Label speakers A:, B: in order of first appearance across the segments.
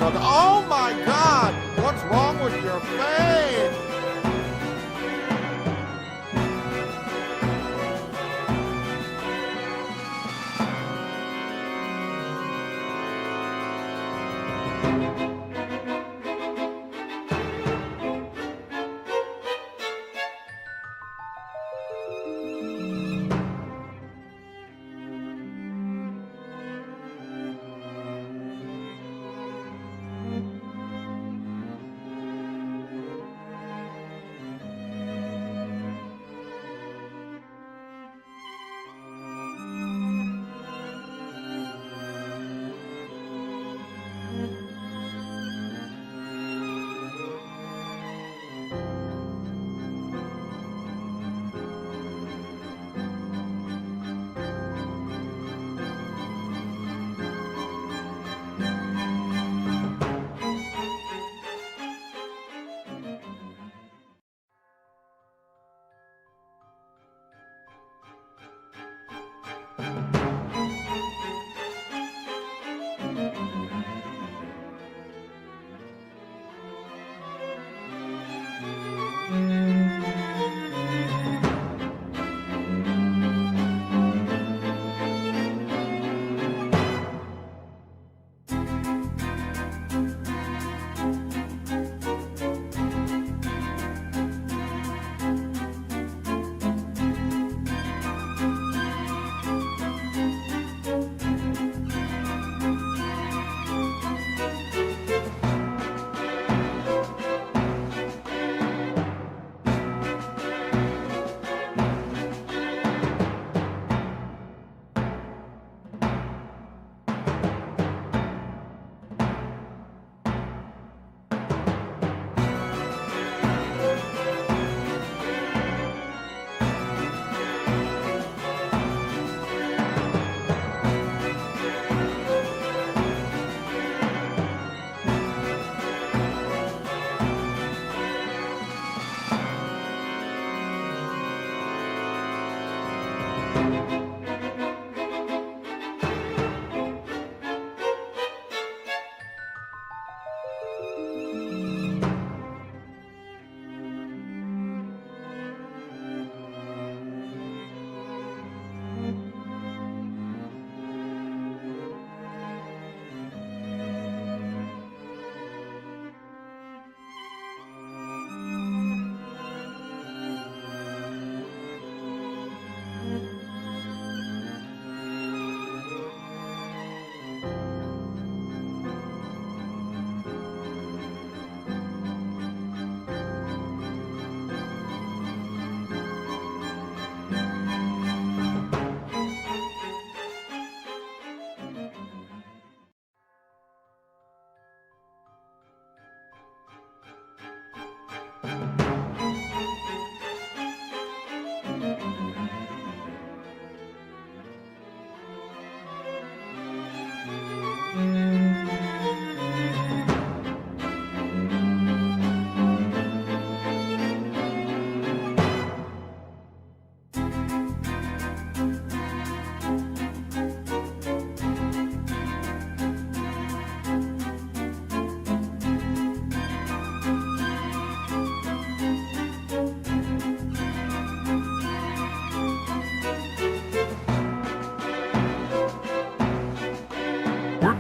A: So oh my God, what's wrong with your face?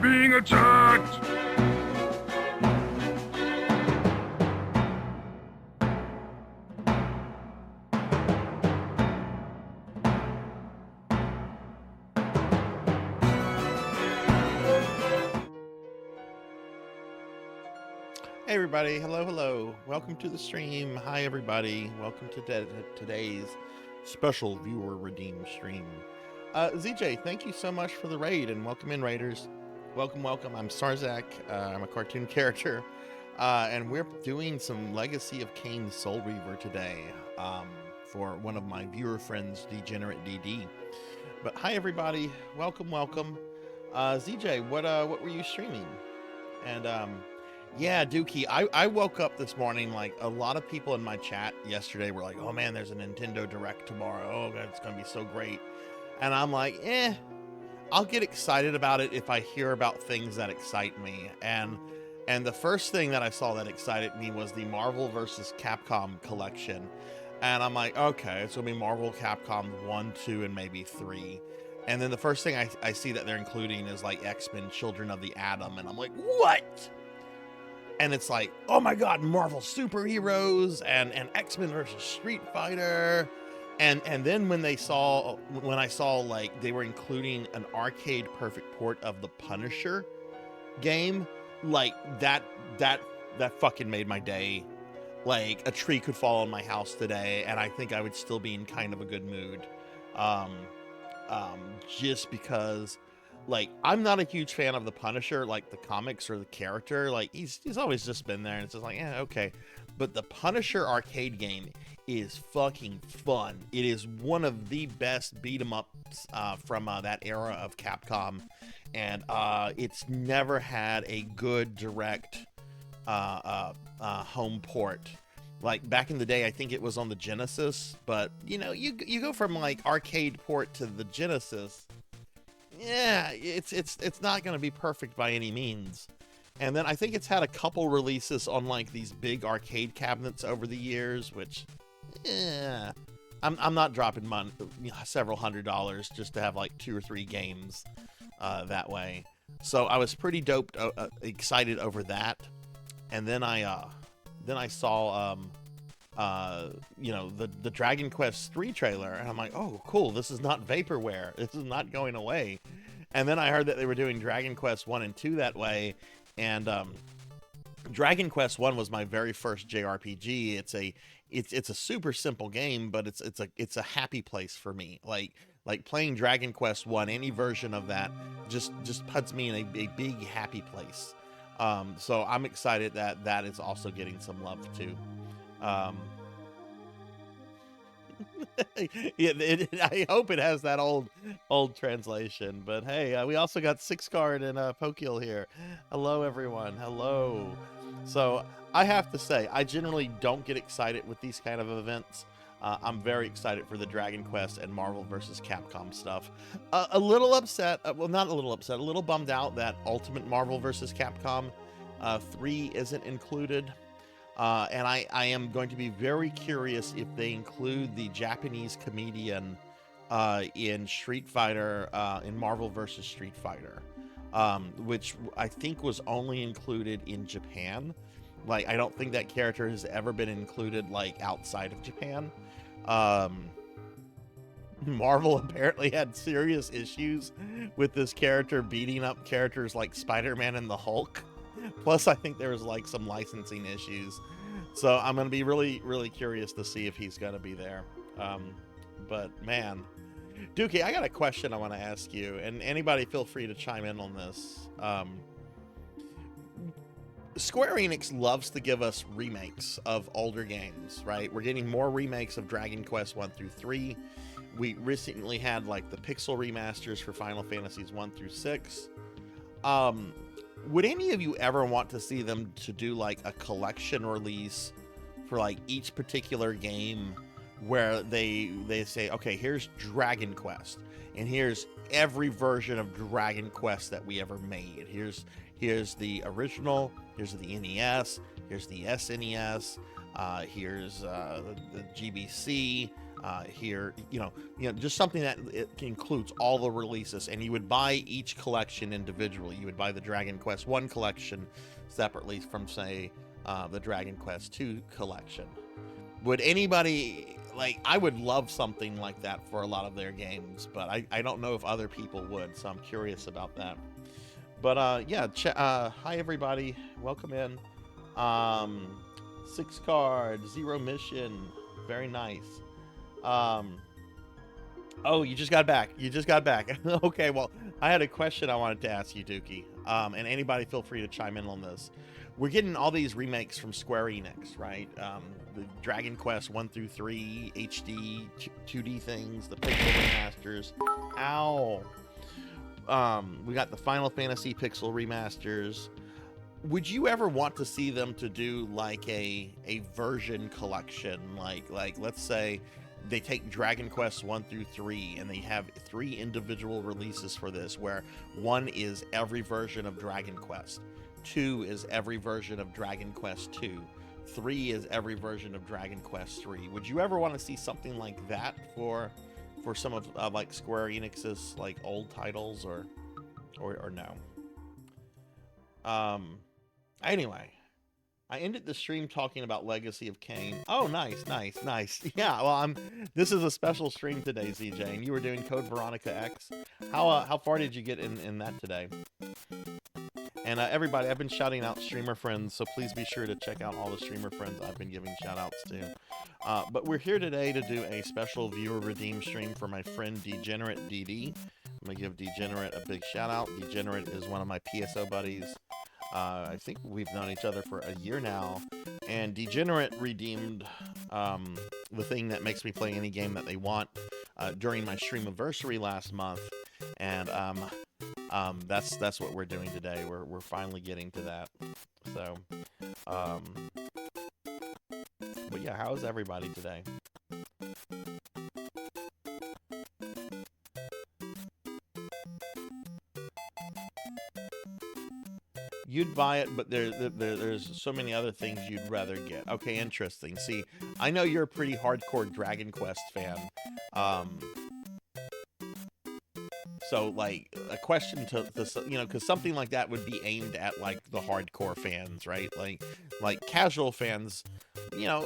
B: Being attacked!
C: Hey everybody, hello. Welcome to the stream. Hi everybody. Welcome to today's special viewer redeem stream. ZJ, thank you so much for the raid and welcome in raiders. Welcome. I'm Sarzac. I'm a cartoon character. And we're doing some Legacy of Kain Soul Reaver today for one of my viewer friends, Degenerate DD. But hi everybody, welcome. ZJ, what were you streaming? And yeah, Dookie, I woke up this morning, like a lot of people in my chat yesterday were like, oh man, there's a Nintendo Direct tomorrow. Oh God, it's going to be so great. And I'm like, I'll get excited about it if I hear about things that excite me. And And the first thing that I saw that excited me was the Marvel vs. Capcom collection. And I'm like, okay, it's gonna be Marvel, Capcom 1, 2, and maybe 3. And then the first thing I see that they're including is like X-Men Children of the Atom. And I'm like, what? And it's like, oh my God, Marvel superheroes and X-Men versus Street Fighter. And then when I saw like they were including an arcade perfect port of the Punisher game, like that fucking made my day. Like a tree could fall on my house today and I think I would still be in kind of a good mood. Um, just because like I'm not a huge fan of the Punisher, like the comics or the character. Like he's always just been there and it's just like, yeah, okay. But the Punisher arcade game is fucking fun. It is one of the best beat 'em ups from that era of Capcom, and it's never had a good direct home port. Like back in the day, I think it was on the Genesis, but you know, you go from like arcade port to the Genesis. Yeah, it's not going to be perfect by any means. And then I think it's had a couple releases on like these big arcade cabinets over the years, which, yeah, I'm not dropping several $100s just to have like 2 or 3 games that way. So I was pretty excited over that. And then I saw you know, the Dragon Quest 3 trailer, and I'm like, oh cool, this is not vaporware, this is not going away. And then I heard that they were doing Dragon Quest 1 and 2 that way, and Dragon Quest 1 was my very first JRPG. It's a super simple game, but it's a happy place for me. Like playing Dragon Quest 1, any version of that just puts me in a big happy place. So I'm excited that is also getting some love too. Yeah, I hope it has that old translation. But hey, we also got Six Card and Pokiel here. Hello, everyone. Hello. So I have to say, I generally don't get excited with these kind of events. I'm very excited for the Dragon Quest and Marvel vs. Capcom stuff. A little upset, well, not a little upset, a little bummed out that Ultimate Marvel vs. Capcom 3 isn't included. And I am going to be very curious if they include the Japanese comedian in Street Fighter, in Marvel vs. Street Fighter, which I think was only included in Japan. Like, I don't think that character has ever been included, like, outside of Japan. Marvel apparently had serious issues with this character beating up characters like Spider-Man and the Hulk. Plus, I think there was like some licensing issues. So I'm going to be really, really curious to see if he's going to be there. But man, Dookie, I got a question I want to ask you, and anybody feel free to chime in on this. Square Enix loves to give us remakes of older games, right? We're getting more remakes of Dragon Quest 1 through 3. We recently had like the pixel remasters for Final Fantasies 1 through 6. Would any of you ever want to see them to do like a collection release for like each particular game, where they say, okay, here's Dragon Quest, and here's every version of Dragon Quest that we ever made. Here's the original, here's the NES, here's the SNES, here's the GBC, here, you know, just something that it includes all the releases, and you would buy each collection individually. You would buy the Dragon Quest 1 collection separately from, say, the Dragon Quest 2 collection. Would anybody, like, I would love something like that for a lot of their games, but I don't know if other people would, so I'm curious about that. But yeah, hi everybody, welcome in. 6 card, 0 mission, very nice. Oh, you just got back. Okay, well, I had a question I wanted to ask you, Dookie. And anybody feel free to chime in on this. We're getting all these remakes from Square Enix, right? The Dragon Quest 1 through 3 HD 2D things, the pixel remasters. Ow. We got the Final Fantasy pixel remasters. Would you ever want to see them to do like a version collection? Like let's say they take Dragon Quest 1 through 3 and they have 3 individual releases for this, where one is every version of Dragon Quest. 2 is every version of Dragon Quest 2. 3 is every version of Dragon Quest 3. Would you ever want to see something like that for some of like Square Enix's like old titles, or no? Anyway, I ended the stream talking about Legacy of Kain. Oh, nice. Yeah, well, this is a special stream today, ZJ, and you were doing Code Veronica X. How far did you get in that today? And everybody, I've been shouting out streamer friends, so please be sure to check out all the streamer friends I've been giving shout outs to. But we're here today to do a special viewer redeem stream for my friend Degenerate DD. I'm going to give Degenerate a big shout out. Degenerate is one of my PSO buddies. I think we've known each other for a year now. And Degenerate redeemed the thing that makes me play any game that they want during my streamiversary last month. And that's what we're doing today. We're finally getting to that. So, but yeah, how's everybody today? You'd buy it, but there's so many other things you'd rather get. Okay, interesting. See, I know you're a pretty hardcore Dragon Quest fan. So, like, a question to you know, because something like that would be aimed at, like, the hardcore fans, right? Like casual fans, you know,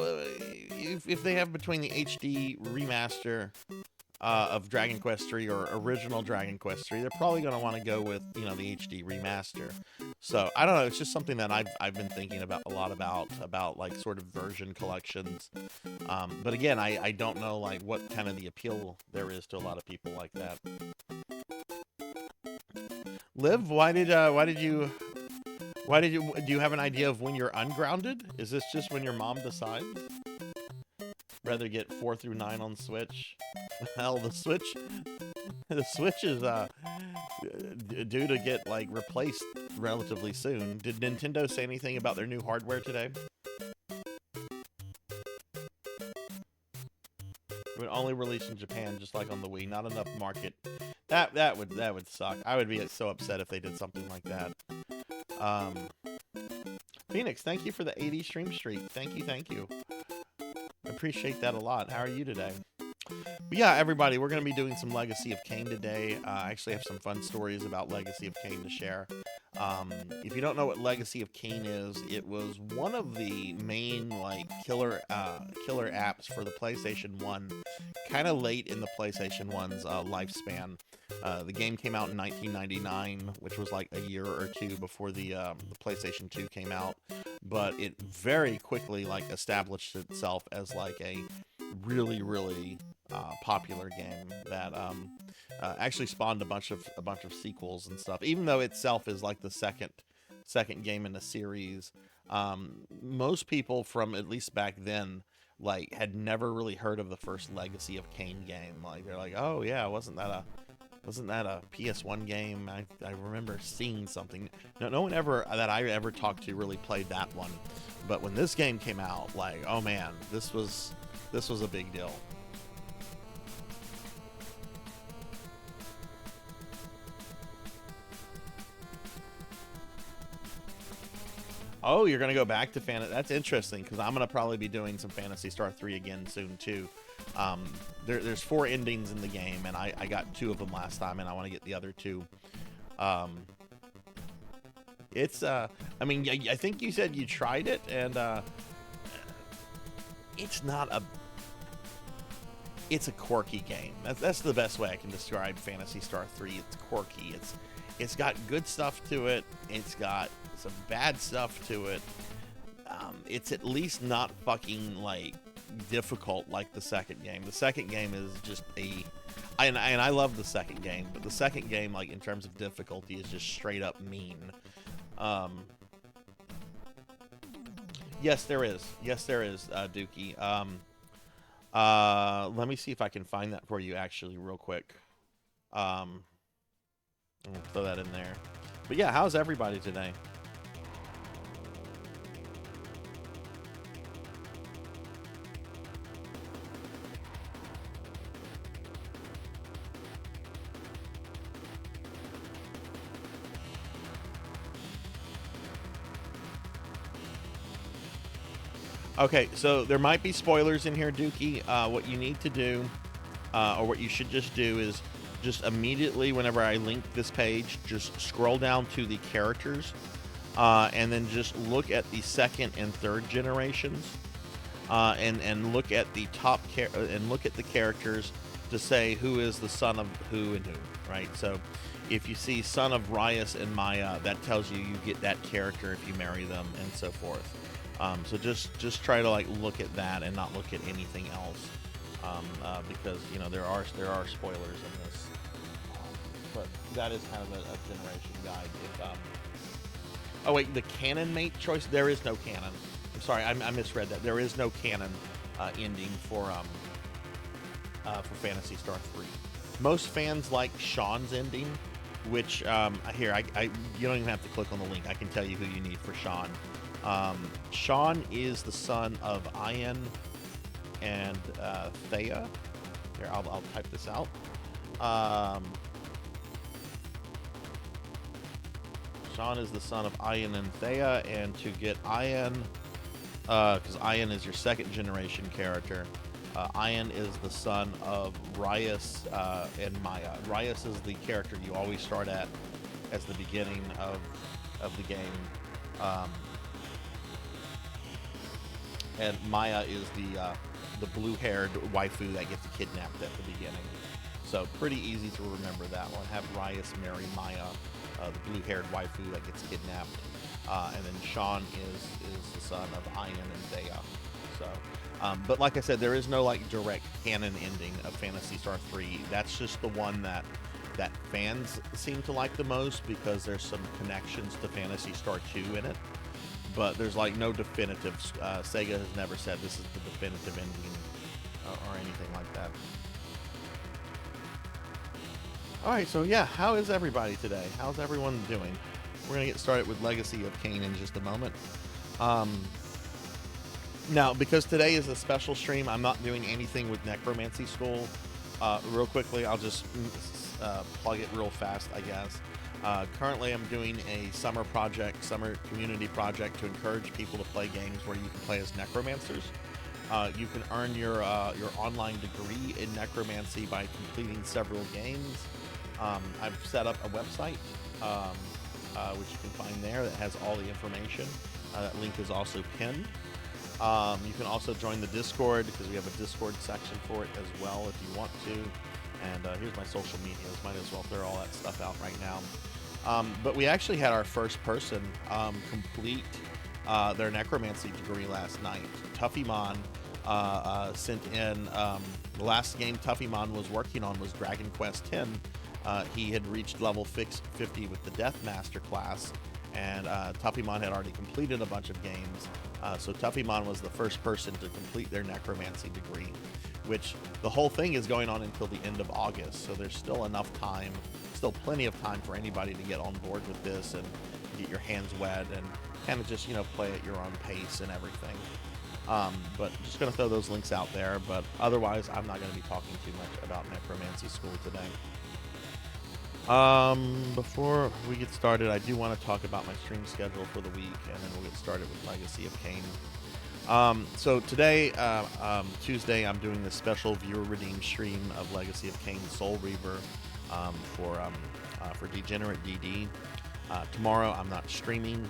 C: if they have between the HD remaster of Dragon Quest 3 or original Dragon Quest 3, they're probably going to want to go with, you know, the HD remaster. So, I don't know, it's just something that I've been thinking about a lot about like, sort of version collections. But again, I don't know, like, what kind of the appeal there is to a lot of people like that. Liv, do you have an idea of when you're ungrounded? Is this just when your mom decides? Rather get 4 through 9 on Switch? Hell, the Switch is due to get, like, replaced relatively soon. Did Nintendo say anything about their new hardware today? It would only release in Japan, just like on the Wii. Not enough market. That would suck. I would be so upset if they did something like that. Phoenix, thank you for the 80 stream streak. Thank you. I appreciate that a lot. How are you today? But yeah, everybody, we're going to be doing some Legacy of Kain today. I actually have some fun stories about Legacy of Kain to share. If you don't know what Legacy of Kain is, it was one of the main, like, killer apps for the PlayStation 1, kind of late in the PlayStation 1's lifespan. The game came out in 1999, which was like a year or two before the PlayStation 2 came out, but it very quickly, like, established itself as, like, a really popular game that actually spawned a bunch of sequels and stuff. Even though itself is like the second game in the series, most people from at least back then, like, had never really heard of the first Legacy of Kain game. Like, they're like, oh yeah, wasn't that a PS1 game? I remember seeing something. No one ever that I ever talked to really played that one. But when this game came out, like, oh man, this was a big deal. Oh, you're going to go back to Fantasy. That's interesting, because I'm going to probably be doing some Phantasy Star 3 again soon, too. There's 4 endings in the game, and I got 2 of them last time, and I want to get the other 2. I mean, I think you said you tried it, and it's a quirky game. That's the best way I can describe Phantasy Star 3. It's quirky. It's got good stuff to it. It's got some bad stuff to it. It's at least not fucking, like, difficult like the second game. The second game is just and I love the second game, but the second game, like, in terms of difficulty, is just straight up mean. Yes, there is, Dookie. Let me see if I can find that for you actually real quick. I'll throw that in there. But yeah, how's everybody today? Okay, so there might be spoilers in here, Dookie. What you need to do, or what you should just do, is just immediately, whenever I link this page, just scroll down to the characters, and then just look at the second and third generations, and look at the and look at the characters to say who is the son of who and who, right? So if you see son of Rias and Maya, that tells you get that character if you marry them, and so forth. So just try to like look at that and not look at anything else, because you know there are spoilers in this. But that is kind of a generation guide. Oh wait, the canon mate choice. There is no canon. I'm sorry, I misread that. There is no canon ending for Phantasy Star 3. Most fans like Sean's ending, which here you don't even have to click on the link. I can tell you who you need for Sean. Sean is the son of Ian and Thea. Here, I'll type this out. Sean is the son of Ian and Thea, and to get Ian, because Ian is your second generation character, Ian is the son of Rias and Maya. Rias is the character you always start at as the beginning of the game. And Maya is the blue-haired waifu that gets kidnapped at the beginning. So pretty easy to remember that one. Have Rias marry Maya, the blue-haired waifu that gets kidnapped, and then Sean is the son of Ian and Thea. So, but like I said, there is no like direct canon ending of Phantasy Star 3. That's just the one that fans seem to like the most because there's some connections to Phantasy Star 2 in it. But there's like no definitive. Sega has never said this is the definitive ending or anything like that. All right, so yeah, how is everybody today? How's everyone doing? We're gonna get started with Legacy of Kain in just a moment. Now, because today is a special stream, I'm not doing anything with Necromancy School. Real quickly, I'll just plug it real fast, I guess. Currently, I'm doing a summer community project to encourage people to play games where you can play as necromancers. You can earn your online degree in necromancy by completing several games. I've set up a website, which you can find there, that has all the information. That link is also pinned. You can also join the Discord, because we have a Discord section for it as well if you want to. And here's my social medias. Might as well throw all that stuff out right now. But we actually had our first person complete their necromancy degree last night. Tuffymon sent in the last game Tuffymon was working on was Dragon Quest X. He had reached level 50 with the Death Master class, and Tuffymon had already completed a bunch of games. So Tuffymon was the first person to complete their necromancy degree, which the whole thing is going on until the end of August. So there's still enough time, still plenty of time for anybody to get on board with this and get your hands wet and kind of just, play at your own pace and everything. But just going to throw those links out there. But otherwise, I'm not going to be talking too much about Necromancy School today. Before we get started, I do want to talk about my stream schedule for the week, and then we'll get started with Legacy of Kain. So today, Tuesday, I'm doing this special viewer redeemed stream of Legacy of Kain Soul Reaver for Degenerate DD. Tomorrow, I'm not streaming.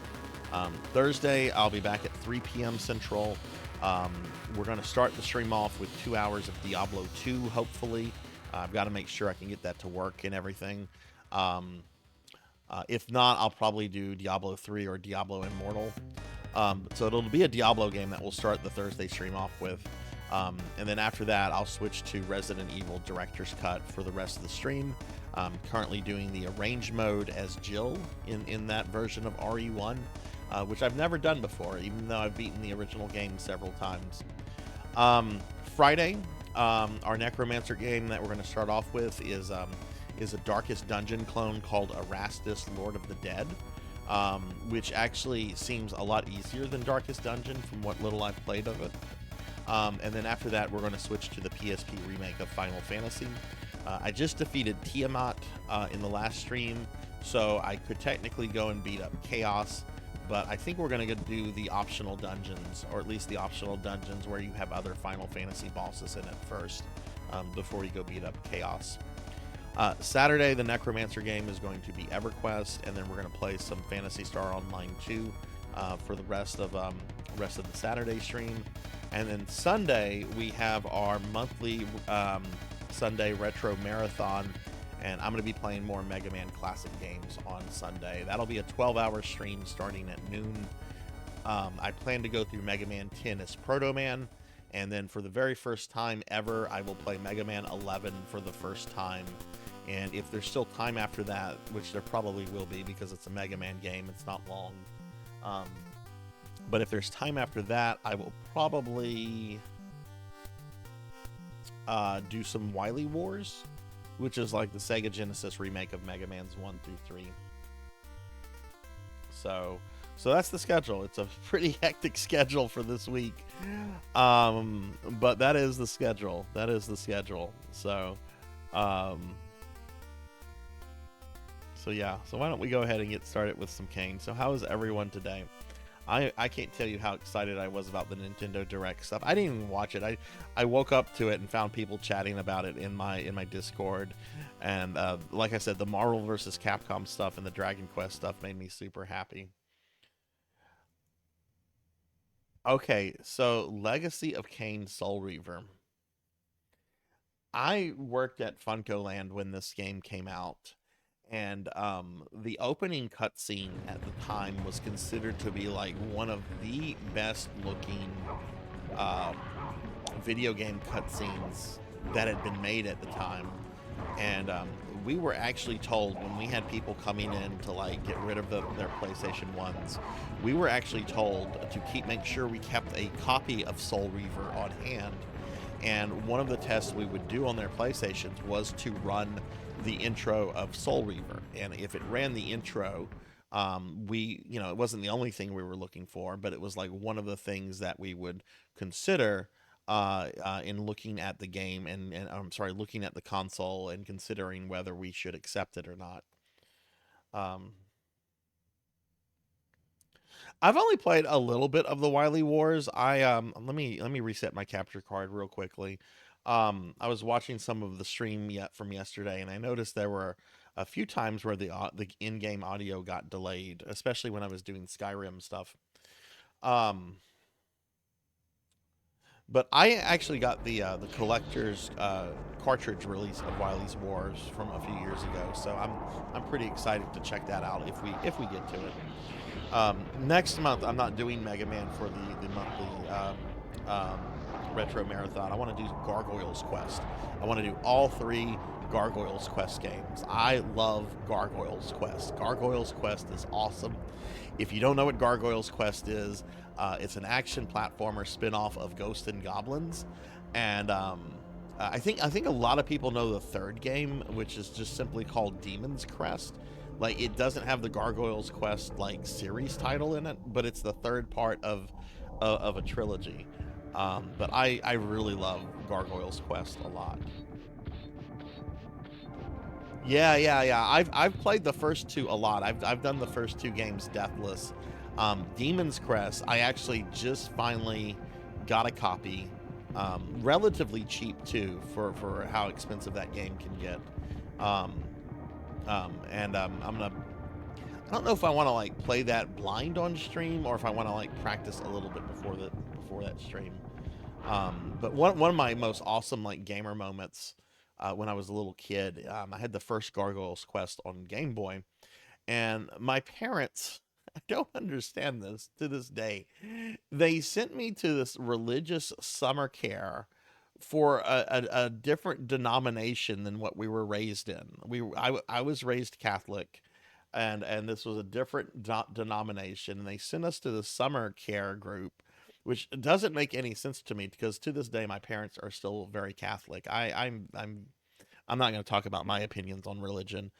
C: Thursday, I'll be back at 3 p.m. Central. We're going to start the stream off with 2 hours of Diablo 2, hopefully. I've got to make sure I can get that to work and everything. If not, I'll probably do Diablo 3 or Diablo Immortal. So it'll be a Diablo game that we'll start the Thursday stream off with. And then after that, I'll switch to Resident Evil Director's Cut for the rest of the stream. I'm currently doing the arranged mode as Jill in that version of RE1, which I've never done before, even though I've beaten the original game several times. Friday, our Necromancer game that we're going to start off with is a Darkest Dungeon clone called Erastus, Lord of the Dead, which actually seems a lot easier than Darkest Dungeon from what little I've played of it. And then after that, we're going to switch to the PSP remake of Final Fantasy. I just defeated Tiamat in the last stream, so I could technically go and beat up Chaos, but I think we're going to do the optional dungeons, or at least the optional dungeons where you have other Final Fantasy bosses in it first, before you go beat up Chaos. Saturday, the Necromancer game is going to be EverQuest, and then we're going to play some Phantasy Star Online 2 for the rest of the Saturday stream. And then Sunday, we have our monthly Sunday Retro Marathon, and I'm going to be playing more Mega Man Classic games on Sunday. That'll be a 12-hour stream starting at noon. I plan to go through Mega Man 10 as Proto Man, and then for the very first time ever, I will play Mega Man 11 for the first time. And if there's still time after that, which there probably will be because it's a Mega Man game, it's not long. But if there's time after that, I will probably do some Wily Wars, which is like the Sega Genesis remake of Mega Man's 1 through 3. So that's the schedule. It's a pretty hectic schedule for this week. But that is the schedule. So yeah, so why don't we go ahead and get started with some Kain. So how is everyone today? I can't tell you how excited I was about the Nintendo Direct stuff. I didn't even watch it. I woke up to it and found people chatting about it in my Discord. And like I said, the Marvel vs. Capcom stuff and the Dragon Quest stuff made me super happy. Okay, so Legacy of Kain Soul Reaver. I worked at FuncoLand when this game came out. And the opening cutscene at the time was considered to be like one of the best looking video game cutscenes that had been made at the time. And we were actually told, when we had people coming in to like get rid of their PlayStation 1s, we were actually told to make sure we kept a copy of Soul Reaver on hand. And one of the tests we would do on their PlayStations was to run the intro of Soul Reaver. And if it ran the intro, it wasn't the only thing we were looking for, but it was like one of the things that we would consider in looking at the game and I'm sorry, looking at the console and considering whether we should accept it or not. I've only played a little bit of the Wily Wars. Let me reset my capture card real quickly. I was watching some of the stream from yesterday, and I noticed there were a few times where the in-game audio got delayed, especially when I was doing Skyrim stuff. But I actually got the collector's cartridge release of Wily's Wars from a few years ago, so I'm pretty excited to check that out if we get to it. Next month, I'm not doing Mega Man for the monthly Retro Marathon. I want to do Gargoyle's Quest. I want to do all 3 Gargoyle's Quest games. I love Gargoyle's Quest. Gargoyle's Quest is awesome. If you don't know what Gargoyle's Quest is, it's an action platformer spin-off of Ghosts and Goblins. And I think a lot of people know the third game, which is just simply called Demon's Crest. Like, it doesn't have the Gargoyle's Quest like series title in it, but it's the third part of a trilogy. But I really love Gargoyle's Quest a lot. Yeah. I've played the first 2 a lot. I've done the first 2 games deathless. Demon's Crest, I actually just finally got a copy, relatively cheap too for how expensive that game can get. I don't know if I want to like play that blind on stream or if I want to like practice a little bit before that stream. But one of my most awesome like gamer moments when I was a little kid, I had the first Gargoyle's Quest on Game Boy, and my parents, I don't understand this to this day, they sent me to this religious summer care for a different denomination than what we were raised in. I was raised Catholic, and this was a different denomination, and they sent us to the summer care group, which doesn't make any sense to me because to this day my parents are still very Catholic. I'm not going to talk about my opinions on religion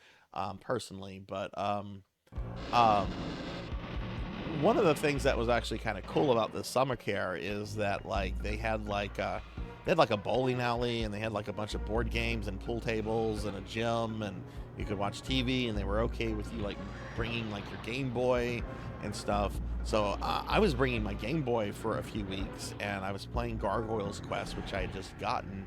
C: personally, but one of the things that was actually kind of cool about this summer care is that like they had like a bowling alley, and they had like a bunch of board games and pool tables and a gym, and you could watch TV, and they were okay with you like bringing like your Game Boy and stuff. So I was bringing my Game Boy for a few weeks, and I was playing Gargoyle's Quest, which I had just gotten,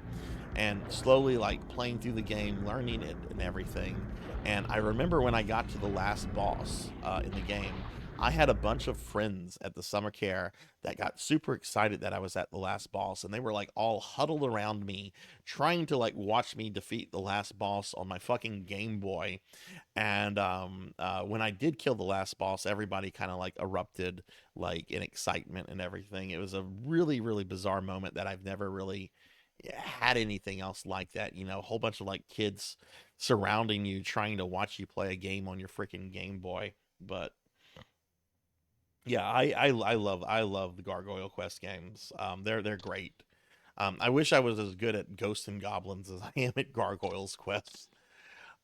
C: and slowly like playing through the game, learning it and everything. And I remember when I got to the last boss in the game, I had a bunch of friends at the summer care that got super excited that I was at the last boss, and they were like all huddled around me, trying to like watch me defeat the last boss on my fucking Game Boy. And when I did kill the last boss, everybody kind of like erupted like in excitement and everything. It was a really, really bizarre moment that I've never really had anything else like that. You know, a whole bunch of like kids surrounding you, trying to watch you play a game on your freaking Game Boy. But yeah, I love the Gargoyle Quest games. They're great. I wish I was as good at Ghosts and Goblins as I am at Gargoyles Quest.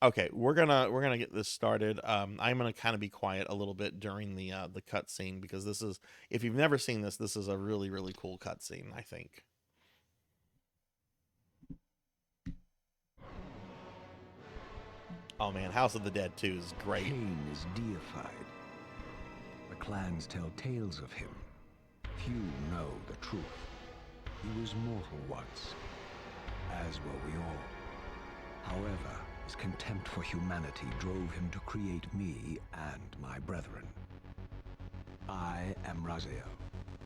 C: Okay, we're gonna get this started. I'm gonna kind of be quiet a little bit during the cutscene because this is, if you've never seen this, this is a really really cool cutscene, I think. Oh man, House of the Dead 2 is great.
B: Kain is deified. The clans tell tales of him. Few know the truth. He was mortal once, as were we all. However, his contempt for humanity drove him to create me and my brethren. I am Raziel,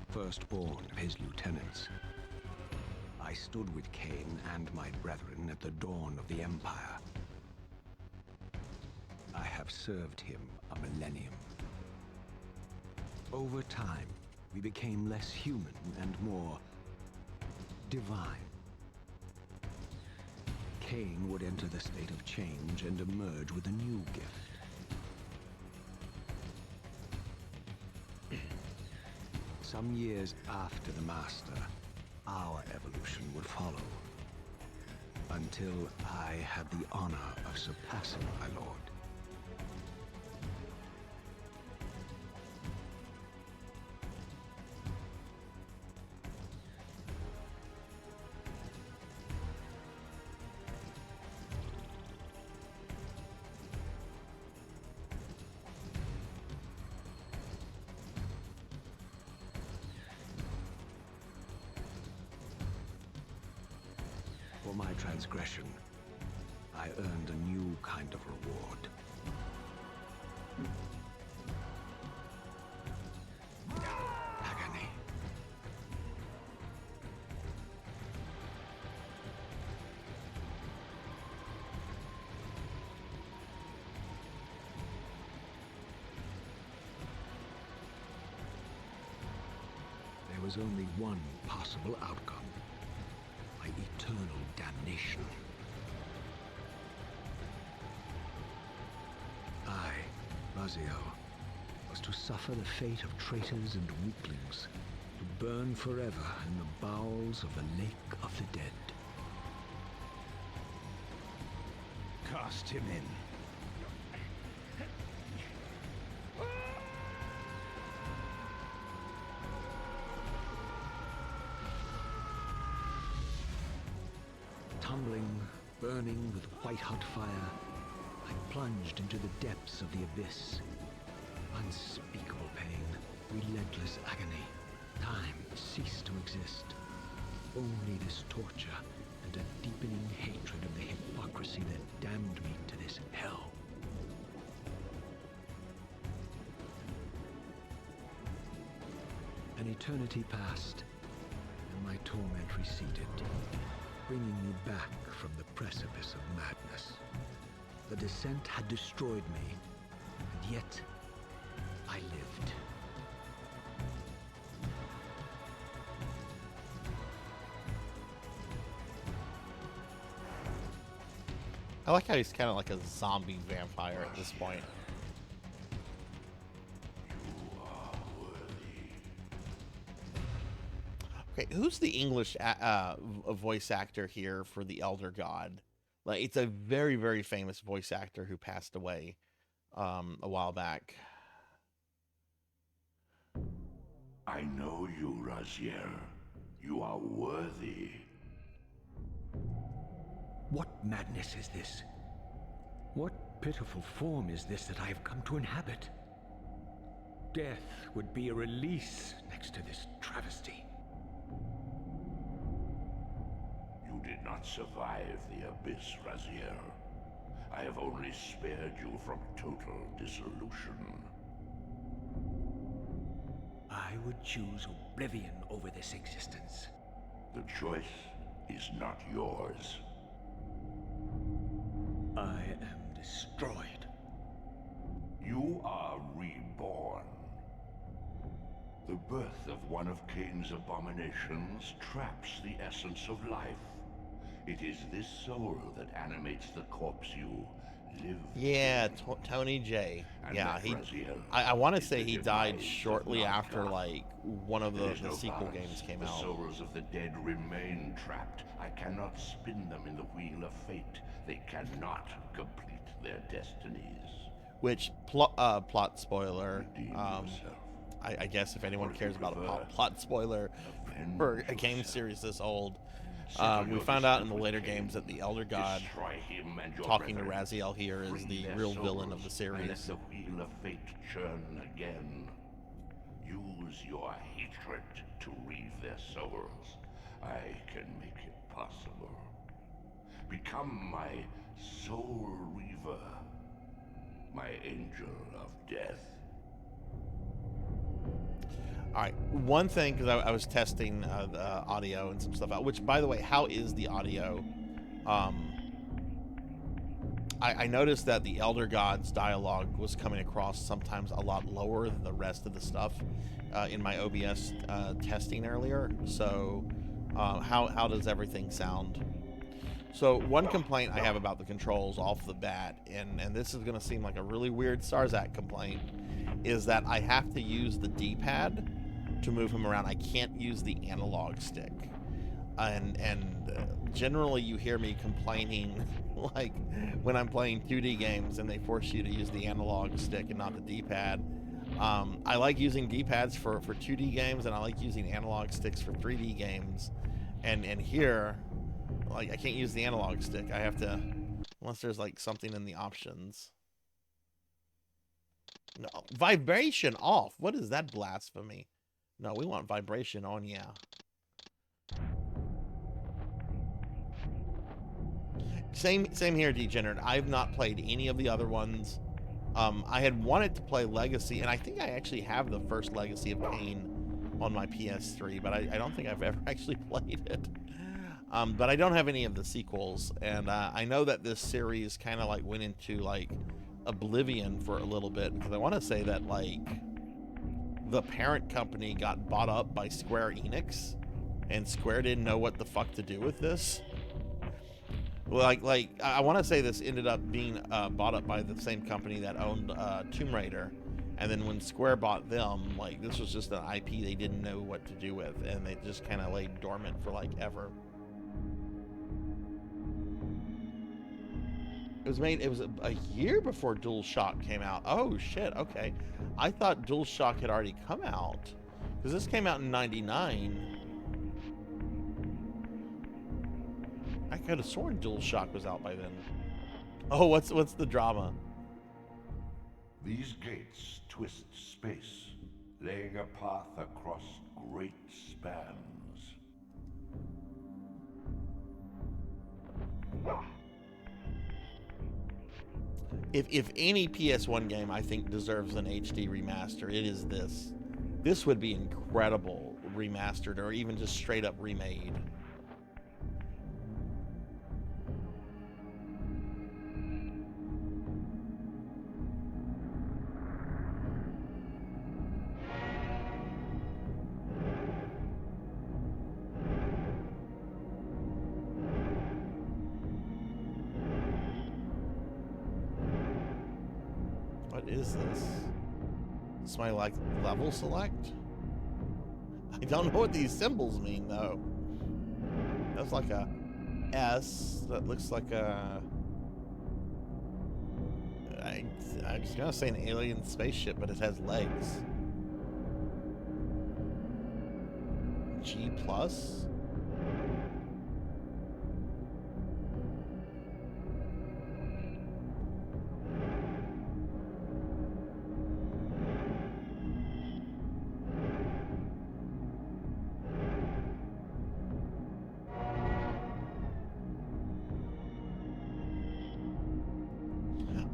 B: firstborn of his lieutenants. I stood with Kain and my brethren at the dawn of the Empire. I have served him a millennium. Over time, we became less human and more divine. Kain would enter the state of change and emerge with a new gift. Some years after the Master, our evolution would follow. Until I had the honor of surpassing my lord. For my transgression, I earned a new kind of reward. Agony. There was only one possible outcome. My eternal damnation. I, Raziel, was to suffer the fate of traitors and weaklings, to burn forever in the bowels of the Lake of the Dead. Cast him in. Tumbling, burning with white-hot fire, I plunged into the depths of the abyss. Unspeakable pain, relentless agony. Time ceased to exist. Only this torture and a deepening hatred of the hypocrisy that damned me to this hell. An eternity passed, and my torment receded, bringing me back from the precipice of madness. The descent had destroyed me, and yet I lived.
C: I like how he's kind of like a zombie vampire at this point. Okay, who's the English voice actor here for the Elder God? Like, it's a very, very famous voice actor who passed away a while back.
D: I know you, Raziel. You are worthy.
B: What madness is this? What pitiful form is this that I have come to inhabit? death would be a release next to this travesty.
D: You did not survive the abyss, Razier. I have only spared you from total dissolution.
B: I would choose oblivion over this existence.
D: The choice is not yours.
B: I am destroyed.
D: You are reborn. The birth of one of Kain's abominations traps the essence of life. It is this soul that animates the corpse you live.
C: Yeah, Tony J. Yeah, I want to say he died shortly after like one of the sequel games came out.
D: The souls of the dead remain trapped. I cannot spin them in the wheel of fate. They cannot complete their destinies.
C: Which plot spoiler?
D: Redeem yourself.
C: I guess if anyone cares about a plot spoiler for a game series this old, we found out in the later games that the Elder God talking to Raziel here is the real villain of the series.
D: Let the wheel of fate churn again. Use your hatred to reave their souls. I can make it possible. Become my soul reaver, my angel of death.
C: All right, one thing, because I was testing the audio and some stuff out, which, by the way, how is the audio? I noticed that the Elder God's dialogue was coming across sometimes a lot lower than the rest of the stuff in my OBS testing earlier. So how does everything sound? So one complaint I have about the controls off the bat, and this is going to seem like a really weird Sarzac complaint, is that I have to use the D-pad to move him around. I can't use the analog stick. And generally you hear me complaining like when I'm playing 2D games and they force you to use the analog stick and not the D-pad. I like using D-pads for 2D games, and I like using analog sticks for 3D games. And here, like, I can't use the analog stick. I have to, unless there's like something in the options. No, vibration off. What is that blasphemy? No, we want vibration on, yeah. Same here, Degenerate. I've not played any of the other ones. I had wanted to play Legacy, and I think I actually have the first Legacy of Kain on my PS3, but I don't think I've ever actually played it. But I don't have any of the sequels, and I know that this series kind of like went into like oblivion for a little bit, because I want to say that like the parent company got bought up by Square Enix, and Square didn't know what the fuck to do with this. Like I want to say this ended up being bought up by the same company that owned Tomb Raider, and then when Square bought them, like this was just an IP they didn't know what to do with, and they just kind of laid dormant for like ever. It was a year before DualShock came out. Oh shit, okay. I thought DualShock had already come out, because this came out in '99. I could have sworn DualShock was out by then. Oh, what's the drama?
D: These gates twist space, laying a path across great spans.
C: If any PS1 game I think deserves an HD remaster, it is this. This would be incredible remastered, or even just straight up remade. What is this? Is my like level select? I don't know what these symbols mean though. That's like a S. That looks like a. I was gonna say an alien spaceship, but it has legs. G plus.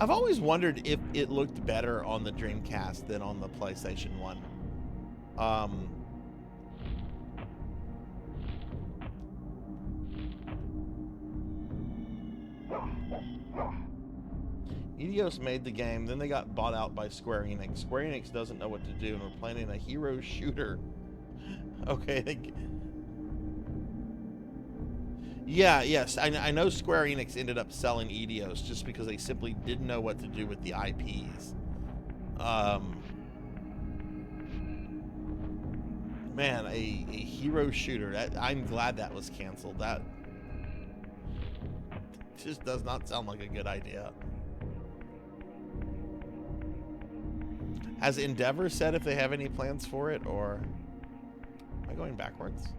C: I've always wondered if it looked better on the Dreamcast than on the PlayStation 1. Eidos made the game, then they got bought out by Square Enix. Square Enix doesn't know what to do, and we're planning a hero shooter. Okay. Yes. I know Square Enix ended up selling Eidos just because they simply didn't know what to do with the IPs. Man, a hero shooter. I'm glad that was canceled. That just does not sound like a good idea. Has Endeavor said if they have any plans for it, or am I going backwards?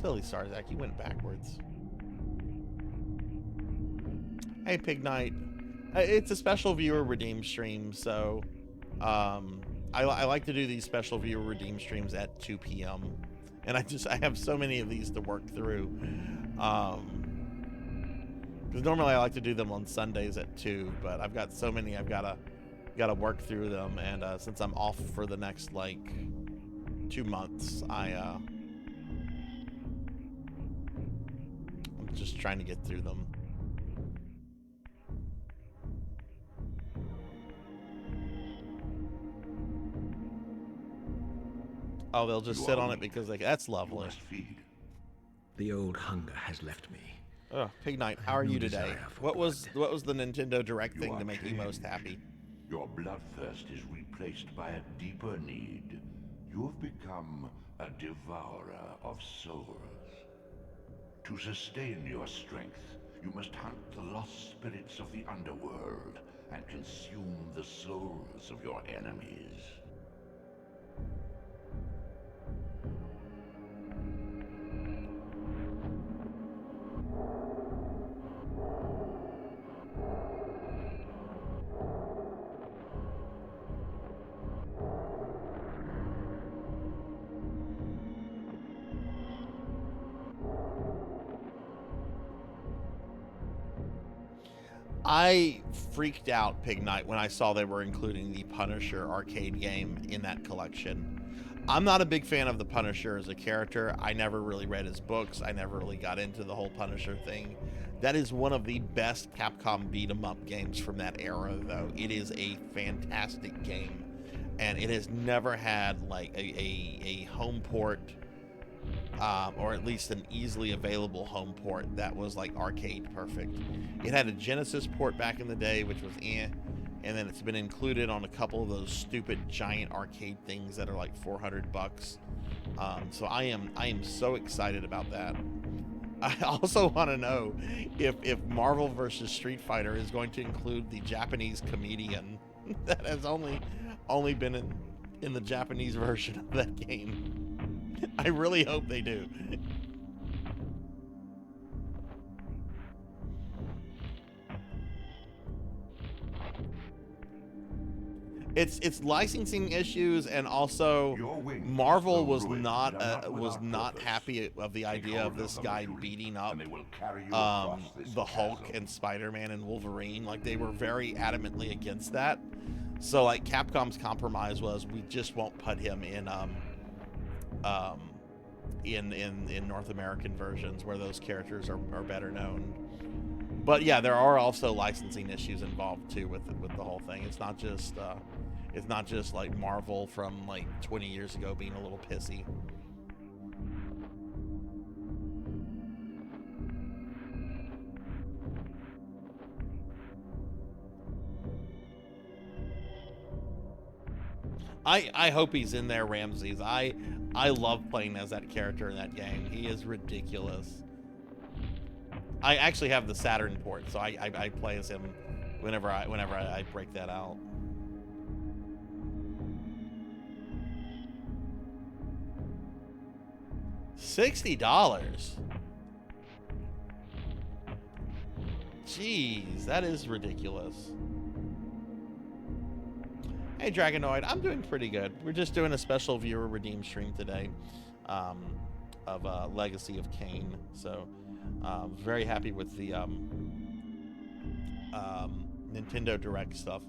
C: Silly Sarzac, you went backwards. Hey, Pig Knight. It's a special viewer redeem stream, so I like to do these special viewer redeem streams at 2 p.m. And I have so many of these to work through. Because normally I like to do them on Sundays at 2, but I've got so many I've gotta work through them, and since I'm off for the next like 2 months, I'm just trying to get through them. Oh, they'll just sit on it because that's lovely.
B: The old hunger has left me.
C: Oh, Pig Knight, how are you today? What was the Nintendo Direct thing to make you most happy?
D: Your bloodthirst is replaced by a deeper need. You have become a devourer of souls. To sustain your strength, you must hunt the lost spirits of the underworld and consume the souls of your enemies.
C: I freaked out, Pig Knight, when I saw they were including the Punisher arcade game in that collection. I'm not a big fan of the Punisher as a character. I never really read his books. I never really got into the whole Punisher thing. That is one of the best Capcom beat-em-up games from that era, though. It is a fantastic game, and it has never had like a home port, or at least an easily available home port that was like arcade perfect. It had a Genesis port back in the day, which was and then it's been included on a couple of those stupid giant arcade things that are like $400. So I am so excited about that. I also want to know if Marvel vs. Street Fighter is going to include the Japanese comedian that has only been in the Japanese version of that game. I really hope they do. It's licensing issues, and also Marvel was not happy of the idea of this guy beating up the Hulk and Spider-Man and Wolverine. Like, they were very adamantly against that. So like Capcom's compromise was, we just won't put him in North American versions where those characters are better known. But yeah, there are also licensing issues involved too with the whole thing. It's not just like Marvel from like 20 years ago being a little pissy. I hope he's in there, Ramses. I love playing as that character in that game. He is ridiculous. I actually have the Saturn port, so I play as him whenever I break that out. $60. Jeez, that is ridiculous. Hey Dragonoid, I'm doing pretty good. We're just doing a special viewer redeem stream today of Legacy of Kain. So very happy with the Nintendo Direct stuff.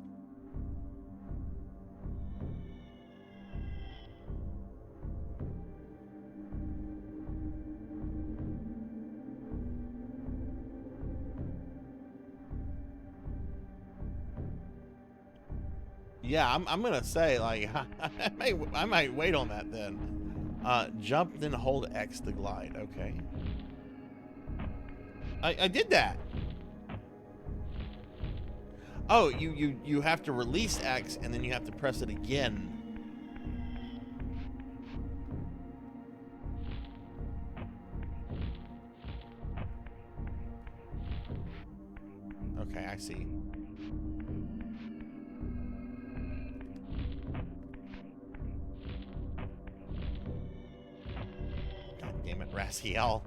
C: Yeah, I'm gonna say, like, I might wait on that then. Jump, then hold X to glide. Okay. I did that. Oh, you have to release X and then you have to press it again. Okay, I see. God damn it, Raziel.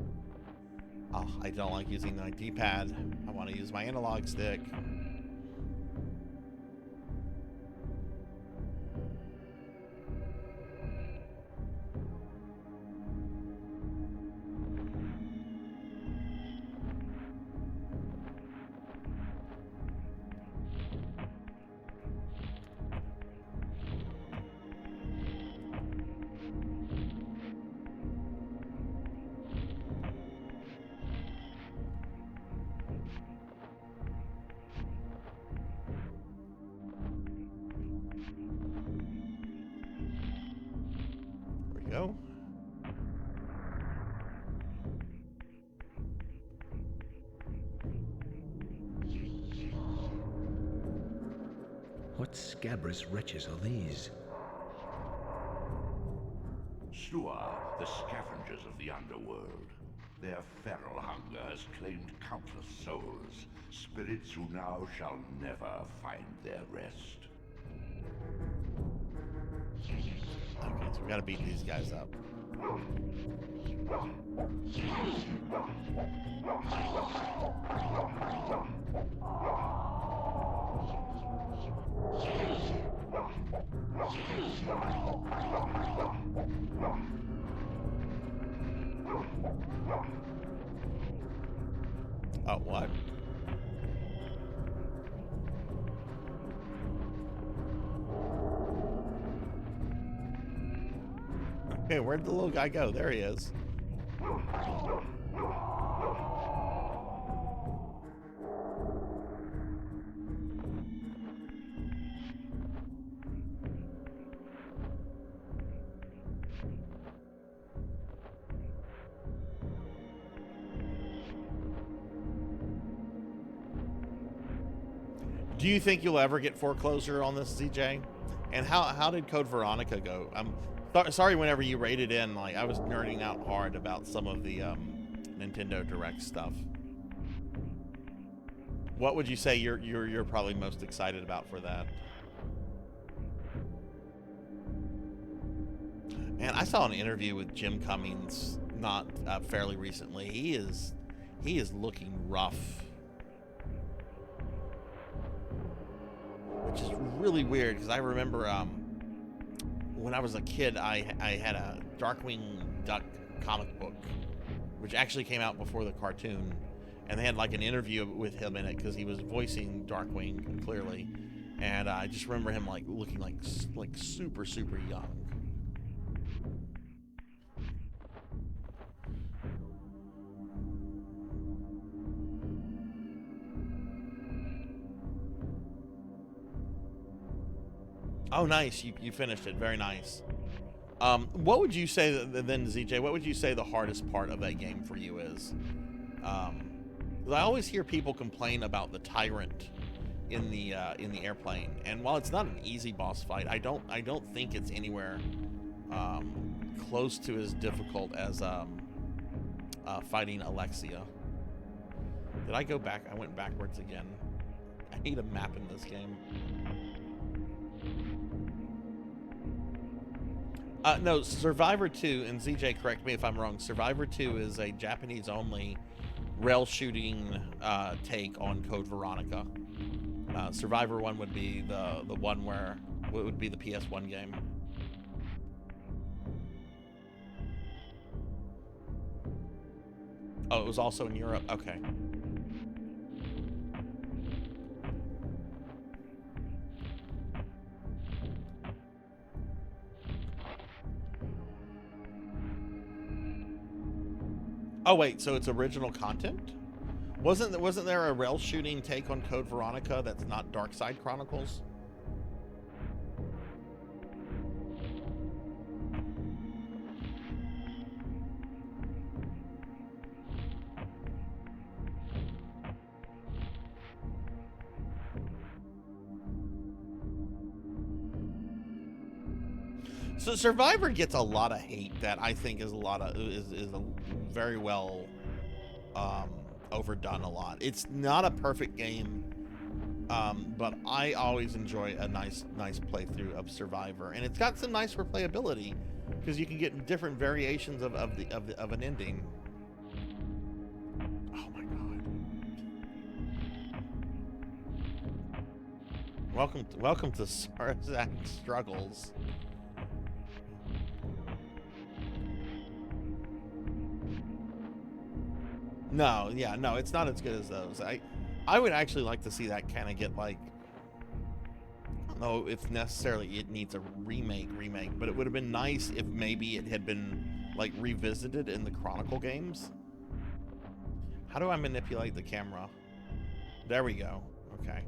C: Oh, I don't like using my D-pad. I want to use my analog stick. Go.
B: What scabrous wretches are these?
D: Stua, the scavengers of the underworld. Their feral hunger has claimed countless souls, spirits who now shall never find their rest.
C: Okay, so we gotta beat these guys up. Oh, what? Okay, where'd the little guy go? There he is. Do you think you'll ever get foreclosure on this, ZJ? And how did Code Veronica go? I'm sorry whenever you rated in, like, I was nerding out hard about some of the Nintendo Direct stuff. What would you say you're probably most excited about for that? And I saw an interview with Jim Cummings not fairly recently. He is looking rough, which is really weird because I remember when I was a kid, I had a Darkwing Duck comic book, which actually came out before the cartoon, and they had like an interview with him in it because he was voicing Darkwing clearly, and I just remember him like looking like super young. Oh, nice. You finished it. Very nice. What would you say then, ZJ? What would you say the hardest part of that game for you is? 'Cause I always hear people complain about the tyrant in the airplane, and while it's not an easy boss fight, I don't think it's anywhere close to as difficult as fighting Alexia. Did I go back? I went backwards again. I need a map in this game. No, Survivor 2, and ZJ, correct me if I'm wrong, Survivor 2 is a Japanese-only rail shooting take on Code Veronica. Survivor 1 would be the one where it would be the PS1 game. Oh, it was also in Europe? Okay. Oh wait, so it's original content? Wasn't there a rail shooting take on Code Veronica that's not Dark Side Chronicles? So Survivor gets a lot of hate that I think is a very well overdone a lot. It's not a perfect game, but I always enjoy a nice playthrough of Survivor, and it's got some nice replayability because you can get different variations of an ending. Oh my god! Welcome to Sarzac Struggles. No, yeah, no, it's not as good as those. I would actually like to see that kind of get like, I don't know if necessarily it needs a remake, but it would have been nice if maybe it had been like revisited in the Chronicle games. How do I manipulate the camera? There we go. Okay.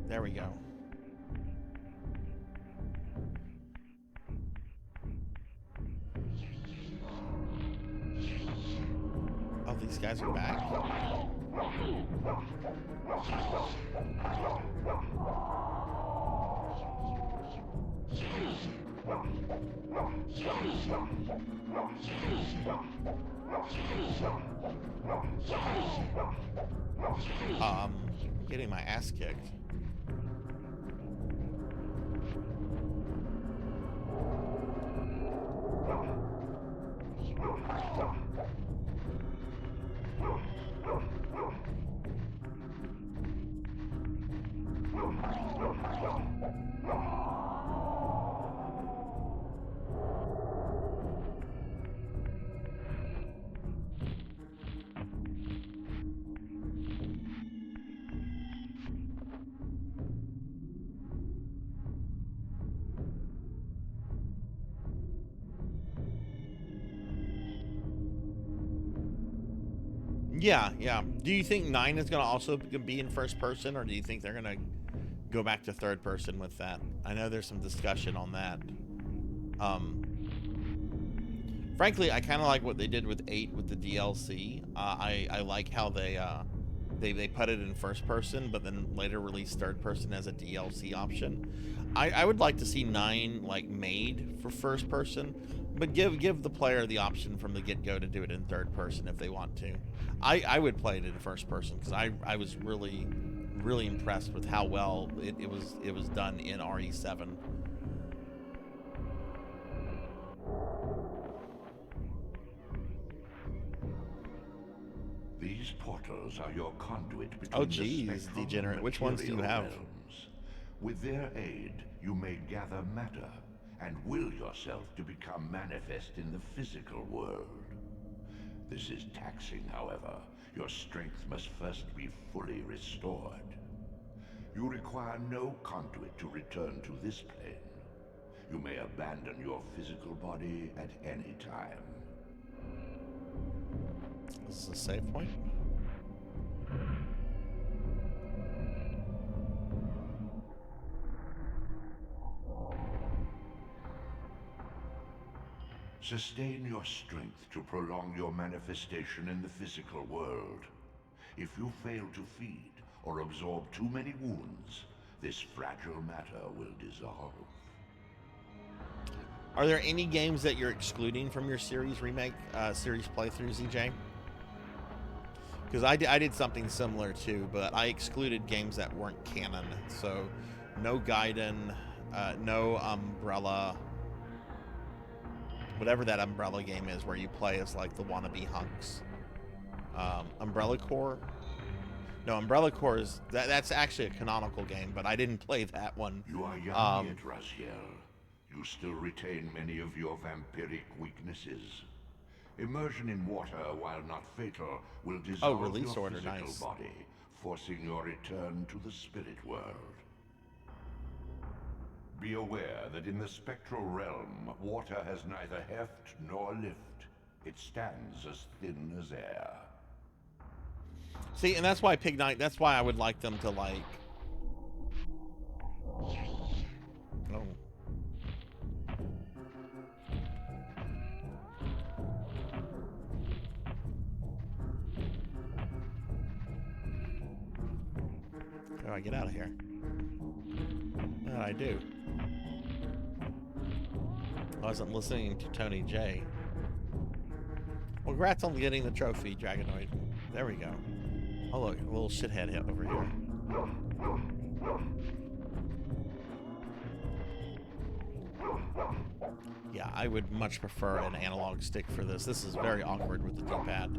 C: There we go. Oh, these guys are back. Getting my ass kicked. Yeah, yeah. Do you think 9 is going to also be in first person, or do you think they're going to go back to third person with that? I know there's some discussion on that. Frankly, I kind of like what they did with 8 with the DLC. I like how they put it in first person, but then later released third person as a DLC option. I would like to see 9 like made for first person, but give the player the option from the get-go to do it in third person if they want to. I would play it in first person because I was really impressed with how well it was done in RE7.
D: These portals are your conduit between
C: Oh geez, degenerate. Which ones do you have?
D: Realms. With their aid, you may gather matter and will yourself to become manifest in the physical world. This is taxing, however. Your strength must first be fully restored. You require no conduit to return to this plane. You may abandon your physical body at any time.
C: This is a save point.
D: Sustain your strength to prolong your manifestation in the physical world. If you fail to feed or absorb too many wounds, this fragile matter will dissolve.
C: Are there any games that you're excluding from your series remake, series playthrough, ZJ? Because I did something similar too, but I excluded games that weren't canon. So, no Gaiden, no Umbrella, whatever that Umbrella game is where you play as like the wannabe hunks. Umbrella Corps? No, Umbrella Corps is, that's actually a canonical game, but I didn't play that one.
D: You are young yet, Raziel. You still retain many of your vampiric weaknesses. Immersion in water, while not fatal, will dissolve
C: release
D: your
C: order,
D: physical
C: nice.
D: body, forcing your return to the spirit world. Be aware that in the spectral realm, water has neither heft nor lift. It stands as thin as air.
C: See, and that's why Pig Knight, that's why I would like them to, like... Oh. How do I get out of here? What did I do? I wasn't listening to Tony J. Well, congrats on getting the trophy, Dragonoid. There we go. Oh, look, a little shithead hit over here. Yeah, I would much prefer an analog stick for this. This is very awkward with the D-pad.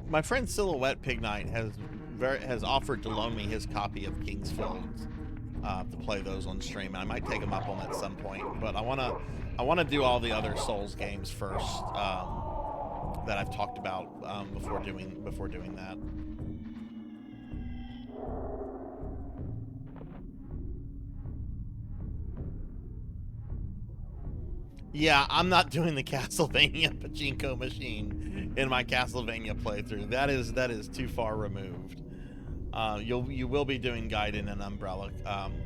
C: My friend Silhouette Pig Knight has offered to loan me his copy of King's Fields to play those on stream, and I might take him up on it at some point. But I wanna do all the other Souls games first that I've talked about before doing that. Yeah, I'm not doing the Castlevania pachinko machine in my Castlevania playthrough. That is too far removed. You will be doing Gaiden and Umbrella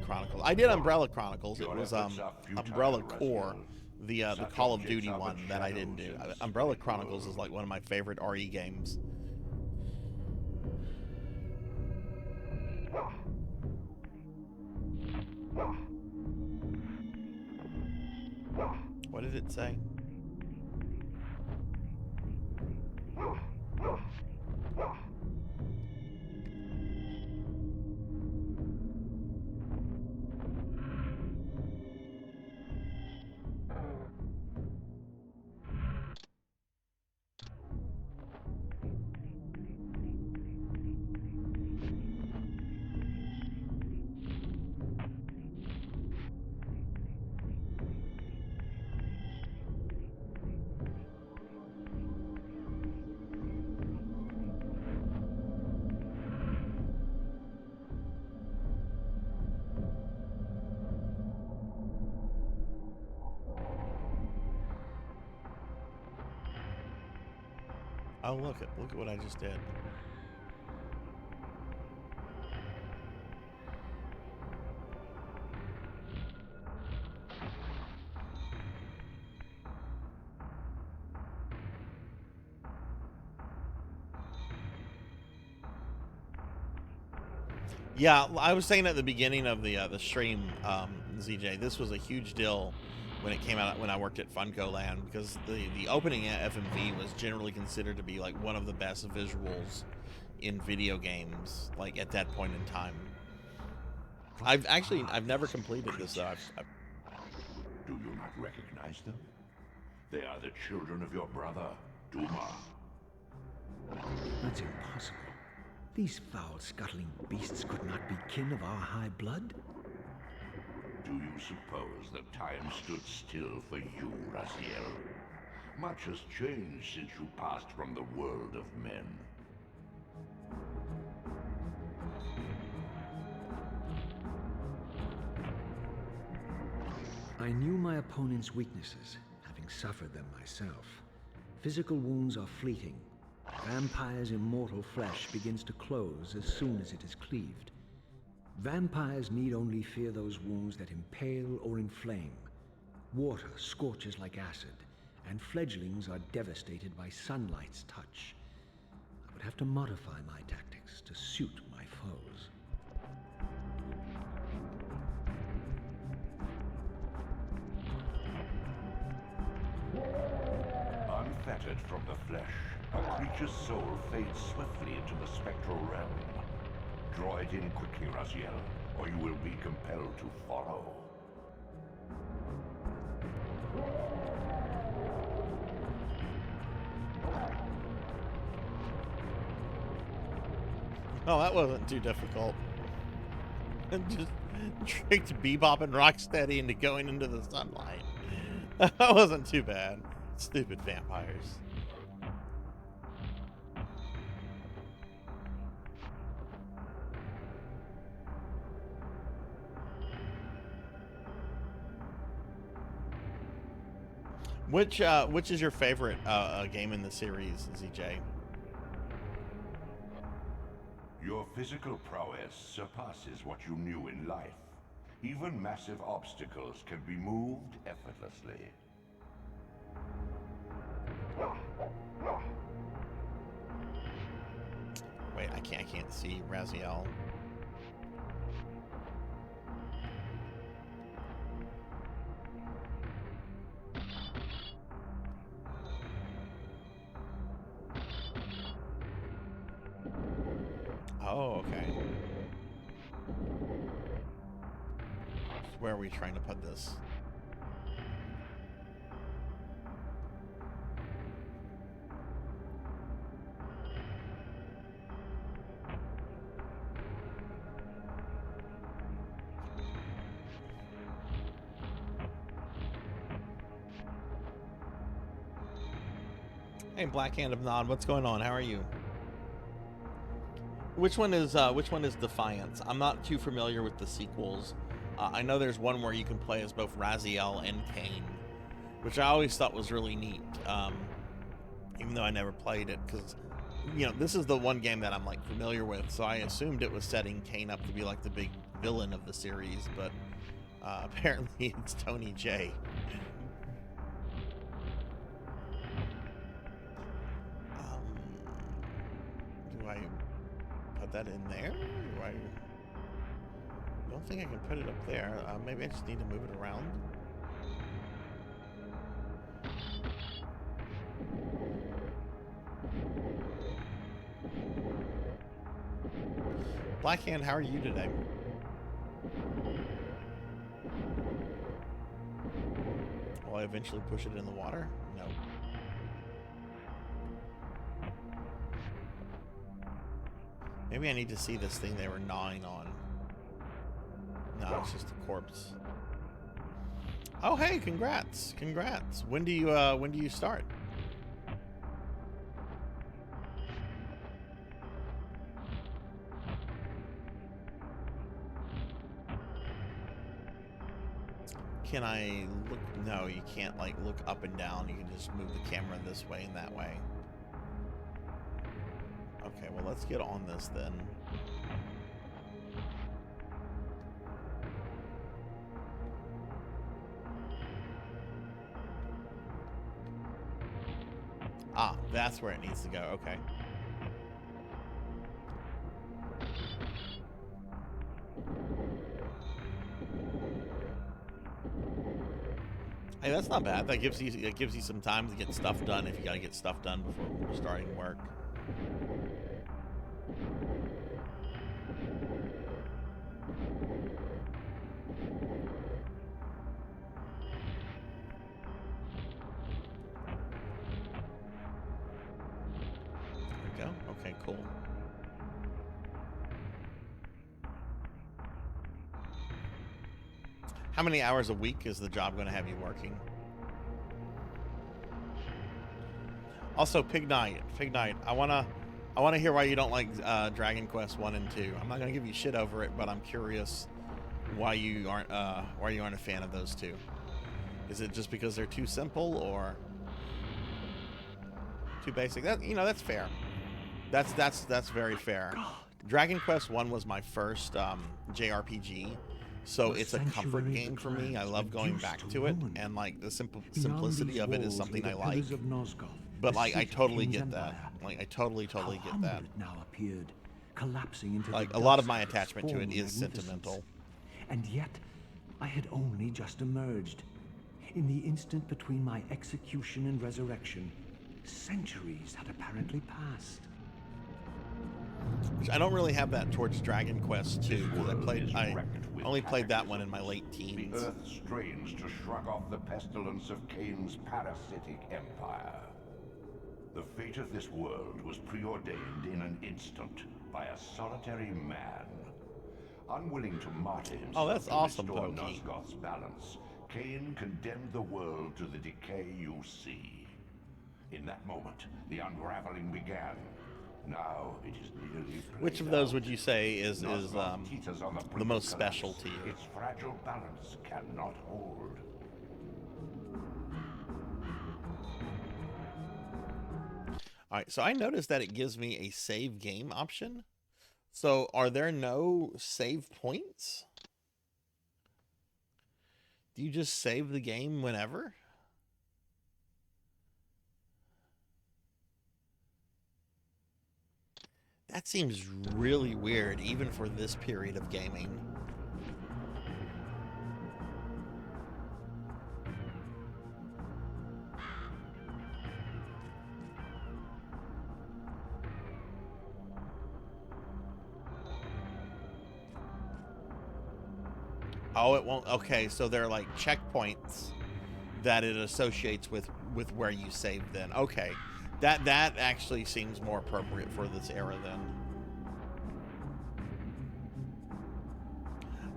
C: Chronicles. I did Umbrella Chronicles. It was Umbrella Core, the Call of Duty one that I didn't do. Umbrella Chronicles is like one of my favorite RE games. What did it say? Oh, look at what I just did. Yeah, I was saying at the beginning of the stream, ZJ, this was a huge deal when it came out when I worked at Funko Land, because the opening at FMV was generally considered to be like one of the best visuals in video games, like at that point in time. I've never completed this though.
D: Do you not recognize them? They are the children of your brother, Duma.
B: That's impossible. These foul, scuttling beasts could not be kin of our high blood.
D: Do you suppose that time stood still for you, Raziel? Much has changed since you passed from the world of men.
B: I knew my opponent's weaknesses, having suffered them myself. Physical wounds are fleeting. Vampire's immortal flesh begins to close as soon as it is cleaved. Vampires need only fear those wounds that impale or inflame. Water scorches like acid, and fledglings are devastated by sunlight's touch. I would have to modify my tactics to suit my foes.
D: Unfettered from the flesh, a creature's soul fades swiftly into the spectral realm. Draw it in quickly, Raziel, or you will be compelled to follow.
C: Oh, that wasn't too difficult. Just tricked Bebop and Rocksteady into going into the sunlight. That wasn't too bad. Stupid vampires. Which is your favorite game in the series, ZJ?
D: Your physical prowess surpasses what you knew in life. Even massive obstacles can be moved effortlessly.
C: Wait, I can't see Raziel. Oh, okay. Where are we trying to put this? Hey, Black Hand of Nod, what's going on? How are you? Which one is Defiance? I'm not too familiar with the sequels. I know there's one where you can play as both Raziel and Kain, which I always thought was really neat. Even though I never played it, because you know this is the one game that I'm like familiar with, so I assumed it was setting Kain up to be like the big villain of the series, but apparently it's Tony J. Do I put that in there? I don't think I can put it up there. Maybe I just need to move it around. Blackhand, how are you today? Will I eventually push it in the water? No. Maybe I need to see this thing they were gnawing on. No, it's just a corpse. Oh, hey, congrats. Congrats. When do you start? Can I look? No, you can't like look up and down. You can just move the camera this way and that way. Okay, well, let's get on this then. Ah, that's where it needs to go. Okay. Hey, that's not bad. That gives you some time to get stuff done if you gotta get stuff done before starting work. There we go. Okay, cool. How many hours a week is the job going to have you working? Also, Pig Knight, I wanna hear why you don't like Dragon Quest 1 and 2. I'm not gonna give you shit over it, but I'm curious why you aren't a fan of those two. Is it just because they're too simple or too basic? That, you know, that's fair. That's very fair. Dragon Quest 1 was my first JRPG. So it's a comfort game for me. I love going back to it, and like the simplicity of it is something I like. But like I totally get that. Like I totally get that. Like a lot of my attachment to it is sentimental.
E: And yet, I had only just emerged. In the instant between my execution and resurrection, centuries had apparently passed.
C: Which I don't really have that towards Dragon Quest 2, because I only played that one in my late teens.
D: The earth strains to shrug off the pestilence of Kain's parasitic empire. The fate of this world was preordained in an instant, by a solitary man. Unwilling to martyr himself
C: Oh, that's
D: to
C: awesome,
D: restore
C: Pokey.
D: Nosgoth's balance, Kain condemned the world to the decay you see. In that moment, the unraveling began. Now it is nearly
C: Which of
D: played
C: those
D: out.
C: would you say is
D: Nosgoth teeters on
C: the
D: brink
C: most
D: of
C: special
D: collapse.
C: to you?
D: Its fragile balance cannot hold.
C: All right, so I noticed that it gives me a save game option. So are there no save points? Do you just save the game whenever? That seems really weird, even for this period of gaming. Oh, it won't. Okay, so they're like checkpoints that it associates with where you saved. Then okay, that actually seems more appropriate for this era. Then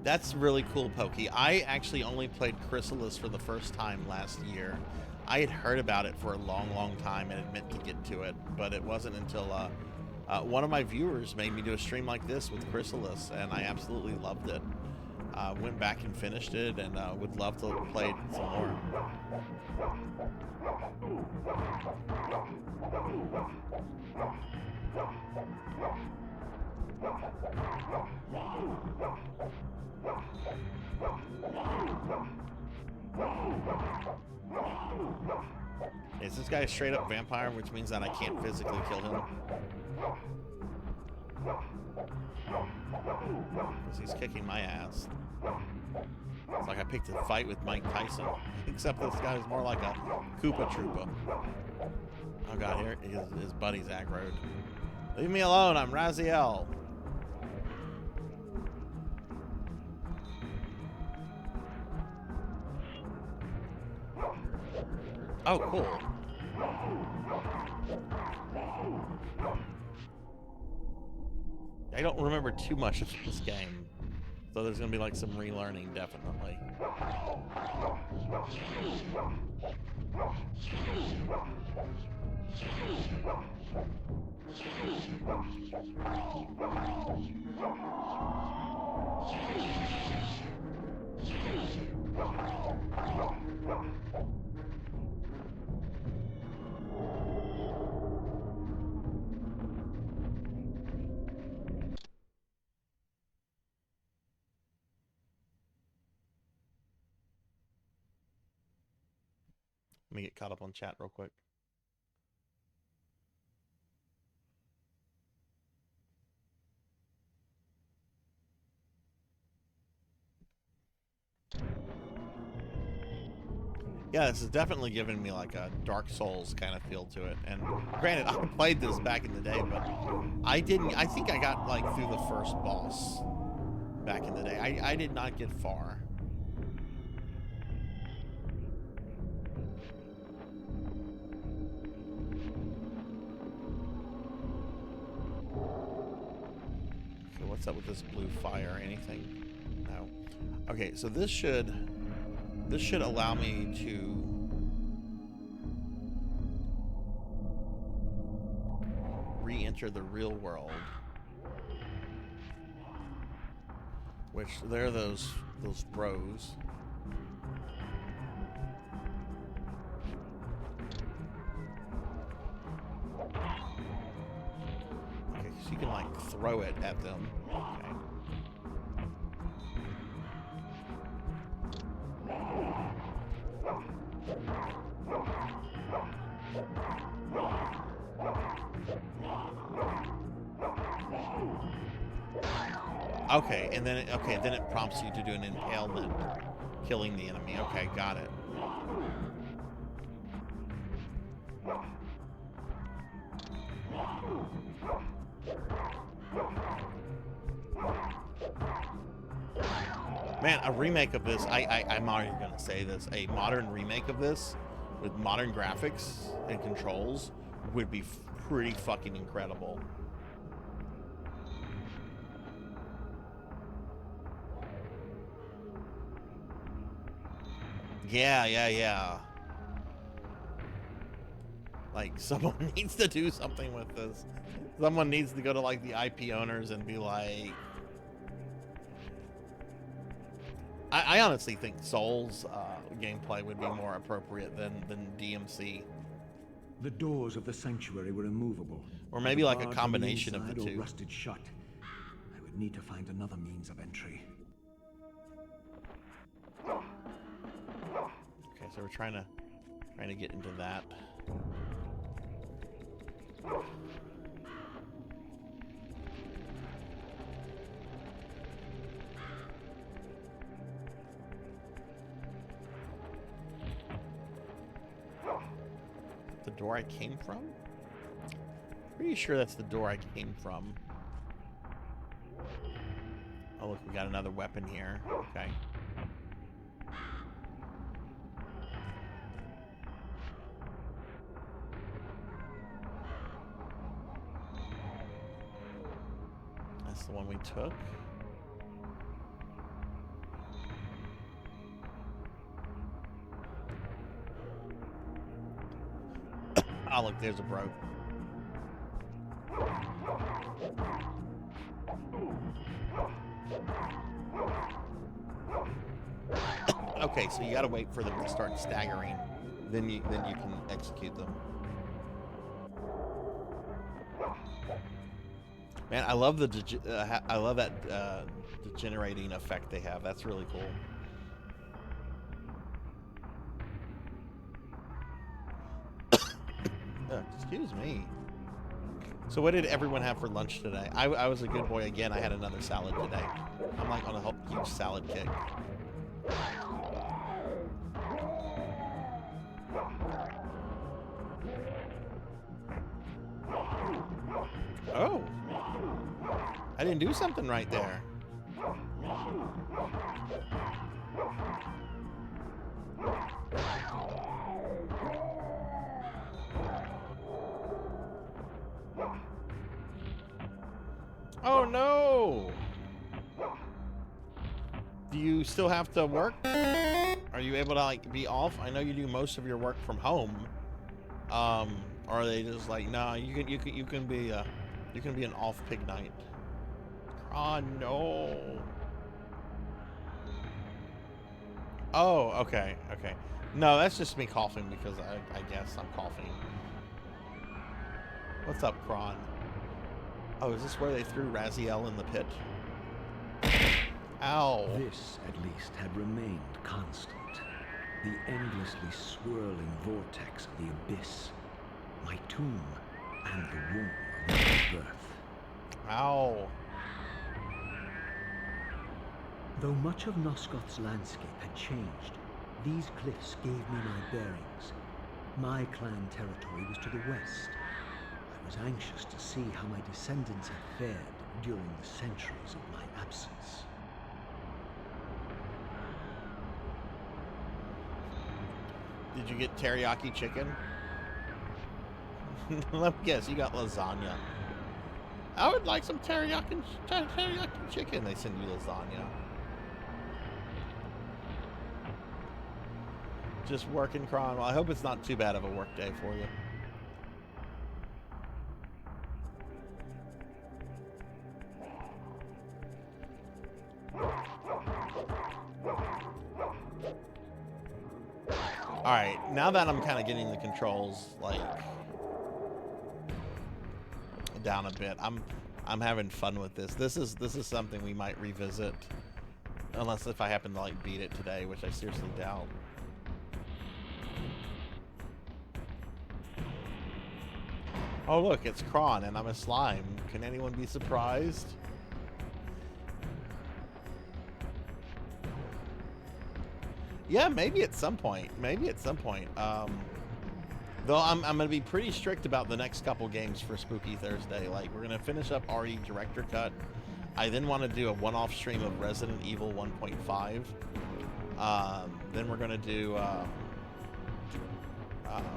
C: that's really cool, Pokey. I actually only played Chrysalis for the first time last year. I had heard about it for a long time and had meant to get to it, but it wasn't until one of my viewers made me do a stream like this with Chrysalis, and I absolutely loved it. Went back and finished it, and would love to play it some more. Is this guy a straight up vampire, which means that I can't physically kill him? Because he's kicking my ass. It's like I picked a fight with Mike Tyson, except this guy is more like a Koopa Troopa. Oh god, here his buddy's aggroed. Leave me alone, I'm Raziel. Oh, cool. I don't remember too much of this game, so there's gonna be like some relearning, definitely. Let me get caught up on chat real quick. Yeah, this is definitely giving me like a Dark Souls kind of feel to it. And granted, I played this back in the day, but I think I got like through the first boss back in the day. I did not get far. So what's up with this blue fire? Anything? No. Okay, so this should allow me to re-enter the real world. Which there are those bros. Okay, so you can like throw it at them. Okay. Okay, and then it prompts you to do an impalement, killing the enemy. Okay, got it. Man, a remake of this, I'm already gonna say this, a modern remake of this with modern graphics and controls would be pretty fucking incredible. Yeah. Like, someone needs to do something with this. Someone needs to go to, like, the IP owners and be like... I honestly think Souls gameplay would be more appropriate than DMC.
E: The doors of the sanctuary were immovable.
C: Or maybe
E: The
C: like a
E: bars on
C: combination of the
E: inside or
C: two.
E: rusted shut. I would need to find another means of entry.
C: Okay, so we're trying to get into that. The door I came from? Pretty sure that's the door I came from. Oh look, we got another weapon here. Okay. That's the one we took. Oh look, there's a broke. Okay, so you gotta wait for them to start staggering, then you can execute them. Man, I love the degenerating effect they have. That's really cool. Excuse me. So what did everyone have for lunch today? I was a good boy again. I had another salad today. I'm like on a huge salad kick. Oh. I didn't do something right there. Oh no! Do you still have to work? Are you able to like be off? I know you do most of your work from home. Or are they just like, nah, you can be an off pig night. Oh no. Oh, okay. No, that's just me coughing because I guess I'm coughing. What's up, Kron? Oh, is this where they threw Raziel in the pit? Ow.
E: This, at least, had remained constant. The endlessly swirling vortex of the abyss. My tomb and the womb of my birth.
C: Ow.
E: Though much of Nosgoth's landscape had changed, these cliffs gave me my bearings. My clan territory was to the west. I was anxious to see how my descendants had fared during the centuries of my absence.
C: Did you get teriyaki chicken? Let me guess, you got lasagna. I would like some teriyaki chicken. They send you lasagna. Just working, Kron. Well, I hope it's not too bad of a work day for you. All right, now that I'm kind of getting the controls like down a bit, I'm having fun with this. This is something we might revisit, unless if I happen to like beat it today, which I seriously doubt. Oh look, it's Kron and I'm a slime. Can anyone be surprised? Yeah, maybe at some point. Though I'm gonna be pretty strict about the next couple games for Spooky Thursday. Like, we're gonna finish up RE Director Cut. I then want to do a one-off stream of Resident Evil 1.5. Then we're gonna do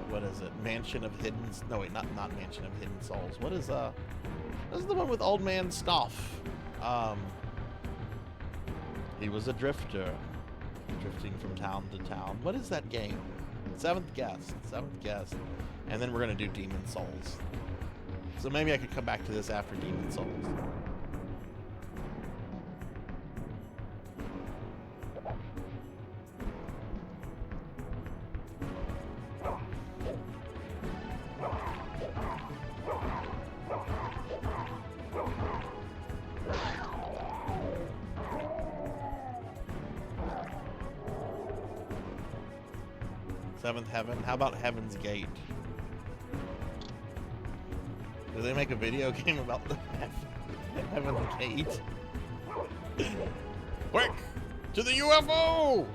C: what is it? Mansion of Hidden... No, wait, not Mansion of Hidden Souls. What is this is the one with Old Man Stuff. He was a drifter. Drifting from town to town. What is that game? Seventh Guest. Seventh Guest. And then we're going to do Demon Souls. So maybe I could come back to this after Demon Souls. Seventh Heaven. How about Heaven's Gate? Do they make a video game about the Heaven's Gate? Quick! To the UFO!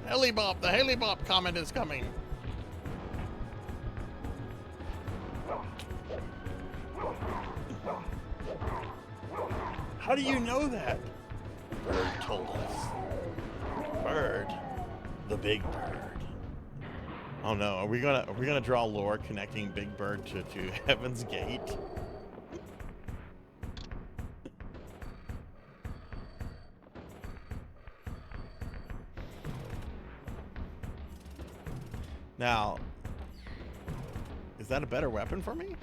C: Helibop! The Helibop comet is coming! How do you know that? Bird told us. Bird. The Big Bird. Oh no, are we gonna draw lore connecting Big Bird to Heaven's Gate? Now, is that a better weapon for me?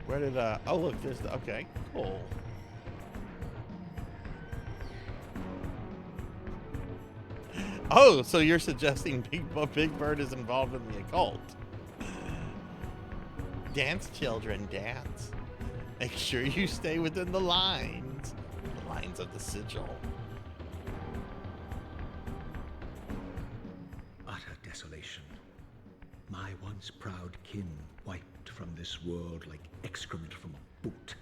C: Where did, oh look, there's the, okay, cool. Oh, so you're suggesting Big Bird is involved in the occult. Dance, children, dance. Make sure you stay within the lines of the sigil.
E: Utter desolation. My once proud kin wiped from this world like excrement from a boot.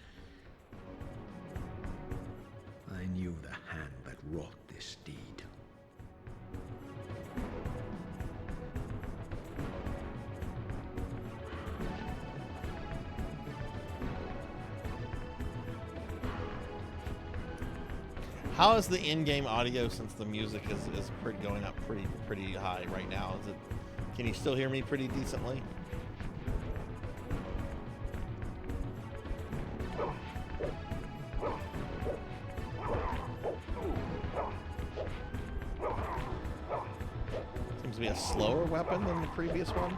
E: I knew the hand that wrought this deed.
C: How is the in-game audio since the music is going up pretty high right now? Is it? Can you still hear me pretty decently? Seems to be a slower weapon than the previous one.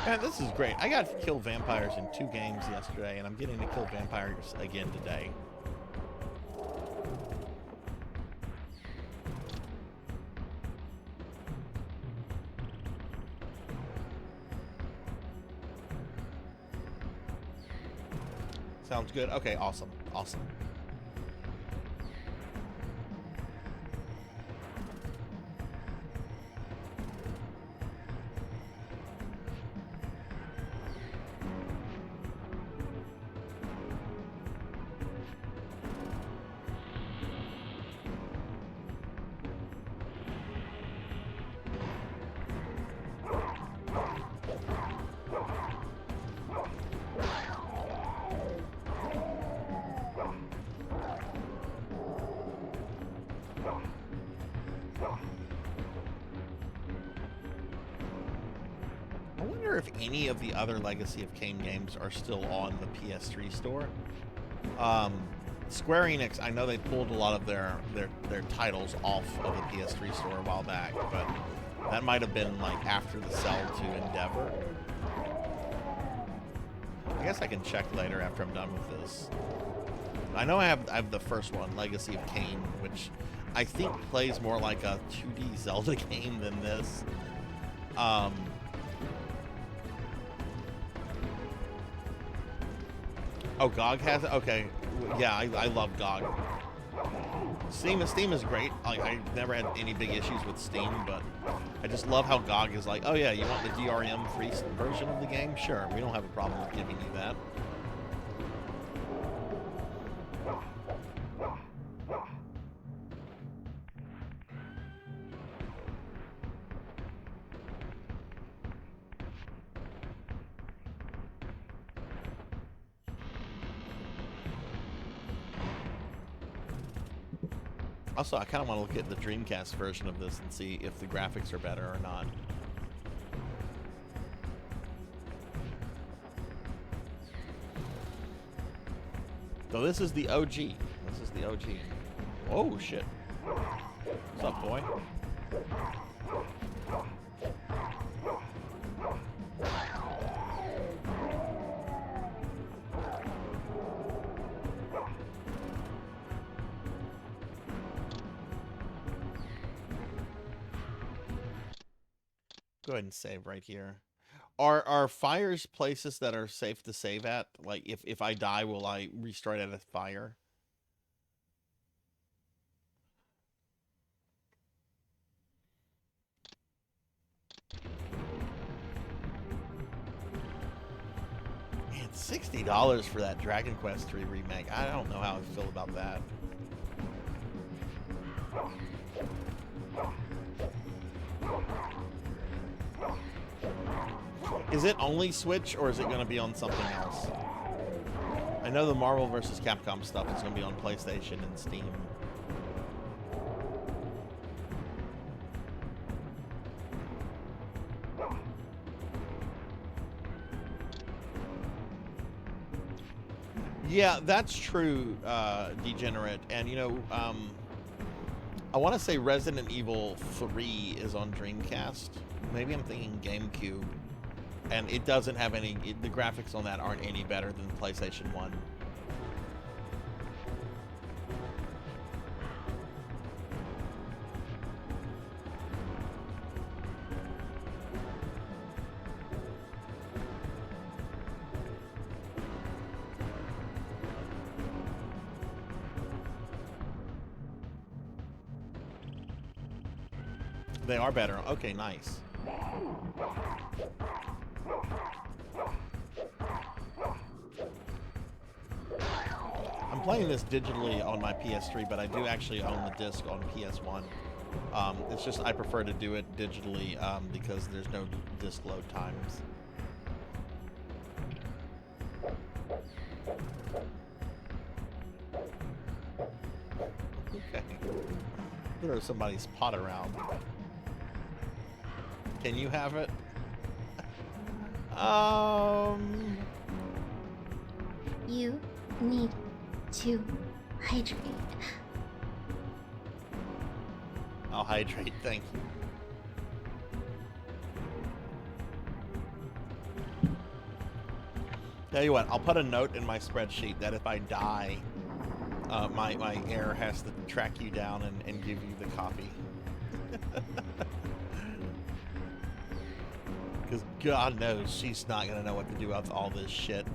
C: Man, this is great. I got to kill vampires in 2 games yesterday, and I'm getting to kill vampires again today. Sounds good. Okay, awesome. Awesome. If any of the other Legacy of Kain games are still on the PS3 store. Square Enix, I know they pulled a lot of their titles off of the PS3 store a while back, but that might have been like after the sell to Endeavor. I guess I can check later after I'm done with this. I know I have the first one, Legacy of Kain, which I think plays more like a 2D Zelda game than this. Oh, GOG has it? Okay. Yeah, I love GOG. Steam is great. Like, I've never had any big issues with Steam, but I just love how GOG is like, oh yeah, you want the DRM free version of the game? Sure, we don't have a problem with giving you that. Also, I kind of want to look at the Dreamcast version of this and see if the graphics are better or not. So this is the OG. This is the OG. Oh, shit. What's up, boy? Go ahead and save right here. Are fires places that are safe to save at? Like, if I die, will I restart at a fire? Man, $60 for that Dragon Quest III remake. I don't know how I feel about that. Is it only Switch, or is it going to be on something else? I know the Marvel vs. Capcom stuff is going to be on PlayStation and Steam. Yeah, that's true, Degenerate. And, you know, I want to say Resident Evil 3 is on Dreamcast. Maybe I'm thinking GameCube. And it doesn't have any... the graphics on that aren't any better than PlayStation 1. They are better. Okay, nice. I'm playing this digitally on my PS3, but I do actually own the disc on PS1. It's just I prefer to do it digitally because there's no disc load times. Okay. Throw somebody's pot around. Can you have it?
F: You need to hydrate.
C: I'll hydrate, thank you. Tell you what, I'll put a note in my spreadsheet that if I die, my heir has to track you down and give you the copy. Because God knows she's not going to know what to do with all this shit.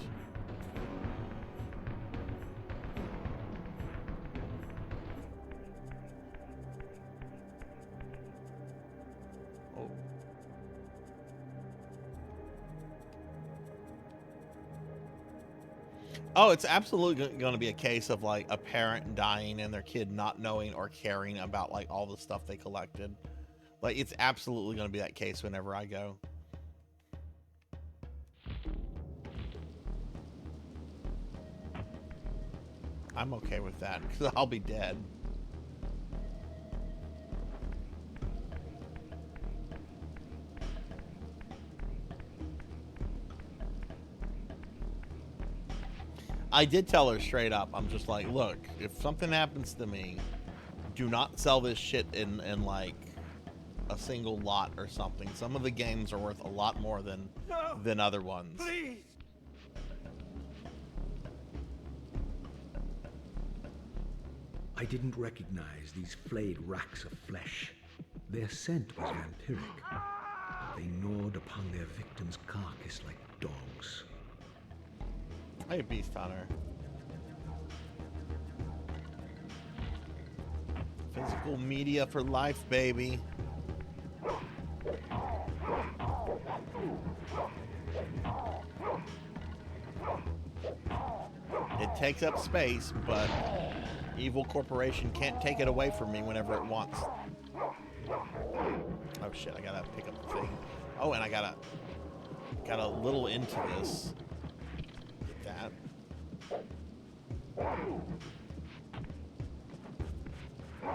C: Oh, it's absolutely going to be a case of like a parent dying and their kid not knowing or caring about like all the stuff they collected. Like, it's absolutely going to be that case whenever I go. I'm okay with that because I'll be dead. I did tell her straight up. I'm just like, look, if something happens to me, do not sell this shit in like a single lot or something. Some of the games are worth a lot more than other ones.
A: Please.
E: I didn't recognize these flayed racks of flesh. Their scent was vampiric. They gnawed upon their victim's carcass like dogs.
C: Hey, Beast Hunter. Physical media for life, baby. It takes up space, but Evil Corporation can't take it away from me whenever it wants. Oh shit, I gotta pick up the thing. Oh, and I got a little into this. Get that. I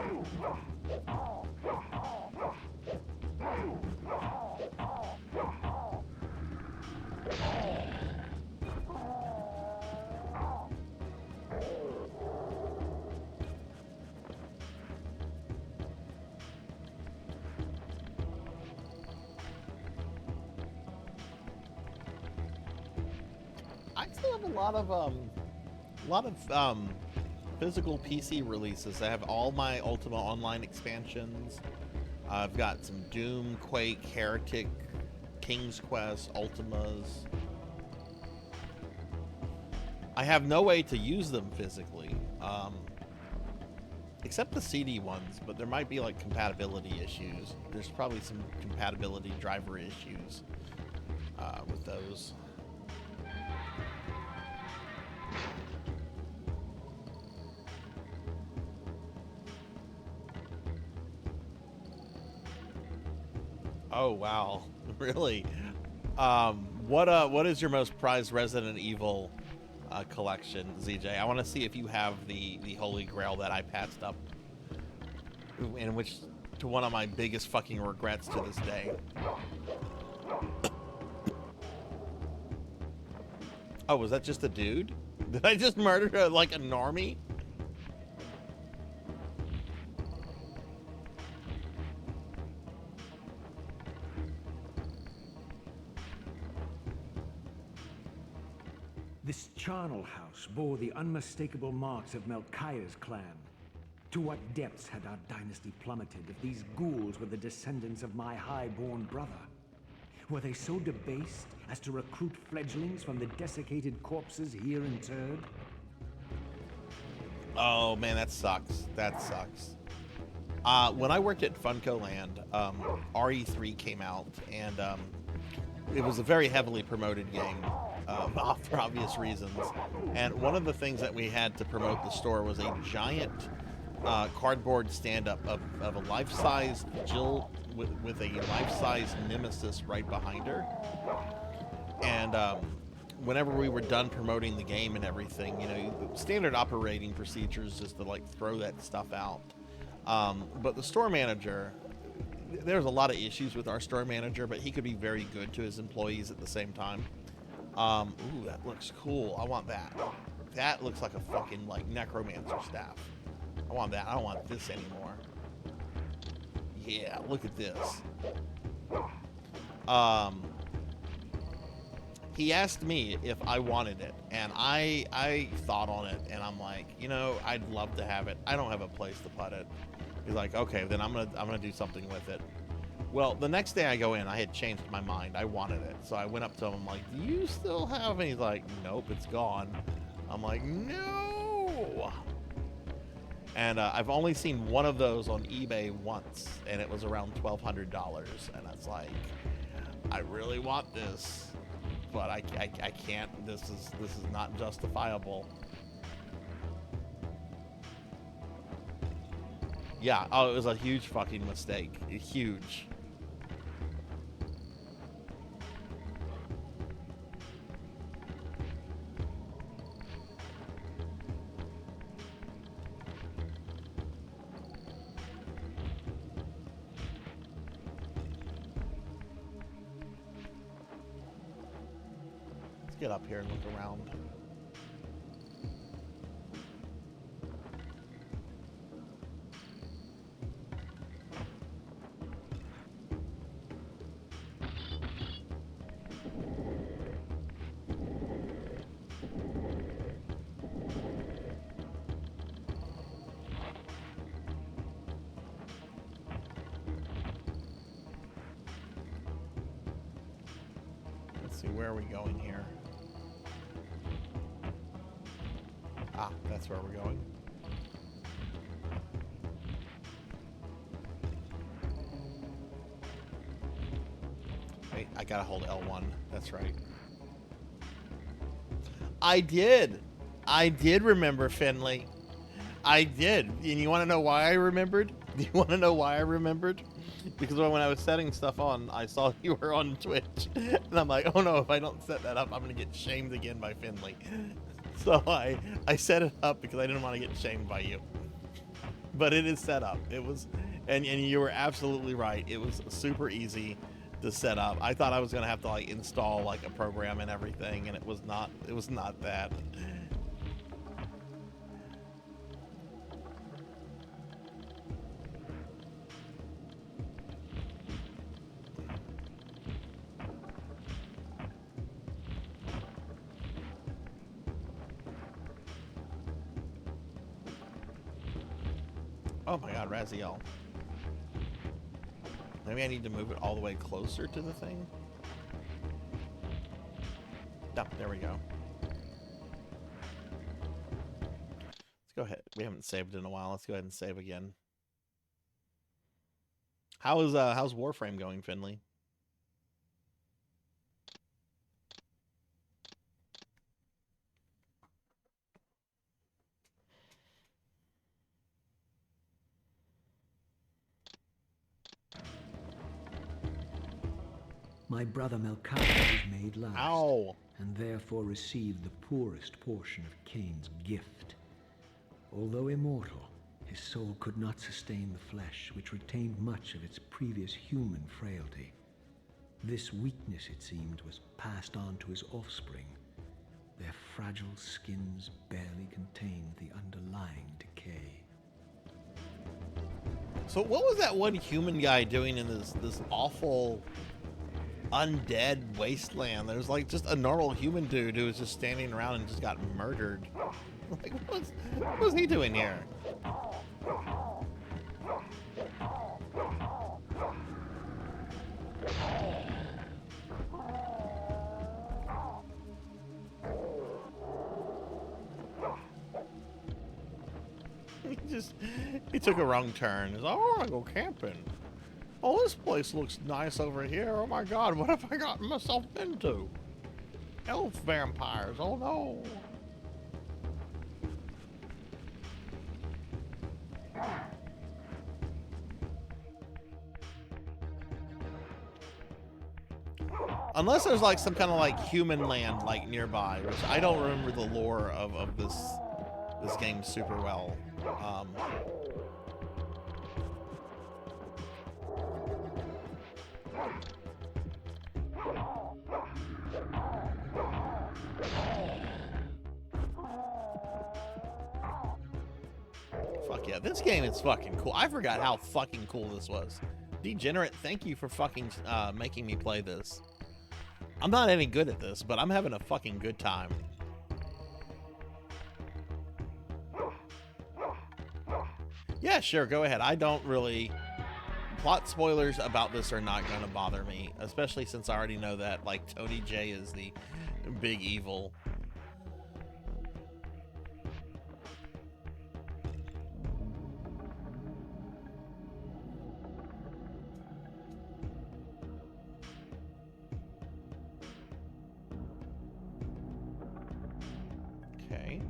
C: still have a lot of physical PC releases. I have all my Ultima Online expansions. I've got some Doom, Quake, Heretic, King's Quest, Ultimas. I have no way to use them physically, except the CD ones, but there might be like compatibility issues. There's probably some compatibility driver issues with those. Oh wow, really? What is your most prized Resident Evil collection, ZJ? I want to see if you have the Holy Grail that I passed up, in which to one of my biggest fucking regrets to this day. Oh, was that just a dude? Did I just murder like a normie?
E: This charnel house bore the unmistakable marks of Melchiah's clan. To what depths had our dynasty plummeted if these ghouls were the descendants of my high-born brother? Were they so debased as to recruit fledglings from the desiccated corpses here interred?
C: Oh man, that sucks. That sucks. When I worked at Funko Land, RE3 came out, and it was a very heavily promoted game. For obvious reasons. And one of the things that we had to promote the store was a giant cardboard stand-up of a life-size Jill with a life-size Nemesis right behind her. And whenever we were done promoting the game and everything, you know, standard operating procedures is to like throw that stuff out. But the store manager, there's a lot of issues with our store manager, but he could be very good to his employees at the same time. Ooh, that looks cool. I want that. That looks like a fucking, like, necromancer staff. I want that. I don't want this anymore. Yeah, look at this. He asked me if I wanted it, and I thought on it, and I'm like, you know, I'd love to have it. I don't have a place to put it. He's like, okay, then I'm gonna do something with it. Well, the next day I go in, I had changed my mind. I wanted it. So I went up to him, I'm like, do you still have it? He's like, nope, it's gone. I'm like, no. And I've only seen one of those on eBay once, and it was around $1,200. And I was like, I really want this, but I can't. This is not justifiable. Yeah, oh, it was a huge fucking mistake. Huge. Let's get up here and look around. Let's see, where are we going here? Ah, that's where we're going. Wait, I gotta hold L1. That's right. I did remember Finley. I did. And you want to know why I remembered? Do you want to know why I remembered? Because when I was setting stuff on, I saw you were on Twitch. And I'm like, oh no, if I don't set that up, I'm going to get shamed again by Finley. So I set it up because I didn't want to get shamed by you. but it is set up. It was, and you were absolutely right. It was super easy to set up. I thought I was gonna have to like install like a program and everything, and it was not. It was not that. Oh my god, Raziel. Maybe I need to move it all the way closer to the thing? Oh, there we go. Let's go ahead. We haven't saved in a while. Let's go ahead and save again. How's Warframe going, Finley?
E: My brother Melchiah was made last,
C: Ow!
E: and therefore received the poorest portion of Kain's gift. Although immortal, his soul could not sustain the flesh, which retained much of its previous human frailty. This weakness, it seemed, was passed on to his offspring. Their fragile skins barely contained the underlying decay.
C: So what was that one human guy doing in this awful undead wasteland? There's like just a normal human dude who was just standing around and just got murdered. Like what was he doing here? He took a wrong turn. He's like, oh, I wanna go camping. Oh, this place looks nice over here. Oh my god, what have I gotten myself into? Elf vampires, oh no. Unless there's like some kind of like human land like nearby, which I don't remember the lore of this game super well. Fuck yeah, this game is fucking cool. I forgot how fucking cool this was. Degenerate, thank you for fucking making me play this. I'm not any good at this, but I'm having a fucking good time. Yeah, sure, go ahead. I don't really... Plot spoilers about this are not going to bother me, especially since I already know that, like, Tony J is the big evil. Okay.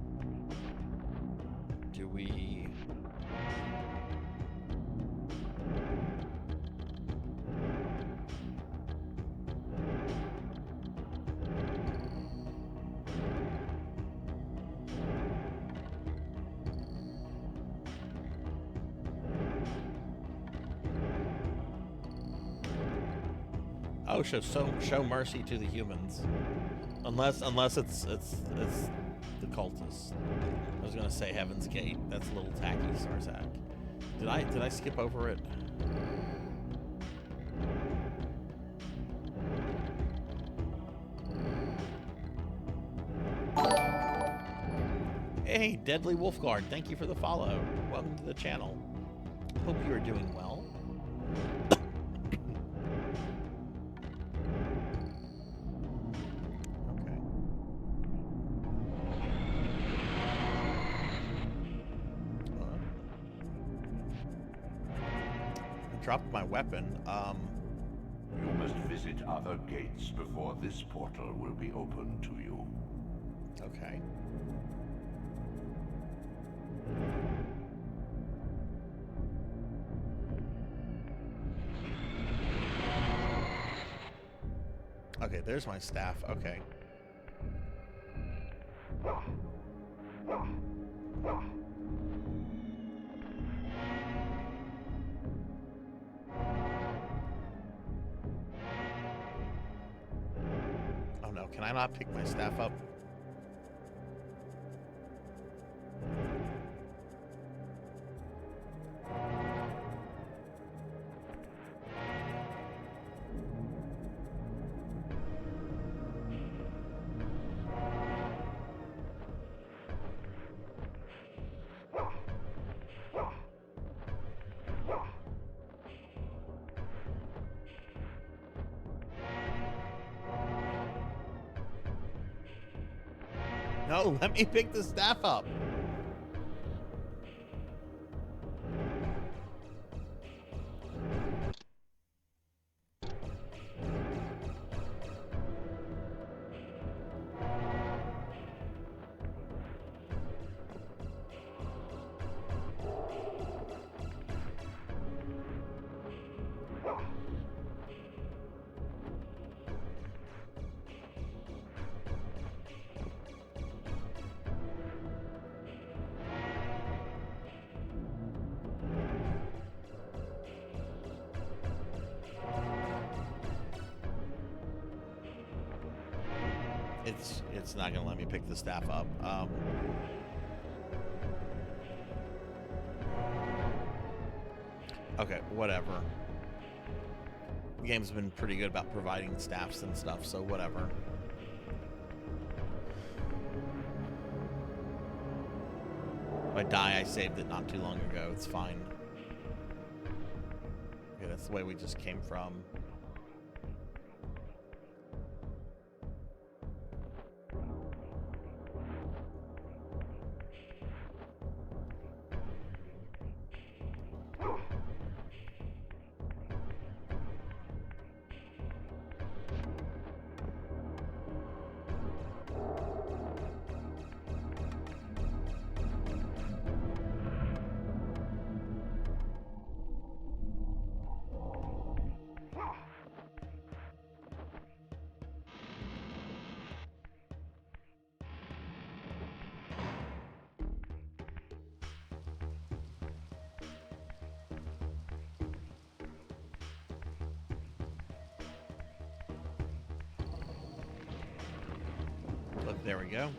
C: Do we... Oh, show mercy to the humans, unless it's the cultists. I was gonna say Heaven's Gate. That's a little tacky, Sarzac. Did I skip over it? Hey, Deadly Wolfguard, thank you for the follow. Welcome to the channel. Hope you are doing well. Dropped my weapon.
D: You must visit other gates before this portal will be open to you.
C: Okay. Okay, there's my staff. Okay. can I not pick my staff up? No, let me pick the staff up. It's not gonna let me pick the staff up. Okay, whatever. The game's been pretty good about providing staffs and stuff, so whatever. If I die, I saved it not too long ago. It's fine. Okay, that's the way we just came from. Look, there we go.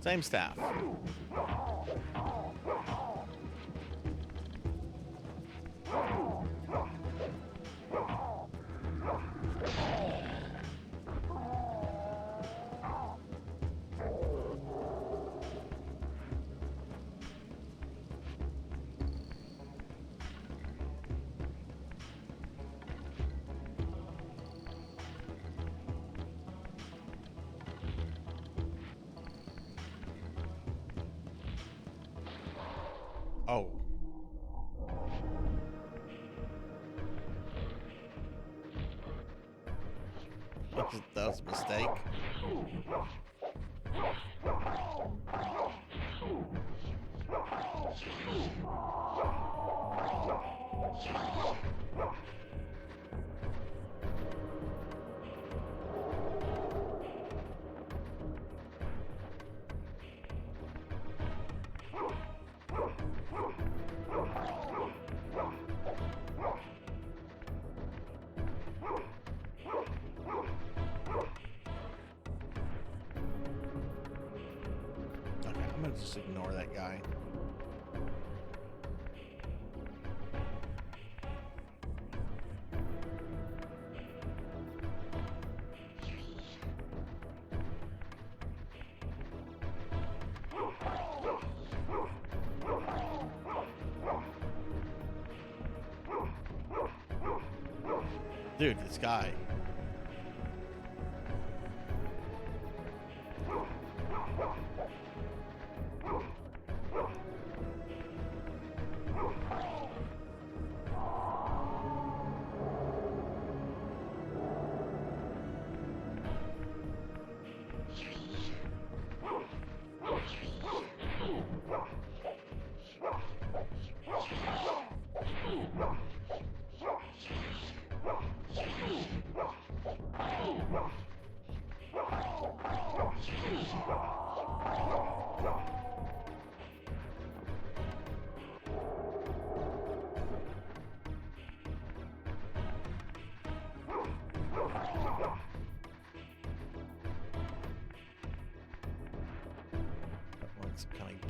C: Same staff. Oh. That was a mistake. I'm gonna just ignore that guy. Dude, this guy.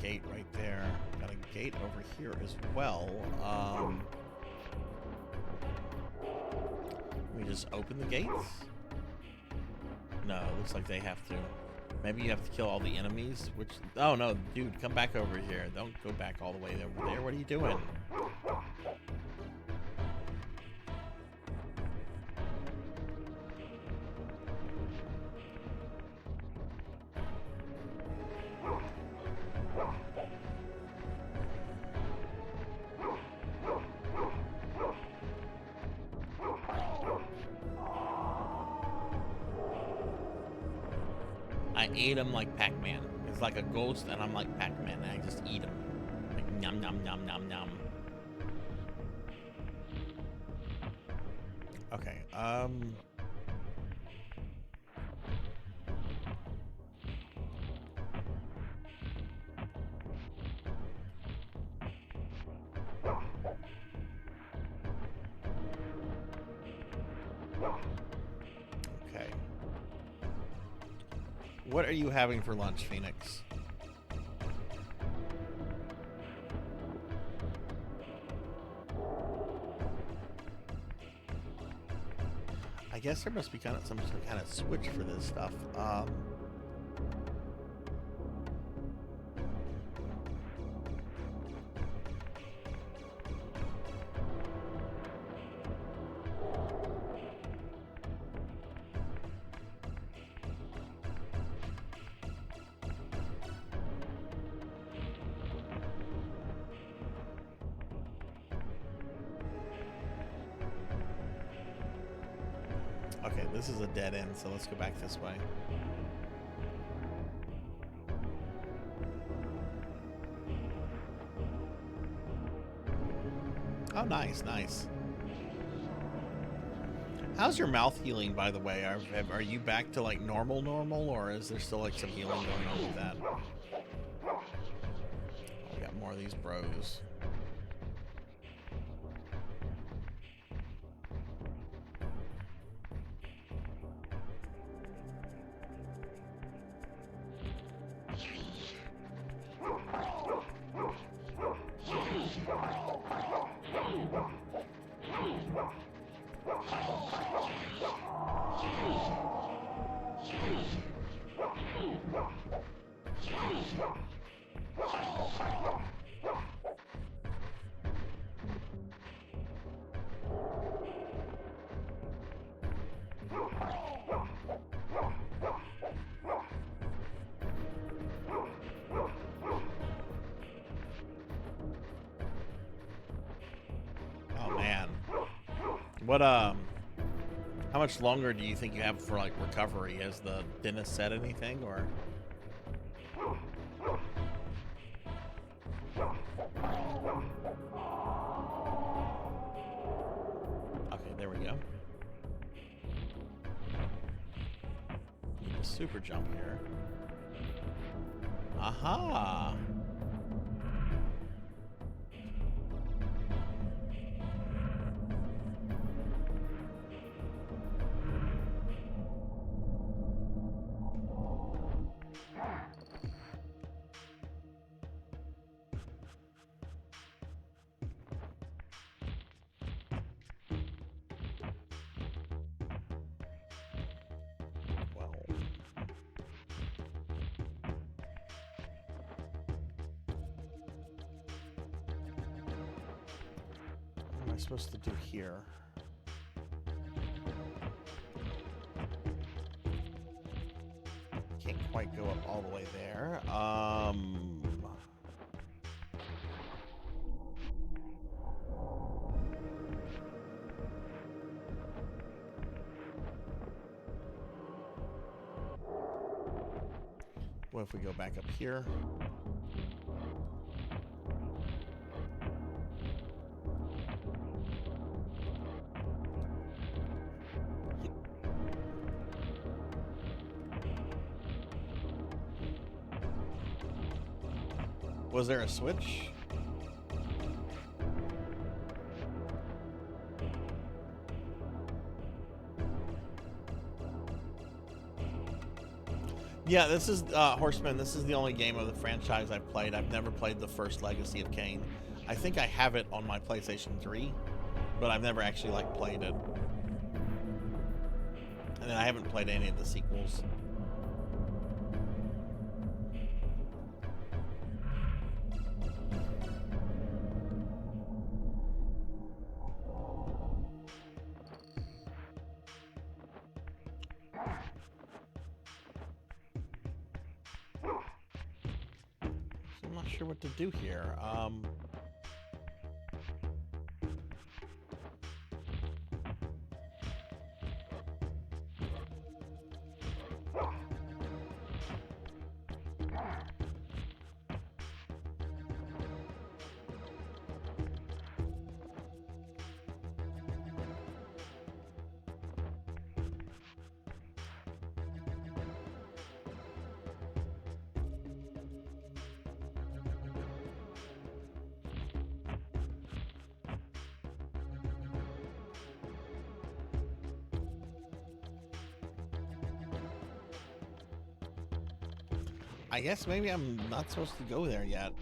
C: gate right there. Got a gate over here as well. We just open the gates? No, it looks like they have to. Maybe you have to kill all the enemies, which... Oh, no, dude, come back over here. Don't go back all the way over there. What are you doing? I ate him like Pac-Man. It's like a ghost, and I'm like Pac-Man, and I just eat him. Like, nom, nom, nom, nom, nom. Okay, Okay. What are you having for lunch, Phoenix? I guess there must be some kind of switch for this stuff. Okay, this is a dead end, so let's go back this way. Oh, nice, nice. How's your mouth healing, by the way? Are you back to like normal, or is there still like some healing going on with that? Oh, we got more of these bros. What, how much longer do you think you have for, like, recovery? Has the dentist said anything, or? Okay, there we go. Need a super jump here. Aha! Supposed to do here. Can't quite go up all the way there. What if we go back up here? Was there a switch? Yeah, this is Horseman. This is the only game of the franchise I've played. I've never played the first Legacy of Kain. I think I have it on my PlayStation 3, but I've never actually like played it. And then I haven't played any of the sequels. I'm not sure what to do here. I guess maybe I'm not supposed to go there yet.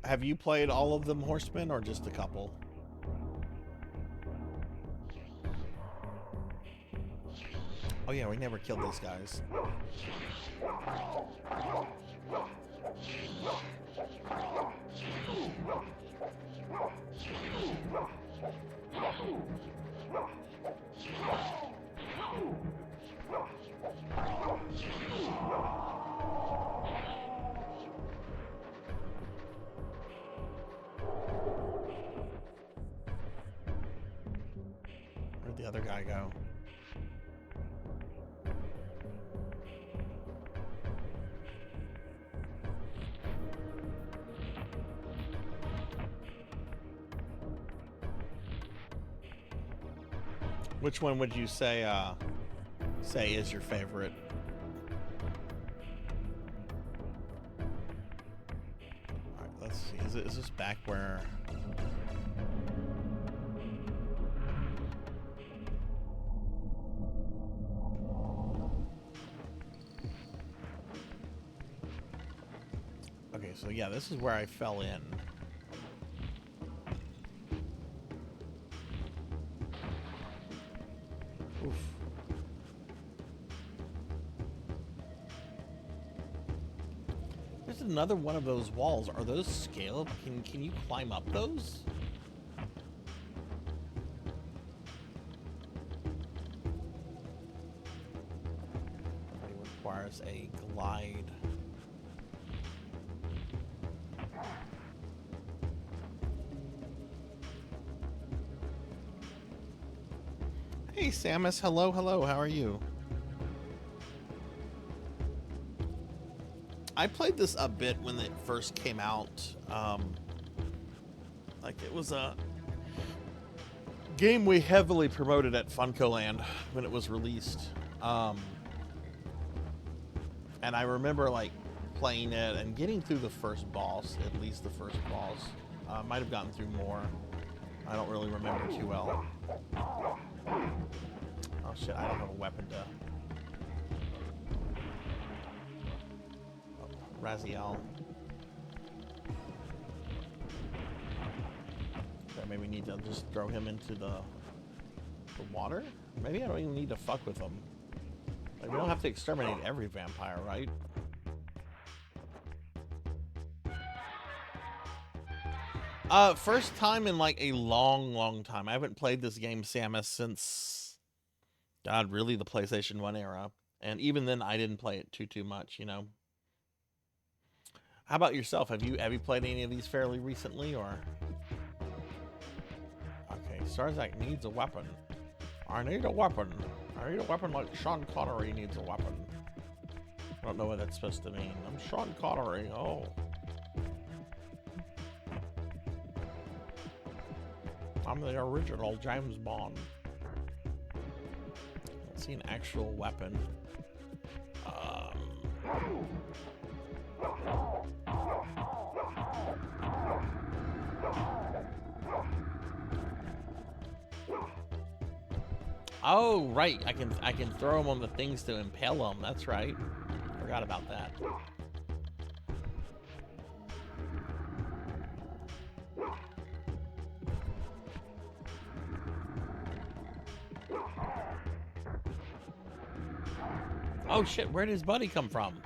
C: Have you played all of them, Horsemen, or just a couple? Oh yeah, we never killed these guys. Where'd the other guy go? Which one would you say is your favorite? All right, let's see. Is this back where? Okay, so yeah, this is where I fell in. Oof. There's another one of those walls. Are those scalable? Can you climb up those? It requires a glide. Hey Samus, hello, how are you? I played this a bit when it first came out. Like it was a game we heavily promoted at FuncoLand when it was released. And I remember like playing it and getting through the first boss, at least the first boss. Might have gotten through more. I don't really remember too well. Oh shit, I don't have a weapon to... Oh, Raziel. Okay, maybe need to just throw him into the water? Maybe I don't even need to fuck with him. Like, we don't have to exterminate every vampire, right? First time in like a long time. I haven't played this game, Samus, since, God, really the PlayStation 1 era. And even then I didn't play it too much, you know. How about yourself? Have you played any of these fairly recently, or? Okay, Sarzac needs a weapon. I need a weapon. I need a weapon like Sean Connery needs a weapon. I don't know what that's supposed to mean. I'm Sean Connery. Oh. I'm the original James Bond. Let's see an actual weapon. Oh, right. I can throw them on the things to impale them. That's right. Forgot about that. Oh shit, where did his buddy come from?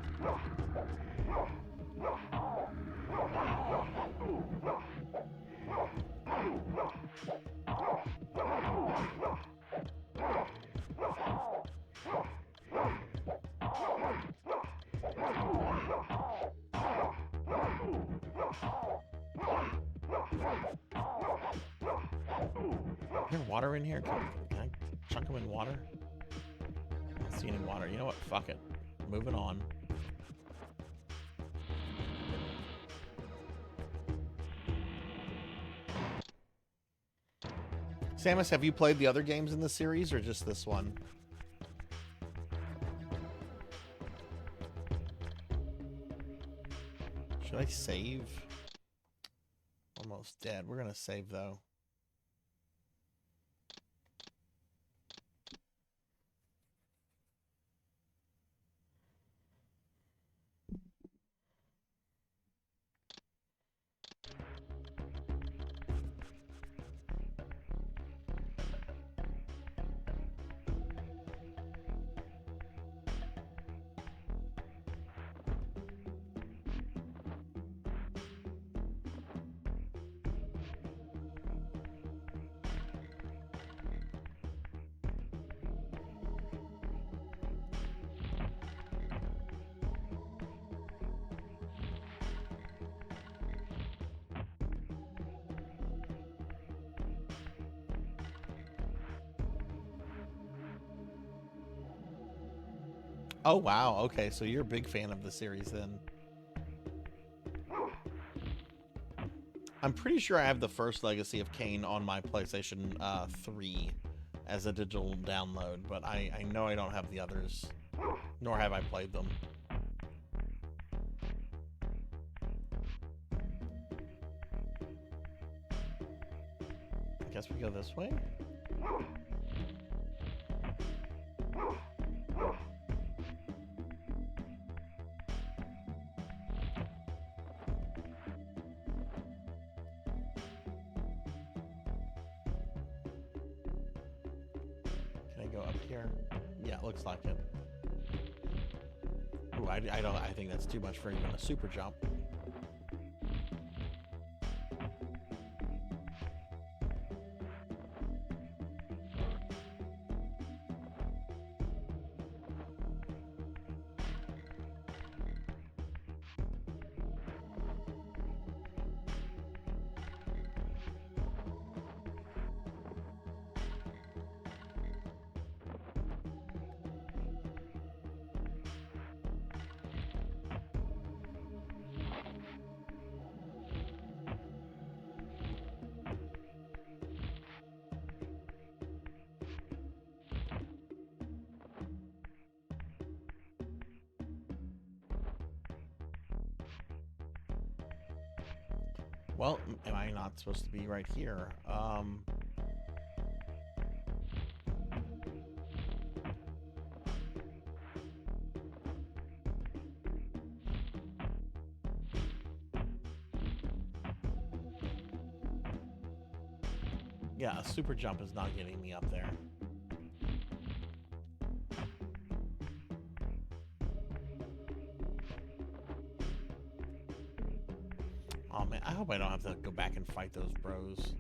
C: Is there water in here? Can I chunk them in water? I don't see any water. You know what? Fuck it. Moving on. Samus, have you played the other games in the series or just this one? Should I save? Almost dead. We're gonna save though. Oh, wow. Okay, so you're a big fan of the series then. I'm pretty sure I have the first Legacy of Kain on my PlayStation 3 as a digital download, but I know I don't have the others, nor have I played them. I guess we go this way? Looks like it. Ooh, I think that's too much for even a super jump. Well, am I not supposed to be right here? Yeah, a super jump is not getting me up there. Oh man, I hope I don't have to go back and fight those bros.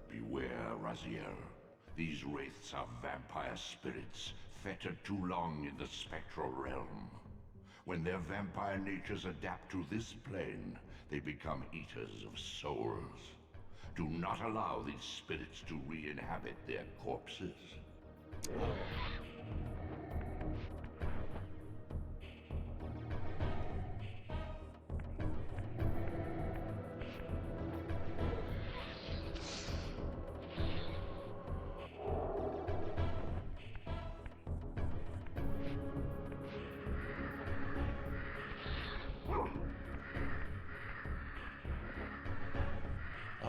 D: Beware, Raziel. These wraiths are vampire spirits, fettered too long in the spectral realm. When their vampire natures adapt to this plane, they become eaters of souls. Do not allow these spirits to re-inhabit their corpses.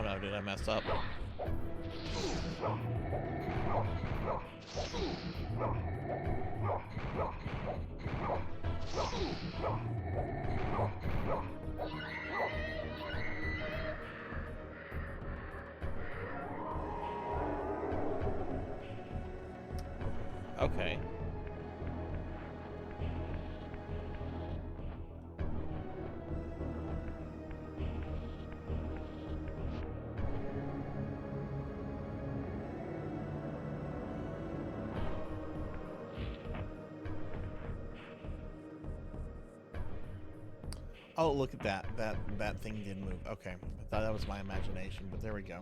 C: Oh no, did I mess up? Okay. Oh, look at that. That thing did move. Okay. I thought that was my imagination, but there we go.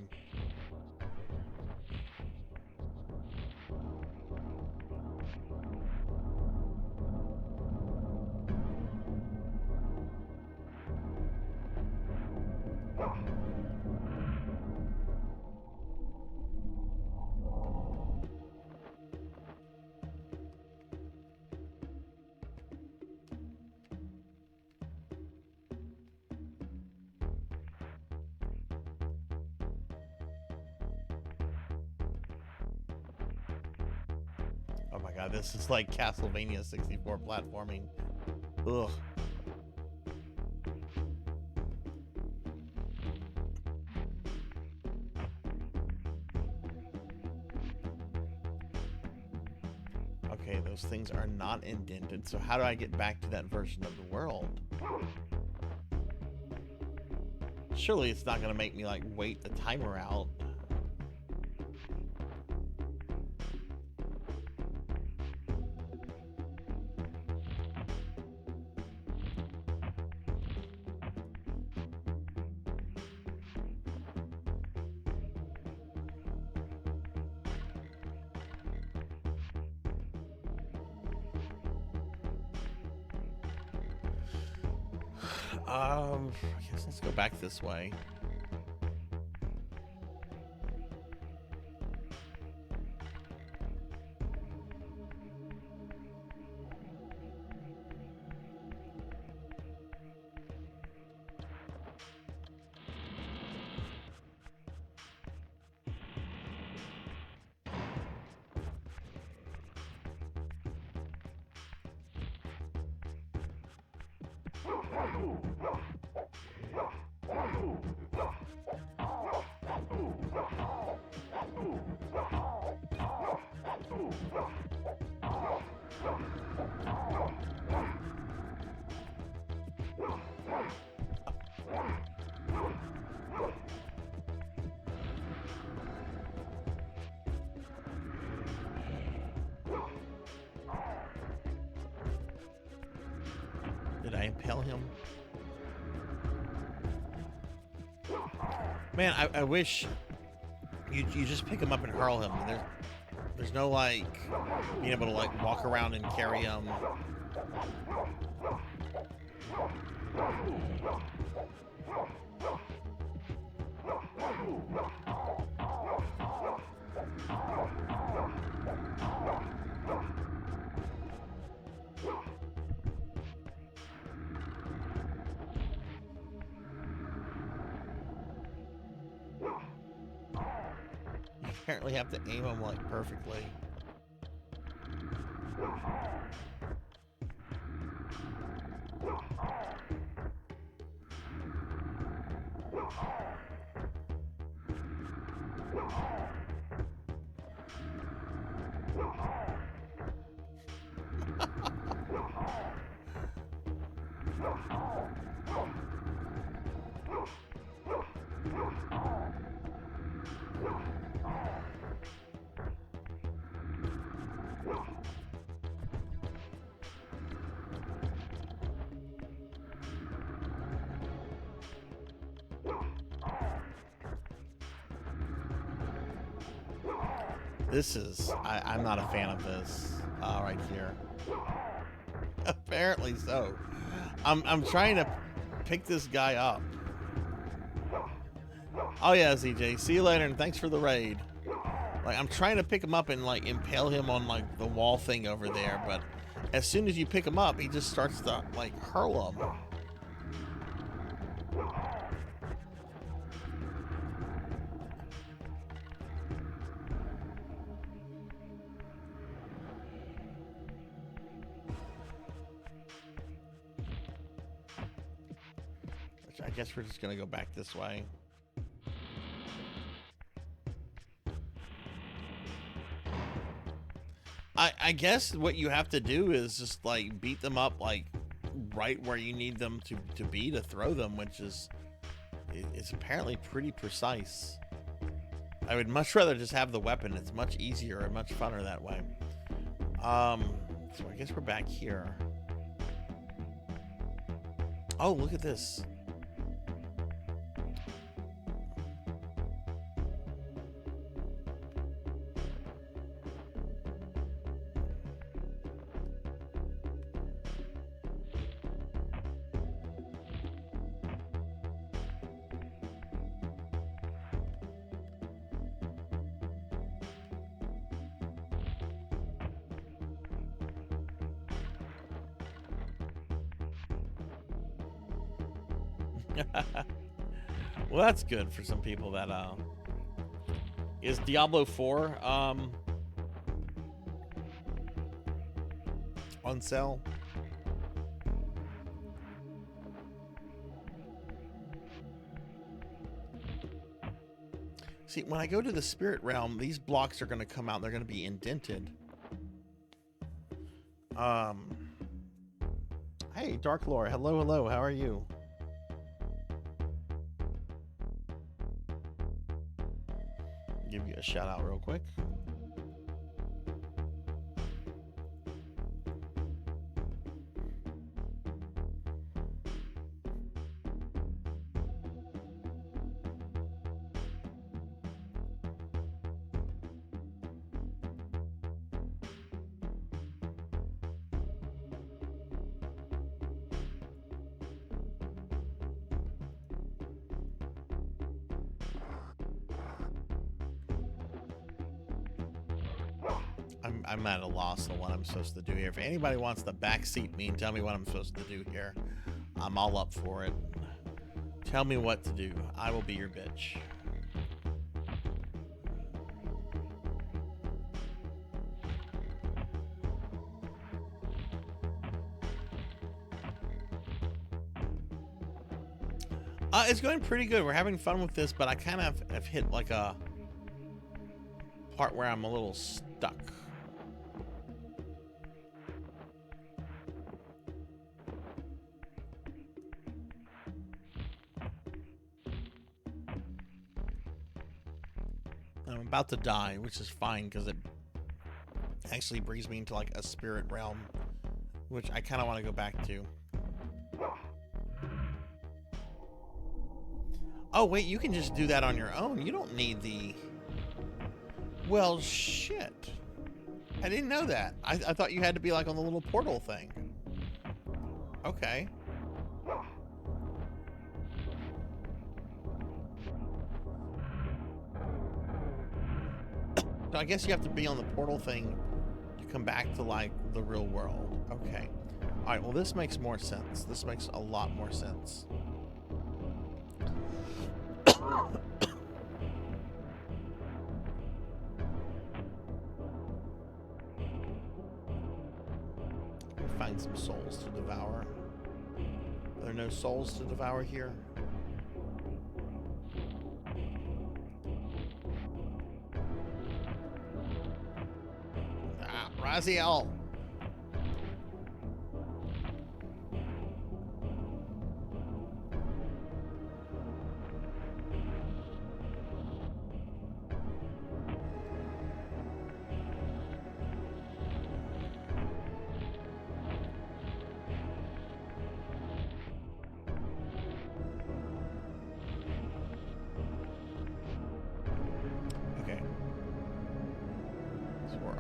C: Oh my god, this is like Castlevania 64 platforming. Ugh. Okay, those things are not indented, so how do I get back to that version of the world? Surely it's not gonna make me like wait the timer out. I guess let's go back this way. Did I impale him? Man, I wish you just pick him up and hurl him. There's no like being able to like walk around and carry him. Apparently have to aim them like perfectly. This is, I'm not a fan of this right here. Apparently so. I'm trying to pick this guy up. Oh yeah, ZJ, see you later and thanks for the raid. Like, I'm trying to pick him up and like impale him on like the wall thing over there, but as soon as you pick him up, he just starts to like hurl him. I guess we're just gonna go back this way. I guess what you have to do is just like beat them up like right where you need them to be to throw them, which is it's apparently pretty precise. I would much rather just have the weapon. It's much easier and much funner that way. So I guess we're back here. Oh, look at this. Well, that's good for some people that is Diablo 4 on sale. See, when I go to the spirit realm, these blocks are going to come out. They're going to be indented. Hey, Dark Lore. Hello, hello. How are you? Give you a shout out real quick. I'm at a loss on what I'm supposed to do here. If anybody wants to backseat me and tell me what I'm supposed to do here, I'm all up for it. Tell me what to do. I will be your bitch. It's going pretty good. We're having fun with this, but I kind of have hit like a part where I'm a little stuck. I'm about to die, which is fine because it actually brings me into like a spirit realm, which I kind of want to go back to. Oh, wait, you can just do that on your own. You don't need the... Well, shit. I didn't know that. I thought you had to be like on the little portal thing. Okay. So I guess you have to be on the portal thing to come back to like the real world. Okay. All right, well, this makes more sense. This makes a lot more sense. Find some souls to devour. Are there no souls to devour here? Ah, Raziel.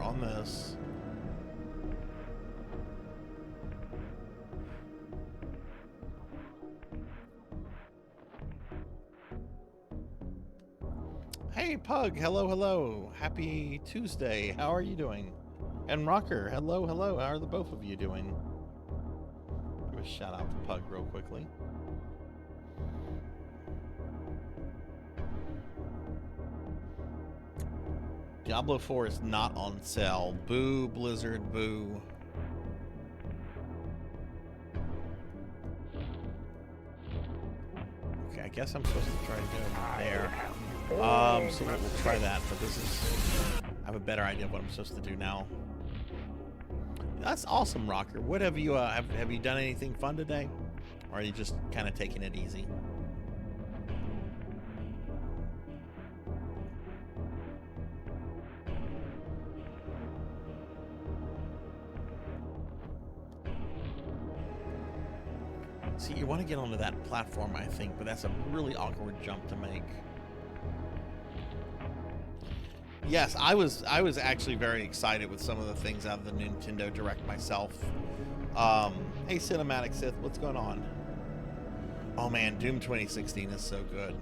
C: On this. Hey Pug, hello, hello. Happy Tuesday. How are you doing? And Rocker, hello, hello. How are the both of you doing? Give a shout out to Pug real quickly. Diablo 4 is not on sale. Boo, Blizzard, boo. guess I'm supposed to try to go there. So we'll try that, but this is... I have a better idea of what I'm supposed to do now. That's awesome, Rocker. What have you, have you done anything fun today? Or are you just kind of taking it easy? See, you want to get onto that platform, I think, but that's a really awkward jump to make. Yes, I was actually very excited with some of the things out of the Nintendo Direct myself. Hey, Cinematic Sith, what's going on? Oh man, Doom 2016 is so good.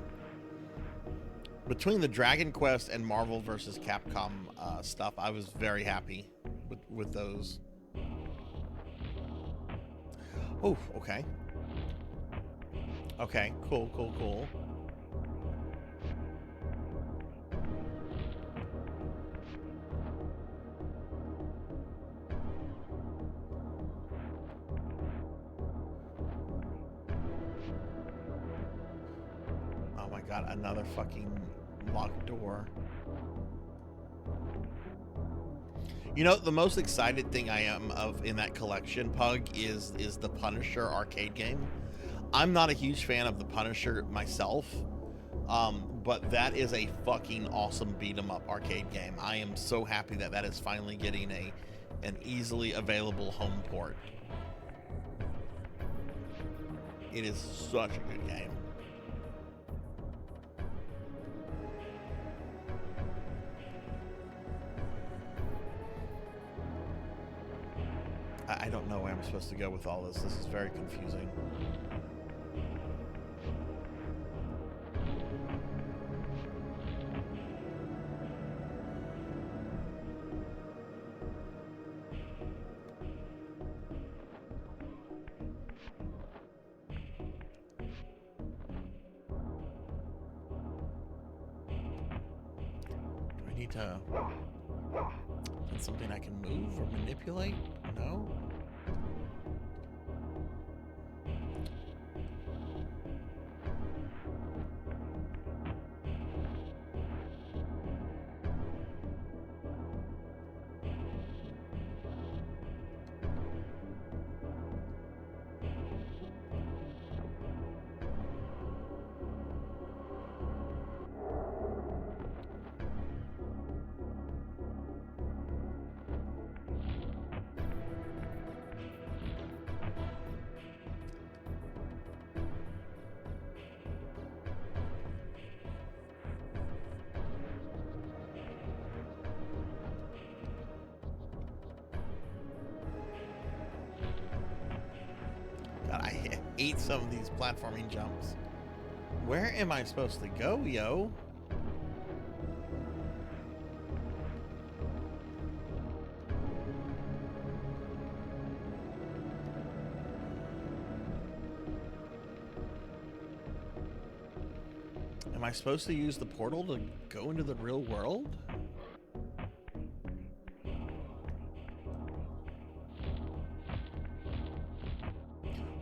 C: Between the Dragon Quest and Marvel vs. Capcom stuff, I was very happy with those. Oh, okay. Okay, cool, cool, cool. Oh my god, another fucking locked door. You know, the most excited thing I am of in that collection, Pug, is the Punisher arcade game. I'm not a huge fan of the Punisher myself, but that is a fucking awesome beat-em-up arcade game. I am so happy that that is finally getting an easily available home port. It is such a good game. I don't know where I'm supposed to go with all this. This is very confusing. Do I need to... Is something I can move or manipulate? No? God, I hate some of these platforming jumps. Where am I supposed to go, yo? Am I supposed to use the portal to go into the real world?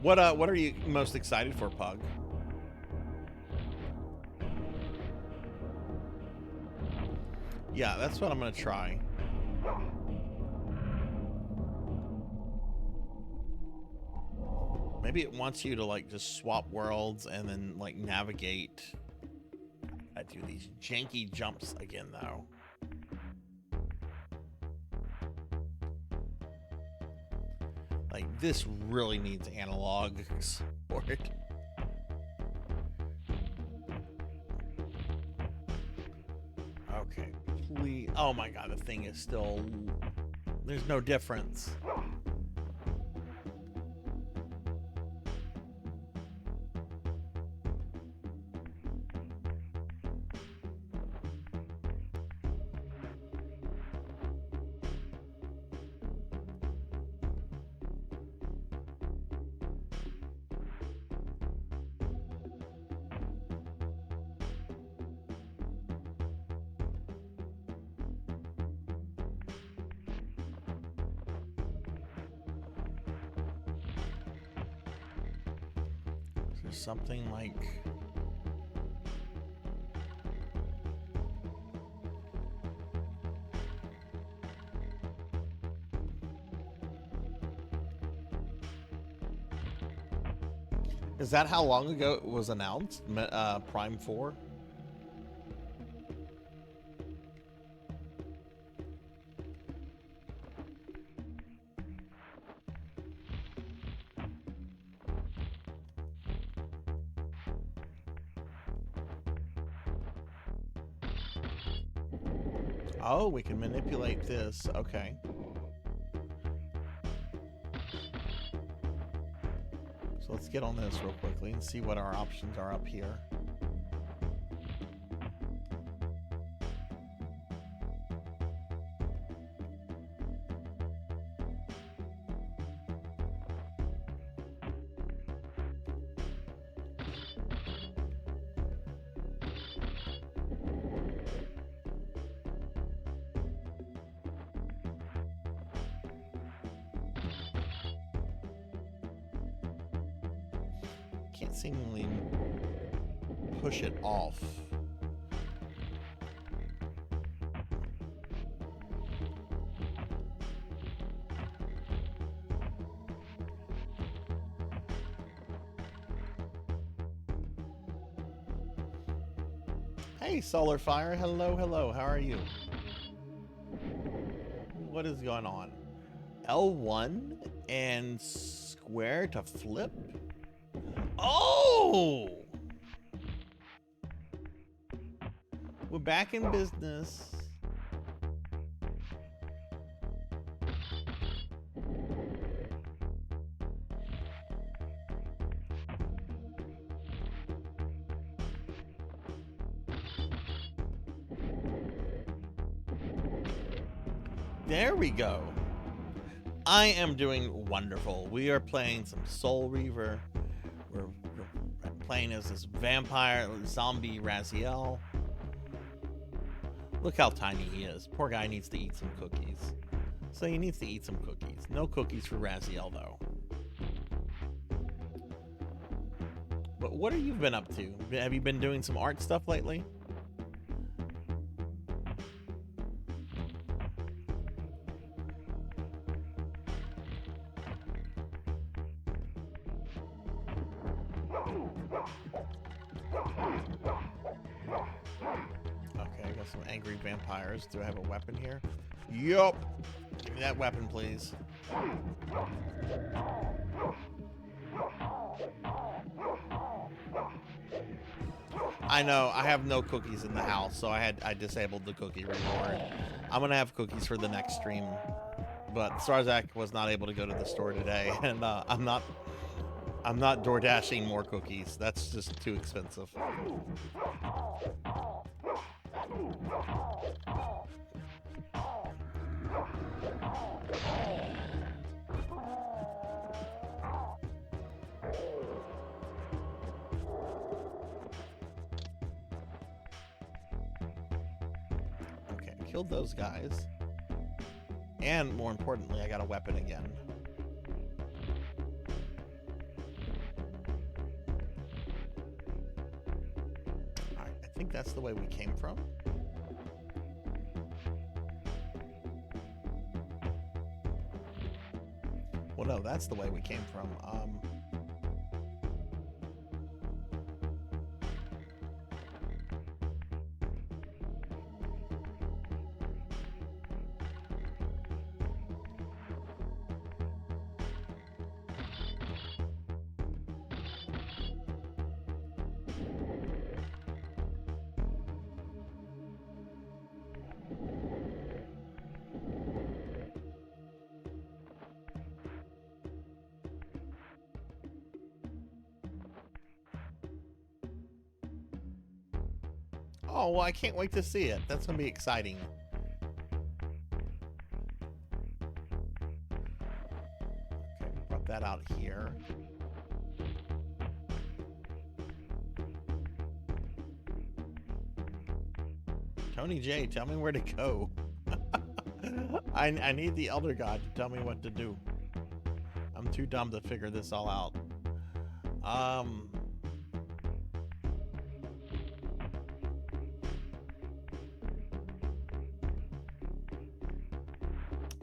C: What are you most excited for, Pug? Yeah, that's what I'm gonna try. Maybe it wants you to like just swap worlds and then like navigate. I do these janky jumps again though. Like, this really needs analog support. Okay, please. Oh my god, the thing is still... There's no difference. Something like Is that how long ago it was announced? Prime 4? Oh, we can manipulate this. Okay. So let's get on this real quickly and see what our options are up here. Can't seemingly push it off. Hey, Solar Fire. Hello, hello. How are you? What is going on? L1 and square to flip? Oh! We're back in business. There we go. I am doing wonderful. We are playing some Soul Reaver. We're playing as this vampire zombie Raziel. Look how tiny he is. Poor guy needs to eat some cookies. So he needs to eat some cookies. No cookies for Raziel though. But what have you been up to? Have you been doing some art stuff lately? Some angry vampires. Do I have a weapon here? Yup. Give me that weapon, please. I know, I have no cookies in the house, so I disabled the cookie reward. I'm gonna have cookies for the next stream, but Sarzac was not able to go to the store today, and I'm not door dashing more cookies. That's just too expensive. Okay, I killed those guys. And more importantly, I got a weapon again. Alright, I think that's the way we came from. Well, no, that's the way we came from. Oh, well, I can't wait to see it. That's going to be exciting. Okay, brought that out here. Tony J, tell me where to go. I need the Elder God to tell me what to do. I'm too dumb to figure this all out.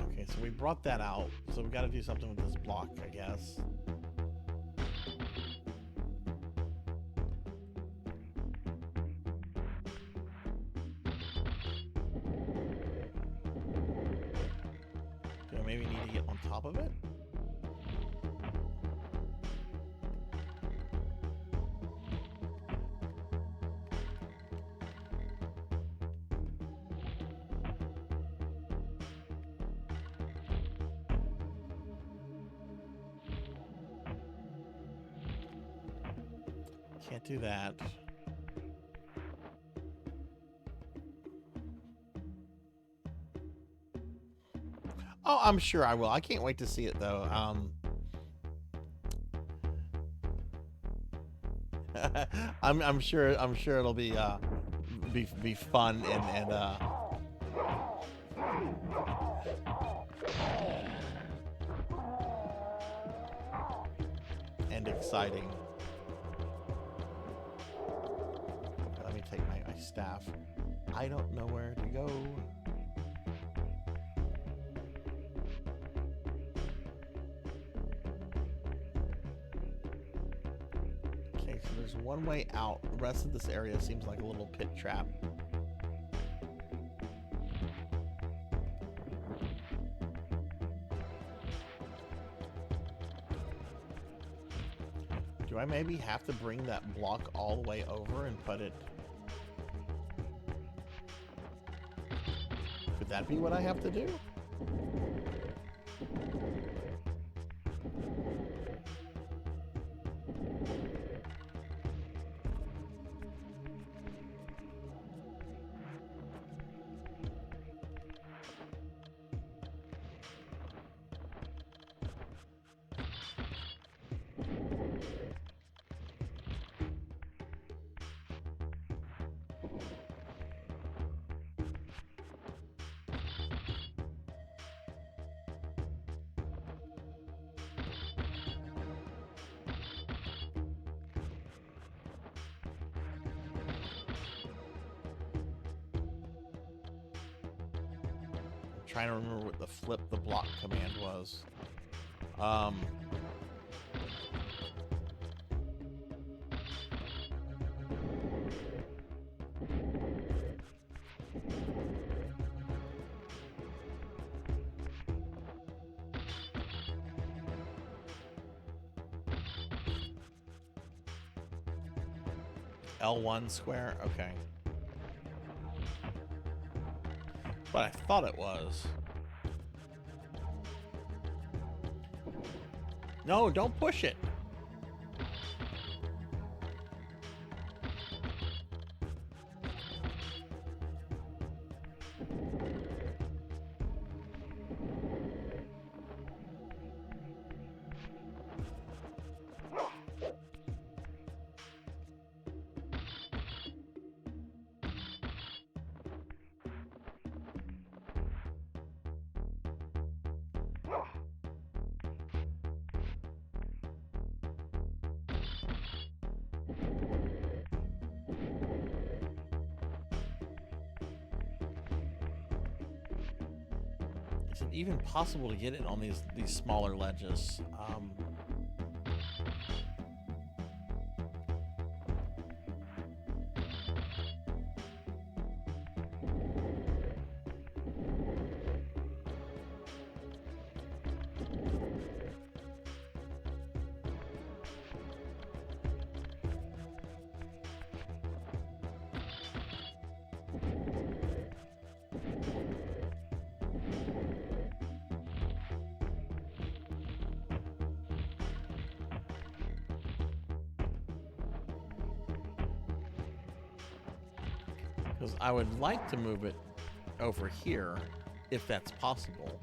C: Okay, so we brought that out. So we got to do something with this block, I guess. maybe need to get on top of it? Can't do that. Oh, I'm sure I will. I can't wait to see it though. I'm sure it'll be fun and exciting. Okay, let me take my staff. I don't know where to go. Okay, so there's one way out. The rest of this area seems like a little pit trap. Do I maybe have to bring that block all the way over and put it... Could that be what I have to do? Trying to remember what the flip the block command was. L1 square? Okay. But I thought it was. No, don't push it. Is it even possible to get it on these smaller ledges? Because I would like to move it over here, if that's possible.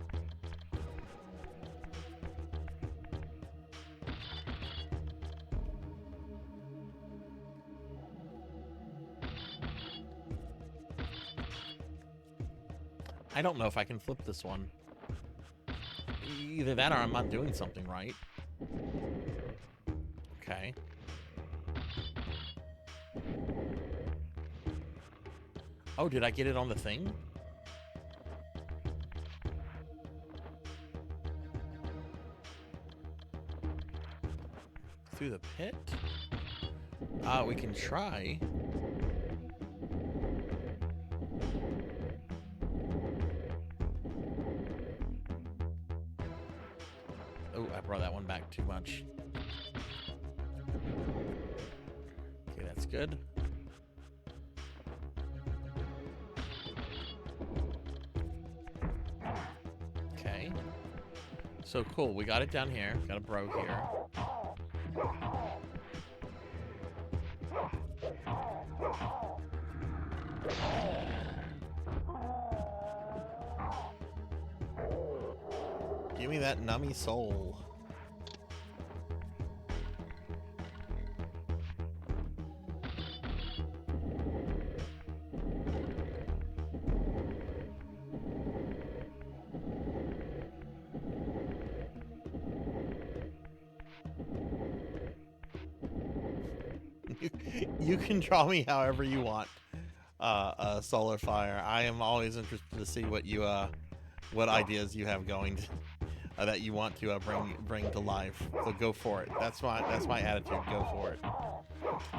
C: I don't know if I can flip this one. Either that or I'm not doing something right. Okay. Oh, did I get it on the thing? Through the pit? We can try. Oh, I brought that one back too much. Okay, that's good. Okay. So cool. We got it down here. Got a bro here. Give me that nummy soul. You can draw me however you want, Solar Fire. I am always interested to see what you what ideas you have going that you want to bring to life. So go for it. That's my attitude. Go for it.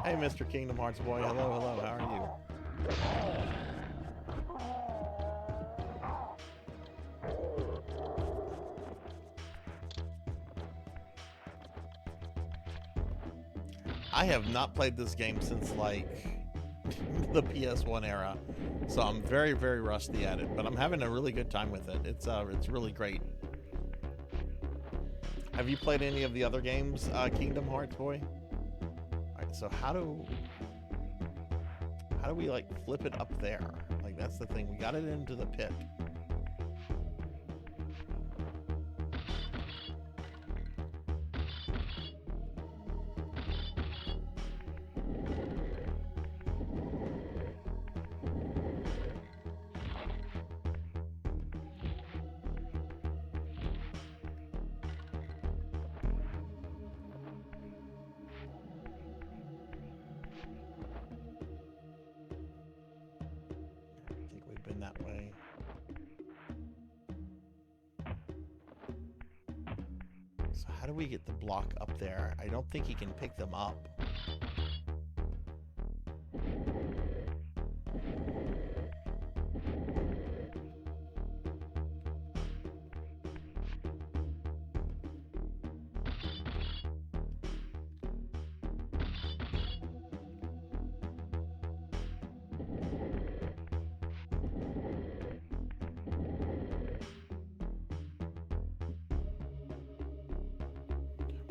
C: Hey, Mr. Kingdom Hearts boy. Hello, hello. How are you? I have not played this game since like the PS1 era, so I'm very, very rusty at it. But I'm having a really good time with it. It's really great. Have you played any of the other games, Kingdom Hearts boy? All right, so how do we like flip it up there? Like that's the thing. We got it into the pit. That way. So how do we get the block up there? I don't think he can pick them up.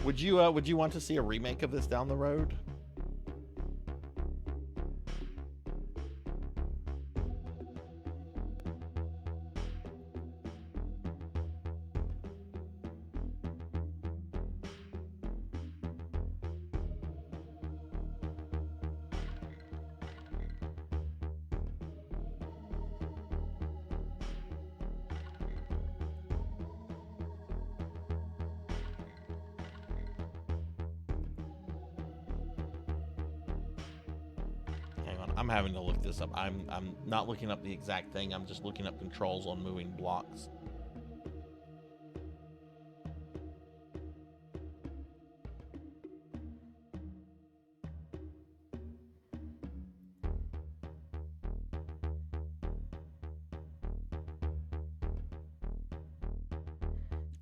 C: Would you want to see a remake of this down the road? I'm having to look this up. I'm not looking up the exact thing. I'm just looking up controls on moving blocks.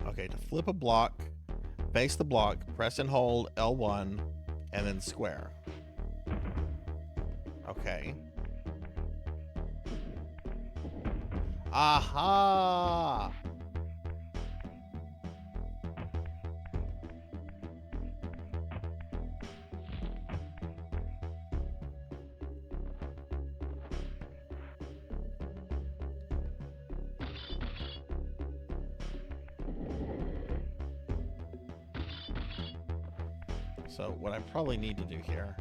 C: Okay, to flip a block, face the block, press and hold L1, and then square. Okay. Aha! So what I probably need to do here .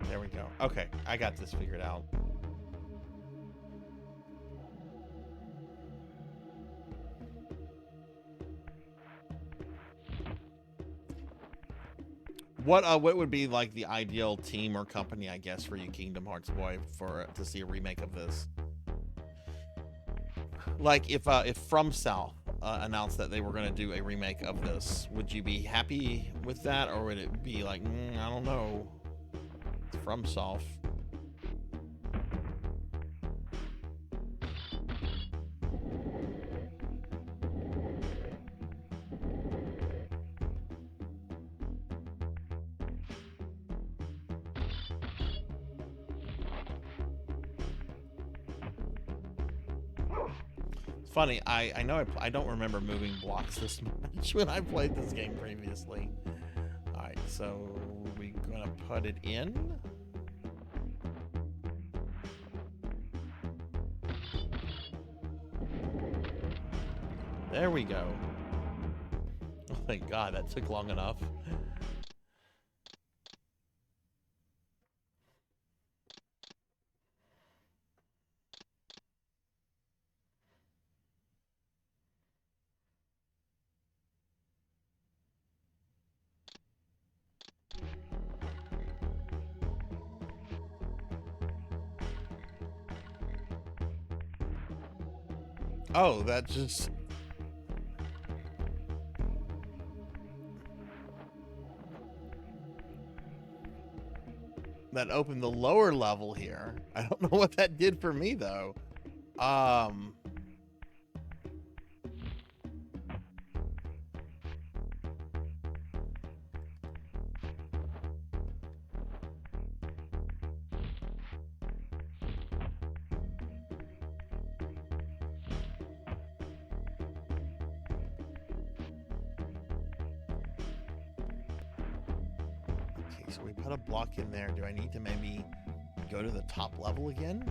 C: There we go. Okay, I got this figured out. What would be like the ideal team or company, I guess, for you, Kingdom Hearts boy, to see a remake of this? Like if From South announced that they were going to do a remake of this, would you be happy with that, or would it be like, I don't know, it's From South? Funny, I know I don't remember moving blocks this much when I played this game previously. Alright, so we're gonna put it in. There we go. Oh thank God, that took long enough. Oh, that just... that opened the lower level here. I don't know what that did for me though. Okay, so we put a block in there. Do I need to maybe go to the top level again?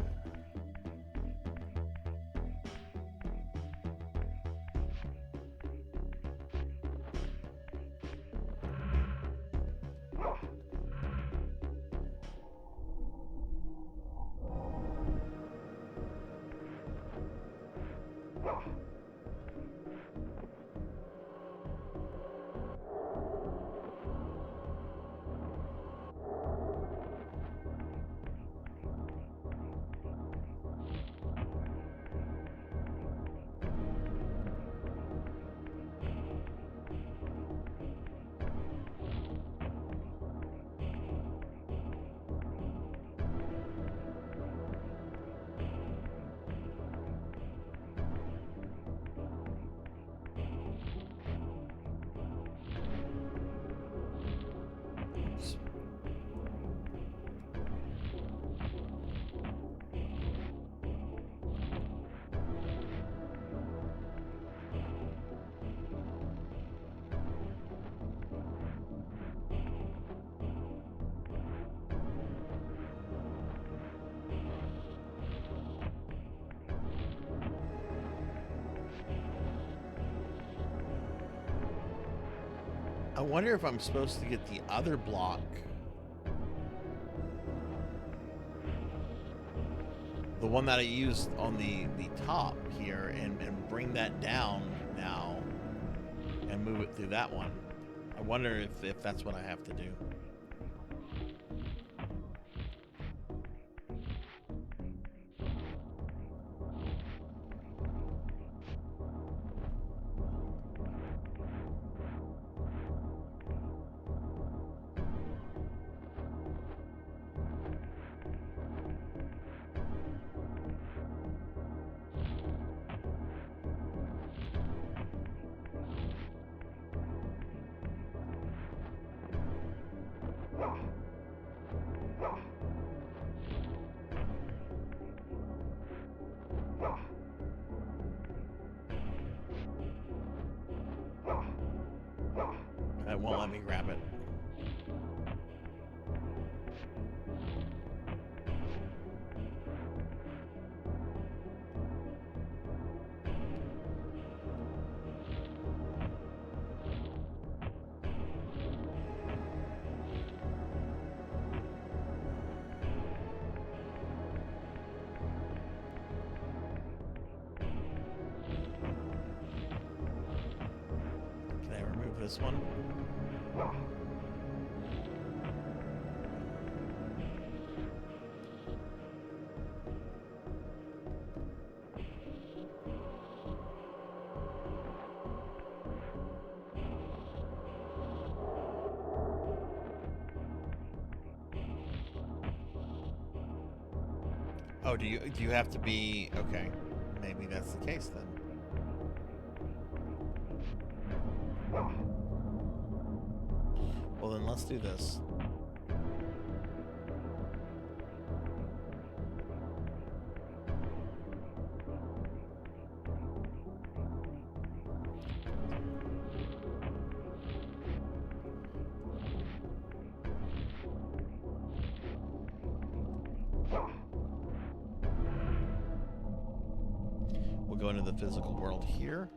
C: I wonder if I'm supposed to get the other block. The one that I used on the top here and bring that down now and move it through that one. I wonder if that's what I have to do. It won't let me grab it. Can I remove this one? Oh, do you have to be okay? Maybe that's the case then. Well, then let's do this. We'll go into the physical world here.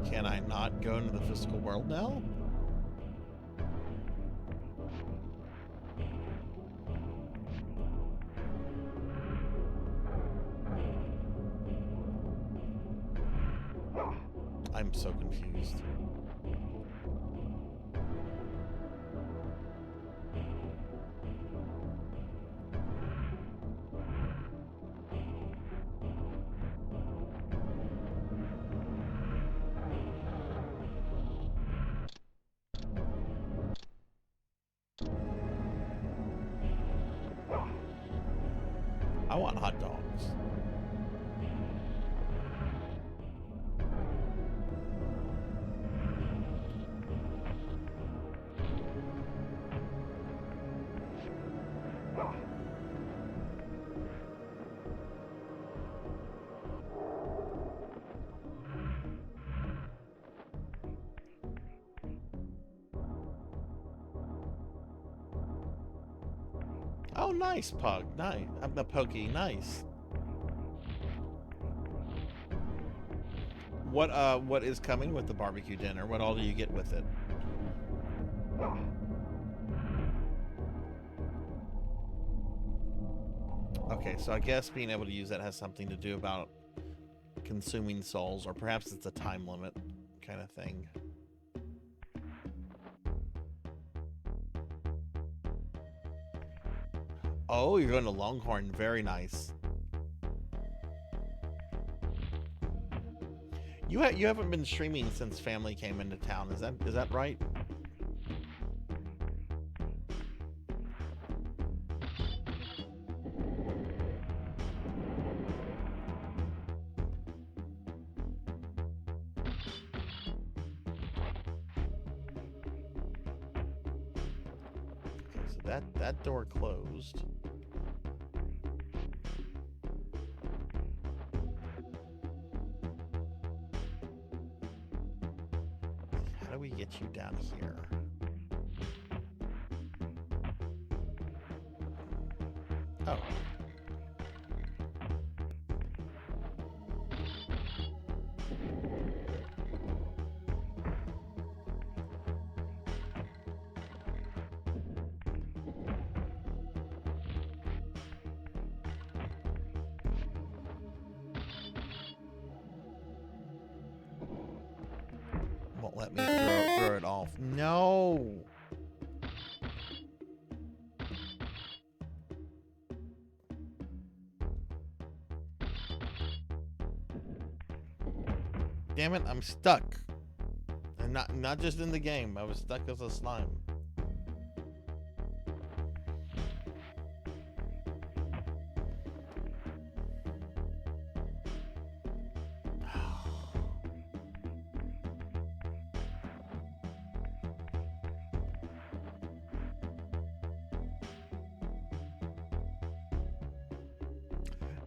C: Can I not go into the physical world now? I'm so confused. I want hot dogs. Oh, nice, Pug. Nice. I'm the Pokey. Nice. What is coming with the barbecue dinner? What all do you get with it? Okay, so I guess being able to use that has something to do about consuming souls, or perhaps it's a time limit kind of thing. Oh, you're going to Longhorn. Very nice. You haven't been streaming since family came into town. Is that right? Okay, so that door closed. How do we get you down here? Oh. Won't let me throw it off. No. Damn it, I'm stuck. And not just in the game. I was stuck as a slime.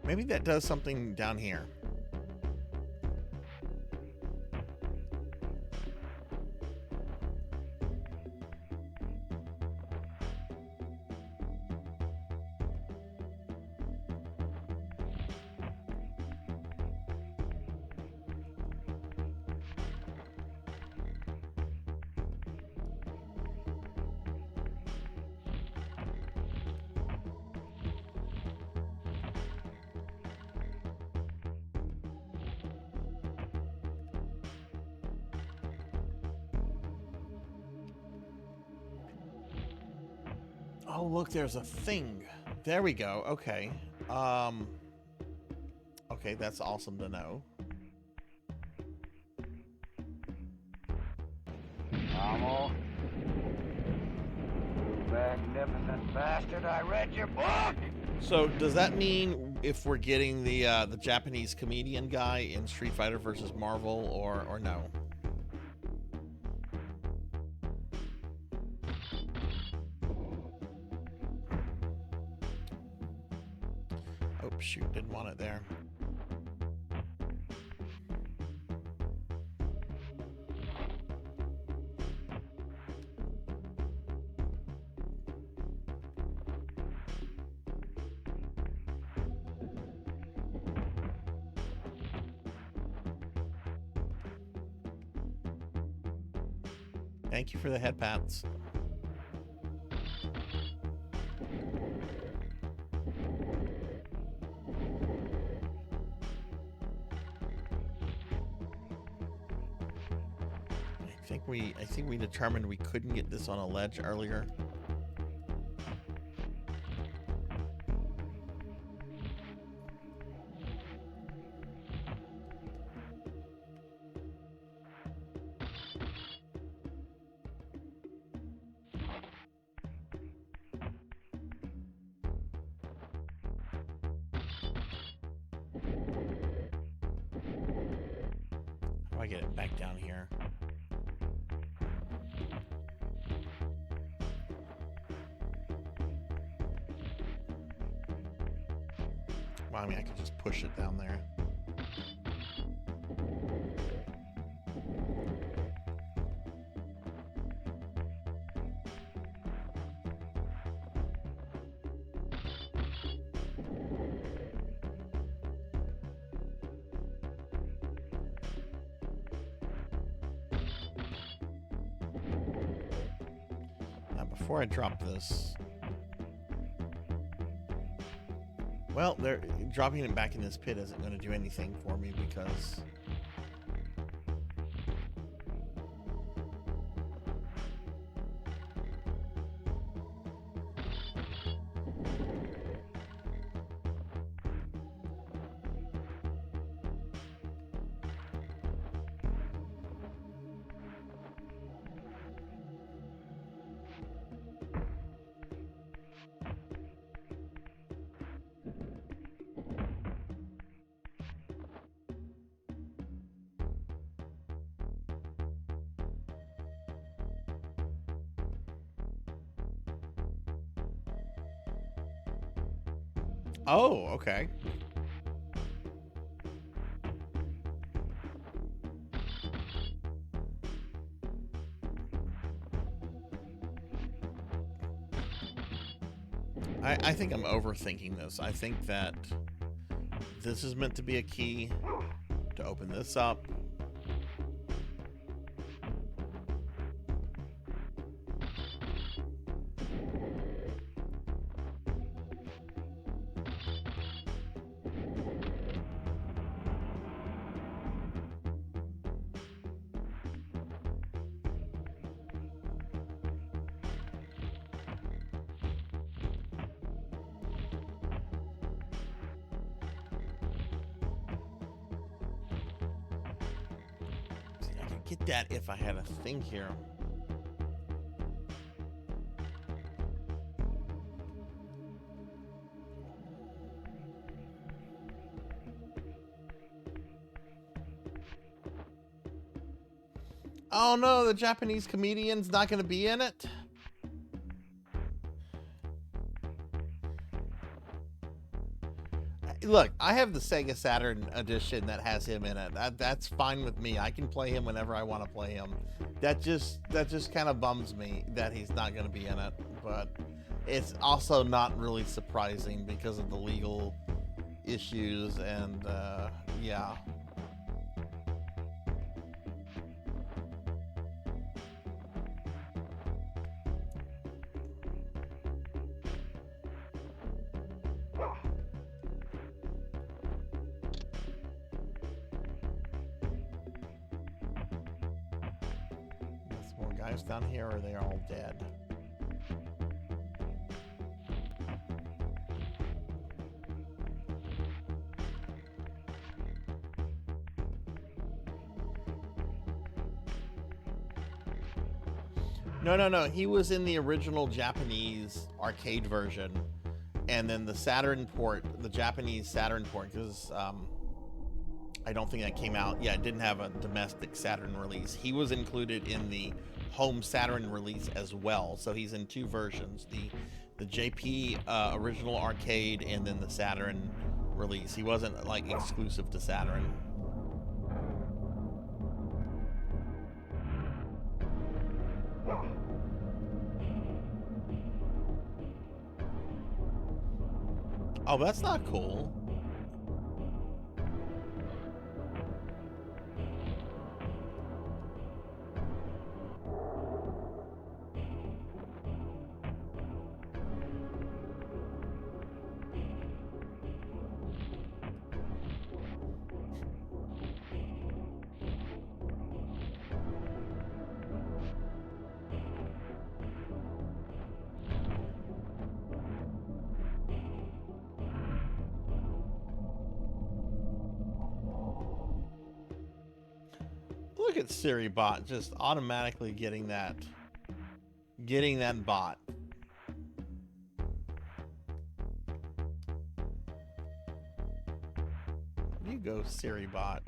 C: Maybe that does something down here. Oh, look, there's a thing. There we go. Okay. Okay, that's awesome to know.
G: Almost. Magnificent bastard, I read your book!
C: So does that mean if we're getting the Japanese comedian guy in Street Fighter versus Marvel or no? Oh shoot, didn't want it there. Thank you for the head pats. I think we determined we couldn't get this on a ledge earlier. How do I get it back down here? Well, I mean, I could just push it down there. Now, before I drop this... Well, dropping it back in this pit isn't going to do anything for me because... Oh, okay. I think I'm overthinking this. I think that this is meant to be a key to open this up. Get that if I had a thing here. Oh no, the Japanese comedian's not going to be in it? Look, I have the Sega Saturn edition that has him in it. That's fine with me. I can play him whenever I want to play him. That just kind of bums me that he's not going to be in it. But it's also not really surprising because of the legal issues and yeah. Guys down here, or are they all dead? No. He was in the original Japanese arcade version, and then the Saturn port, the Japanese Saturn port, because I don't think that came out. Yeah, it didn't have a domestic Saturn release. He was included in the home Saturn release as well. So he's in two versions: the JP original arcade, and then the Saturn release. He wasn't like exclusive to Saturn. Oh, that's not cool. Look at Siri bot just automatically getting that bot. You go, Siri bot.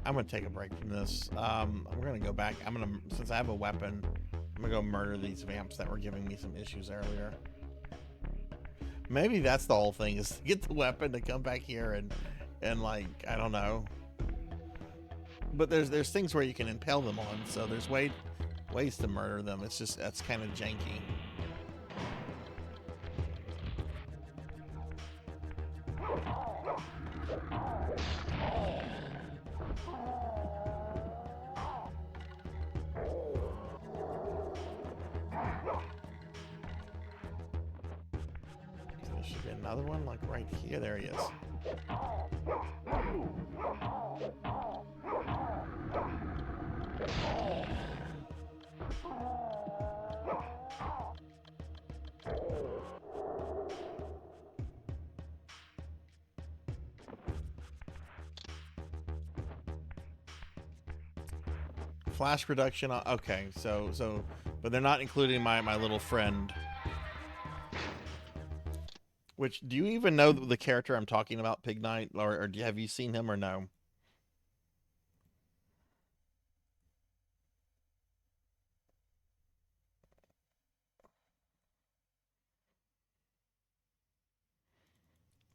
C: I'm gonna take a break from this. We're gonna go back. Since I have a weapon, I'm gonna go murder these vamps that were giving me some issues earlier. Maybe that's the whole thing, is to get the weapon to come back here and like, I don't know. But there's things where you can impale them on, so there's ways to murder them. It's just, that's kind of janky. Another one, like right here. There he is. Flash production. Okay, so, but they're not including my little friend. Which, do you even know the character I'm talking about, Pig Knight, or have you seen him or no?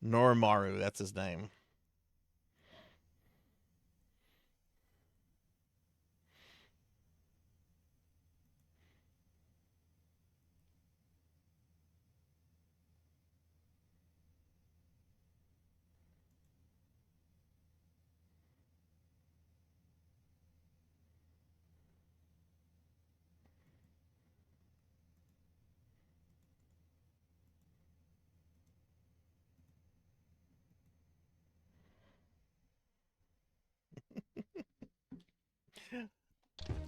C: Norimaru, that's his name.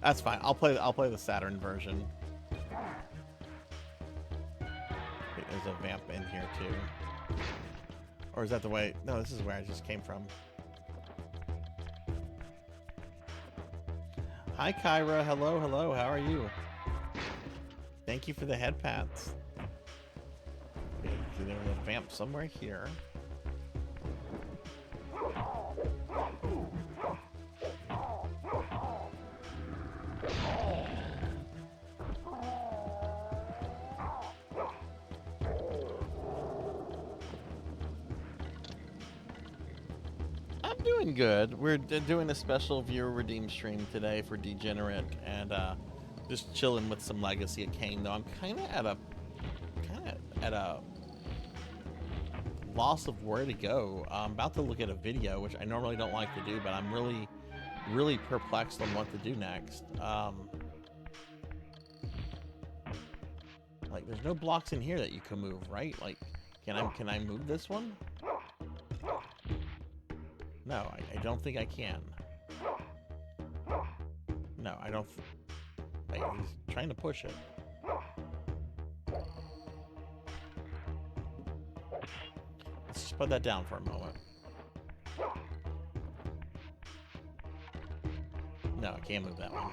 C: That's fine. I'll play the Saturn version. Wait, there's a vamp in here too. Or is that the way? No, this is where I just came from. Hi, Kyra. Hello, hello. How are you? Thank you for the head pats. Okay, so there's a vamp somewhere here. Doing good. We're doing a special viewer redeem stream today for Degenerate, and just chilling with some legacy at Kain. Though I'm kind of at a loss of where to go. I'm about to look at a video, which I normally don't like to do, but I'm really perplexed on what to do next. Like, there's no blocks in here that you can move, right? Like, can I move this one? No, I don't think I can. No, I don't. Wait, he's trying to push it. Let's just put that down for a moment. No, I can't move that one.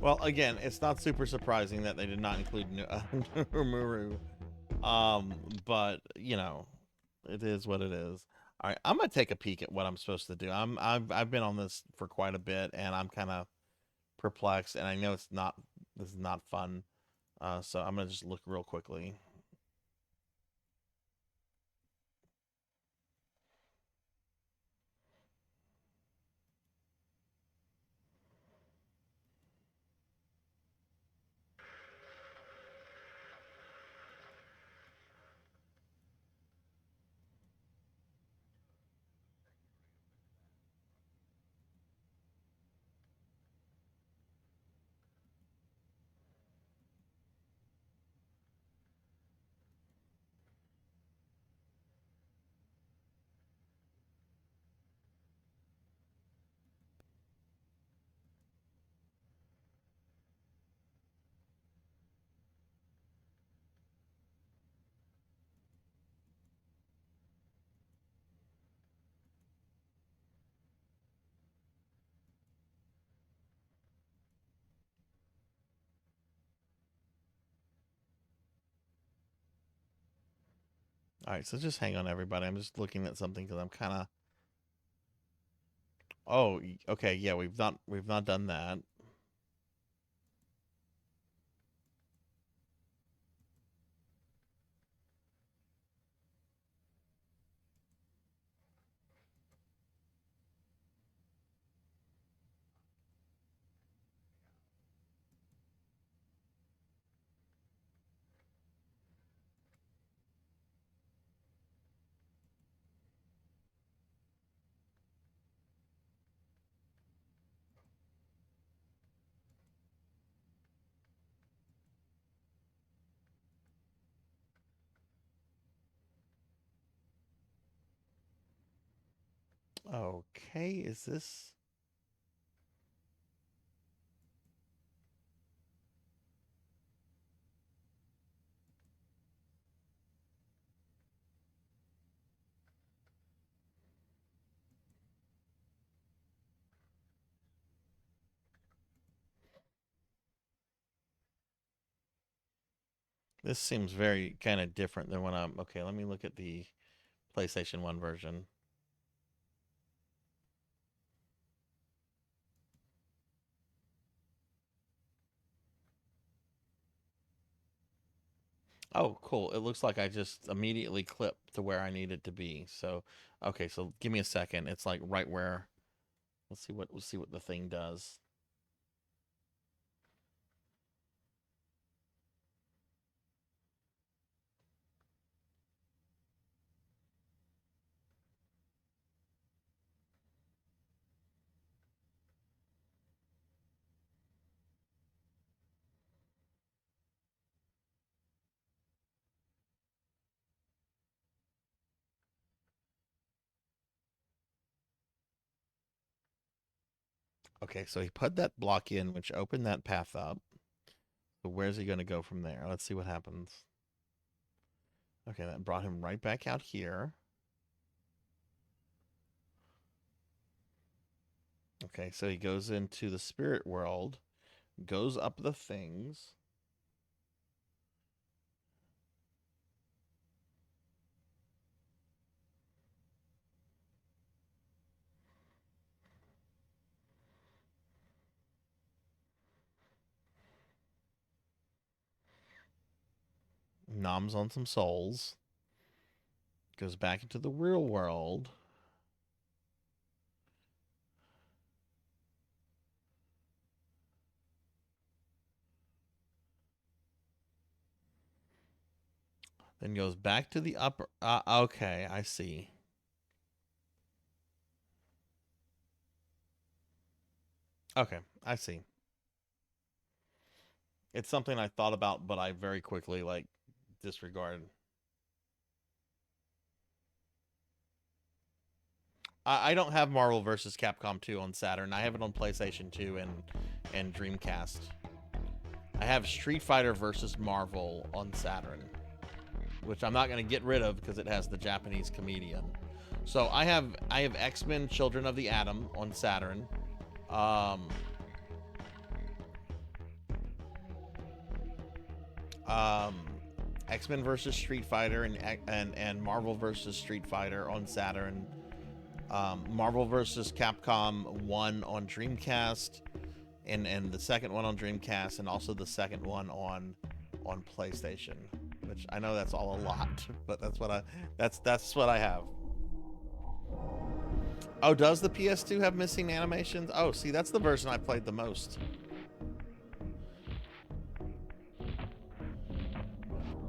C: Well, again, it's not super surprising that they did not include Muru. But you know, it is what it is. All right, I'm gonna take a peek at what I'm supposed to do. I've been on this for quite a bit, and I'm kind of perplexed, and I know this is not fun. So I'm gonna just look real quickly. All right, so just hang on, everybody. I'm just looking at something because I'm kind of. Oh, okay, yeah, we've not done that. Okay, is this? This seems very kind of different than when I'm. Okay, let me look at the PlayStation 1 version. Oh, cool. It looks like I just immediately clipped to where I need it to be. So, okay, so give me a second. It's like right where. Let's see what the thing does. Okay, so he put that block in, which opened that path up. So where's he going to go from there? Let's see what happens. Okay, that brought him right back out here. Okay, so he goes into the spirit world, goes up the things. Noms on some souls. Goes back into the real world. Then goes back to the upper. Okay, I see. Okay, I see. It's something I thought about, but I very quickly like disregard. I don't have Marvel vs. Capcom 2 on Saturn. I have it on PlayStation 2 and Dreamcast. I have Street Fighter vs. Marvel on Saturn, which I'm not going to get rid of because it has the Japanese comedian. So I have X-Men Children of the Atom on Saturn. X-Men versus Street Fighter and Marvel versus Street Fighter on Saturn. Marvel versus Capcom 1 on Dreamcast, and the second one on Dreamcast, and also the second one on PlayStation. Which I know that's all a lot, but that's what I have. Oh, does the PS2 have missing animations? Oh, see, that's the version I played the most.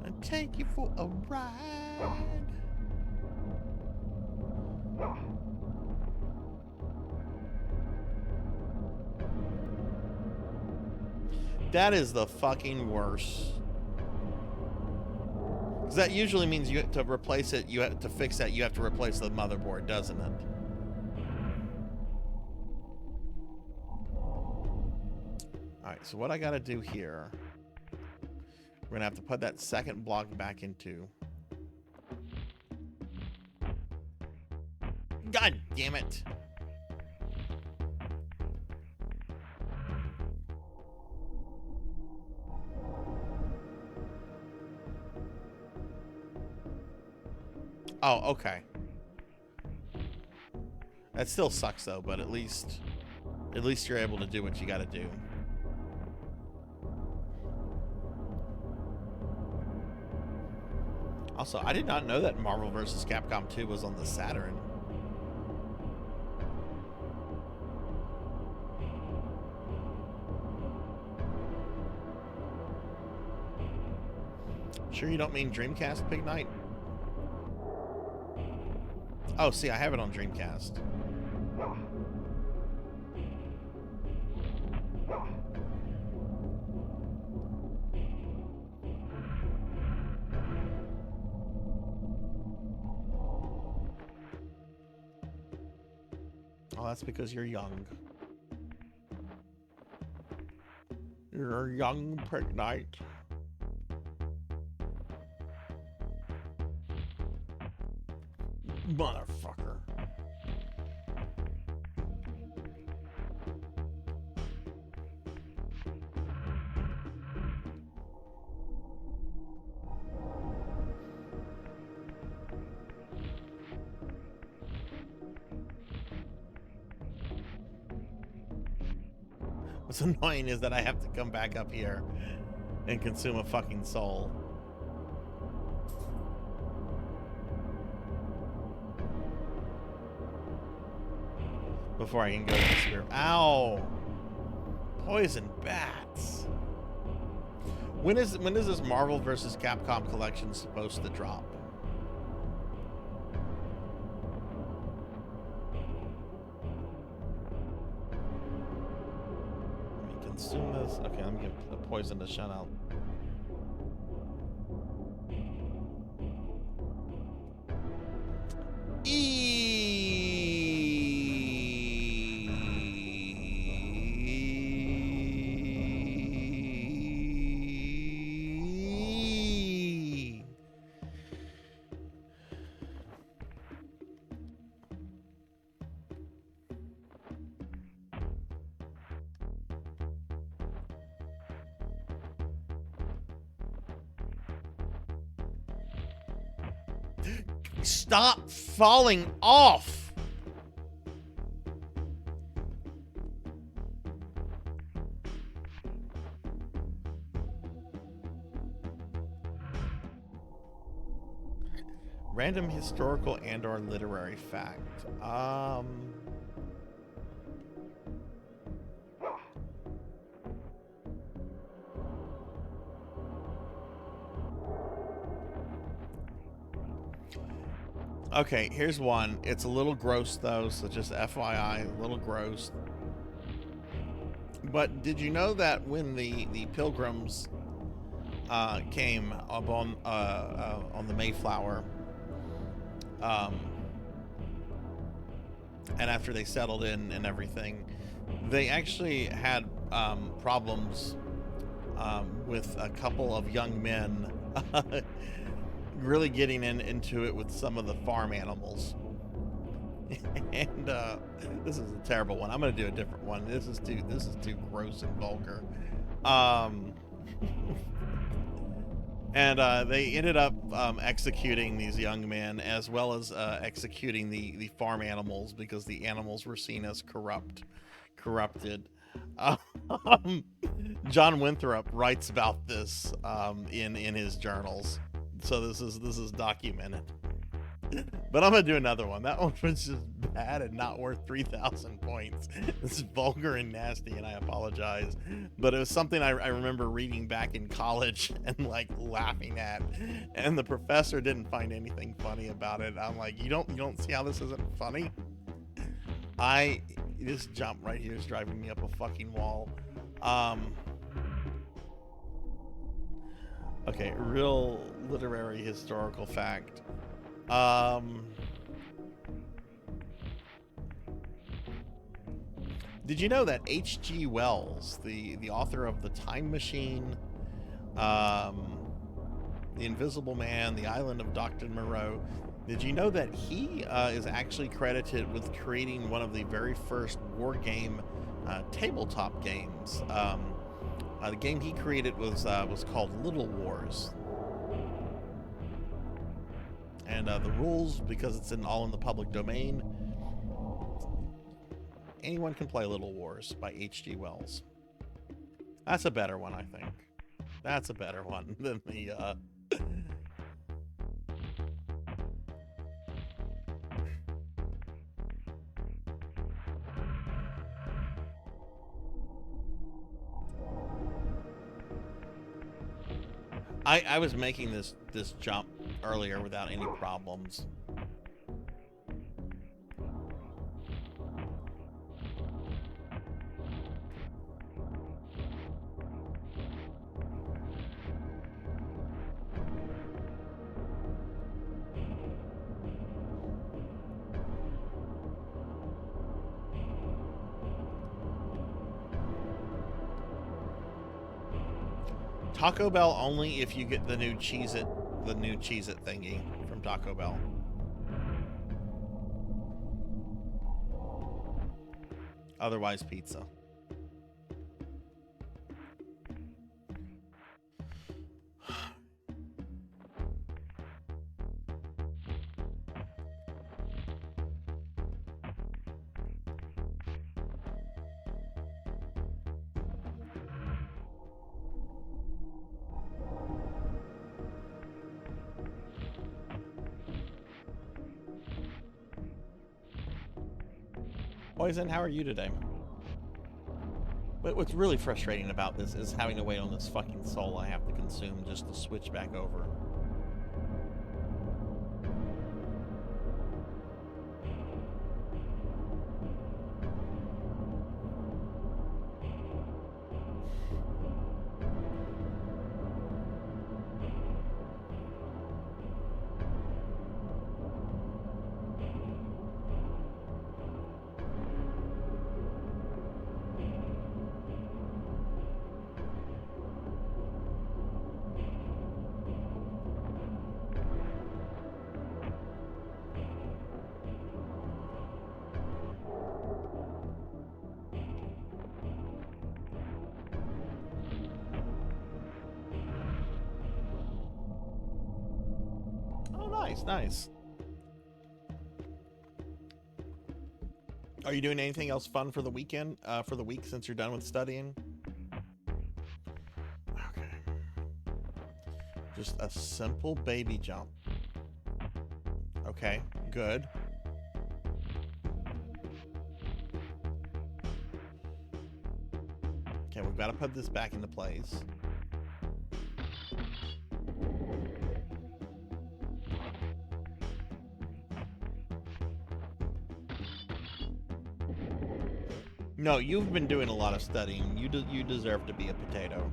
C: And take you for a ride. That is the fucking worst. Because that usually means you have to replace it, you have to fix that, you have to replace the motherboard, doesn't it? Alright, so what I gotta do here, we're gonna have to put that second block back into. God damn it! Oh, okay. That still sucks though, but at least you're able to do what you gotta do. Also, I did not know that Marvel vs. Capcom 2 was on the Saturn. Sure you don't mean Dreamcast, Big Knight? Oh, see, I have it on Dreamcast. Oh, that's because you're young. You're a young Big Knight. Motherfucker. What's annoying is that I have to come back up here and consume a fucking soul. Before I can go to the spirit. Ow! Poison bats. When is this Marvel vs. Capcom collection supposed to drop? Let me consume this. Okay, let me give the poison a shout out. Stop falling off. Random historical and/or literary fact. Okay, here's one. It's a little gross though, so just FYI, a little gross. But did you know that when the Pilgrims came up on the Mayflower, and after they settled in and everything, they actually had problems with a couple of young men really getting into it with some of the farm animals. And this is a terrible one. I'm gonna do a different one. This is too gross and vulgar. And they ended up executing these young men, as well as executing the farm animals, because the animals were seen as corrupted. John Winthrop writes about this in his journals, so this is documented. But I'm gonna do another one. That one was just bad and not worth 3,000 points. It's vulgar and nasty, and I apologize. But it was something I remember reading back in college and like laughing at, and the professor didn't find anything funny about it. I'm like, you don't see how this isn't funny? This jump right here is driving me up a fucking wall. Okay, real literary historical fact. Did you know that H.G. Wells, the author of The Time Machine, The Invisible Man, The Island of Dr. Moreau, did you know that he is actually credited with creating one of the very first war game tabletop games? The game he created was called Little Wars. And the rules, because it's all in the public domain, anyone can play Little Wars by H.G. Wells. That's a better one, I think. That's a better one than the I was making this jump earlier without any problems. Taco Bell only if you get the new Cheez-It thingy from Taco Bell. Otherwise, pizza. Poison, how are you today? But what's really frustrating about this is having to wait on this fucking soul I have to consume just to switch back over. Nice. Are you doing anything else fun for the weekend, for the week, since you're done with studying? Okay. Just a simple baby jump. Okay, good. Okay, we've got to put this back into place. No, you've been doing a lot of studying. You deserve to be a potato.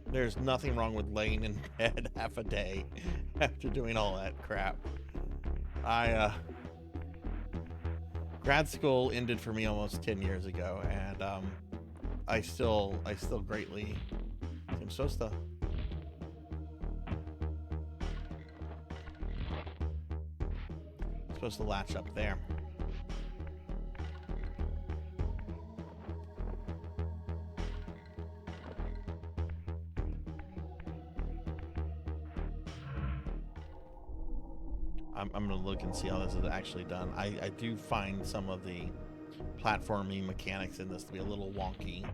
C: There's nothing wrong with laying in bed half a day after doing all that crap. Grad school ended for me almost 10 years ago, and I still greatly am supposed to latch up there. I'm gonna look and see how this is actually done. I do find some of the platforming mechanics in this to be a little wonky.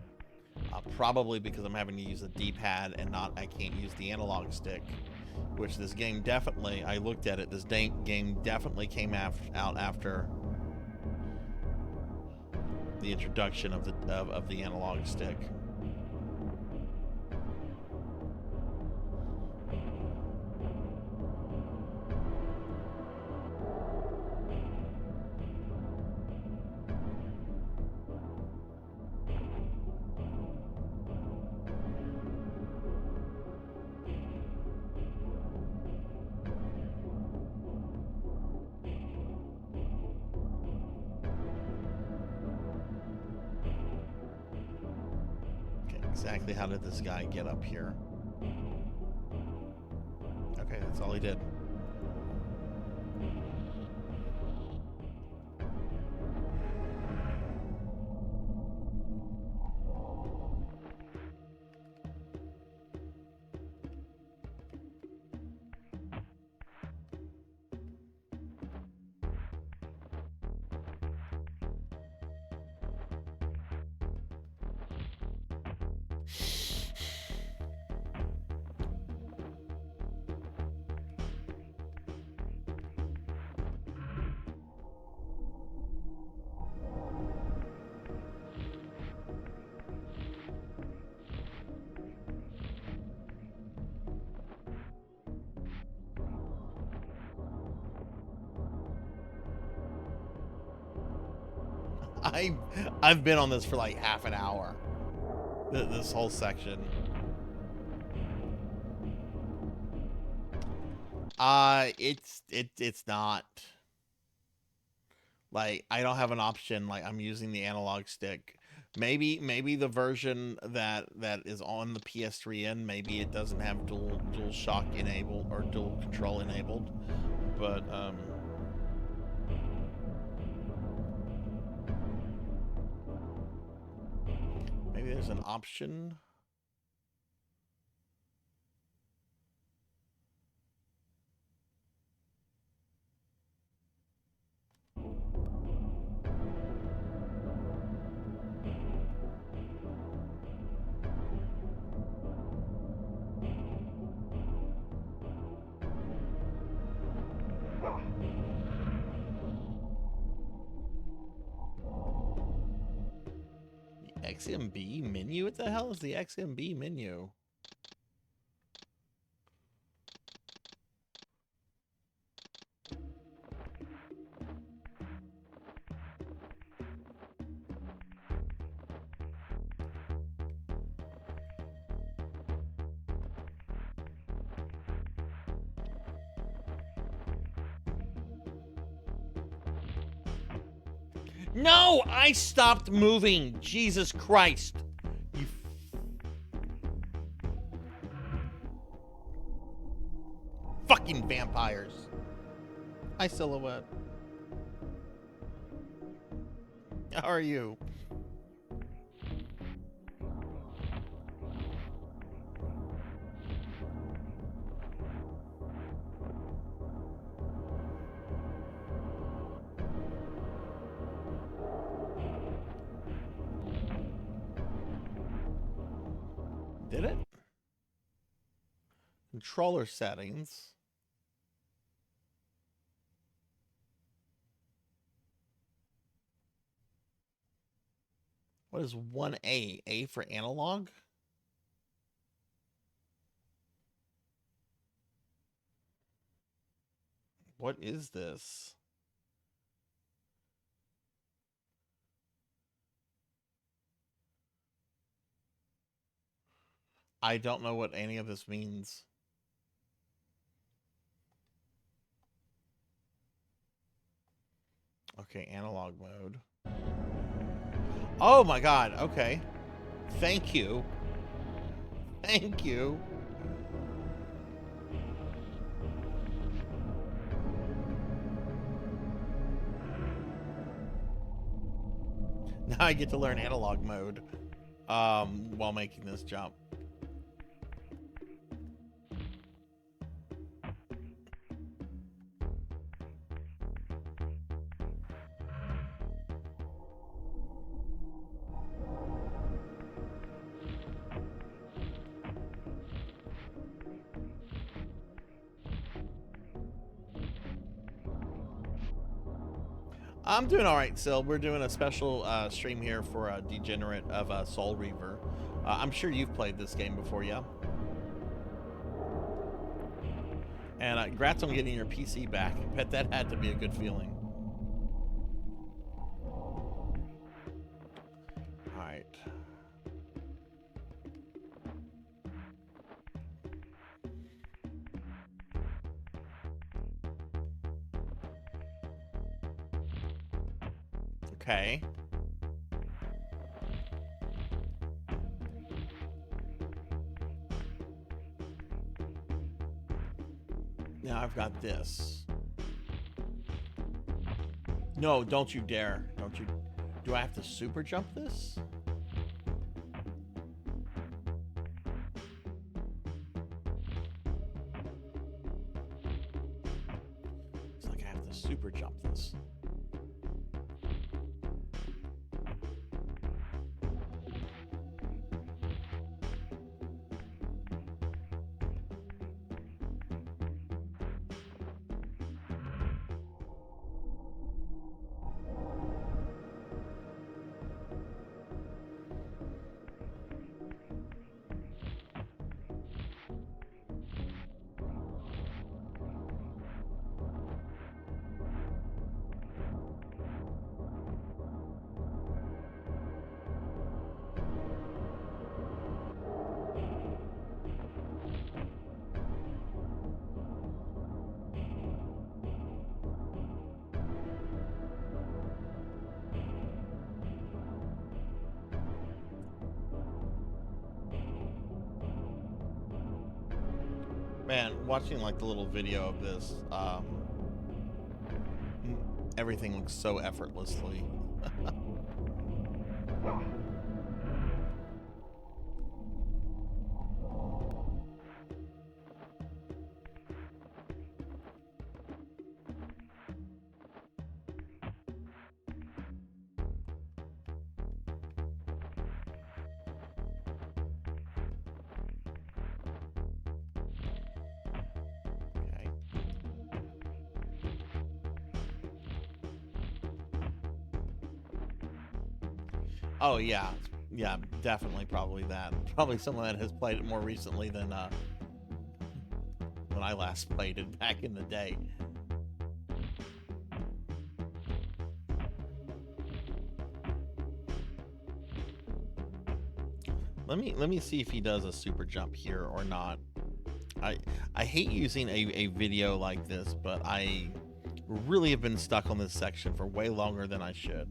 C: Probably because I'm having to use a D-pad and I can't use the analog stick, which this game definitely, I looked at it, this game definitely came out after the introduction of the analog stick. Exactly how did this guy get up here? Okay, that's all he did. I've been on this for like half an hour. This whole section. It's not like I don't have an option. Like I'm using the analog stick. Maybe the version that is on the PS3N, maybe it doesn't have dual shock enabled or dual control enabled, but maybe there's an option. XMB menu? What the hell is the XMB menu? No, I stopped moving. Jesus Christ. You fucking vampires. Hi, Silhouette. How are you? Did it? Controller settings. What is 1A? A for analog? What is this? I don't know what any of this means. Okay, analog mode. Oh my god, okay. Thank you. Thank you. Now I get to learn analog mode while making this jump. I'm doing all right, Sil. We're doing a special stream here for a Degenerate of Soul Reaver. I'm sure you've played this game before, yeah? And congrats on getting your PC back. I bet that had to be a good feeling. All right. Okay. Now I've got this. No, don't you dare. Don't you. Do I have to super jump this? It's like I have to super jump this. Man, watching like the little video of this, everything looks so effortlessly. Okay. Oh yeah, yeah, definitely, probably that. Probably someone that has played it more recently than when I last played it back in the day. Let me see if he does a super jump here or not. I hate using a video like this, but I really have been stuck on this section for way longer than I should.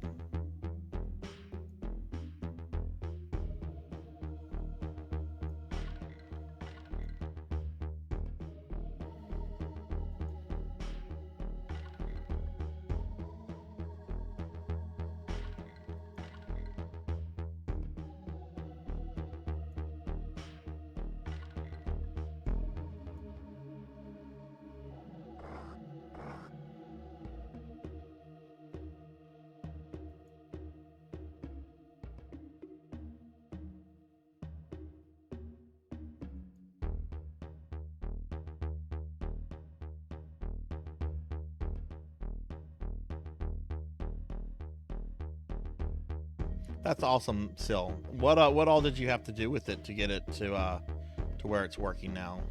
C: That's awesome, Sil. What all did you have to do with it to get it to where it's working now?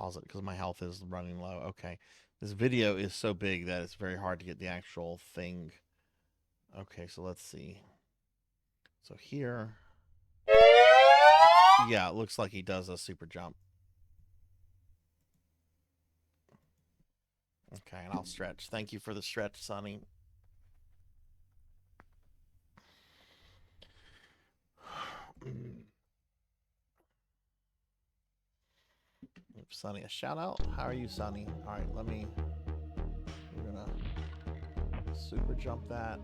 C: pause it because my health is running low. Okay. This video is so big that it's very hard to get the actual thing. Okay, so let's see. So here. Yeah, it looks like he does a super jump. Okay, and I'll stretch. Thank you for the stretch, Sonny. Give Sonny a shout out. How are you, Sonny? All right, we're gonna super jump that.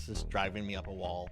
C: This is driving me up a wall.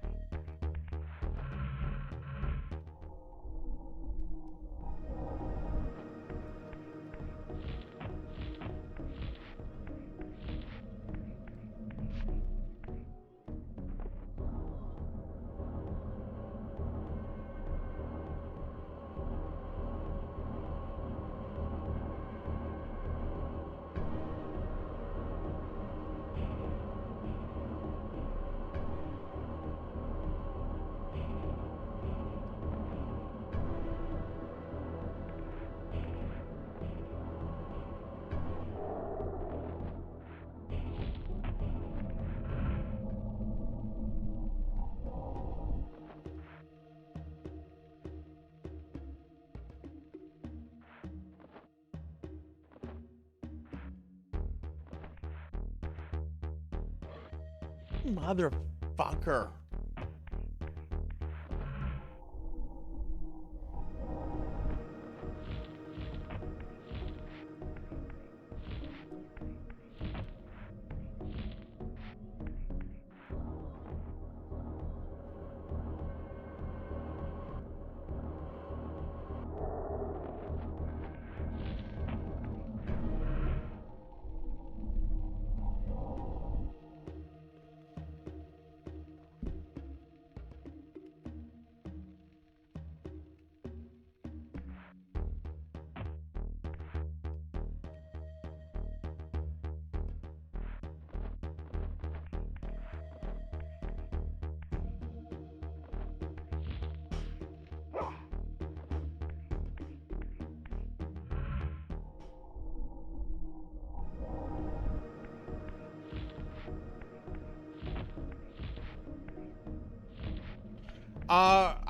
C: Motherfucker.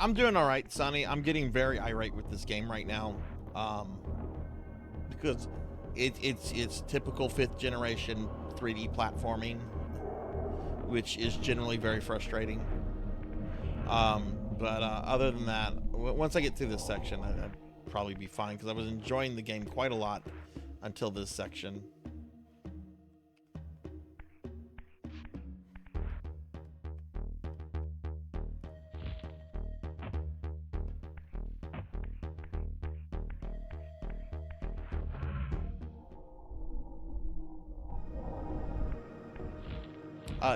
C: I'm doing all right, Sonny. I'm getting very irate with this game right now, because it's typical 5th generation 3D platforming, which is generally very frustrating. But other than that, once I get through this section, I'd probably be fine because I was enjoying the game quite a lot until this section.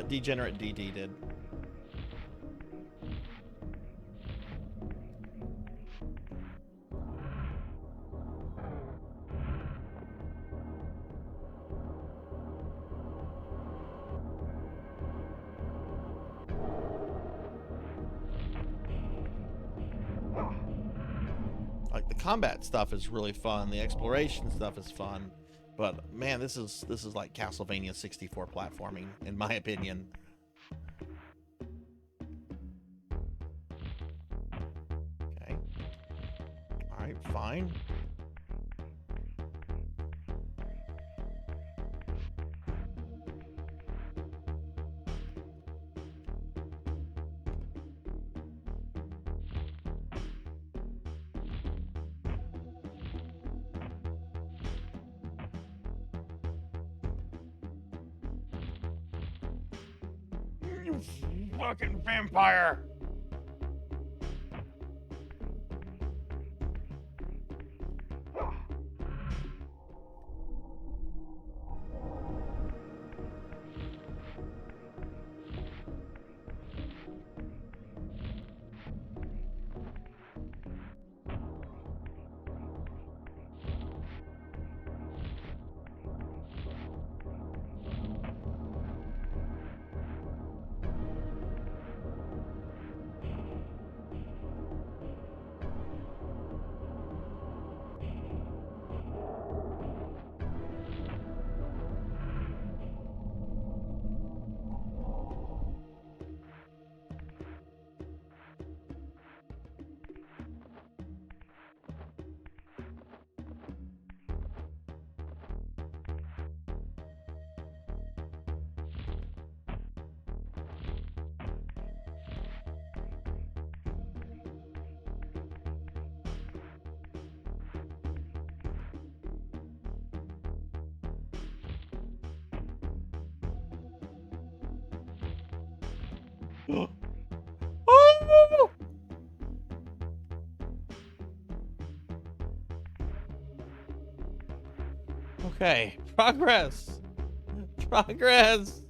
C: Degenerate DD did. Like, the combat stuff is really fun, the exploration stuff is fun. But man, this is like Castlevania 64 platforming, in my opinion. Okay. All right, fine. You fucking vampire! Oh! Okay, progress. Progress.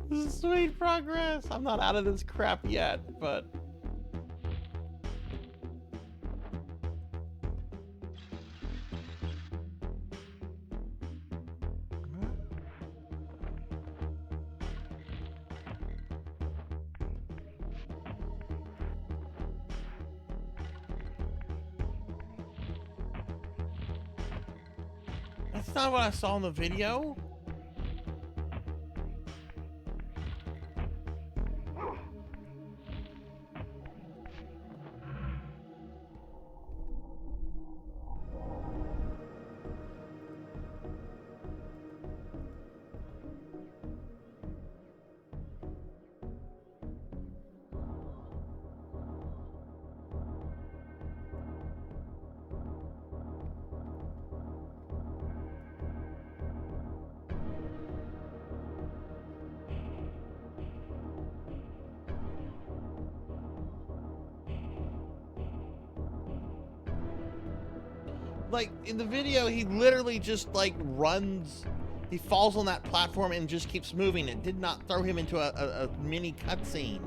C: This is sweet progress. I'm not out of this crap yet, but that's not what I saw in the video. Like, in the video, he literally just, like, runs. He falls on that platform and just keeps moving. It did not throw him into a mini cutscene.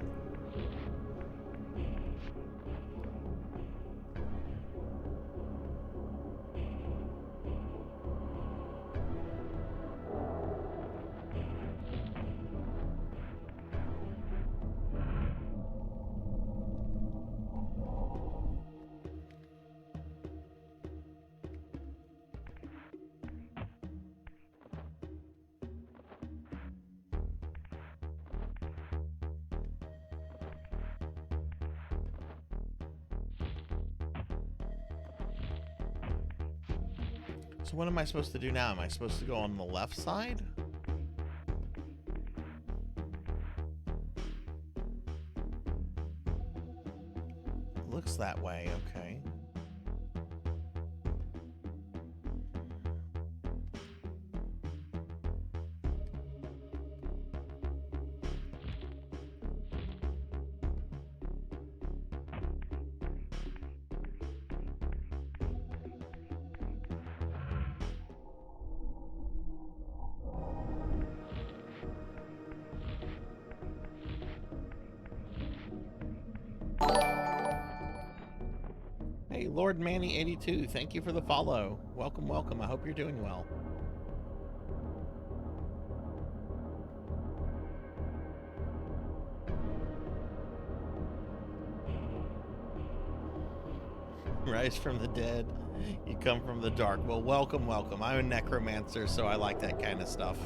C: So what am I supposed to do now? Am I supposed to go on the left side? Looks that way, okay. Hey, Lord Manny82, thank you for the follow. Welcome, welcome. I hope you're doing well. Rise from the dead. You come from the dark. Well, welcome, welcome. I'm a necromancer, so I like that kind of stuff.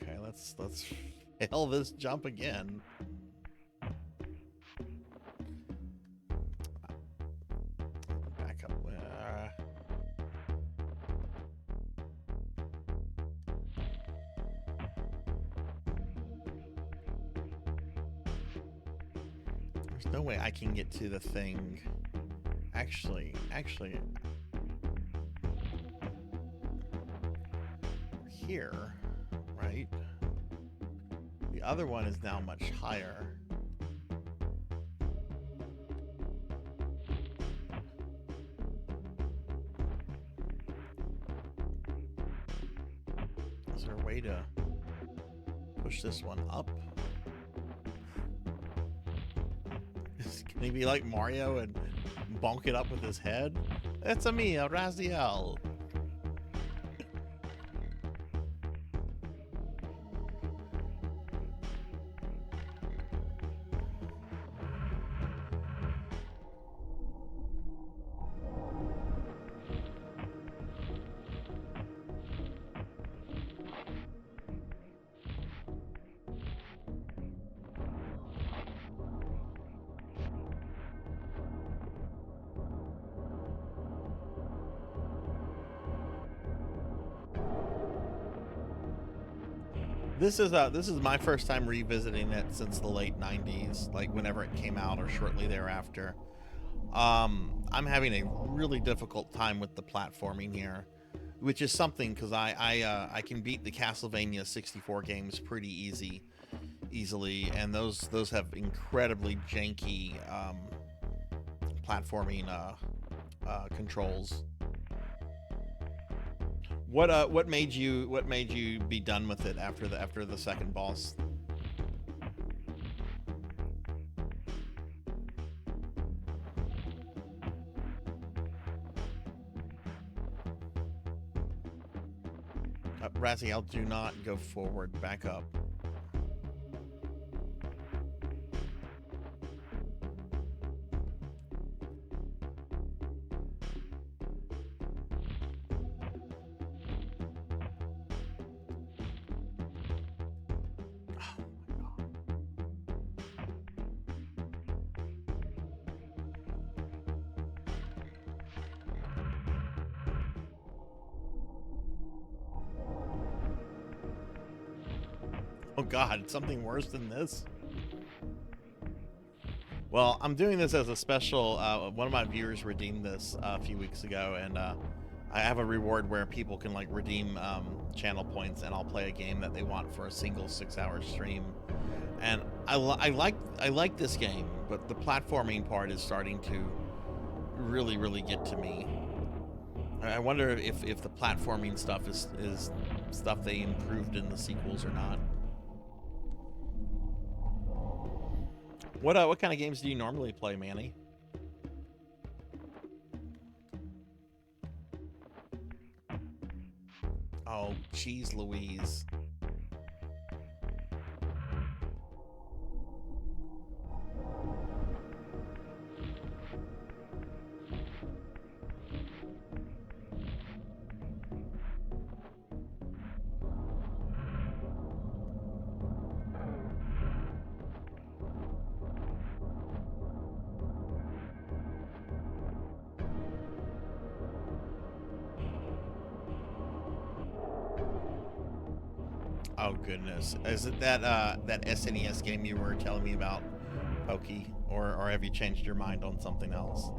C: Okay, let's fail this jump again. Back up. There's no way I can get to the thing Actually, here, right? The other one is now much higher. Is there a way to push this one up? Can he be like Mario and bonk it up with his head? It's a me, a Raziel. This is my first time revisiting it since the late 90s, like whenever it came out or shortly thereafter. I'm having a really difficult time with the platforming here, which is something because I can beat the Castlevania 64 games pretty easily, and those have incredibly janky platforming controls. What made you be done with it after the second boss? Raziel, do not go forward. Back up. Oh God, something worse than this? Well, I'm doing this as a special, one of my viewers redeemed this a few weeks ago, and I have a reward where people can like redeem channel points, and I'll play a game that they want for a single 6-hour stream. And I like this game, but the platforming part is starting to really get to me. I wonder if the platforming stuff is stuff they improved in the sequels or not. What kind of games do you normally play, Manny? Oh, jeez Louise. Oh goodness, is it that SNES game you were telling me about, Pokey, or have you changed your mind on something else?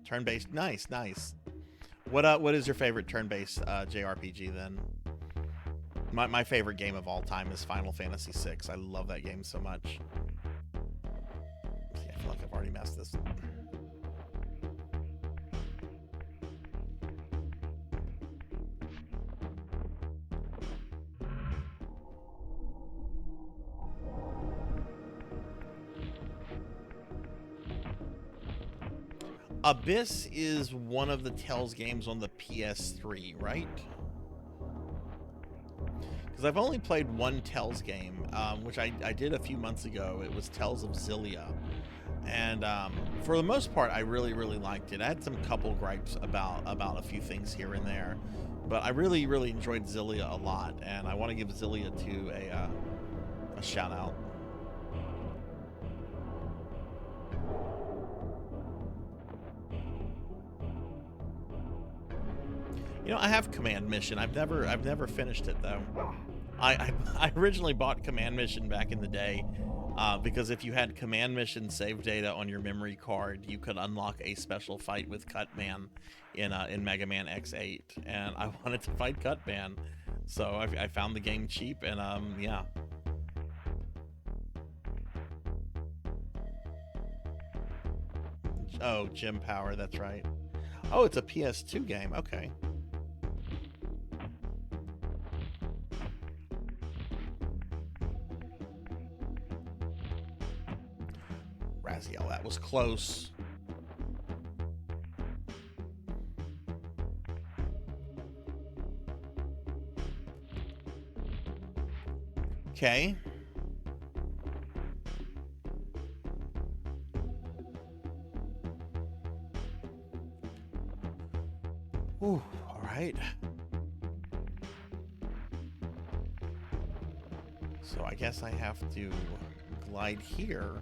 C: Turn-based, nice. What is your favorite turn-based JRPG then? My favorite game of all time is Final Fantasy VI. I love that game so much. See, I feel like I've already messed this. Abyss is one of the Tales games on the PS3, right? Because I've only played one Tales game, which I did a few months ago. It was Tales of Xillia. And for the most part, I really liked it. I had some couple gripes about a few things here and there. But I really enjoyed Xillia a lot. And I want to give Xillia 2 a shout out. You know, I have Command Mission. I've never finished it though. I originally bought Command Mission back in the day, because if you had command mission save data on your memory card, you could unlock a special fight with Cutman in Mega Man X8, and I wanted to fight Cutman, so I found the game cheap, and yeah. Oh, Gym Power, that's right. Oh, it's a PS2 game. Okay. Raziel, that was close. Okay. Ooh, all right. So I guess I have to glide here,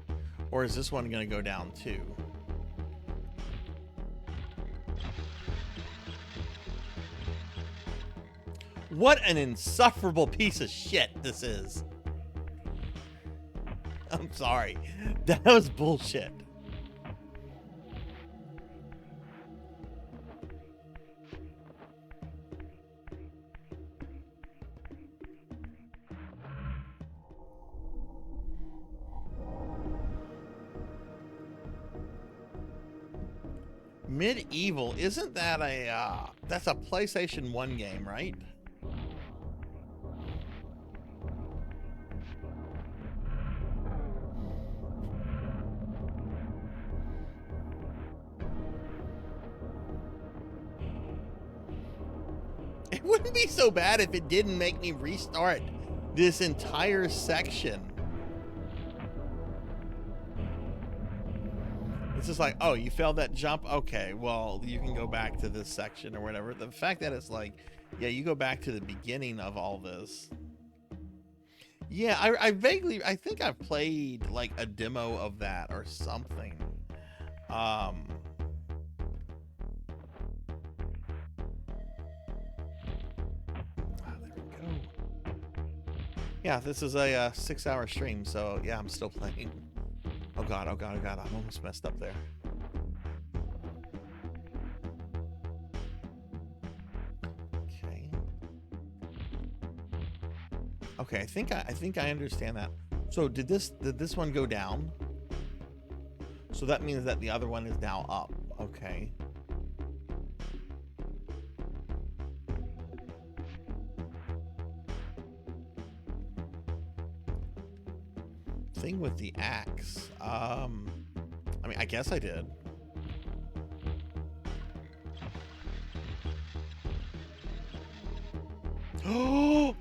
C: or is this one going to go down too? What an insufferable piece of shit this is. I'm sorry. That was bullshit. Medieval, isn't that a, that's a PlayStation 1 game, right? It wouldn't be so bad if it didn't make me restart this entire section. It's just like, oh, you failed that jump? Okay, well, you can go back to this section or whatever. The fact that it's like, yeah, you go back to the beginning of all this. Yeah, I vaguely, I think I've played like a demo of that or something. Yeah, this is a 6-hour stream, so yeah, I'm still playing. Oh god, oh god, oh god, I'm almost messed up there. Okay. Okay, I think I understand that. So did this one go down? So that means that the other one is now up. Okay. Thing with the axe. I mean, I guess I did. Oh!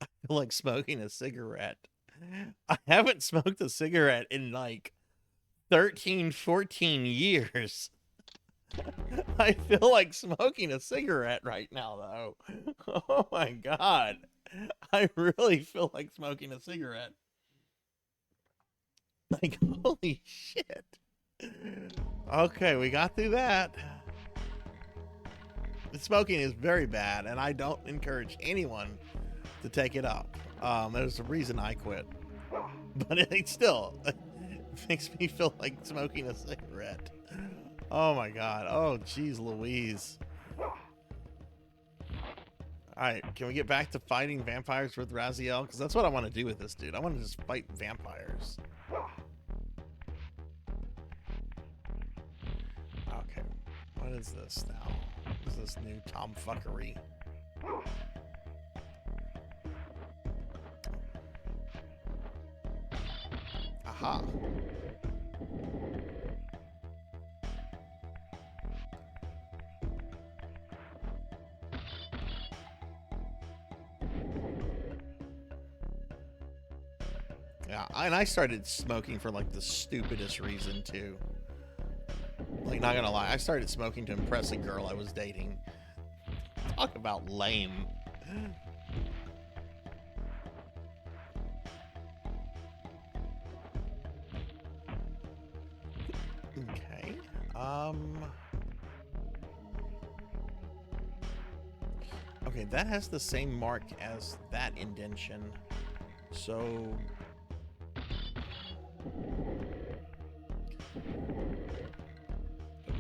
C: I feel like smoking a cigarette. I haven't smoked a cigarette in like 13, 14 years. I feel like smoking a cigarette right now, though. Oh my god. I really feel like smoking a cigarette. Like, holy shit. Okay, we got through that. The smoking is very bad, and I don't encourage anyone to take it up. There's a reason I quit. But it still makes me feel like smoking a cigarette. Oh my god. Oh, geez Louise. Alright, can we get back to fighting vampires with Raziel? Because that's what I want to do with this dude. I want to just fight vampires. Okay. What is this now? What is this new tomfuckery? Aha. Yeah, and I started smoking for like the stupidest reason too. Like, not gonna lie, I started smoking to impress a girl I was dating. Talk about lame. Okay. Okay, that has the same mark as that indentation. So...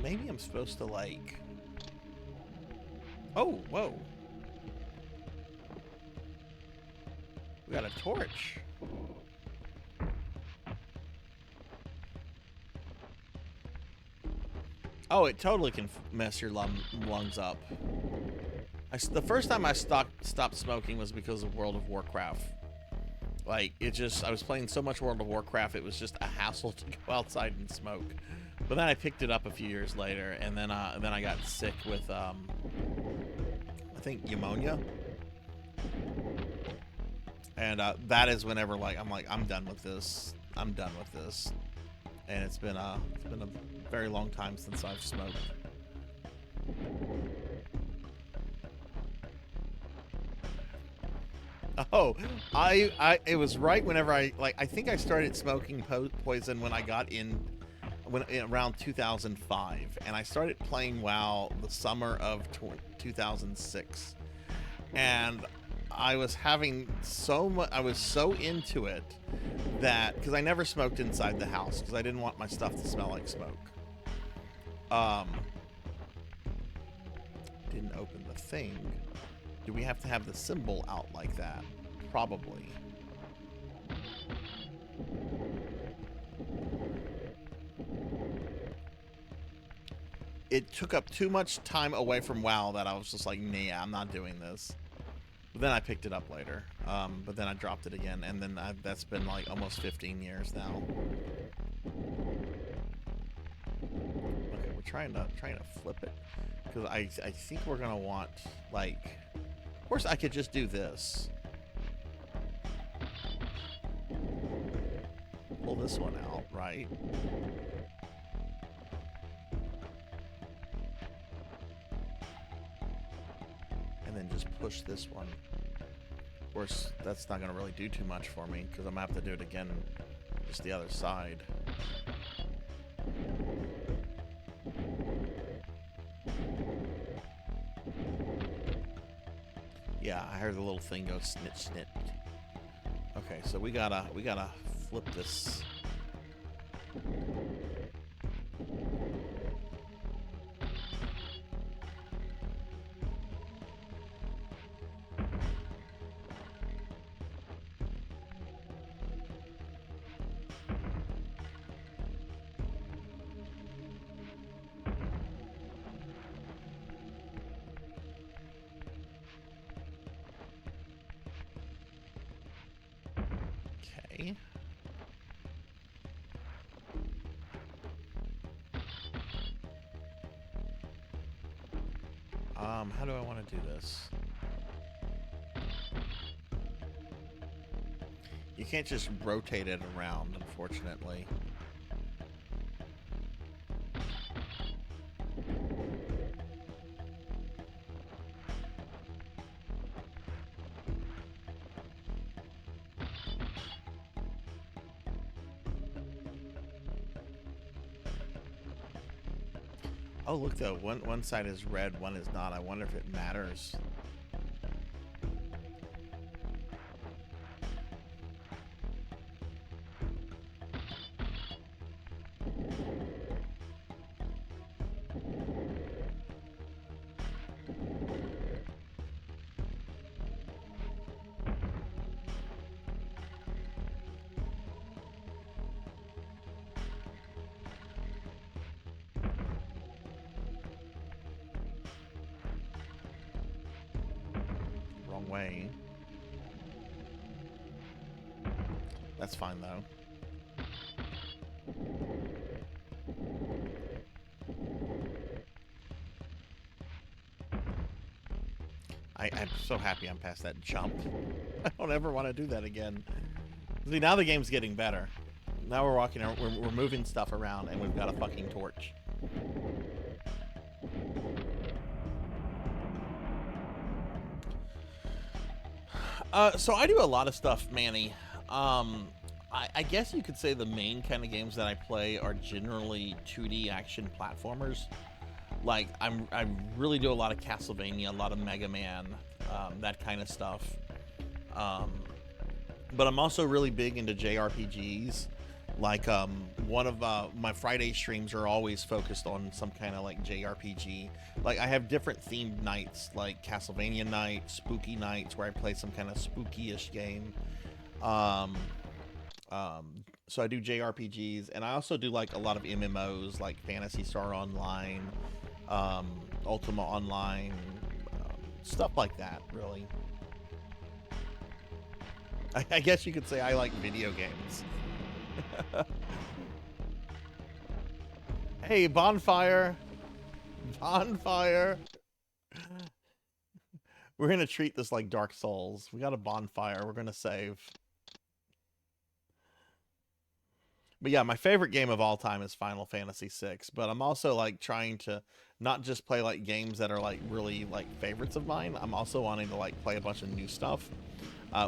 C: maybe I'm supposed to, like... Oh, whoa. We got a torch. Oh, it totally can mess your lungs up. The first time I stopped smoking was because of World of Warcraft. Like, I was playing so much World of Warcraft, it was just a hassle to go outside and smoke. But then I picked it up a few years later, and then I got sick with, I think, pneumonia. And that is whenever, like, I'm done with this. I'm done with this. And it's been a very long time since I've smoked. Oh, it was right whenever I think I started smoking poison when I got in around 2005, and I started playing WoW the summer of 2006, and I was having I was so into it that, because I never smoked inside the house because I didn't want my stuff to smell like smoke. Didn't open the thing. Do we have to have the symbol out like that? Probably. It took up too much time away from WoW that I was just like, nah, I'm not doing this. But then I picked it up later. But then I dropped it again, and then that's been like almost 15 years now. Okay, we're trying to flip it, because I think we're gonna want, like, of course I could just do this. Pull this one out, right? And then just push this one. Of course, that's not gonna really do too much for me, because I'm gonna have to do it again, just the other side. Yeah, I heard the little thing go snit snit. Okay, so we gotta flip this. Okay. How do I want to do this? You can't just rotate it around, unfortunately. Oh, look though, one side is red, one is not. I wonder if it matters. Wrong way. That's fine though. I'm so happy I'm past that jump. I don't ever want to do that again. See, now the game's getting better. Now we're walking, we're moving stuff around, and we've got a fucking torch. So I do a lot of stuff, Manny. I guess you could say the main kind of games that I play are generally 2D action platformers. Like I really do a lot of Castlevania, a lot of Mega Man, that kind of stuff. But I'm also really big into JRPGs. Like one of my Friday streams are always focused on some kind of like JRPG. Like I have different themed nights, like Castlevania night, spooky nights where I play some kind of spooky-ish game. So I do JRPGs, and I also do like a lot of MMOs, like Phantasy Star Online, Ultima Online, stuff like that. Really, I guess you could say I like video games. Hey, bonfire! Bonfire! We're gonna treat this like Dark Souls. We got a bonfire. We're gonna save. But yeah, my favorite game of all time is Final Fantasy VI. But I'm also like trying to not just play like games that are like really like favorites of mine. I'm also wanting to like play a bunch of new stuff.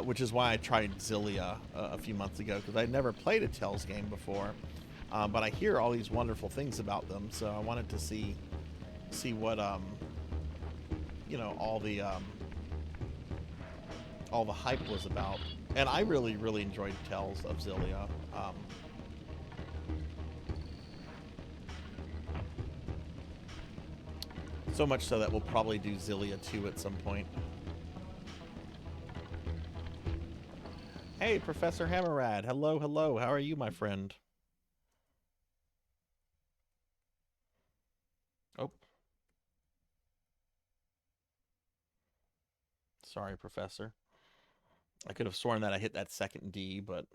C: Which is why I tried Xillia a few months ago, because I'd never played a Tales game before, but I hear all these wonderful things about them, so I wanted to see what you know, all the hype was about, and I really enjoyed Tales of Xillia. So much so that we'll probably do Xillia 2 at some point. Hey, Professor Hammerrad. Hello, hello. How are you, my friend? Oh. Sorry, Professor. I could have sworn that I hit that second D, but...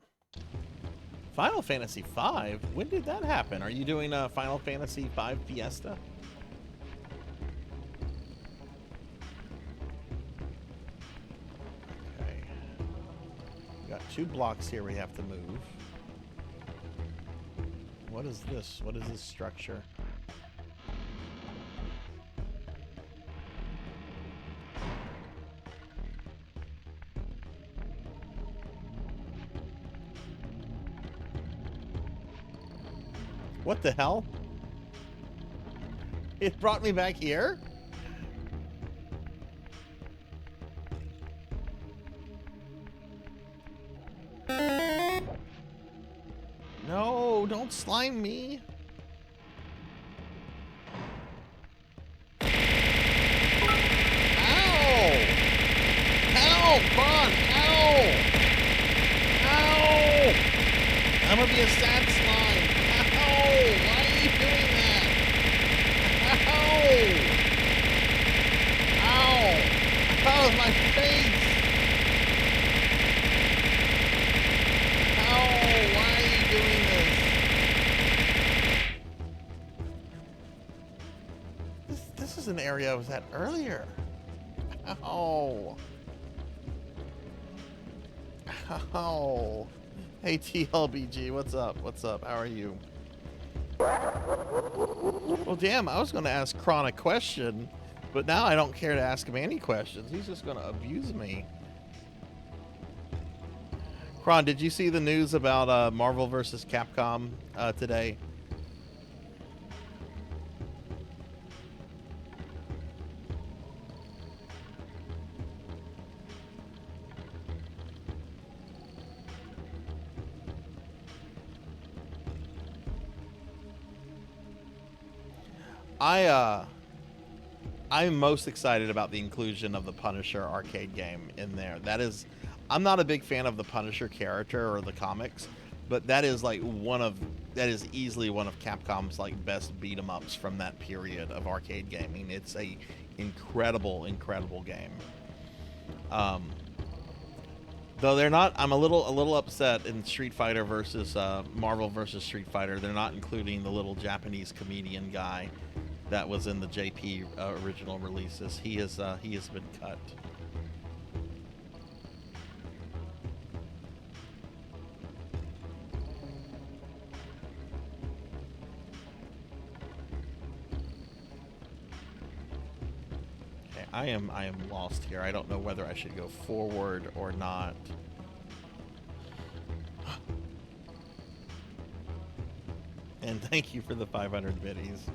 C: Final Fantasy V? When did that happen? Are you doing a Final Fantasy V Fiesta? Got 2 blocks here we have to move. What is this? What is this structure? What the hell? It brought me back here? No, don't slime me. Ow! Help! Come on! Ow! Ow! I'm gonna be a sad slime. Ow! Why are you doing that? Ow! Ow! Oh, my face! This is an area I was at earlier. Ow. Ow. Hey, TLBG, what's up? What's up? How are you? Well, damn, I was going to ask Kron a question, but now I don't care to ask him any questions. He's just going to abuse me. Kron, did you see the news about Marvel vs. Capcom today? I'm most excited about the inclusion of the Punisher arcade game in there. I'm not a big fan of the Punisher character or the comics, but that is easily one of Capcom's like best beat 'em ups from that period of arcade gaming. It's a incredible game. Though they're not, I'm a little upset in Street Fighter versus Marvel versus Street Fighter. They're not including the little Japanese comedian guy that was in the JP original releases. He has been cut. Okay, I am lost here. I don't know whether I should go forward or not. And thank you for the 500 biddies.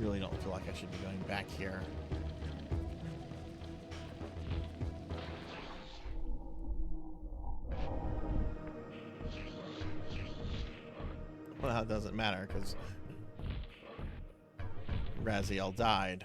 C: really don't feel like I should be going back here. Well, it doesn't matter because Raziel died.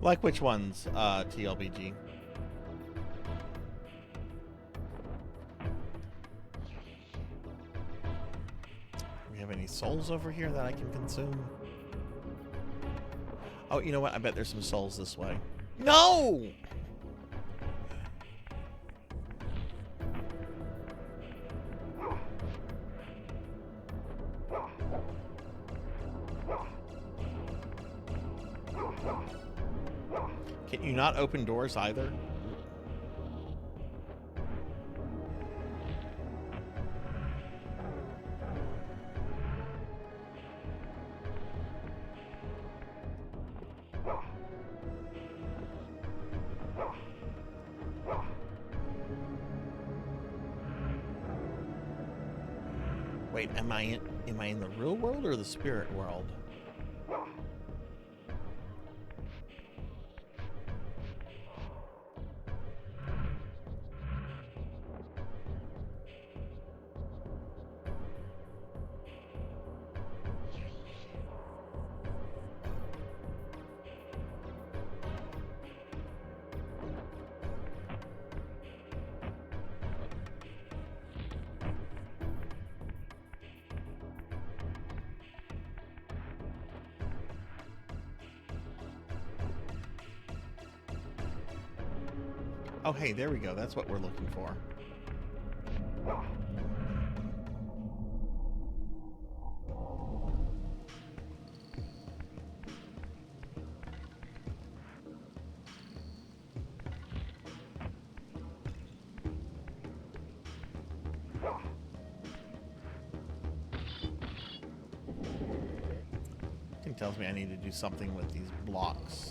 C: Like which ones, TLBG? Do we have any souls over here that I can consume? Oh, you know what? I bet there's some souls this way. No! Can you not open doors either? Wait, am I in the real world or the spirit world? Oh, hey, there we go. That's what we're looking for. It tells me I need to do something with these blocks.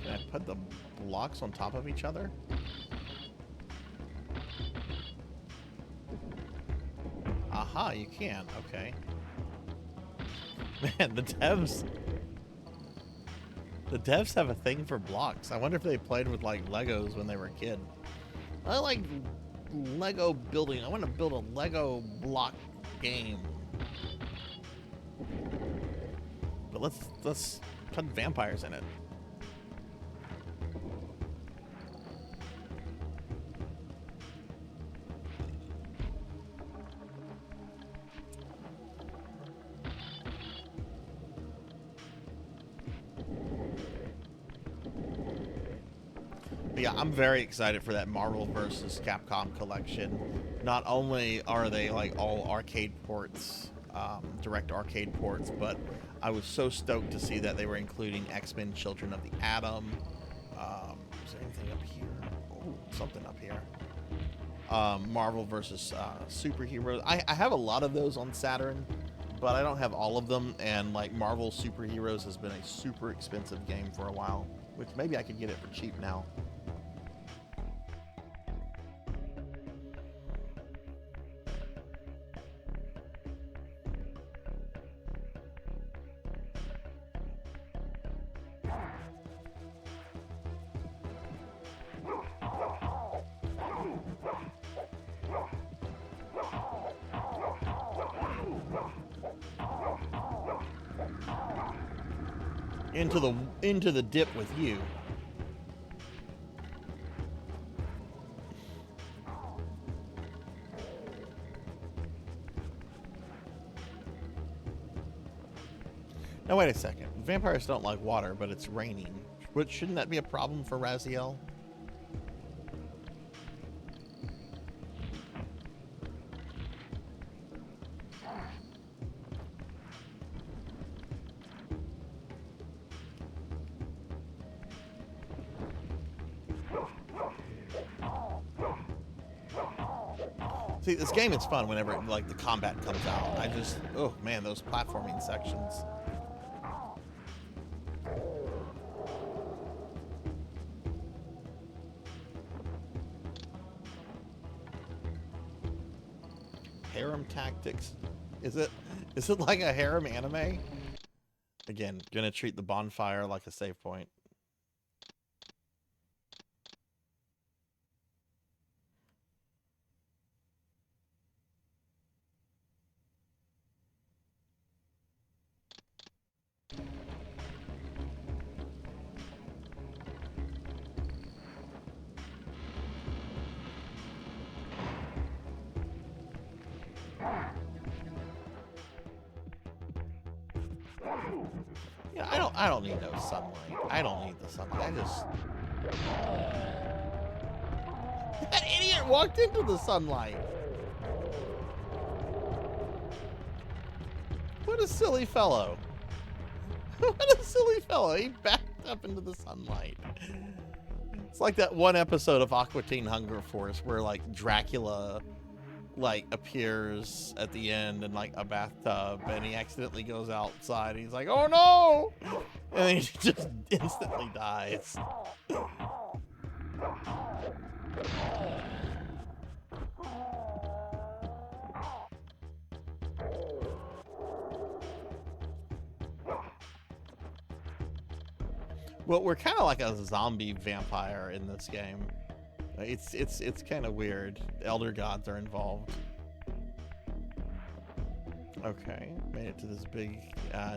C: Can I put the blocks on top of each other? Aha, you can. Okay. Man, the devs have a thing for blocks. I wonder if they played with like Legos when they were a kid. I like Lego building. I want to build a Lego block game. But let's put vampires in it. Yeah, I'm very excited for that Marvel vs. Capcom collection. Not only are they like all arcade ports, direct arcade ports, but I was so stoked to see that they were including X-Men Children of the Atom. Is there anything up here? Oh, something up here. Marvel vs. Superheroes. I have a lot of those on Saturn, but I don't have all of them, and like Marvel Superheroes has been a super expensive game for a while, which maybe I could get it for cheap now. Into the dip with you. Now wait a second. Vampires don't like water, but it's raining. Shouldn't that be a problem for Raziel? See, this game is fun whenever like the combat comes out. I just, oh man, those platforming sections. Harem tactics. Is it like a harem anime? Again, gonna treat the bonfire like a save point. Yeah, I don't need no sunlight. I don't need the sunlight. I just that idiot walked into the sunlight. What a silly fellow. What a silly fellow. He backed up into the sunlight. It's like that one episode of Aqua Teen Hunger Force where like Dracula like appears at the end in like a bathtub and he accidentally goes outside. He's like, oh no! And he just instantly dies. Well, we're kind of like a zombie vampire in this game. It's kind of weird. Elder gods are involved. Okay, made it to this big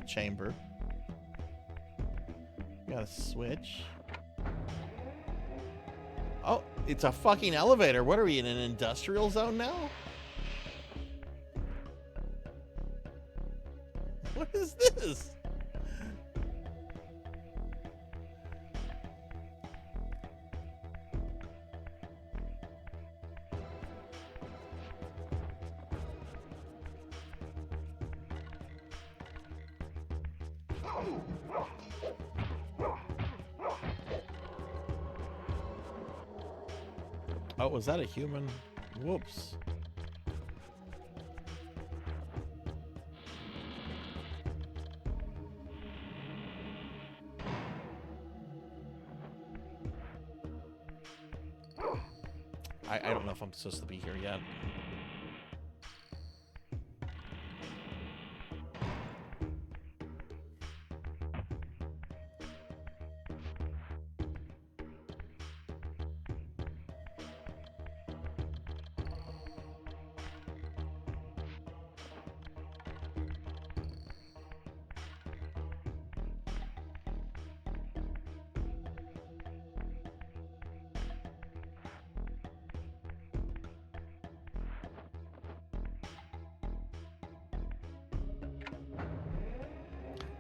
C: chamber. Got a switch. Oh, it's a fucking elevator. What are we in an industrial zone now? What is this? Oh, was that a human? Whoops. I don't know if I'm supposed to be here yet.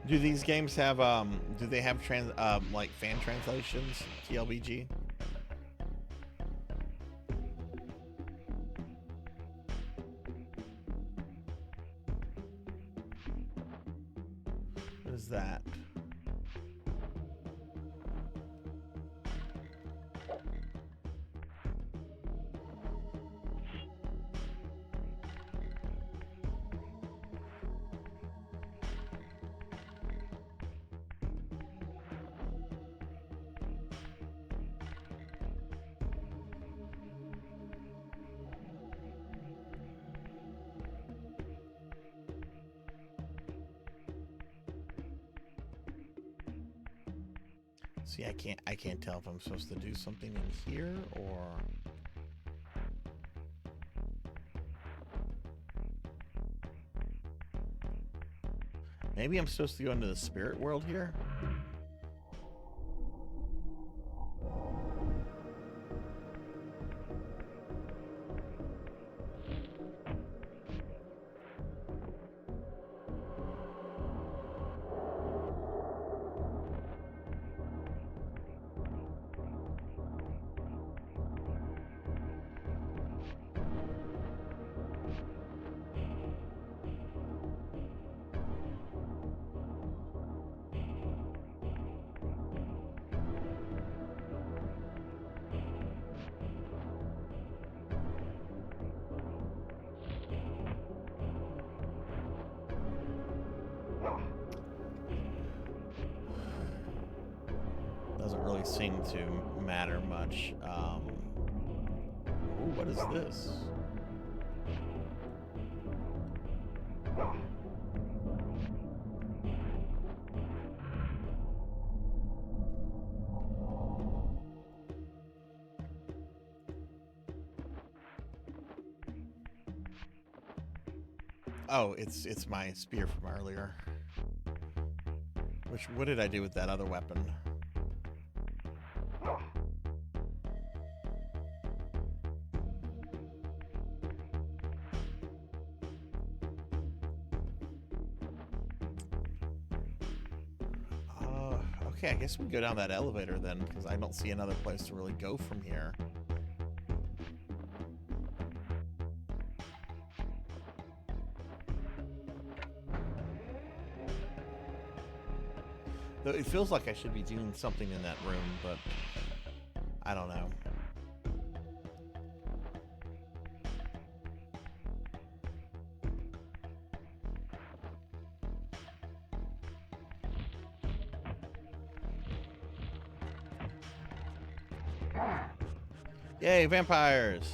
C: Do these games have do they have like fan translations, TLBG? What is that? See, I can't tell if I'm supposed to do something in here or maybe I'm supposed to go into the spirit world here. Doesn't really seem to matter much. Ooh, what is this? Oh, it's my spear from earlier. What did I do with that other weapon? Okay, I guess we go down that elevator then, because I don't see another place to really go from here. Though it feels like I should be doing something in that room, but I don't know. Yay, vampires!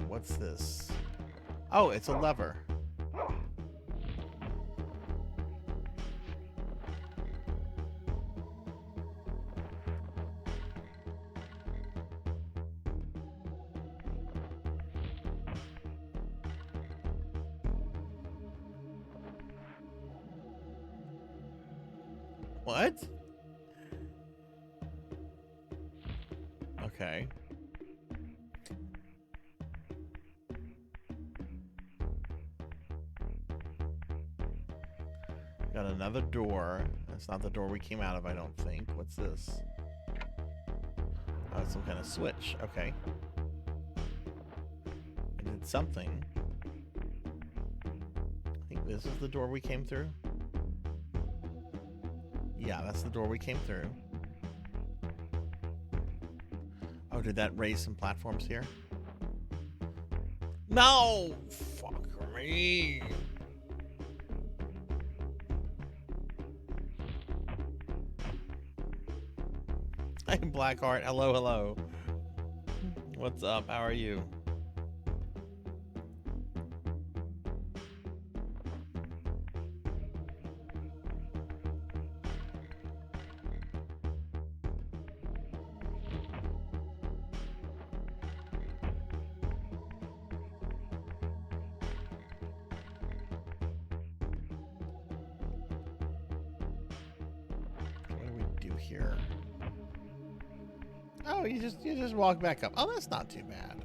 C: What's this? Oh, it's a lever. What? Okay. Got another door. That's not the door we came out of, I don't think. What's this? Oh, it's some kind of switch. Okay. I did something. I think this is the door we came through. Yeah, that's the door we came through. Oh, did that raise some platforms here? No! Fuck me! Hey, Blackheart. Hello, hello. What's up? How are you? Here. Oh, you just walk back up. Oh, that's not too bad.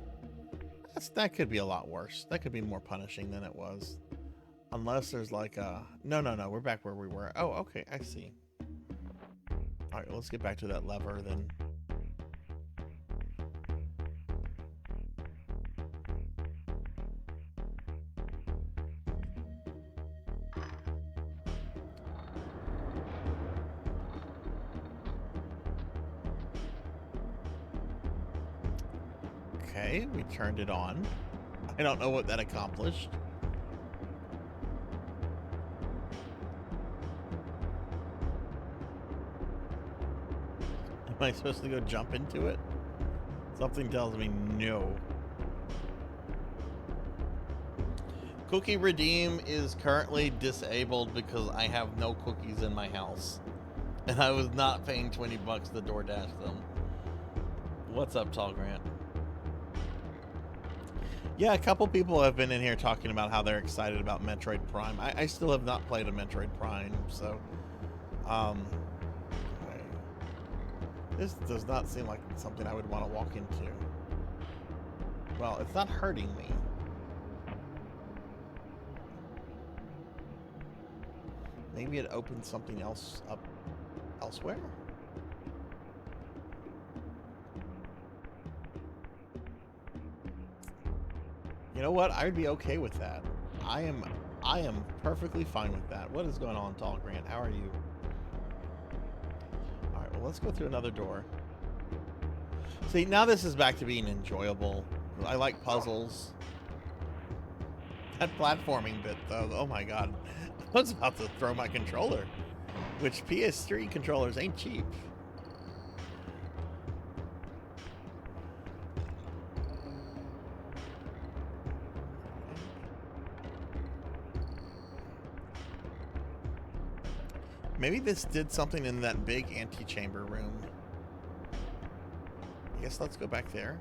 C: That could be a lot worse. That could be more punishing than it was. Unless there's like a... No, we're back where we were. Oh, okay, I see. Alright, let's get back to that lever then. Okay, we turned it on. I don't know what that accomplished. Am I supposed to go jump into it? Something tells me no. Cookie Redeem is currently disabled because I have no cookies in my house. And I was not paying 20 bucks to DoorDash them. What's up, Tall Grant? Yeah, a couple people have been in here talking about how they're excited about Metroid Prime. I still have not played a Metroid Prime, so... This does not seem like something I would want to walk into. Well, it's not hurting me. Maybe it opens something else up elsewhere? You know what? I would be okay with that. I am perfectly fine with that. What is going on, Tall Grant? How are you? Alright, well, let's go through another door. See, now this is back to being enjoyable. I like puzzles. That platforming bit, though, oh my god. I was about to throw my controller. Which PS3 controllers ain't cheap. Maybe this did something in that big antechamber room. I guess let's go back there.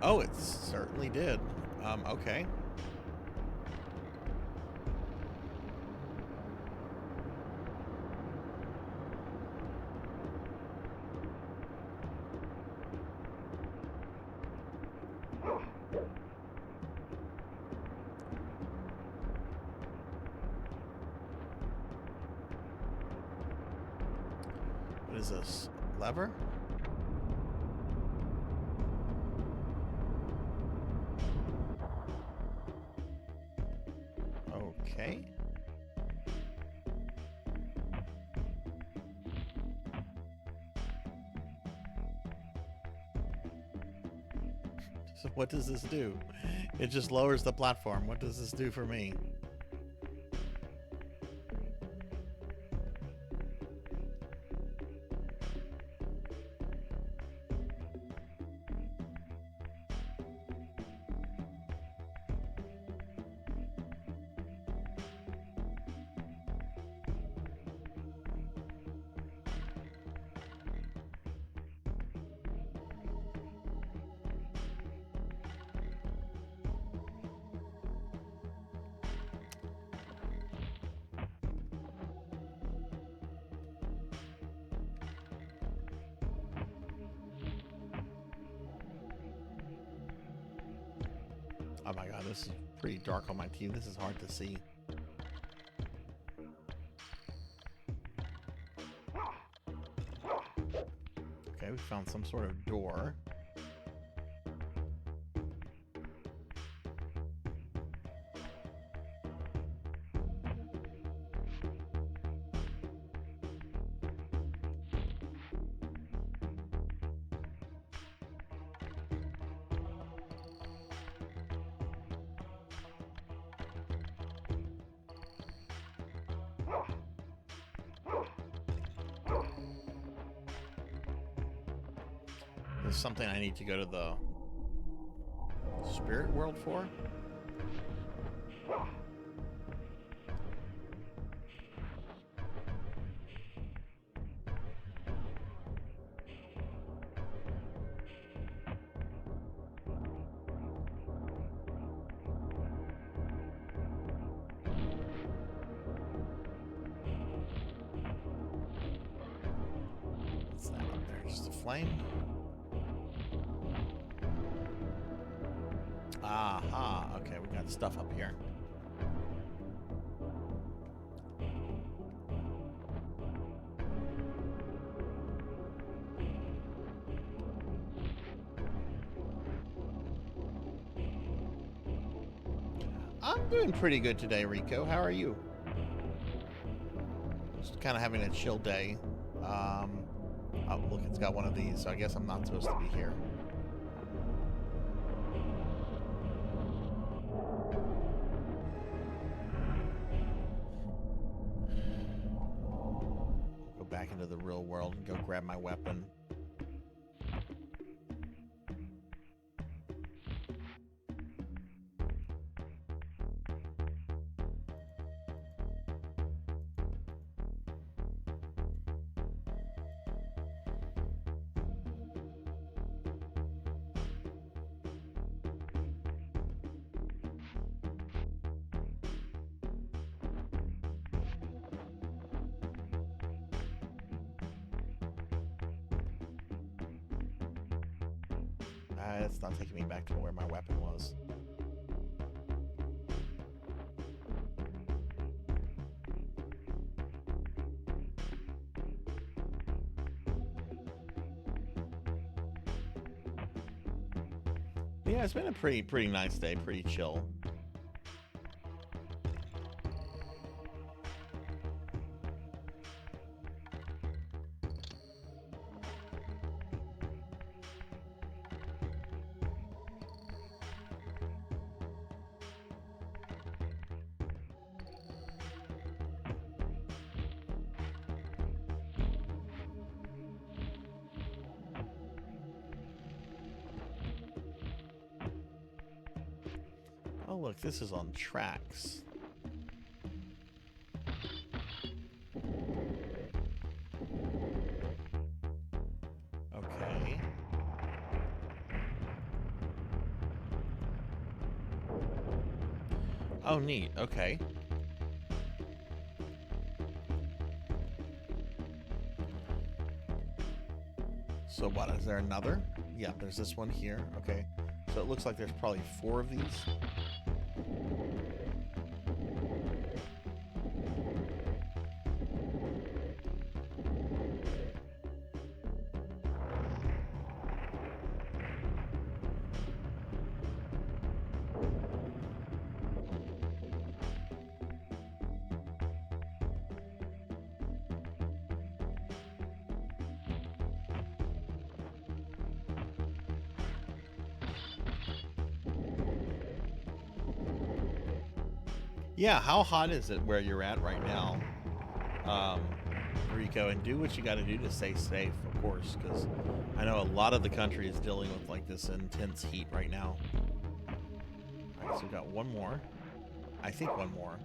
C: Oh, it certainly did. Okay. What is this? Lever? Okay. So what does this do? It just lowers the platform. What does this do for me? Oh my god, this is pretty dark on my TV. This is hard to see. Okay, we found some sort of door. This is something I need to go to the spirit world for. What's that up there? Just a flame? Aha, okay, we got stuff up here. I'm doing pretty good today, Rico. How are you? Just kind of having a chill day. Oh, look, it's got one of these, so I guess I'm not supposed to be here. Go back into the real world and go grab my weapon. It's not taking me back to where my weapon was. Yeah, it's been a pretty nice day, pretty chill. Oh, look, this is on tracks. Okay. Oh, neat. Okay. So what, is there another? Yeah, there's this one here. Okay. So it looks like there's probably 4 of these. Yeah, how hot is it where you're at right now, Rico? And do what you got to do to stay safe, of course, because I know a lot of the country is dealing with like this intense heat right now. All right, so we got one more. I think one more.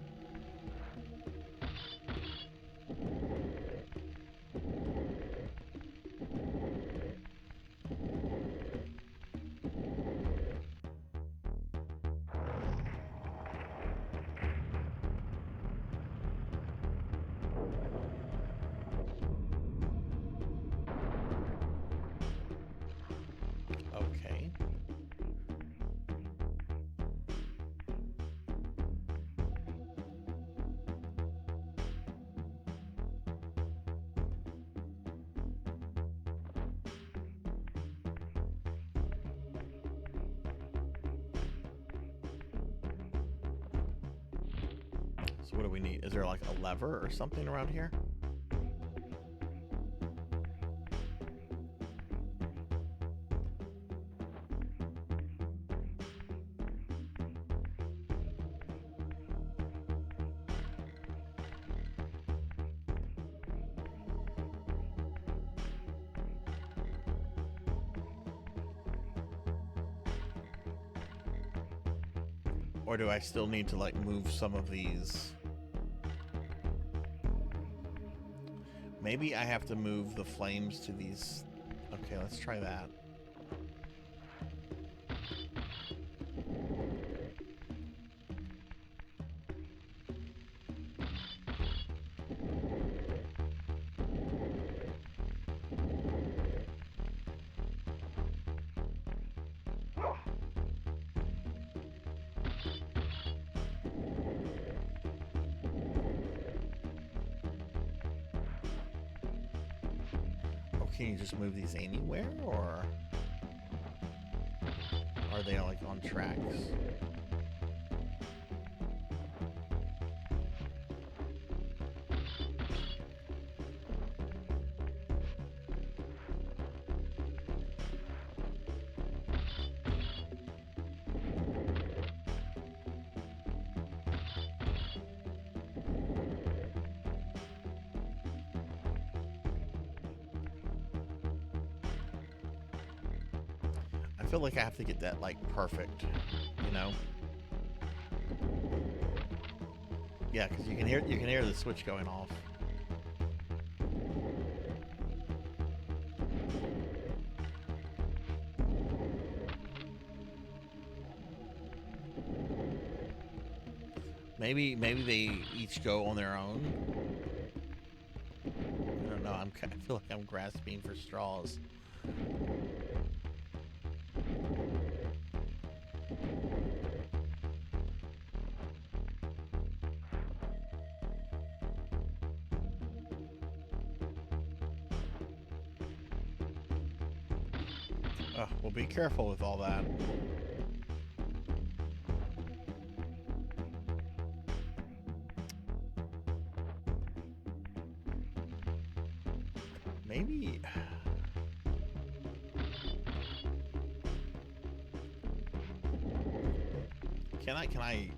C: Okay. So what do we need? Is there like a lever or something around here? Or do I still need to like move some of these? Maybe I have to move the flames to these. Okay, let's try that. Can you just move these anywhere, or are they like on tracks? I feel like I have to get that like perfect, you know? Yeah, because you can hear the switch going off. Maybe they each go on their own. I don't know. I feel like I'm grasping for straws. Well, be careful with all that. Maybe. Can I?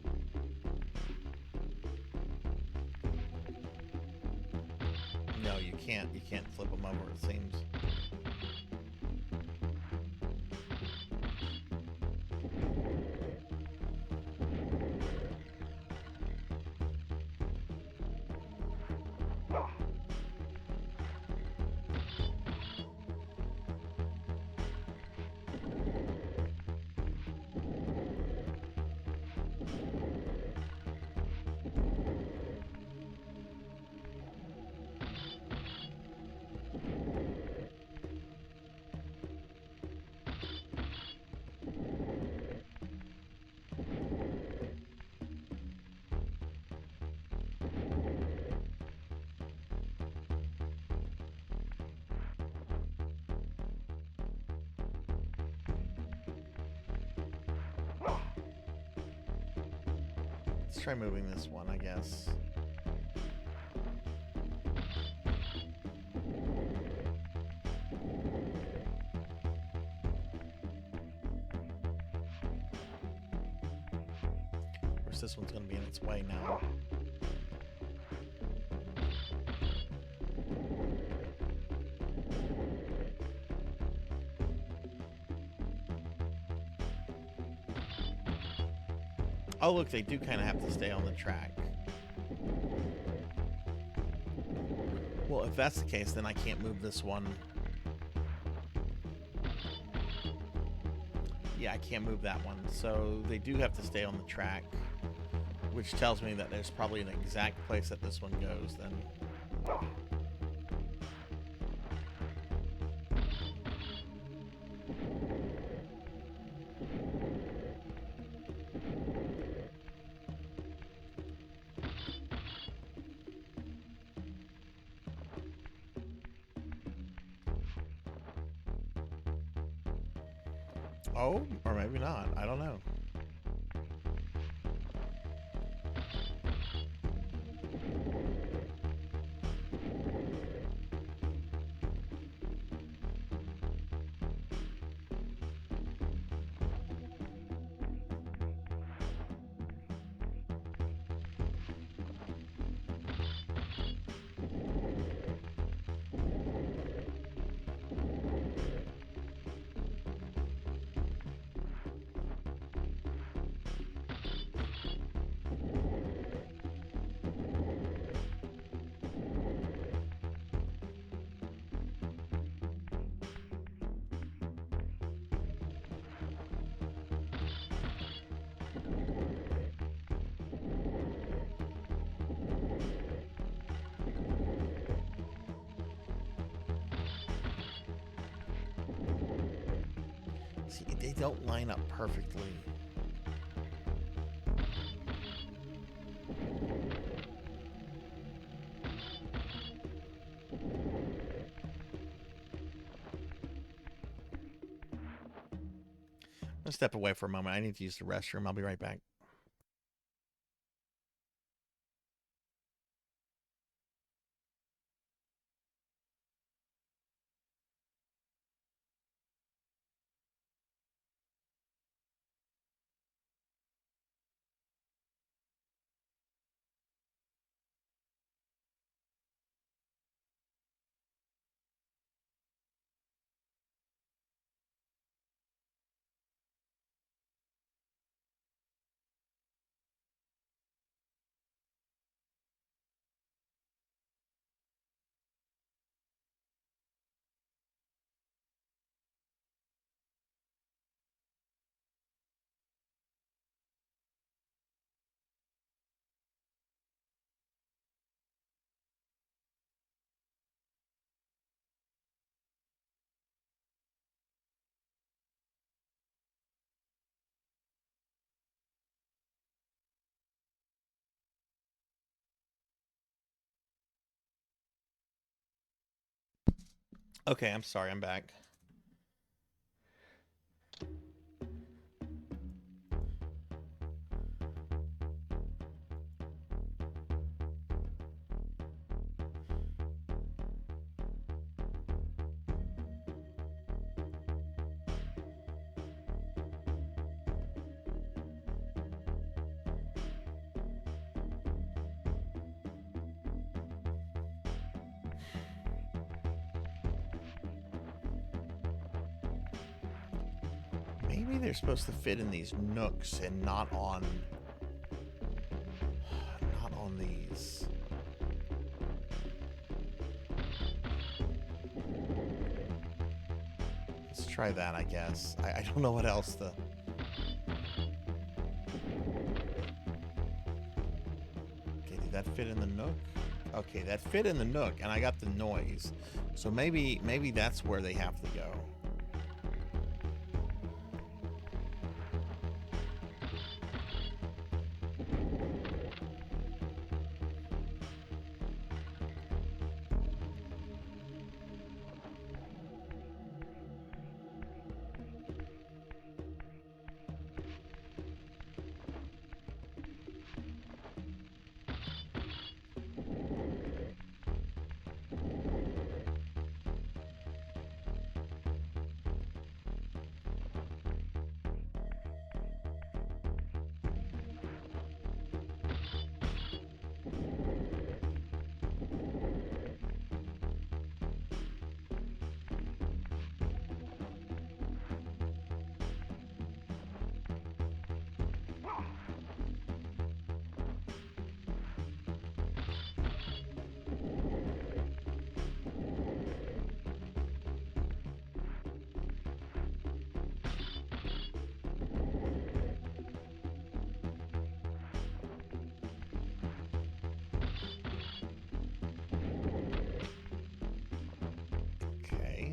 C: No, you can't. You can't flip them over, it seems. Let's try moving this one, I guess. Of course, this one's going to be in its way now. Oh, look, they do kind of have to stay on the track. Well, if that's the case, then I can't move this one. Yeah, I can't move that one. So they do have to stay on the track, which tells me that there's probably an exact place that this one goes then. Oh, or maybe not. I don't know. See, they don't line up perfectly. I'm gonna step away for a moment. I need to use the restroom. I'll be right back. Okay, I'm sorry, I'm back. Maybe they're supposed to fit in these nooks and not on these. Let's try that, I guess. I don't know what else to... Okay, did that fit in the nook? Okay, that fit in the nook, and I got the noise. So maybe that's where they have to go.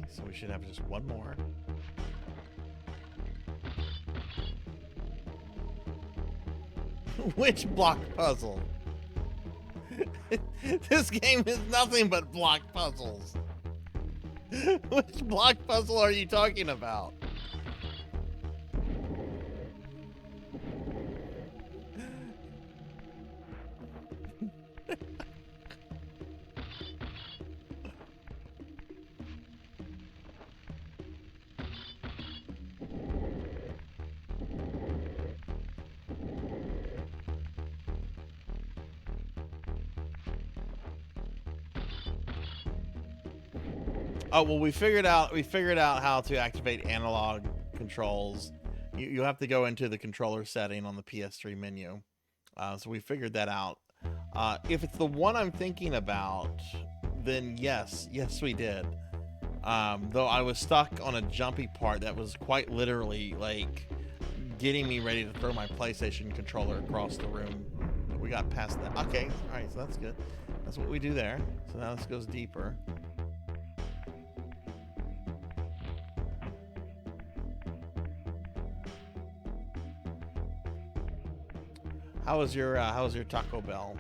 C: So we should have just one more. Which block puzzle? This game is nothing but block puzzles. Which block puzzle are you talking about? Oh, well, we figured out how to activate analog controls. You have to go into the controller setting on the PS3 menu. So we figured that out. If it's the one I'm thinking about, then yes, we did. Though I was stuck on a jumpy part that was quite literally like getting me ready to throw my PlayStation controller across the room. But we got past that. Okay, all right, so that's good. That's what we do there. So now this goes deeper. How was your Taco Bell?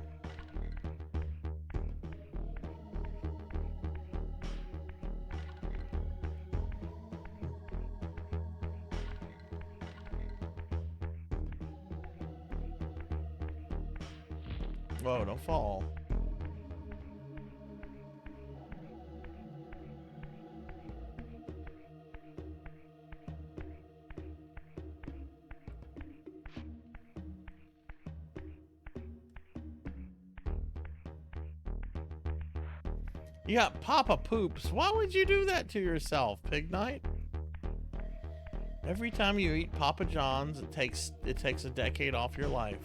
C: Whoa, don't fall. You got Papa Poops. Why would you do that to yourself, Pig Knight? Every time you eat Papa John's, it takes a decade off your life.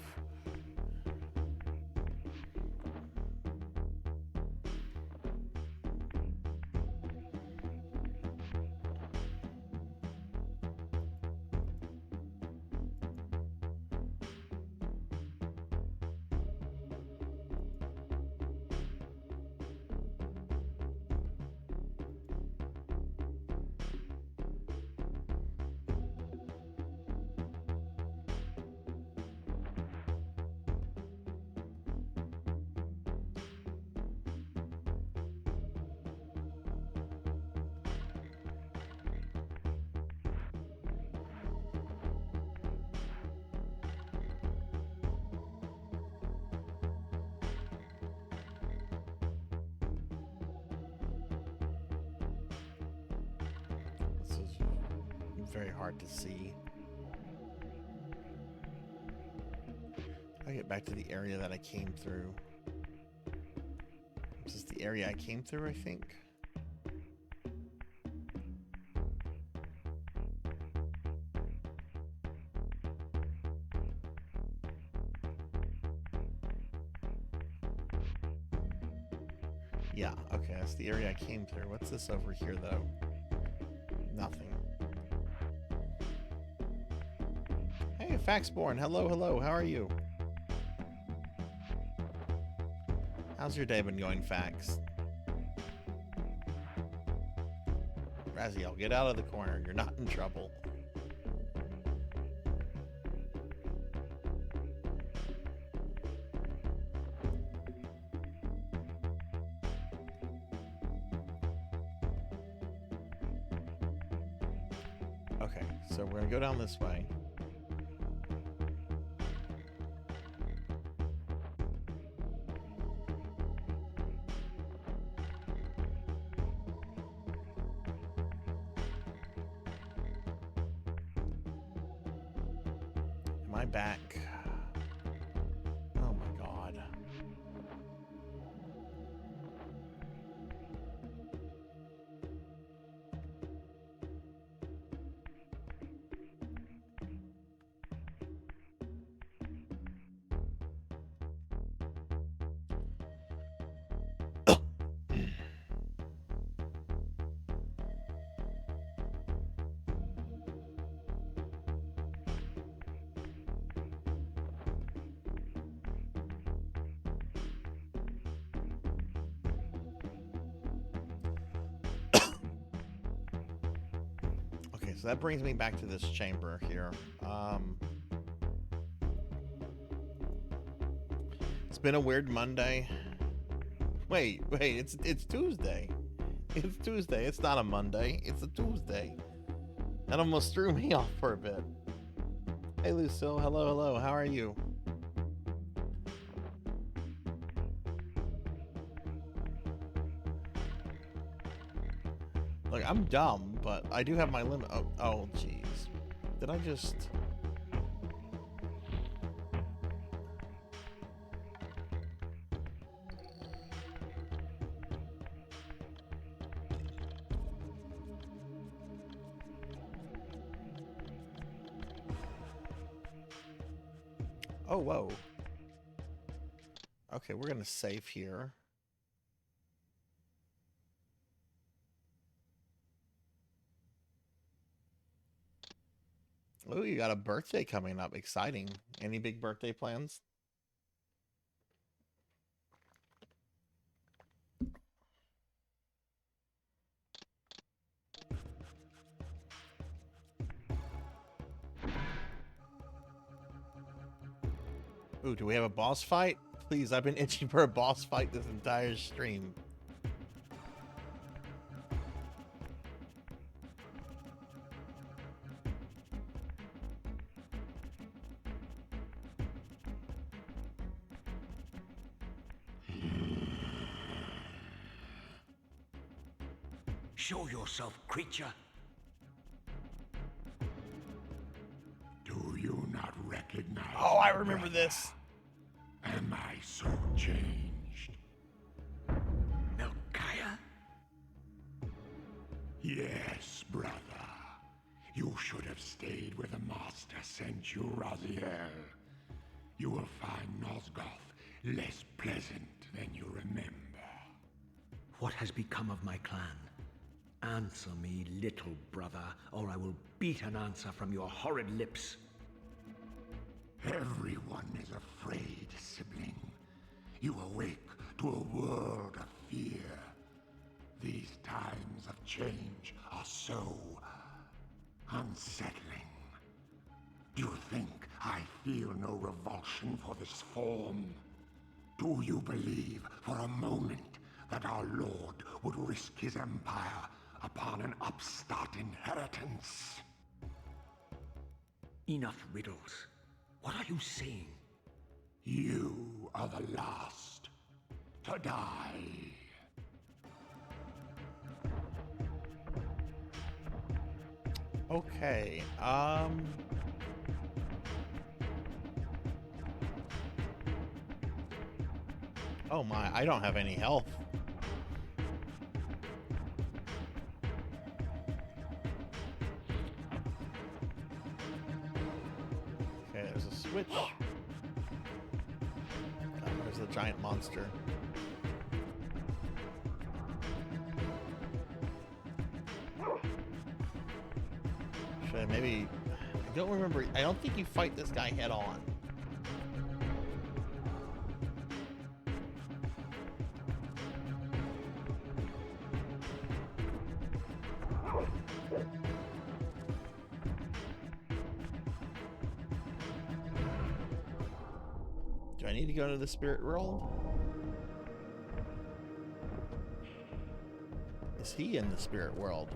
C: very hard to see. I get back to the area that I came through. This is the area I came through, I think. Yeah, okay, that's the area I came through. What's this over here, though? Nothing. Hey, Faxborn. Hello, hello. How are you? How's your day been going, Fax? Raziel, get out of the corner. You're not in trouble. Okay, so we're gonna go down this way. Am I back? Oh my god. Okay, so that brings me back to this chamber here. It's been a weird Monday. Wait, it's Tuesday. It's Tuesday. It's not a Monday. It's a Tuesday. That almost threw me off for a bit. Hey, Lucille. Hello, hello. How are you? Look, I'm dumb, but I do have my limit. Oh, jeez. Did I just... Oh, whoa. Okay, we're gonna save here. Oh, you got a birthday coming up. Exciting. Any big birthday plans? Ooh, do we have a boss fight? Please, I've been itching for a boss fight this entire stream.
E: Show yourself, creature.
D: Do you not recognize?
C: Oh, I
D: my
C: remember
D: brother?
C: this.
D: Am I so changed?
E: Melchiah?
D: Yes, brother. You should have stayed where the master sent you, Raziel. You will find Nosgoth less pleasant than you remember.
E: What has become of my clan? Answer me, little brother, or I will beat an answer from your horrid lips.
D: Everyone is afraid, sibling. You awake to a world of fear. These times of change are so unsettling. Do you think I feel no revulsion for this form? Do you believe for a moment that our Lord would risk his empire upon an upstart inheritance?
E: Enough riddles. What are you saying?
D: You are the last to die.
C: Okay. Oh my, I don't have any health. Okay, there's a switch. Oh, there's the giant monster. Should I maybe... I don't remember. I don't think you fight this guy head on. Do I need to go to the spirit world? Is he in the spirit world?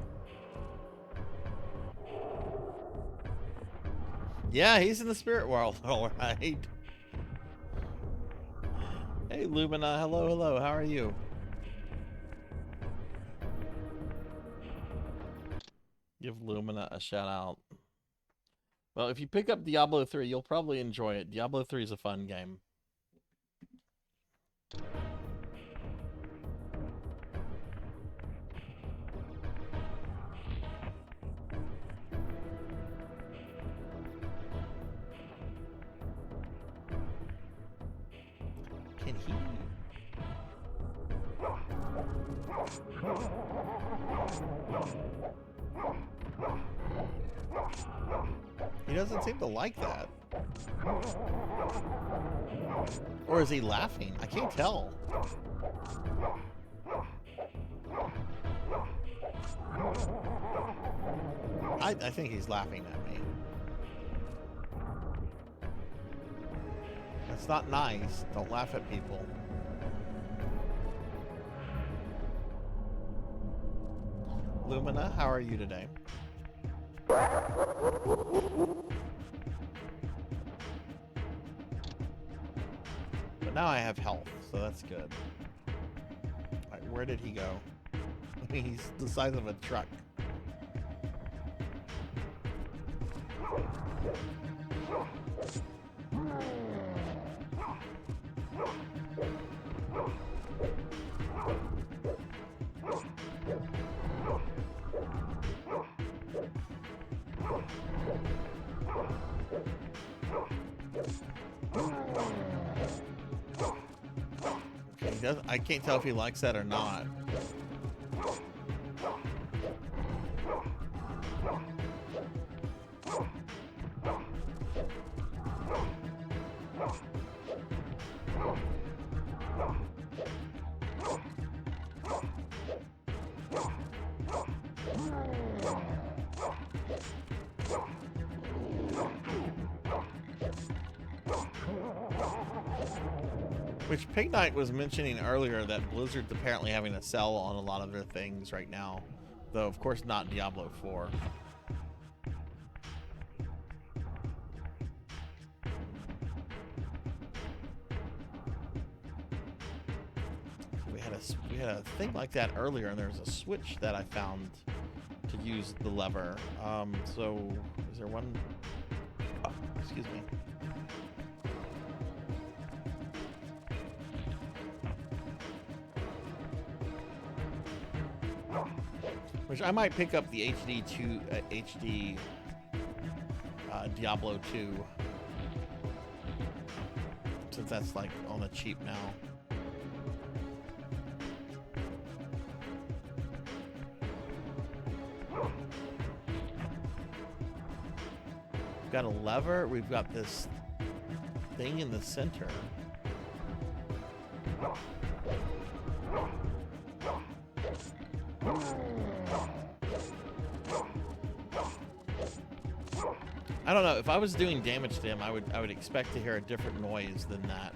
C: Yeah, he's in the spirit world. All right. Hey, Lumina. Hello, hello. How are you? Give Lumina a shout out. Well, if you pick up Diablo 3, you'll probably enjoy it. Diablo 3 is a fun game. Can he? He doesn't seem to like that. Or is he laughing? I can't tell. I think he's laughing at me. That's not nice. Don't laugh at people. Lumina, how are you today? But now I have health, so that's good. Alright, where did he go? He's the size of a truck. I can't tell if he likes that or not. Which Pig Knight was mentioning earlier that Blizzard's apparently having a sell on a lot of their things right now. Though, of course, not Diablo 4. So we had a thing like that earlier, and there was a switch that I found to use the lever. So, is there one? Oh, excuse me. Which I might pick up the HD Diablo 2, since that's like on the cheap now. We've got a lever. We've got this thing in the center. I don't know. If I was doing damage to him, I would expect to hear a different noise than that.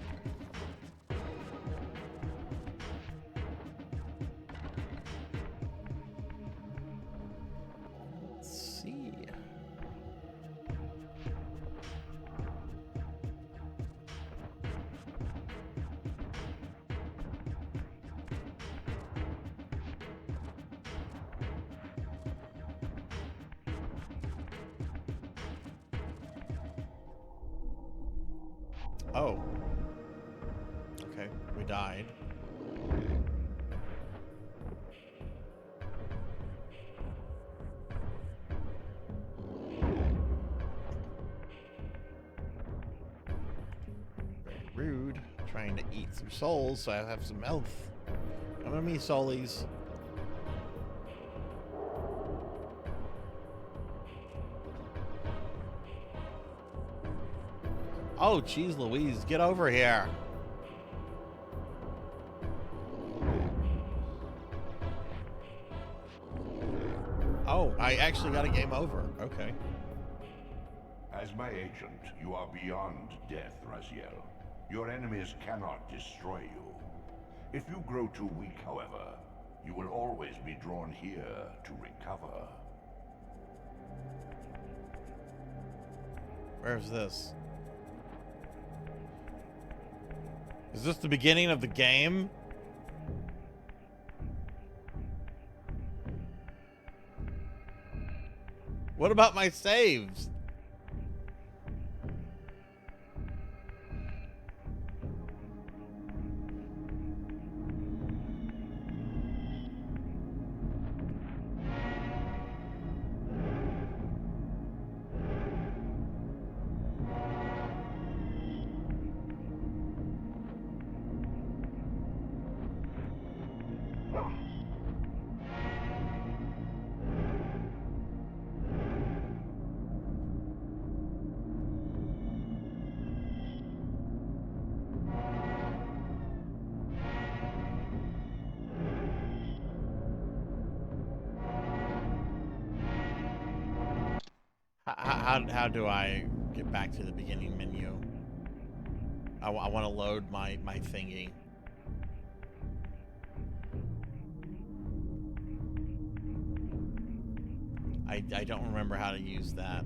C: Let's see. Oh. Okay, we died. Very rude. Trying to eat some souls so I have some health. Come to me, soulies. Oh, geez Louise, get over here. Oh, I actually got a game over. Okay.
D: As my agent, you are beyond death, Raziel. Your enemies cannot destroy you. If you grow too weak, however, you will always be drawn here to recover.
C: Where's this? Is this the beginning of the game? What about my saves? How do I get back to the beginning menu? I want to load my thingy. I don't remember how to use that.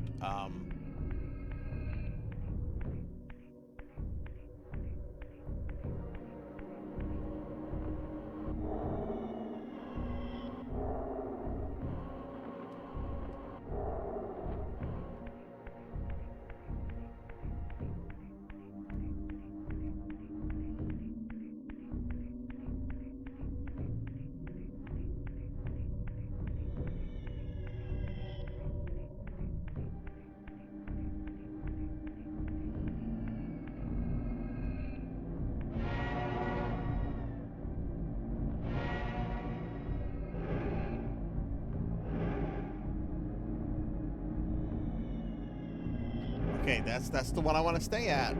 C: Okay, that's the one I want to stay at.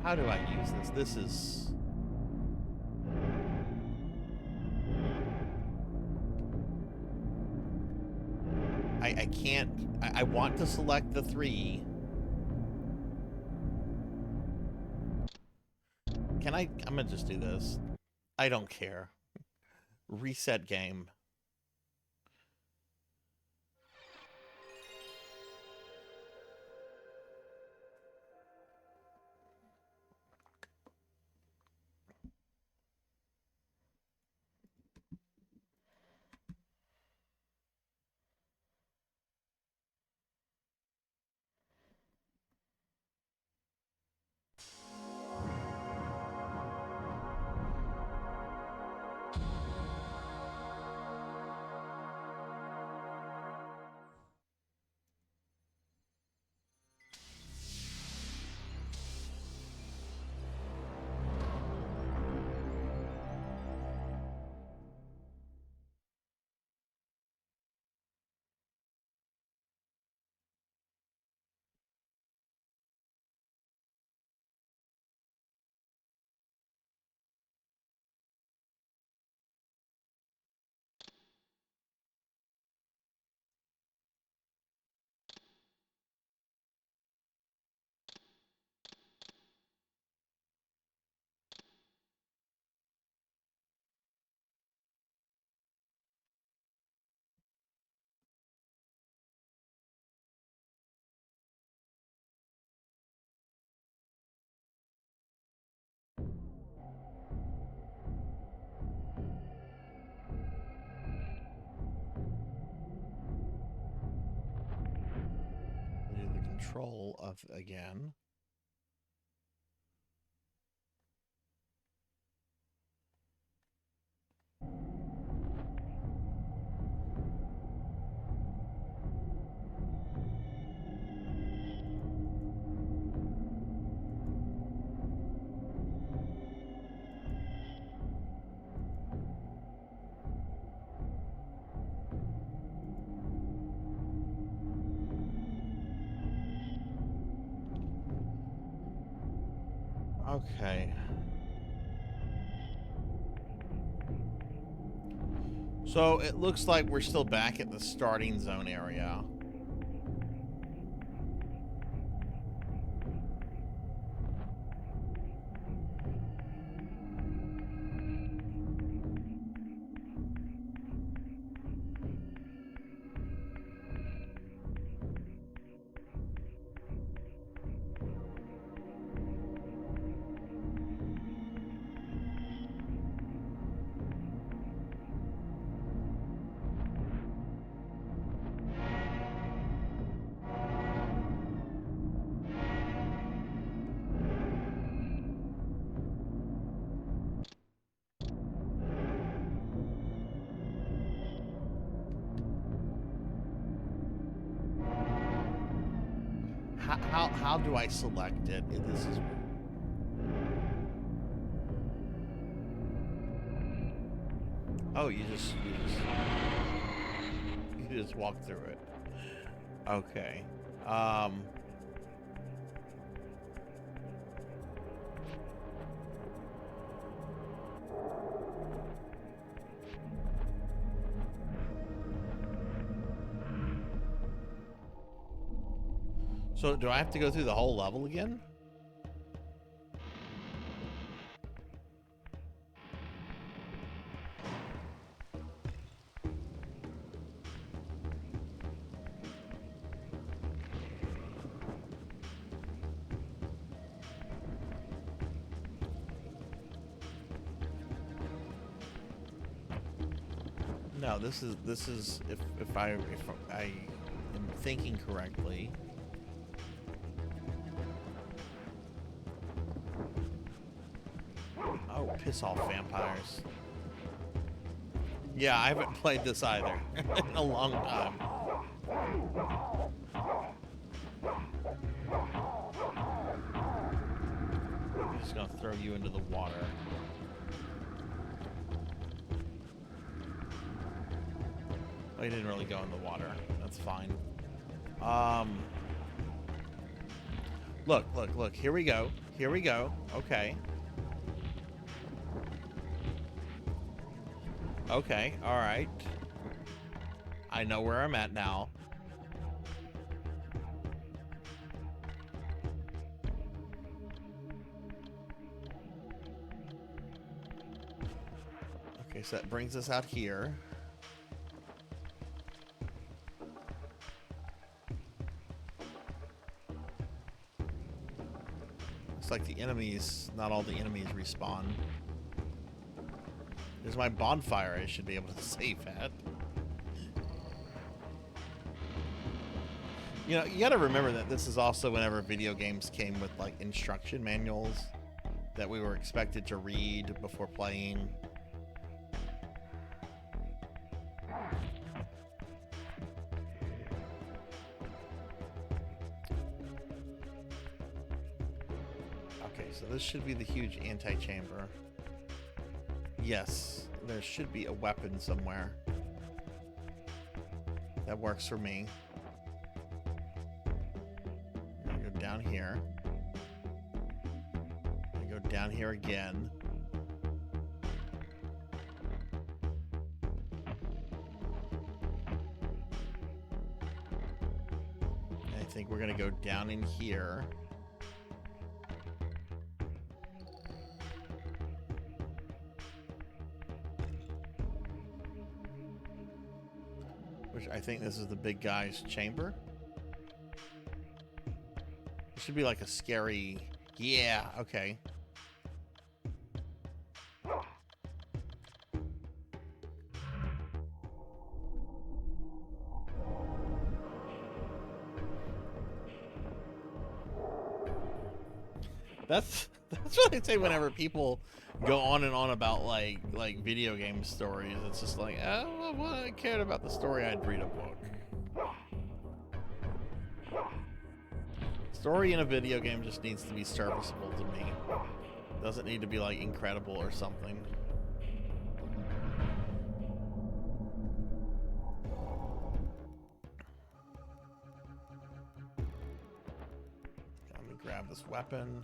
C: How do I use this? This is... I can't... I want to select the 3. Can I... I'm gonna just do this. I don't care. Reset game. control of again. Okay. So it looks like we're still back at the starting zone area. How do I select it? This is... Oh, you just walk through it. Okay. So do I have to go through the whole level again? No, this is if I am thinking correctly. Oh, piss off, vampires. Yeah, I haven't played this either in a long time. I'm just gonna throw you into the water. Oh, you didn't really go in the water. That's fine. Look. Here we go. Here we go. Okay. Okay, alright. I know where I'm at now. Okay, so that brings us out here. Looks like the enemies, not all the enemies respawn. There's my bonfire I should be able to save at. You know, you gotta remember that this is also whenever video games came with, like, instruction manuals that we were expected to read before playing. Okay, so this should be the huge anti-chamber. Yes, there should be a weapon somewhere. That works for me. I'm gonna go down here. I'm gonna go down here again. And I think we're gonna go down in here. I think this is the big guy's chamber. It should be like a scary... Yeah, okay. That's what I say whenever people go on and on about like video game stories. It's just like, oh, well, I cared about the story, I'd read a book. Story in a video game just needs to be serviceable to me. Doesn't need to be like incredible or something. Let me grab this weapon.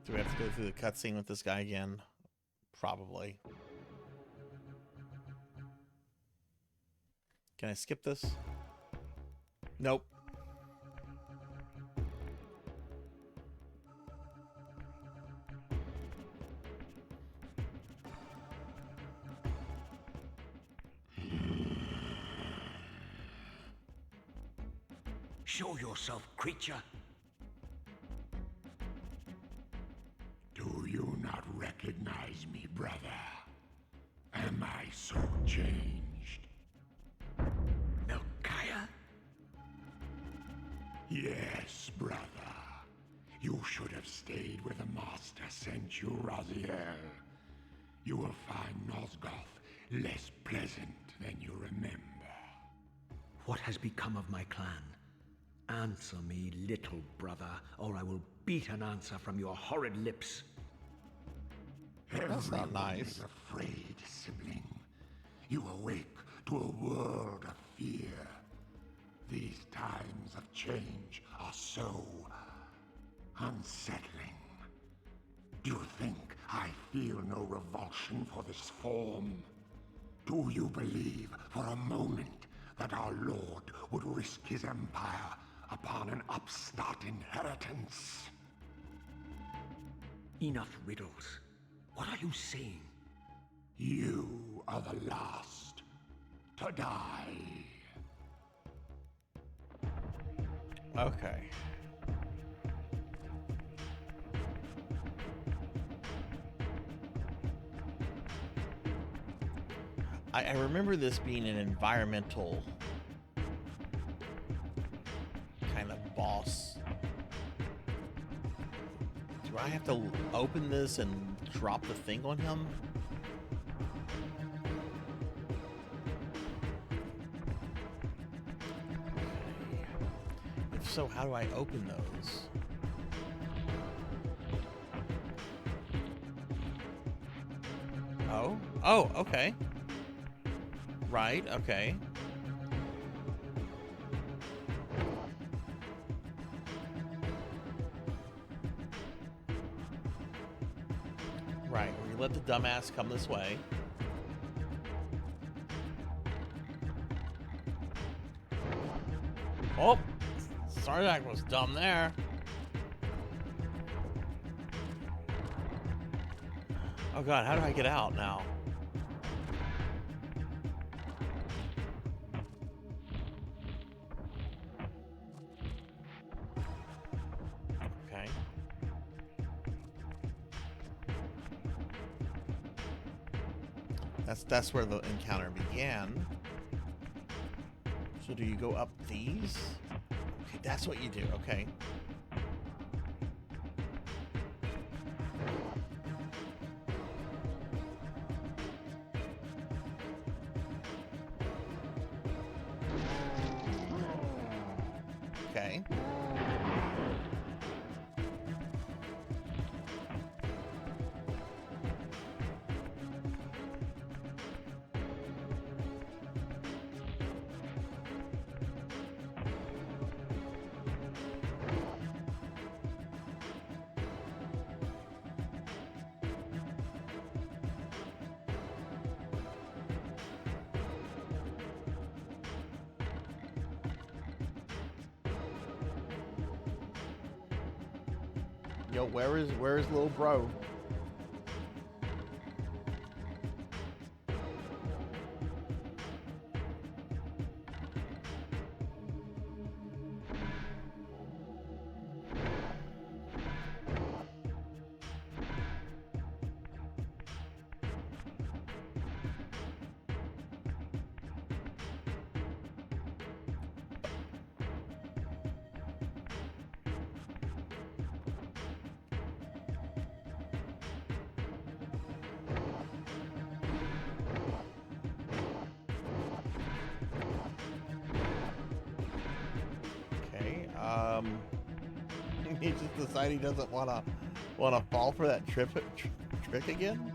C: Do we have to go through the cutscene with this guy again? Probably. Can I skip this? Nope.
E: Show yourself, creature.
D: Do you not recognize me, brother? Am I so changed?
E: Melchiah?
D: Yes, brother. You should have stayed where the Master sent you, Raziel. You will find Nosgoth less pleasant than you remember.
E: What has become of my clan? Answer me, little brother, or I will beat an answer from your horrid lips.
C: That's not nice.
D: Everyone is afraid, sibling. You awake to a world of fear. These times of change are so unsettling. Do you think I feel no revulsion for this form? Do you believe for a moment that our Lord would risk his empire upon an upstart inheritance?
E: Enough riddles. What are you saying?
D: You are the last to die.
C: Okay. I remember this being an environmental kind of boss. Do I have to open this and drop the thing on him? If so, how do I open those? Oh, okay. Right, okay. Right, we let the dumbass come this way. Oh, Sarzac was dumb there. Oh god, how do I get out now? Okay. That's where the encounter began. So do you go up these? Okay, that's what you do. Okay. Okay. Yo, where's little bro? Okay. He just decided he doesn't wanna fall for that trick again.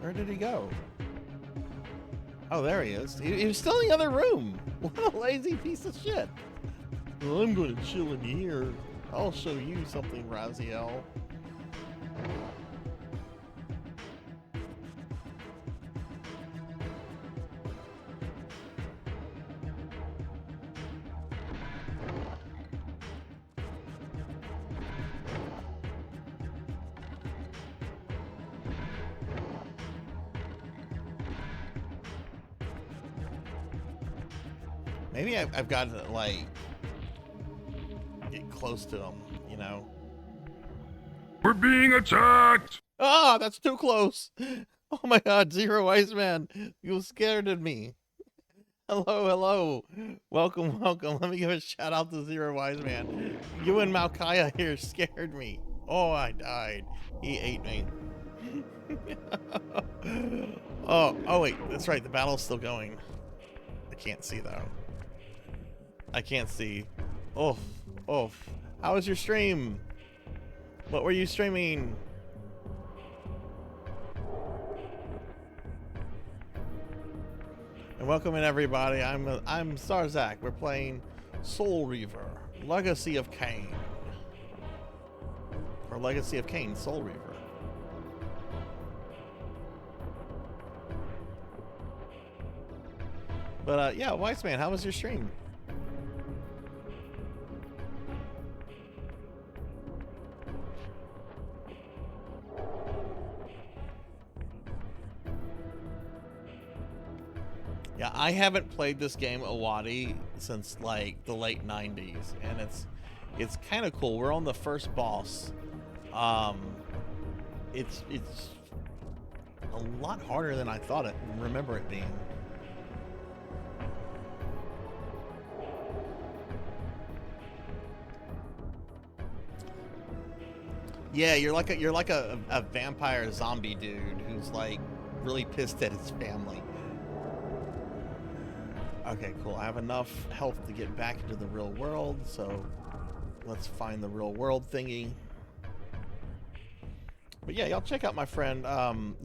C: Where did he go? Oh, there he is. He was still in the other room. What a lazy piece of shit. Well, I'm going to chill in here. I'll show you something, Raziel. Maybe I've got to, like, get close to him, you know?
A: We're being attacked!
C: Ah, that's too close. Oh my god, Zero Wise Man, you scared of me. Hello, hello. Welcome, welcome. Let me give a shout out to Zero Wise Man. You and Malkaya here scared me. Oh, I died. He ate me. Oh wait, that's right. The battle's still going. I can't see though. I can't see. Oh. How was your stream? What were you streaming? And welcome in everybody. I'm Sarzac. We're playing Soul Reaver, Legacy of Kain. Or Legacy of Kain, Soul Reaver. But yeah, Wise Man, how was your stream? Yeah, I haven't played this game Awadi since like the late 90s, and it's kind of cool. We're on the first boss. It's a lot harder than I thought it. Remember it being. Yeah, you're like a vampire zombie dude who's like really pissed at his family. Okay, cool. I have enough health to get back into the real world, so let's find the real world thingy. But yeah, y'all check out my friend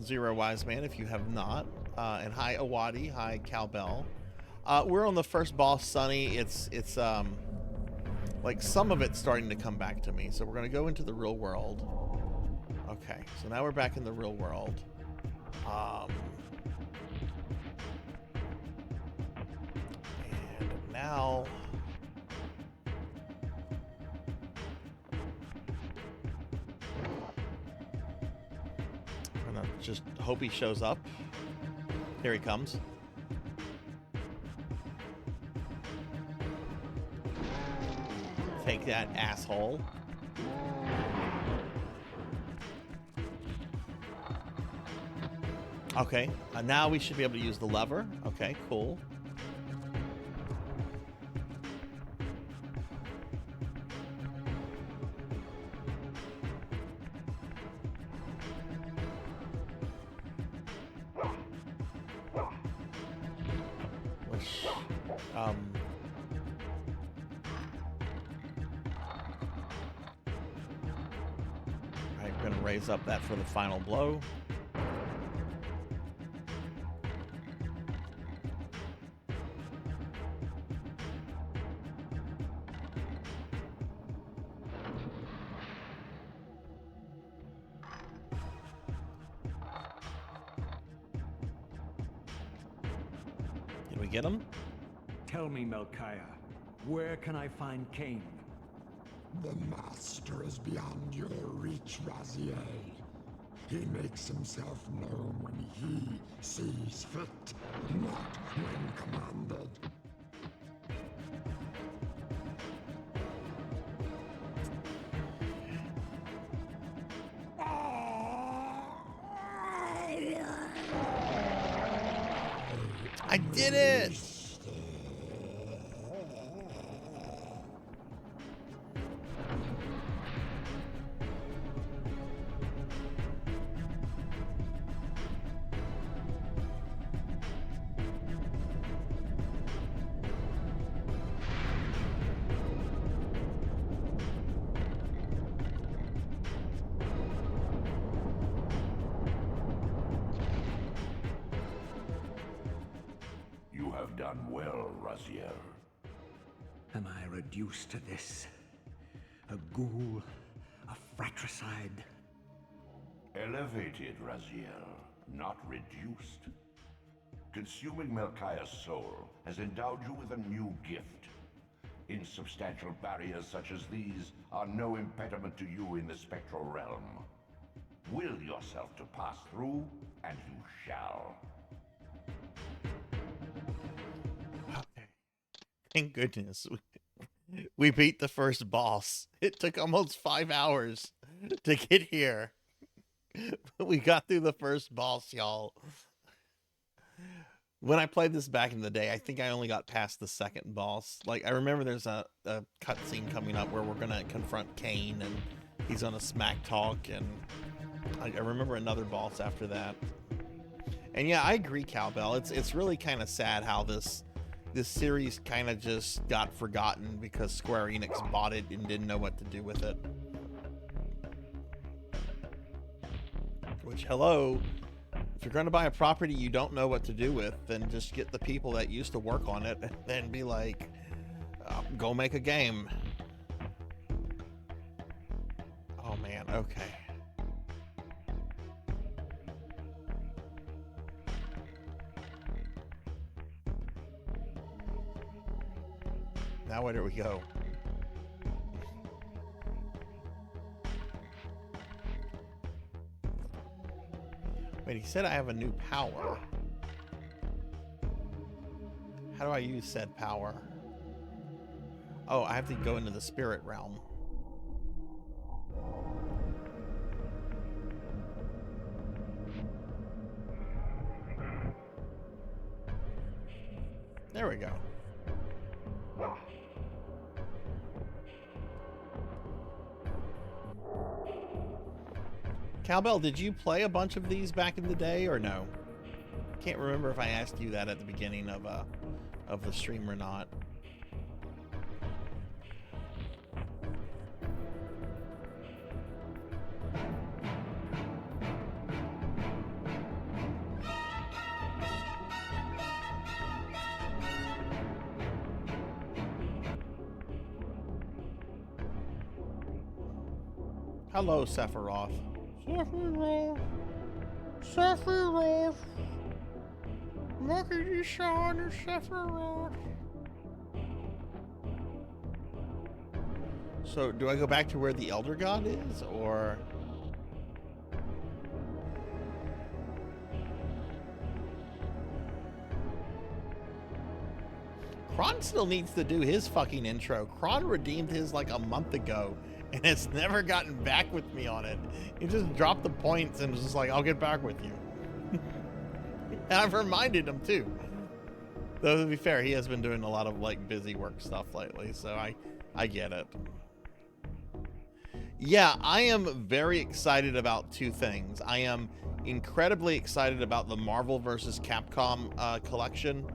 C: Zero Wise Man if you have not. And hi Awadi, hi Cowbell. We're on the first boss, Sunny. It's like some of it's starting to come back to me. So we're gonna go into the real world. Okay, so now we're back in the real world. And now I'm gonna just hope he shows up. Here he comes. Take that, asshole. Okay, now we should be able to use the lever. Okay, cool. Which, I'm gonna raise up that for the final blow. Did we get him?
E: Tell me, Melchiah, where can I find Kain?
H: The Master is beyond your reach, Raziel. He makes himself known when he sees fit, not when commanded.
C: I did it!
D: You have done well, Raziel.
E: Am I reduced to this? A ghoul? A fratricide?
D: Elevated, Raziel, not reduced. Consuming Melchiah's soul has endowed you with a new gift. Insubstantial barriers such as these are no impediment to you in the spectral realm. Will yourself to pass through, and you shall.
C: Okay. Thank goodness. We beat the first boss. It took almost 5 hours to get here. We got through the first boss, y'all. When I played this back in the day, I think I only got past the second boss. Like, I remember there's a cutscene coming up where we're gonna confront Kain and he's gonna smack talk, and I remember another boss after that. And yeah, I agree, Cowbell. It's really kind of sad how this series kind of just got forgotten because Square Enix bought it and didn't know what to do with it. Which, hello, if you're going to buy a property you don't know what to do with, then just get the people that used to work on it and then be like, go make a game. Oh man, okay. Now where do we go? Wait, he said I have a new power. How do I use said power? Oh, I have to go into the spirit realm. There we go. Cowbell, did you play a bunch of these back in the day or no? Can't remember if I asked you that at the beginning of the stream or not. Hello, Sephiroth. Sephiroth. Look at you, Sean, Sephiroth. So, do I go back to where the Elder God is, or? Kron still needs to do his fucking intro. Kron redeemed his like a month ago, and has never gotten back with me on it. He just dropped the points and was just like, I'll get back with you. And I've reminded him too. Though to be fair, he has been doing a lot of like busy work stuff lately, so I get it. Yeah, I am very excited about two things. I am incredibly excited about the Marvel vs. Capcom collection.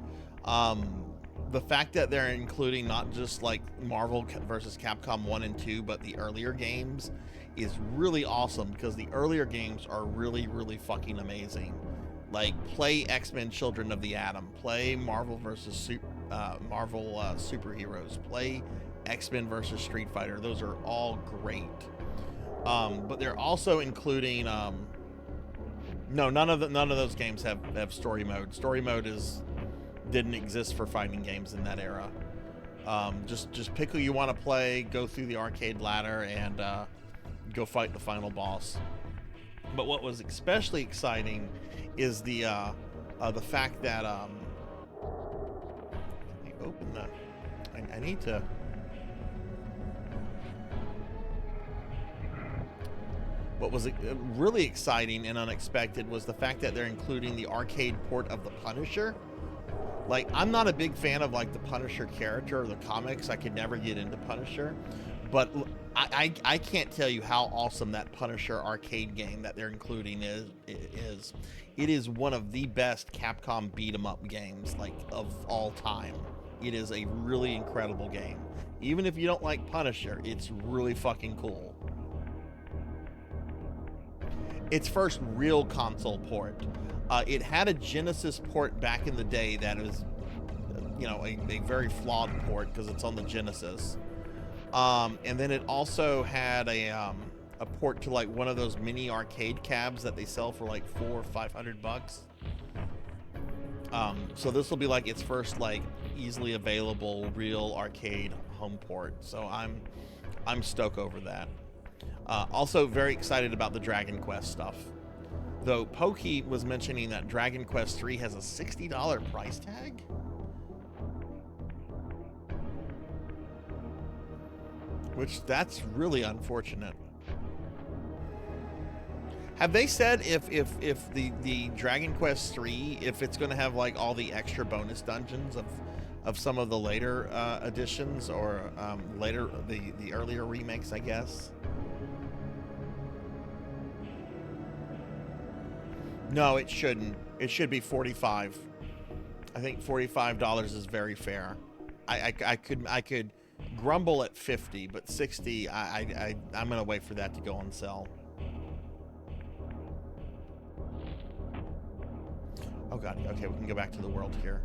C: The fact that they're including not just like Marvel vs. Capcom 1 and 2, but the earlier games is really awesome, because the earlier games are really, really fucking amazing. Like, play X-Men Children of the Atom, play Marvel vs. Marvel Superheroes, play X-Men vs. Street Fighter. Those are all great. But they're also including no, none of those games have story mode. Story mode didn't exist for fighting games in that era. Just pick who you want to play, go through the arcade ladder, and go fight the final boss. But what was especially exciting is the fact that let me open the. I need to. What was really exciting and unexpected was the fact that they're including the arcade port of the Punisher. Like, I'm not a big fan of like the Punisher character or the comics. I could never get into Punisher, but I can't tell you how awesome that Punisher arcade game that they're including is. It is one of the best Capcom beat 'em up games like of all time. It is a really incredible game. Even if you don't like Punisher, it's really fucking cool. Its first real console port. It had a Genesis port back in the day that was, you know, a very flawed port because it's on the Genesis. And then it also had a port to like one of those mini arcade cabs that they sell for like $400 or $500. So this will be like its first like easily available real arcade home port. So I'm stoked over that. Also very excited about the Dragon Quest stuff. Though Pokey was mentioning that Dragon Quest 3 has a $60 price tag. Which that's really unfortunate. Have they said if the Dragon Quest 3, if it's going to have like all the extra bonus dungeons of some of the later editions or later the earlier remakes, I guess? No, it shouldn't. It should be $45. I think $45 is very fair. I could grumble at 50, but 60, I'm gonna wait for that to go on sale. Oh god, okay, we can go back to the world here.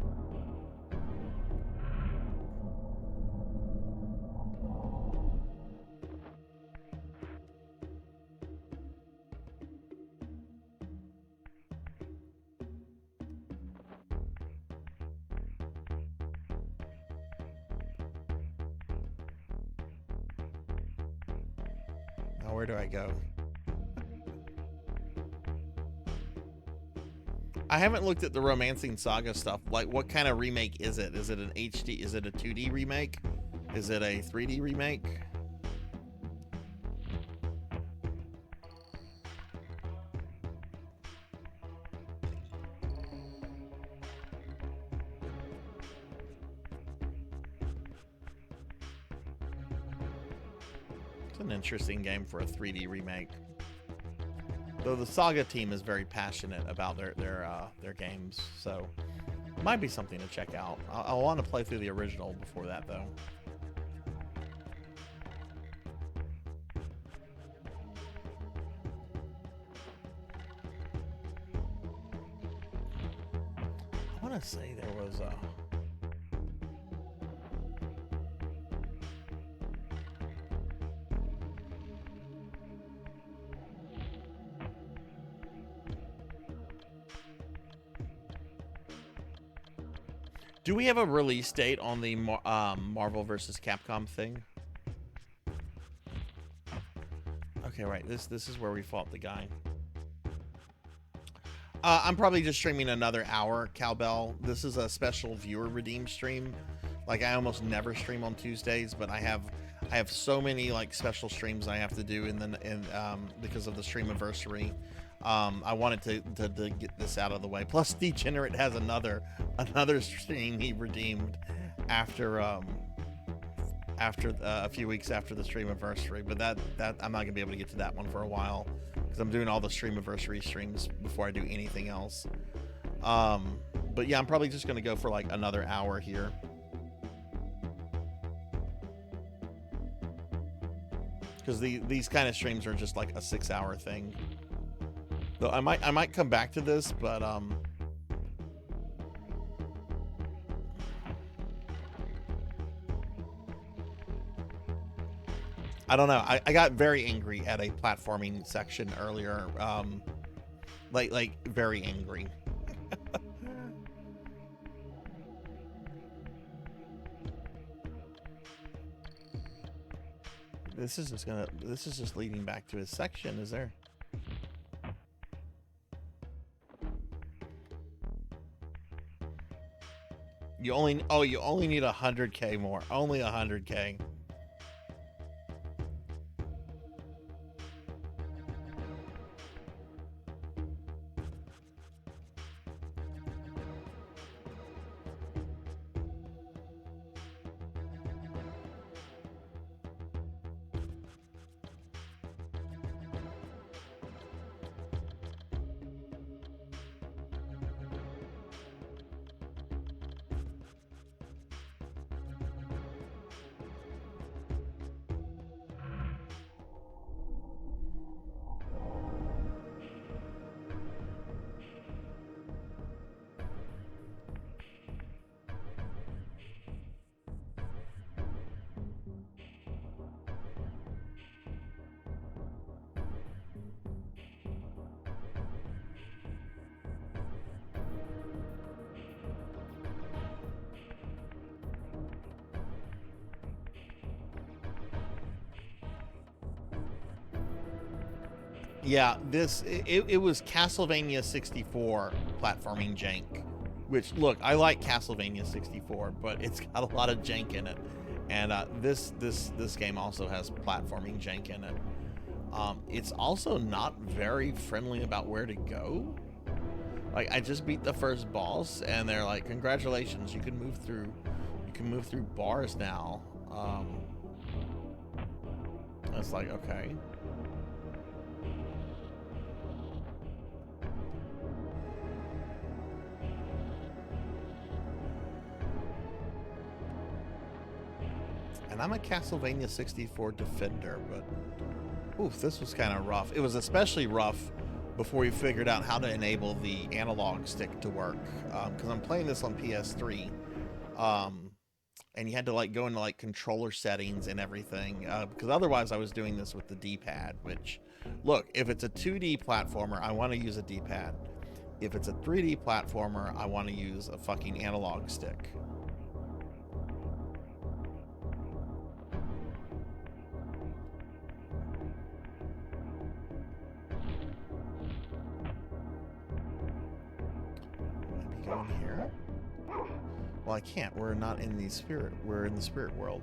C: Now where do I go? I haven't looked at the Romancing Saga stuff. Like, what kind of remake is it? Is it an HD? Is it a 2D remake? Is it a 3D remake? It's an interesting game for a 3D remake. Though the Saga team is very passionate about their games, so it might be something to check out. I'll want to play through the original before that, though. I want to say there was a... Do we have a release date on the Marvel vs. Capcom thing? Okay, right. This is where we fought the guy. I'm probably just streaming another hour, Cowbell. This is a special viewer redeem stream. Like, I almost never stream on Tuesdays, but I have so many like special streams I have to do because of the stream anniversary. I wanted to get this out of the way. Plus, Degenerate has another stream he redeemed after a few weeks after the stream anniversary. But that I'm not gonna be able to get to that one for a while because I'm doing all the stream anniversary streams before I do anything else. But yeah, I'm probably just gonna go for like another hour here. Because these kind of streams are just like a 6-hour thing. Though I might come back to this, but I don't know. I got very angry at a platforming section earlier. Like very angry. This is just leading back to his section, is there? You only need 100K more. Only 100K. Yeah, it was Castlevania 64 platforming jank, which, look, I like Castlevania 64, but it's got a lot of jank in it, and this game also has platforming jank in it. It's also not very friendly about where to go. Like, I just beat the first boss, and they're like, "Congratulations, you can move through bars now." It's like, okay. And I'm a Castlevania 64 defender, but oof, this was kind of rough. It was especially rough before you figured out how to enable the analog stick to work, because I'm playing this on PS3, and you had to like go into like controller settings and everything, because otherwise I was doing this with the D-pad, which, look, if it's a 2D platformer, I want to use a D-pad. If it's a 3D platformer, I want to use a fucking analog stick. Go in here. Well, I can't. We're not in the spirit. We're in the spirit world.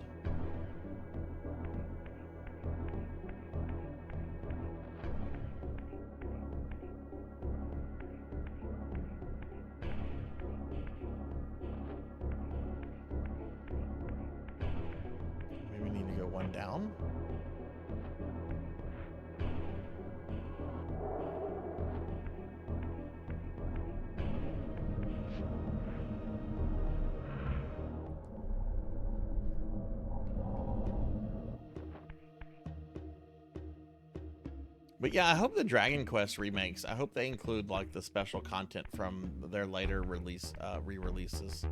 C: Maybe we need to go one down. But yeah, I hope the Dragon Quest remakes, I hope they include like the special content from their later re-releases.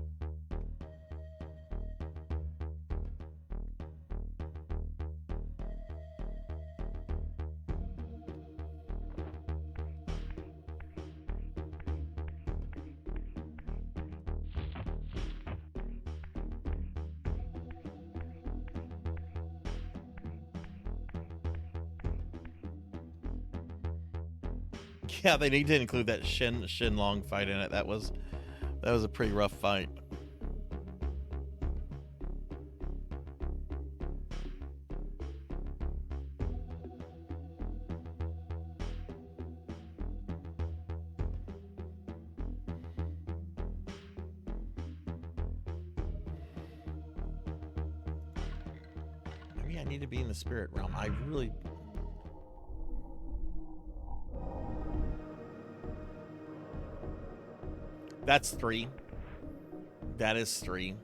C: Yeah, they need to include that Shenlong fight in it. That was a pretty rough fight. Maybe I need to be in the spirit realm. I really... That's 3. That is 3.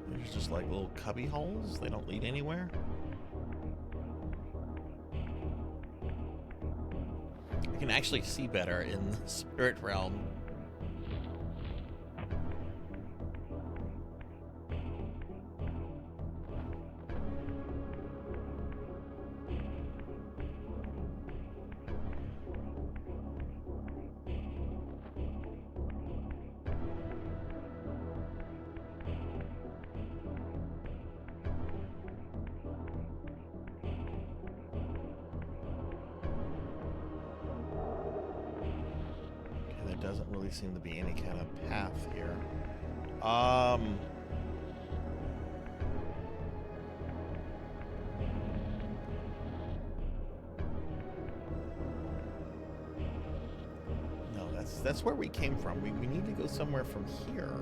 C: There's just like little cubby holes. They don't lead anywhere. I can actually see better in the spirit realm. doesn't really seem to be any kind of path here. No, that's where we came from. We need to go somewhere from here.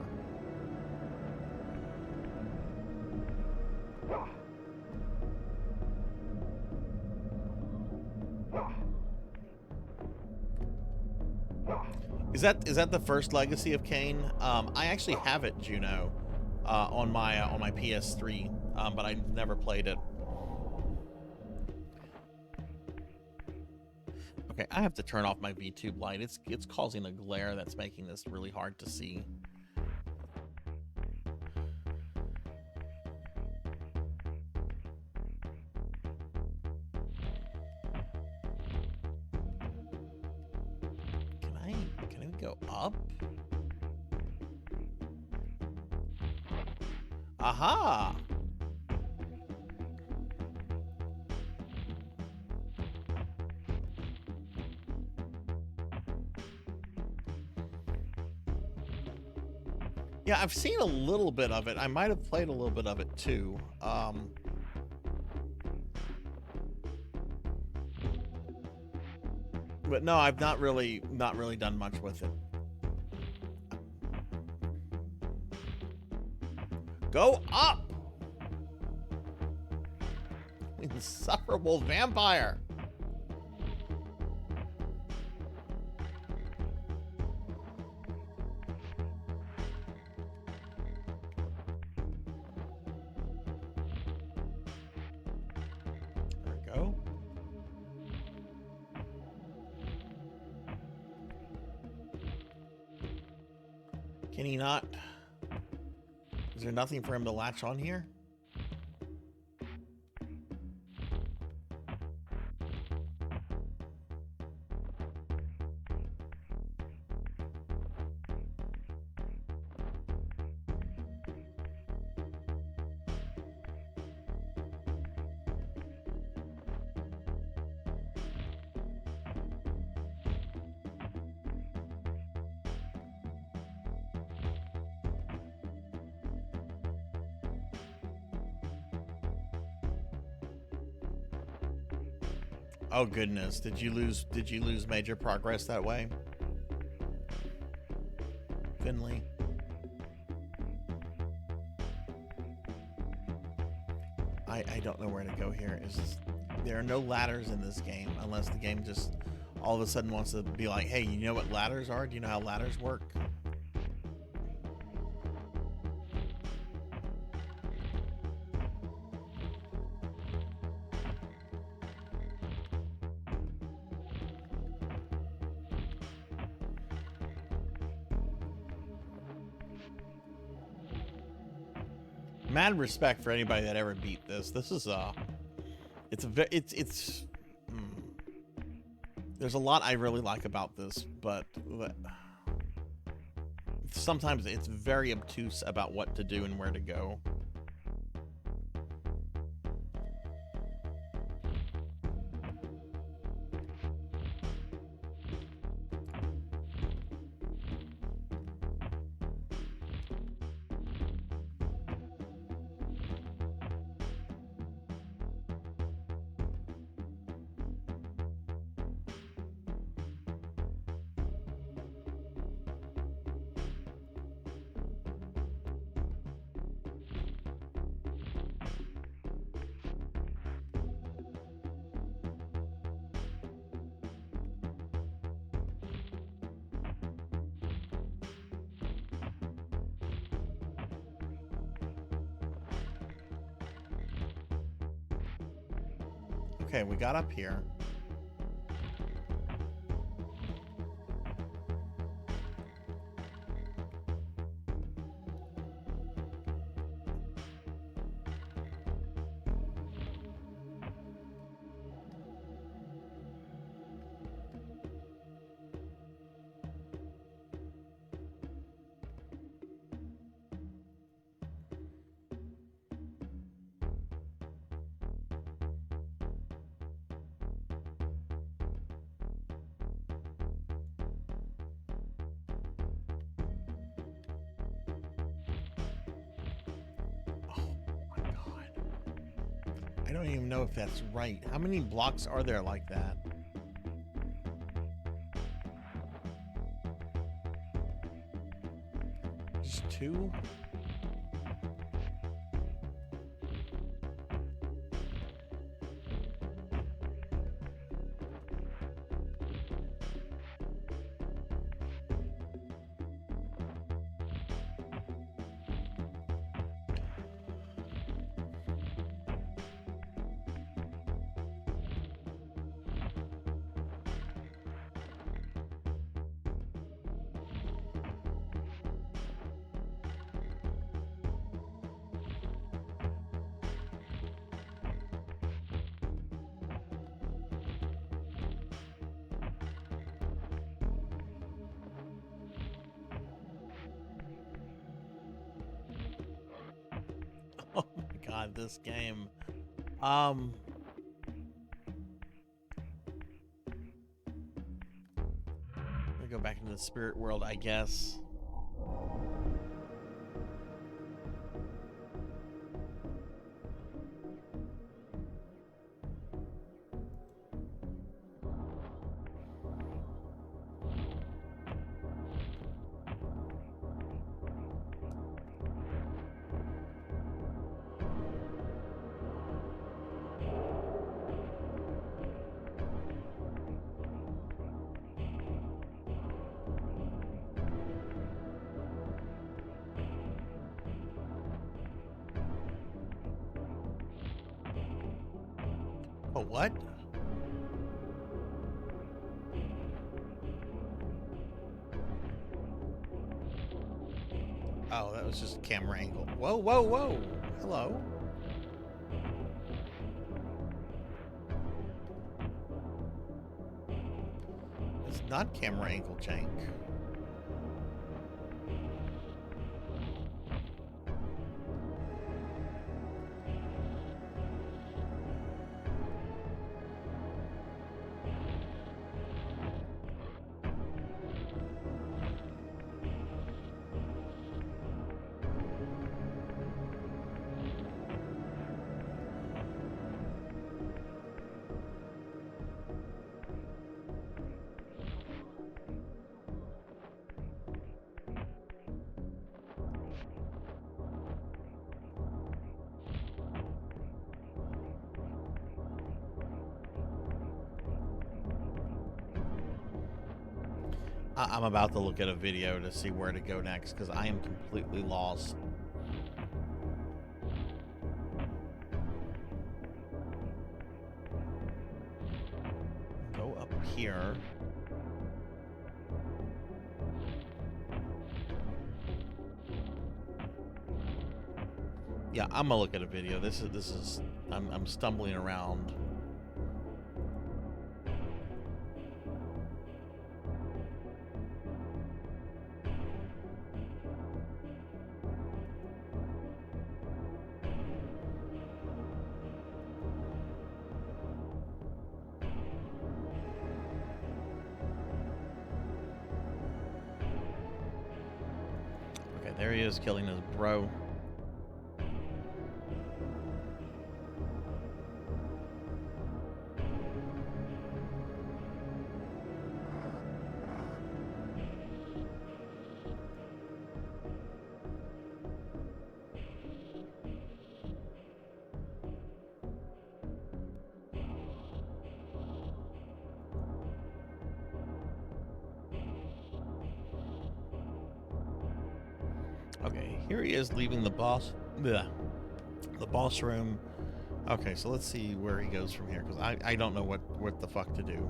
C: Is that the first Legacy of Kain? I actually have it, Juno, on my PS3, but I never played it. Okay, I have to turn off my VTube light. It's causing a glare that's making this really hard to see. Can I go up? Aha! Yeah, I've seen a little bit of it. I might have played a little bit of it too. But no, I've not really done much with it. Go up! Insufferable vampire! There we go. Can he not? Is there nothing for him to latch on here? Oh goodness, did you lose major progress that way? Finley. I don't know where to go here. There are no ladders in this game unless the game just all of a sudden wants to be like, hey, you know what ladders are? Do you know how ladders work? Mad respect for anybody that ever beat this. This is there's a lot I really like about this, but sometimes it's very obtuse about what to do and where to go. Okay, we got up here. I don't even know if that's right. How many blocks are there like that? Just 2? Oh my god, this game. I'm gonna go back into the spirit world, I guess. Oh, what? Oh, that was just a camera angle. Whoa, whoa, whoa. Hello. It's not camera angle, Jank. I'm about to look at a video to see where to go next because I am completely lost. Go up here. Yeah, I'm gonna look at a video. This is I'm stumbling around. Okay, there he is killing his bro. Okay, here he is leaving the boss room. Okay, so let's see where he goes from here, because I don't know what the fuck to do.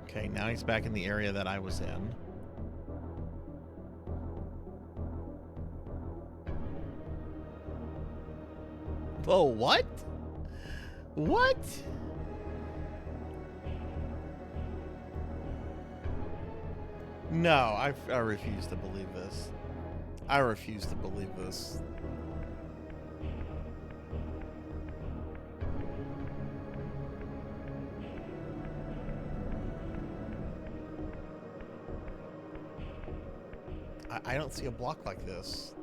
C: Okay, now he's back in the area that I was in. Oh, what? What? No, I refuse to believe this. I refuse to believe this. I don't see a block like this.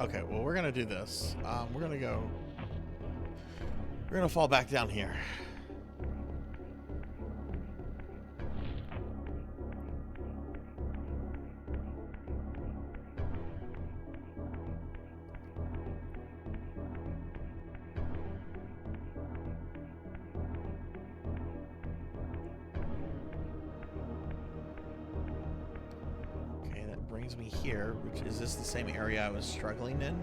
C: Okay, well, we're gonna do this. We're gonna fall back down here. Okay, that brings me here, which is this the same area I was struggling in?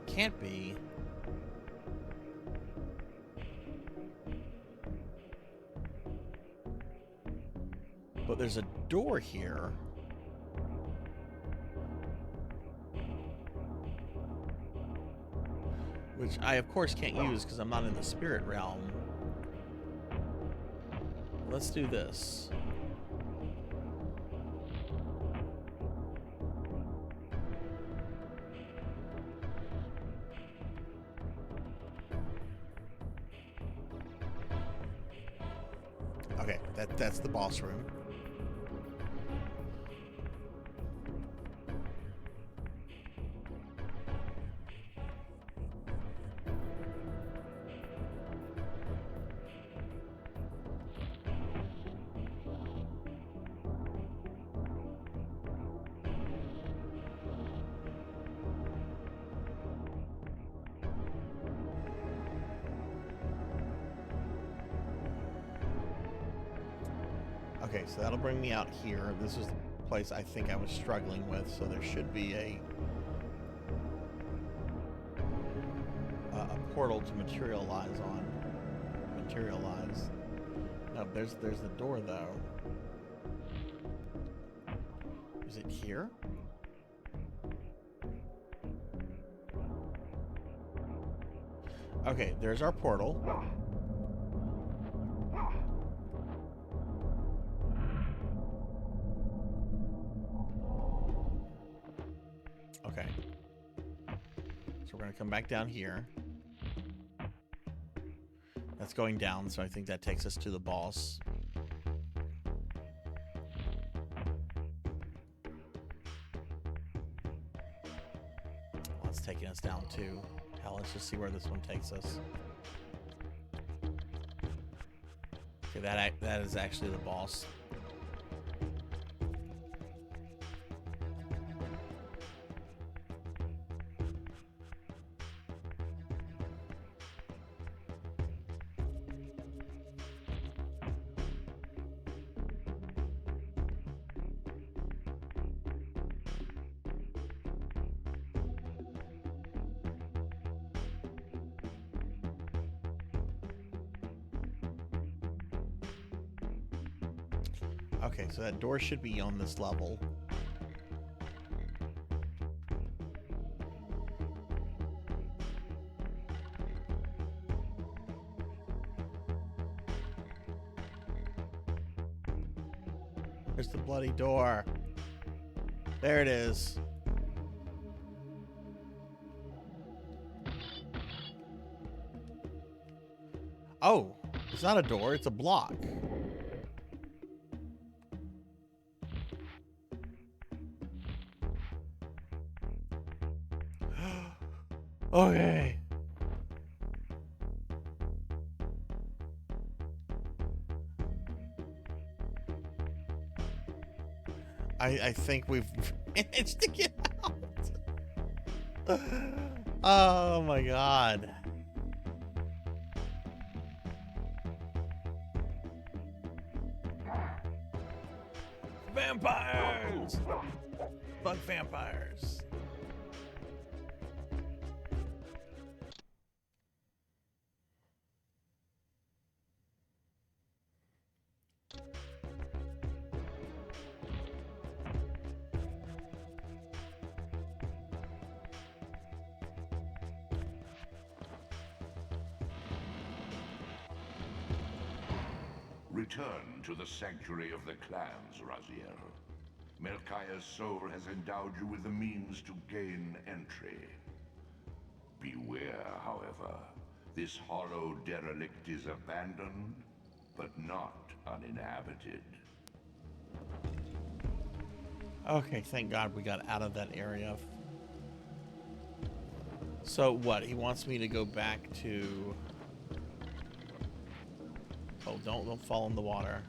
C: Can't be. But there's a door here. Which I, of course, can't use because I'm not in the spirit realm. Let's do this. Okay, that's the boss room. Okay, so that'll bring me out here. This is the place I think I was struggling with, so there should be a portal to materialize on. No, there's the door though. Is it here? Okay, there's our portal. Okay. So we're going to come back down here. That's going down, so I think that takes us to the boss. Well, it's taking us down too. Hell, let's just see where this one takes us. Okay, that is actually the boss. Okay, so that door should be on this level. There's the bloody door. There it is. Oh, it's not a door, it's a block. Okay. I think we've managed to get out. Oh my god. Vampires! Fuck vampires.
D: Return to the sanctuary of the clans, Raziel. Melchiah's soul has endowed you with the means to gain entry. Beware, however. This hollow derelict is abandoned, but not uninhabited.
C: Okay, thank God we got out of that area. So what? He wants me to go back to... Oh, don't fall in the water.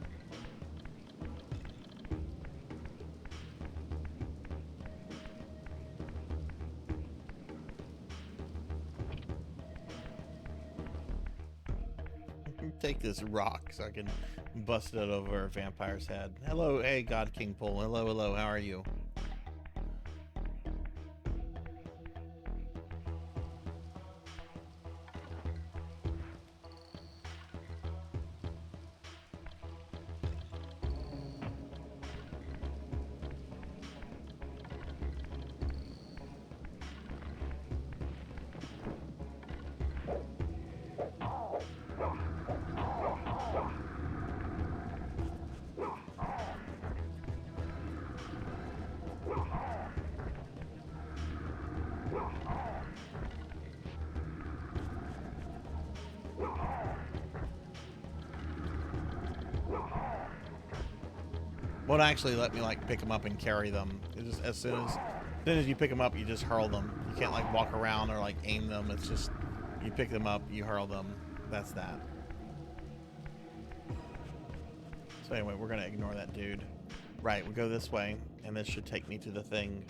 C: Take this rock so I can bust it over a vampire's head. Hello, hey, God King Pole. Hello, hello, how are you? Won't actually let me like pick them up and carry them. It just as soon as you pick them up, you just hurl them. You can't like walk around or like aim them. It's just you pick them up, you hurl them. That's that. So anyway, we're gonna ignore that dude. Right, we go this way, and this should take me to the thing.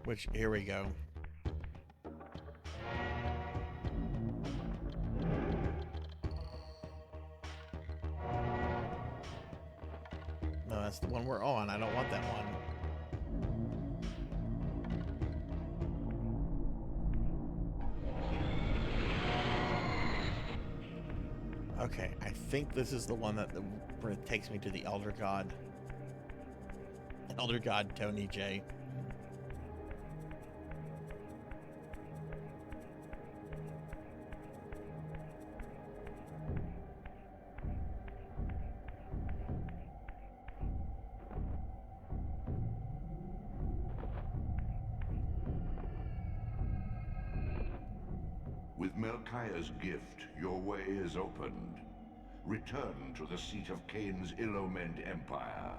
C: Which, here we go. No, that's the one we're on. I don't want that one. Okay, I think this is the one that where it takes me to the Elder God. Elder God Tony J.
D: With Melchiah's gift, your way is opened. Return to the seat of Kain's ill-omened empire.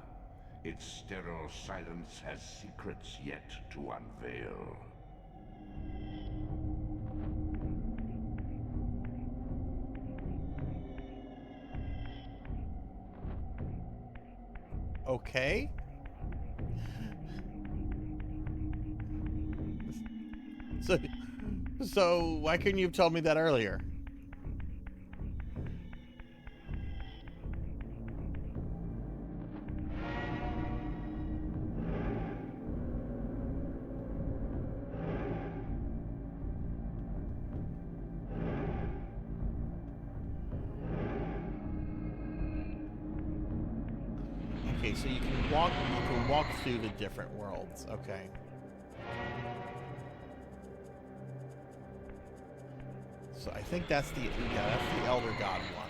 D: Its sterile silence has secrets yet to unveil.
C: Okay. So why couldn't you have told me that earlier? Okay, so you can walk through the different worlds. Okay. So I think that's the Elder God one.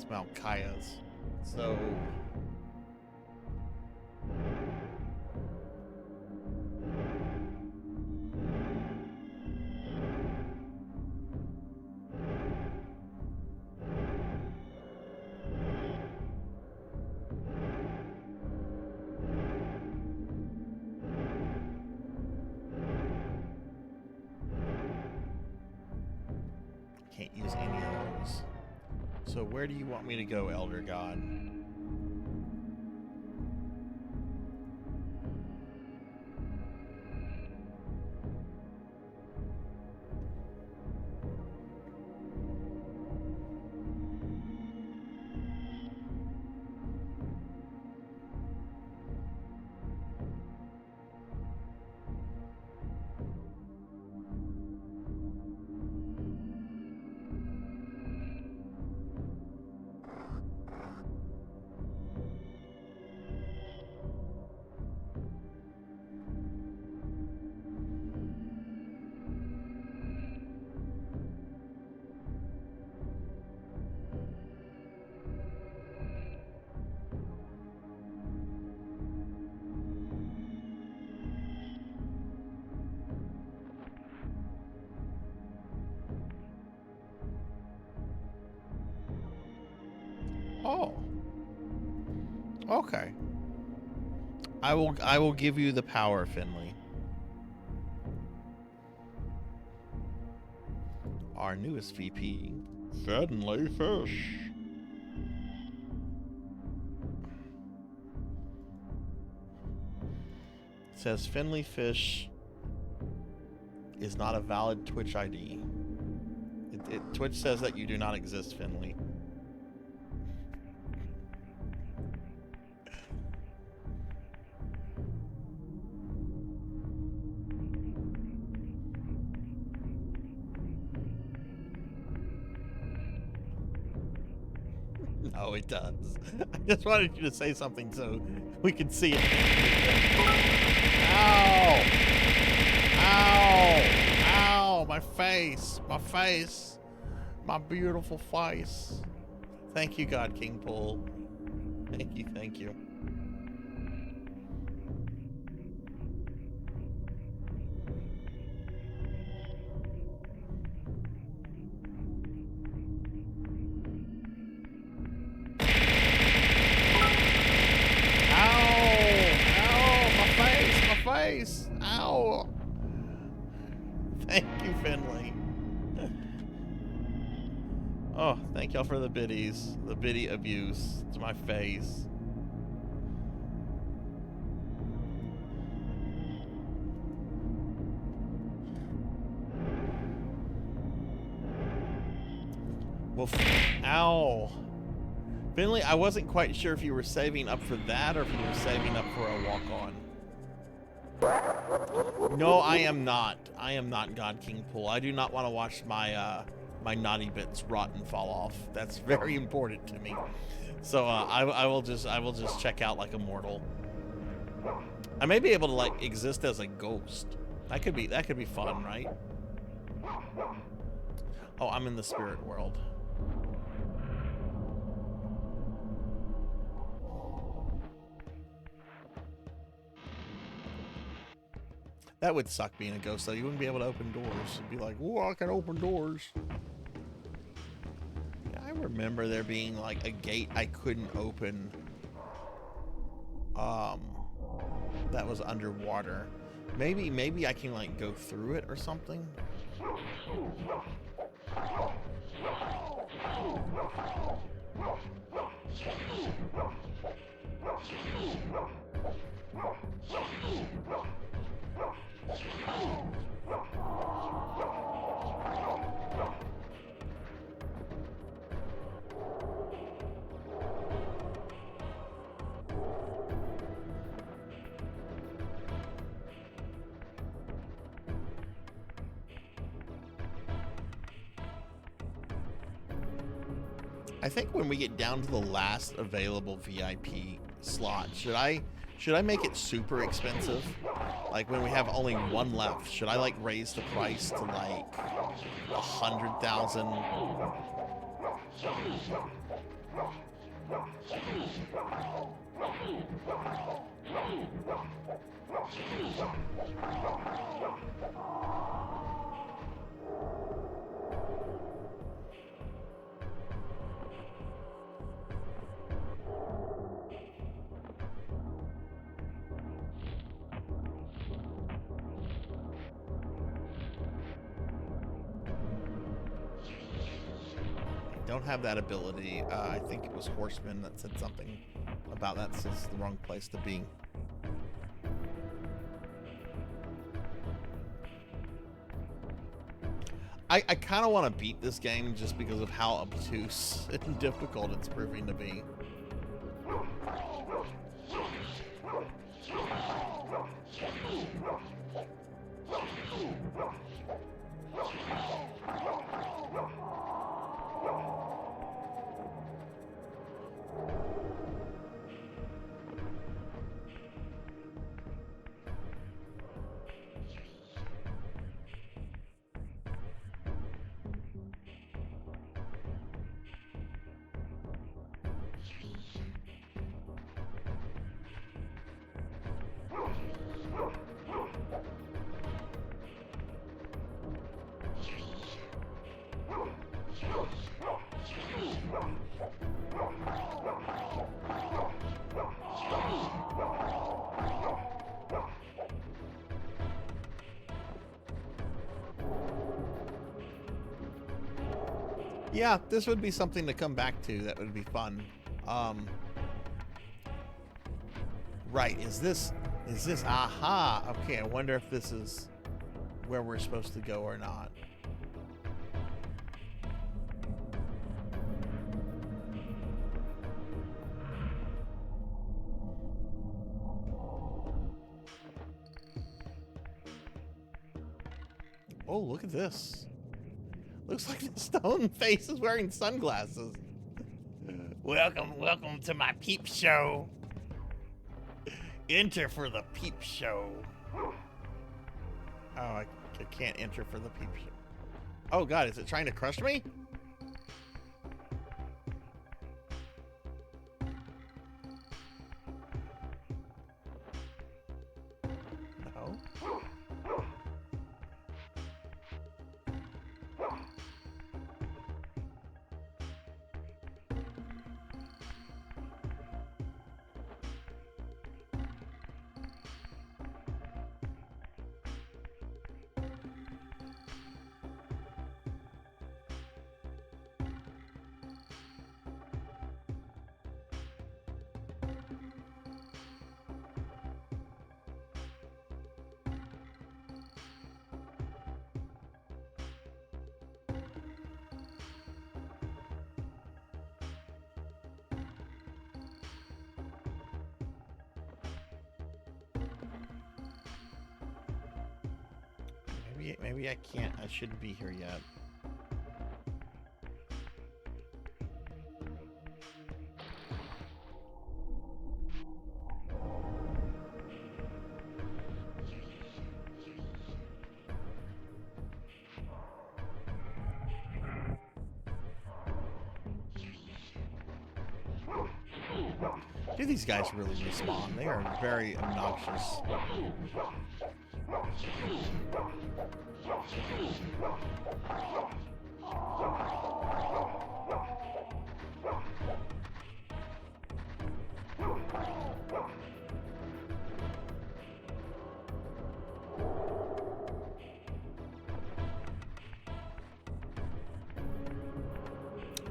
C: Smell Kaya's. So can't use any of those. So where do you want me to go, Elder God? Oh. Okay. I will give you the power, Finley. Our newest VP, Finley Fish. It says Finley Fish is not a valid Twitch ID. Twitch says that you do not exist, Finley. No, it does. I just wanted you to say something so we could see it. Ow! Ow! Ow! My face! My face! My beautiful face. Thank you, God King Pool. Thank you, thank you. Ow! Thank you, Finley. Oh, thank y'all for the biddies. The biddy abuse to my face. Well, ow. Finley, I wasn't quite sure if you were saving up for that or if you were saving up for a walk-on. No, I am not. I am not God King Pool. I do not want to watch my my naughty bits rot and fall off. That's very important to me. So I will just check out like a mortal. I may be able to like exist as a ghost. That could be fun, right? Oh, I'm in the spirit world. That would suck being a ghost, though. You wouldn't be able to open doors. It'd be like, whoa, I can open doors. Yeah, I remember there being like a gate I couldn't open. That was underwater. Maybe I can like go through it or something. I think when we get down to the last available VIP slot, should I make it super expensive? Like when we have only one left, should I like raise the price to like 100,000? Don't have that ability. I think it was Horseman that said something about that. Says the wrong place to be. I kind of want to beat this game just because of how obtuse and difficult it's proving to be. Yeah, this would be something to come back to. That would be fun. Right, is this, aha, okay, I wonder if this is where we're supposed to go or not. Oh, look at this. Looks like the stone face is wearing sunglasses. Welcome to my peep show. Enter for the peep show. Oh, I can't enter for the peep show. Oh God, is it trying to crush me? No. Maybe I can't. I shouldn't be here yet. Do these guys really respawn? They are very obnoxious.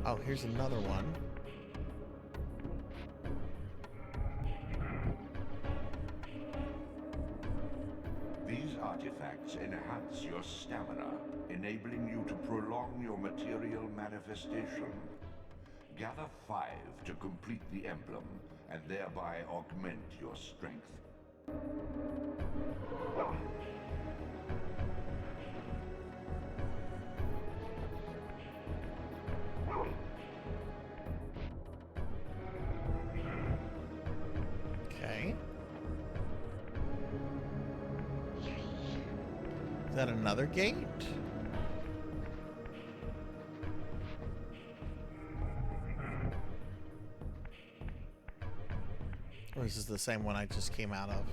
C: Oh, here's another one.
D: These artifacts enhance your stamina, enabling you to prolong your material manifestation. Gather 5 to complete the emblem, and thereby augment your strength.
C: Okay. Is that another gate? Or is this the same one I just came out of?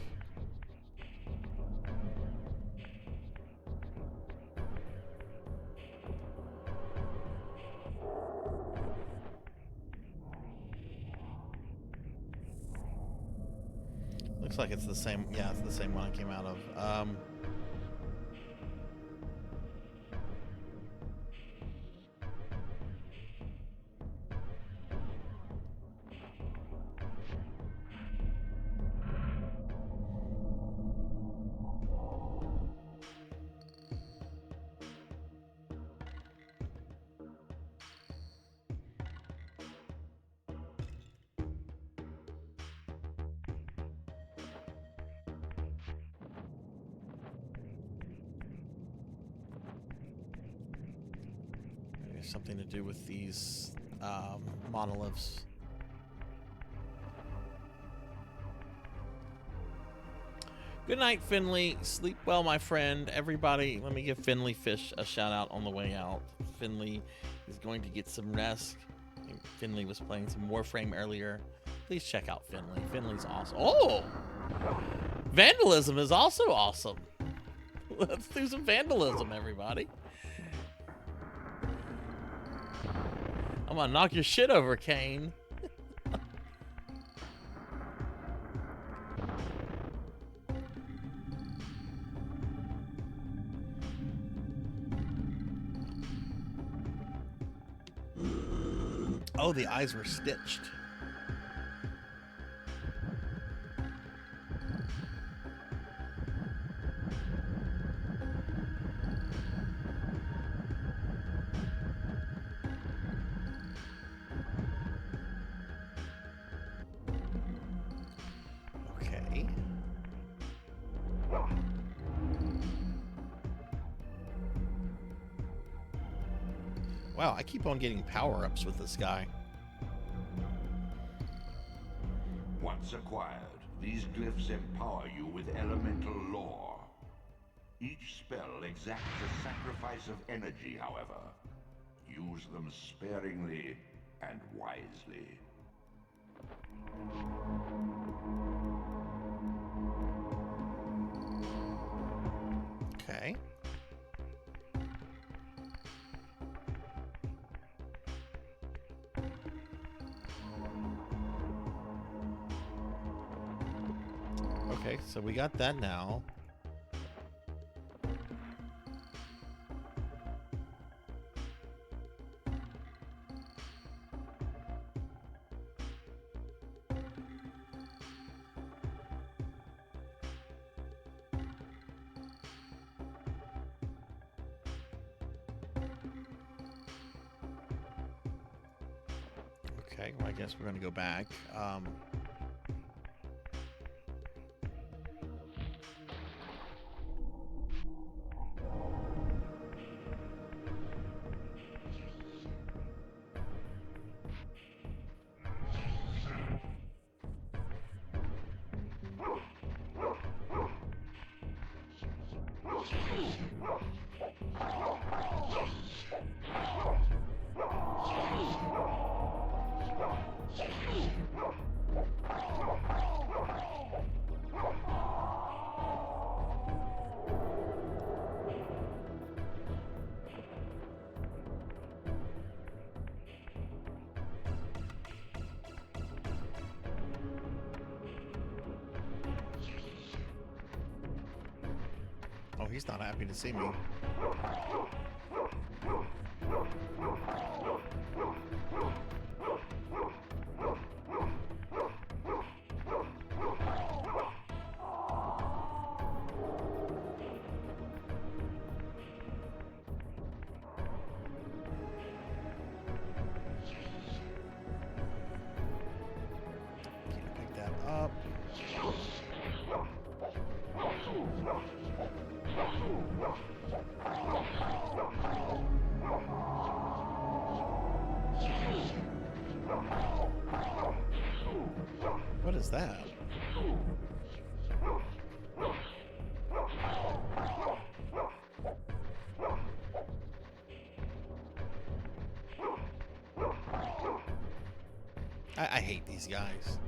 C: Looks like it's the same. Yeah, it's the same one I came out of. There's something to do with these monoliths. Good night, Finley. Sleep well, my friend. Everybody, let me give Finley Fish a shout out on the way out. Finley is going to get some rest. Finley was playing some Warframe earlier. Please check out Finley. Finley's awesome. Oh! Vandalism is also awesome. Let's do some vandalism, everybody. I'm gonna knock your shit over, Kain. Oh, the eyes were stitched. Okay. Wow, I keep on getting power-ups with this guy.
D: Once acquired, these glyphs empower you with elemental lore. Each spell exacts a sacrifice of energy, however. Use them sparingly and wisely.
C: Okay. Okay, so we got that now. Okay, well, I guess we're gonna go back. Oh, he's not happy to see me. Can't pick that up. What is that? I hate these guys.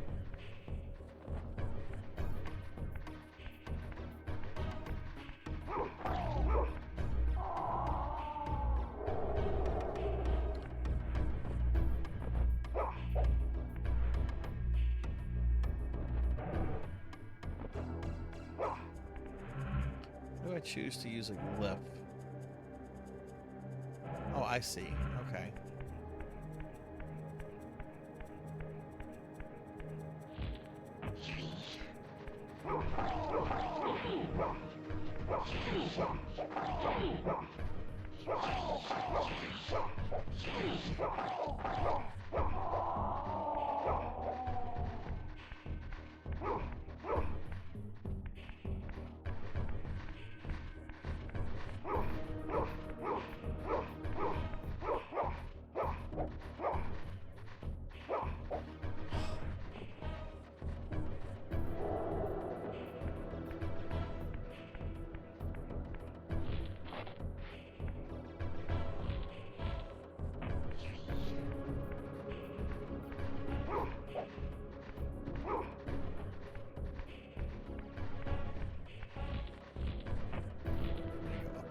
C: I choose to use a glyph? Oh, I see. Okay.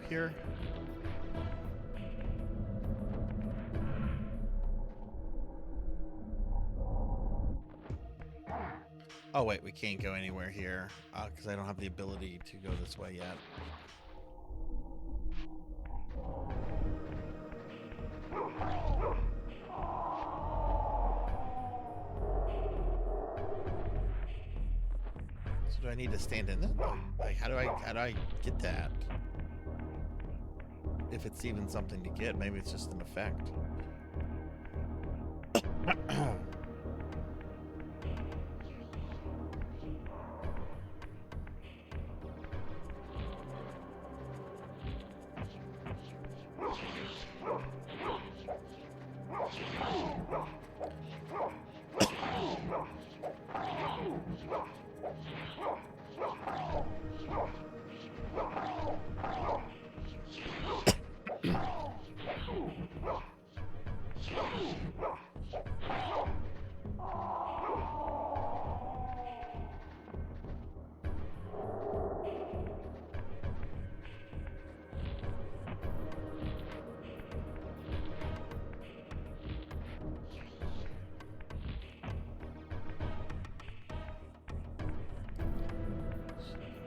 C: Here. Oh wait, we can't go anywhere here because I don't have the ability to go this way yet. So do I need to stand in it? Like how do I get that? If it's even something to get, maybe it's just an effect.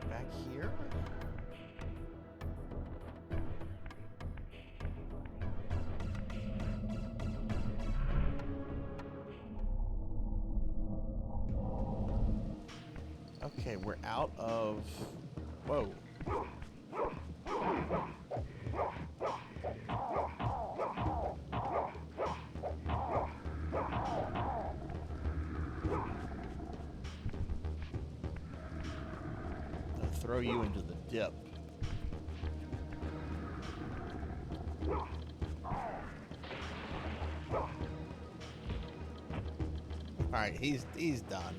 C: Back here? Okay, we're out of... Whoa. I'll throw you into the dip. Alright, he's done.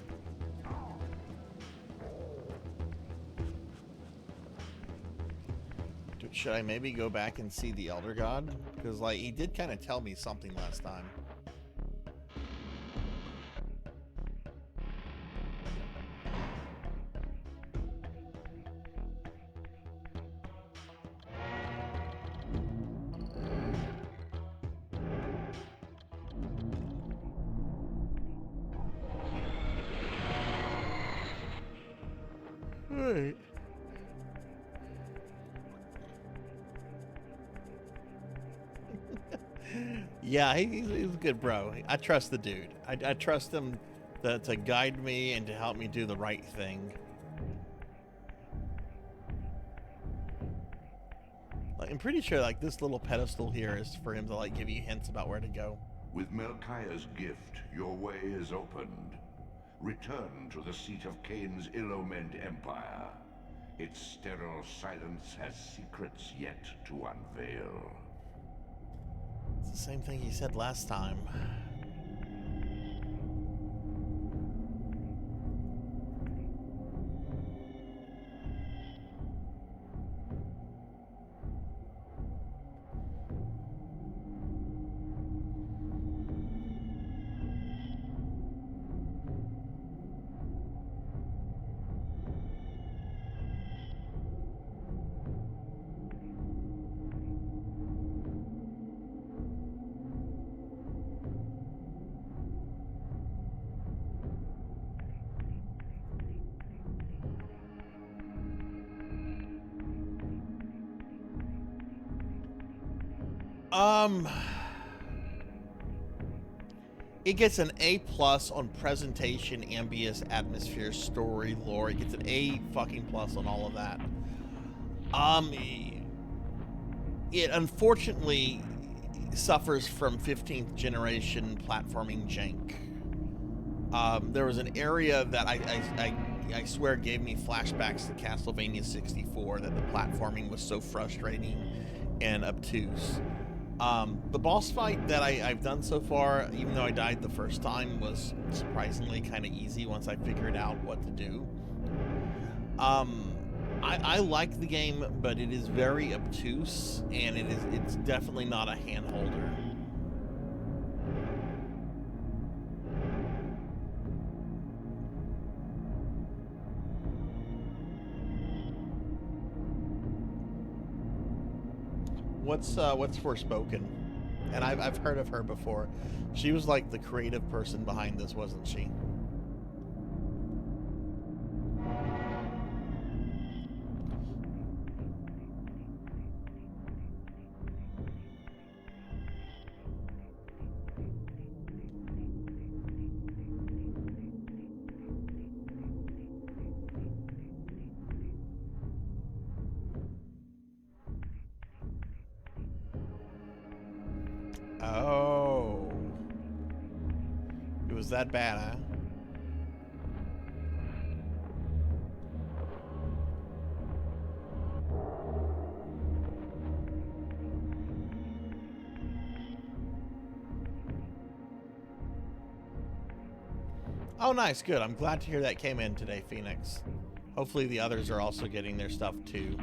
C: Should I maybe go back and see the Elder God? Because, like, he did kind of tell me something last time. Alright. Yeah, he's a good bro. I trust the dude. I trust him to guide me and to help me do the right thing. Like, I'm pretty sure like this little pedestal here is for him to like give you hints about where to go.
D: With Melchiah's gift, your way is opened. Return to the seat of Kain's ill-omened empire. Its sterile silence has secrets yet to unveil.
C: It's the same thing he said last time. It gets an A+ on presentation, ambience, atmosphere, story, lore. It gets an A fucking plus on all of that. It unfortunately suffers from 15th generation platforming jank. There was an area that I swear gave me flashbacks to Castlevania 64, that the platforming was so frustrating and obtuse. The boss fight that I've done so far, even though I died the first time, was surprisingly kind of easy once I figured out what to do. I like the game, but it is very obtuse, and it's definitely not a hand holder. What's Forspoken? And I've heard of her before. She was like the creative person behind this, wasn't she? Oh. It was that bad, huh? Oh, nice. Good. I'm glad to hear that came in today, Phoenix. Hopefully the others are also getting their stuff, too.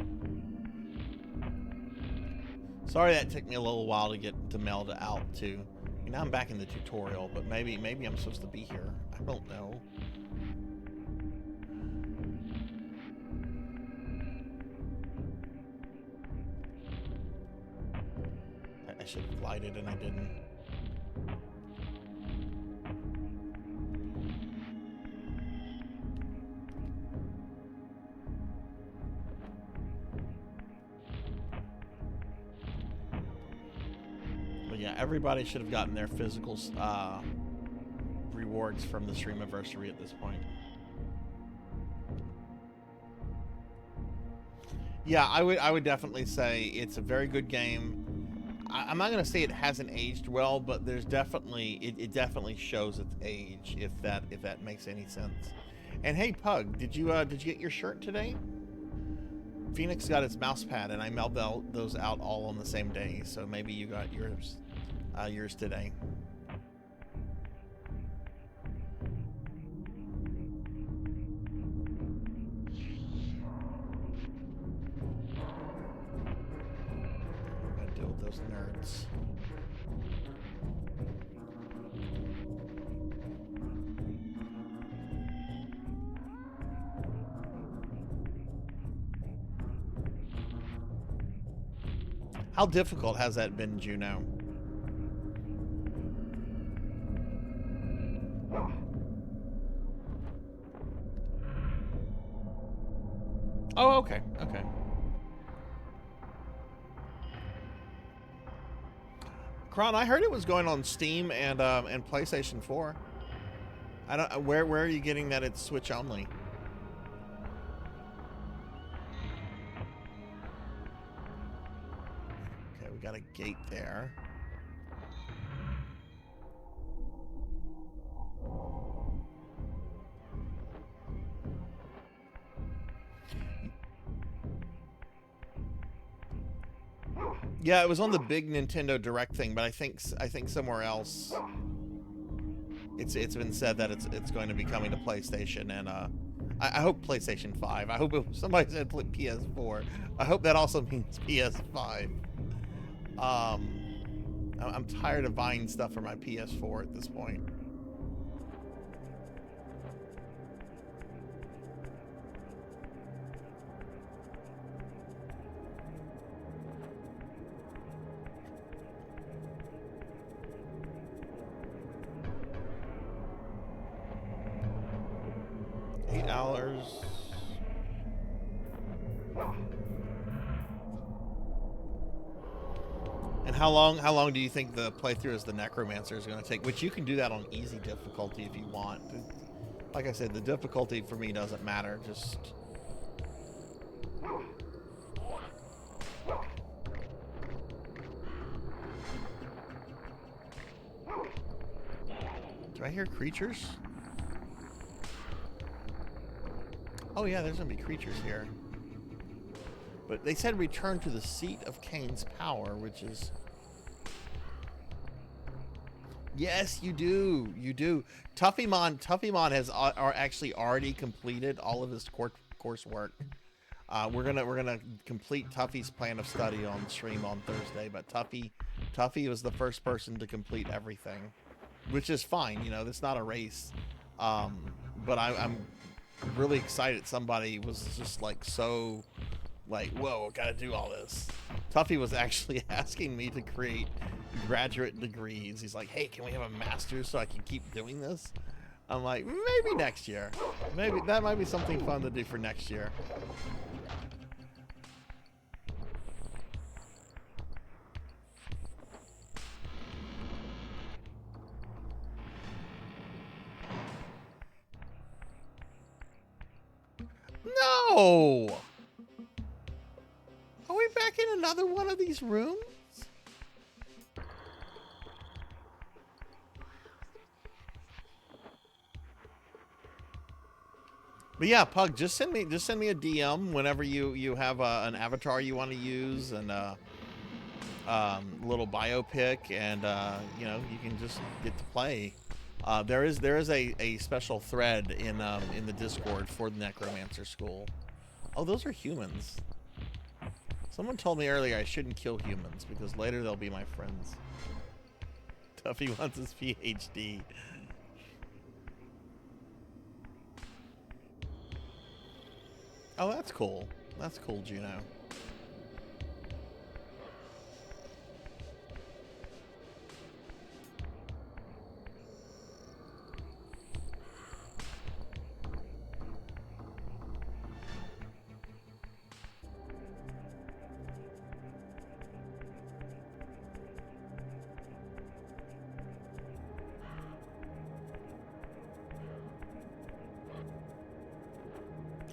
C: Sorry that took me a little while to get to meld out, too. You know, I'm back in the tutorial, but maybe I'm supposed to be here. I don't know. I should have glided and I didn't. Yeah, everybody should have gotten their physical rewards from the Streamiversary at this point. Yeah, I would definitely say it's a very good game. I'm not gonna say it hasn't aged well, but there's definitely it definitely shows its age, if that makes any sense. And hey, Pug, did you get your shirt today? Phoenix got its mouse pad, and I mailed those out all on the same day, so maybe you got yours today. I'm gonna deal with those nerds. How difficult has that been, Juno? Oh, okay, okay. Kron, I heard it was going on Steam and PlayStation 4. I don't. Where are you getting that it's Switch only? Okay, we got a gate there. Yeah, it was on the big Nintendo Direct thing, but I think somewhere else it's been said that it's going to be coming to PlayStation, and I hope PlayStation 5. I hope somebody said PS4. I hope that also means PS5. I'm tired of buying stuff for my PS4 at this point. $8. And How long do you think the playthrough as the Necromancer is going to take? Which you can do that on easy difficulty if you want. Like I said, the difficulty for me doesn't matter. Just do I hear creatures? Oh yeah, there's gonna be creatures here. But they said return to the seat of Kain's power, which is... Yes, you do. You do. Tuffymon has actually already completed all of his coursework. We're gonna complete Tuffy's plan of study on stream on Thursday. But Tuffy was the first person to complete everything, which is fine. You know, it's not a race. But I'm really excited. Somebody was just like so. Like, whoa, gotta do all this. Tuffy was actually asking me to create graduate degrees. He's like, hey, can we have a master's so I can keep doing this? I'm like, maybe next year. Maybe that might be something fun to do for next year. No! Are we back in another one of these rooms? But yeah, Pug, just send me a DM whenever you have an avatar you want to use and little biopic, and you know, you can just get to play. There is a special thread in the Discord for the Necromancer School. Oh, those are humans. Someone told me earlier I shouldn't kill humans because later they'll be my friends. Tuffy wants his PhD. Oh, that's cool. That's cool, Juno.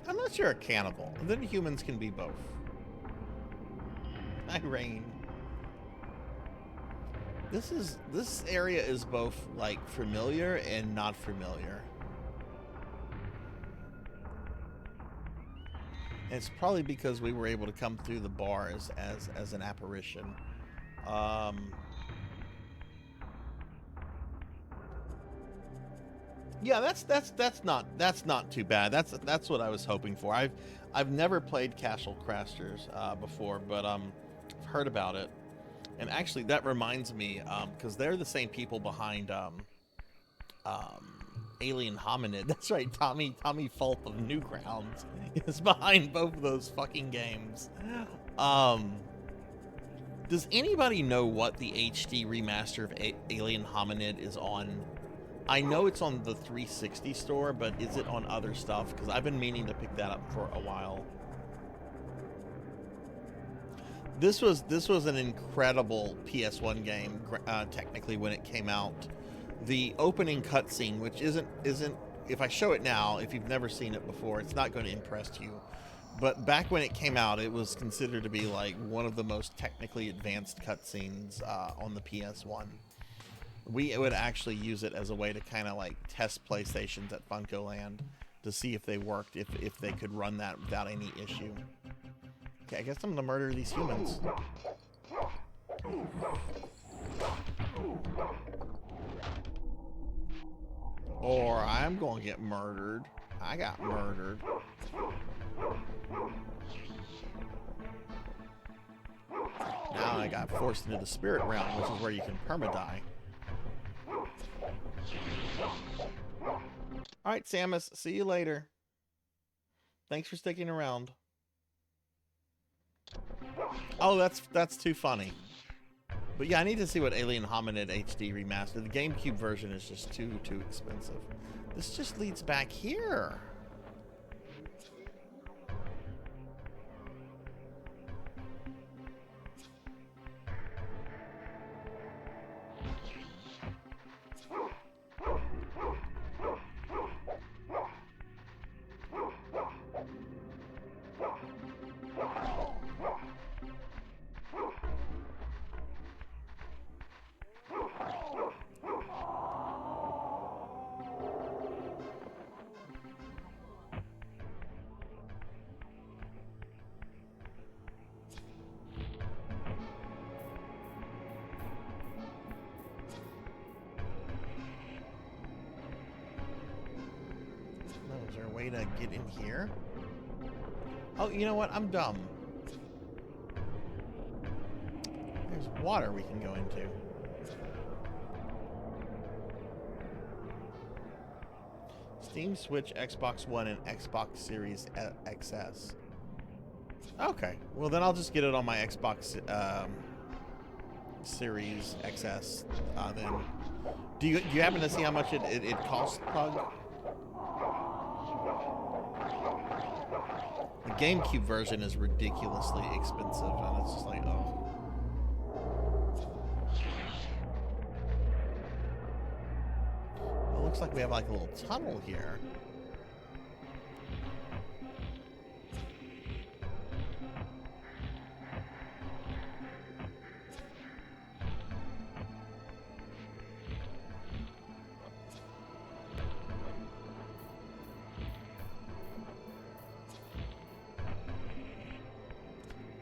C: Unless you're a cannibal, and then humans can be both. Hi, Rain. This area is both like familiar and not familiar. And it's probably because we were able to come through the bars as an apparition. Yeah, that's not too bad. That's what I was hoping for. I've never played Castle Crashers before, but I've heard about it. And actually, that reminds me, because they're the same people behind Alien Hominid. That's right, Tommy Fulp of Newgrounds is behind both of those fucking games. Does anybody know what the HD remaster of Alien Hominid is on? I know it's on the 360 store, but is it on other stuff? Because I've been meaning to pick that up for a while. This was an incredible PS1 game, technically, when it came out. The opening cutscene, which isn't if I show it now, if you've never seen it before, it's not going to impress you. But back when it came out, it was considered to be like one of the most technically advanced cutscenes on the PS1. We would actually use it as a way to kind of like test PlayStations at FuncoLand to see if they worked, if they could run that without any issue. Okay, I guess I'm gonna murder these humans. Or I'm gonna get murdered. I got murdered. Now I got forced into the spirit realm, which is where you can perma-die. Alright, Samus, see you later. Thanks for sticking around. Oh, that's too funny. But yeah, I need to see what Alien Hominid HD Remastered. The GameCube version is just too expensive. This just leads back here. way to get in here? Oh, you know what? I'm dumb. There's water we can go into. Steam, Switch, Xbox One, and Xbox Series XS. Okay, well then I'll just get it on my Xbox Series XS. Then, do you happen to see how much it costs, Pug? The GameCube version is ridiculously expensive, and it's just like, oh. It looks like we have like a little tunnel here.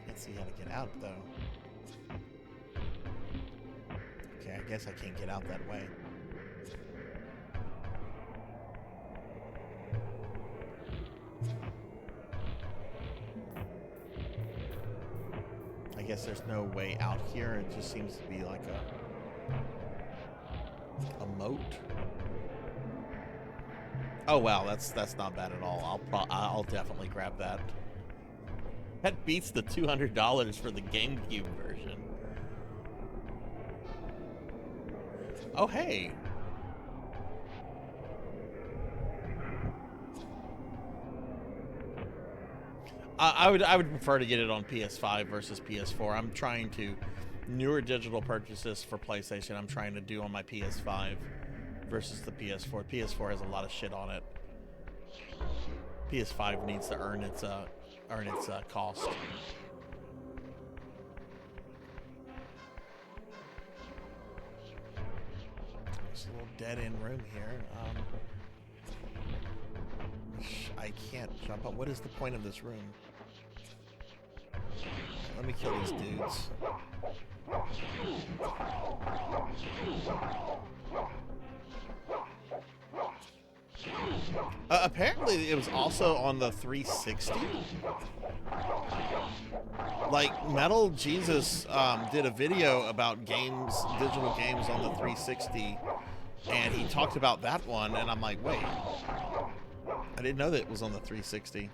C: Can't see how to get out though. Okay, I guess I can't get out that way. I guess there's no way out here. It just seems to be like a moat. Oh wow, that's not bad at all. I'll definitely grab that. That beats the $200 for the GameCube version. Oh hey. I would prefer to get it on PS5 versus PS4. I'm trying to newer digital purchases for PlayStation. I'm trying to do on my PS5 versus the PS4. PS4 has a lot of shit on it. PS5 needs to earn its cost. There's a little dead-end room here. I can't jump up. What is the point of this room? Let me kill these dudes. Apparently it was also on the 360. Like Metal Jesus did a video about games, digital games on the 360, and he talked about that one, and I'm like, wait, I didn't know that it was on the 360.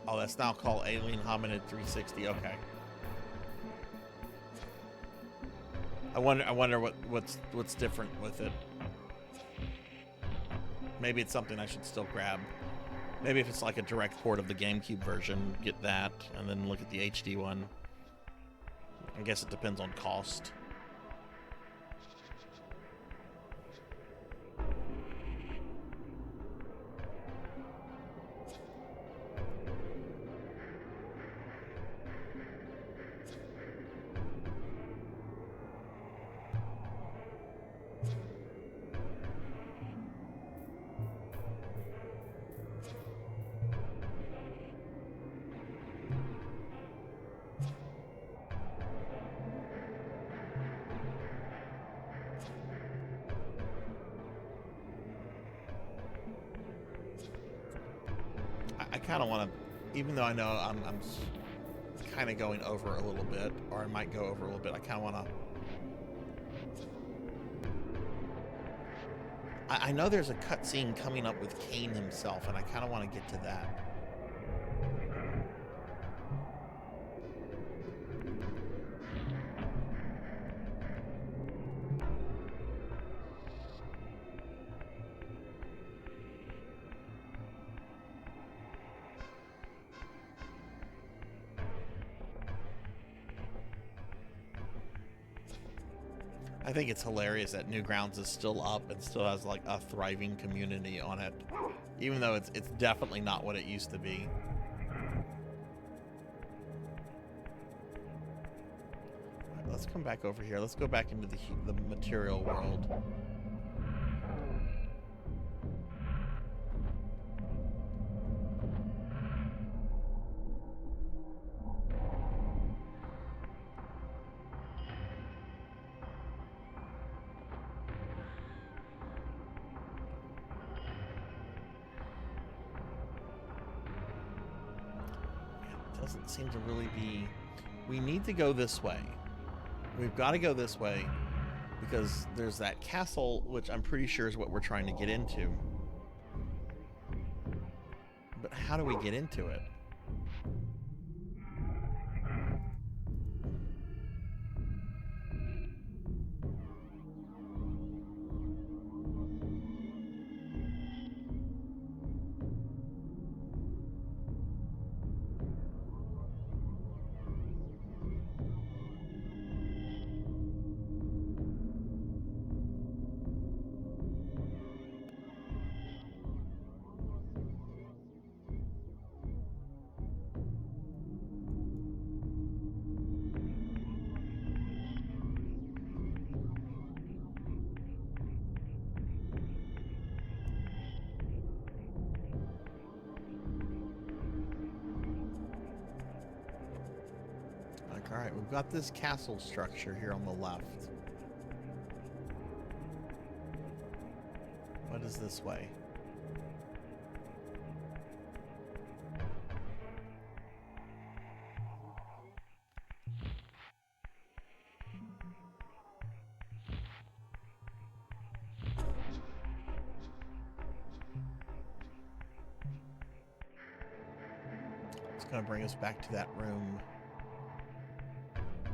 C: Oh, that's now called Alien Hominid 360. Okay. I wonder what's different with it. Maybe it's something I should still grab. Maybe if it's like a direct port of the GameCube version, get that, and then look at the HD one. I guess it depends on cost. I kind of want to, even though I know I'm kind of going over a little bit, or I might go over a little bit, I kind of want to. I know there's a cutscene coming up with Kain himself, and I kind of want to get to that. I think it's hilarious that Newgrounds is still up and still has like a thriving community on it, even though it's definitely not what it used to be. Right, let's come back over here. Let's go back into the material world. Doesn't seem to really be... We need to go this way. We've got to go this way because there's that castle, which I'm pretty sure is what we're trying to get into. But how do we get into it? All right, we've got this castle structure here on the left. What is this way? It's going to bring us back to that room.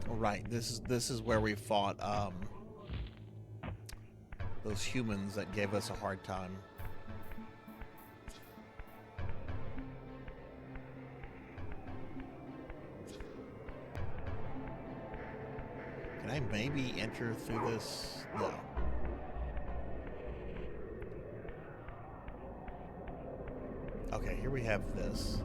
C: Right, this is where we fought those humans that gave us a hard time. Can I maybe enter through this? No. Okay, here we have this.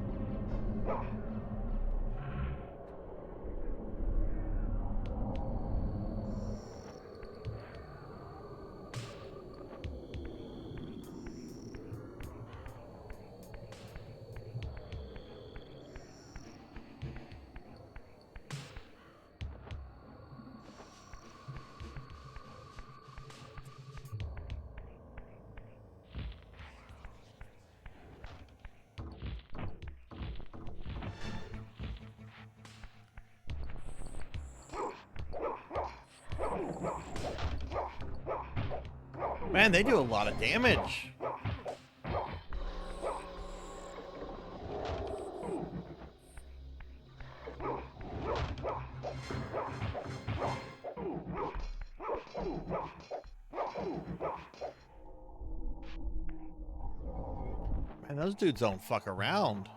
C: Man, they do a lot of damage. Man, those dudes don't fuck around.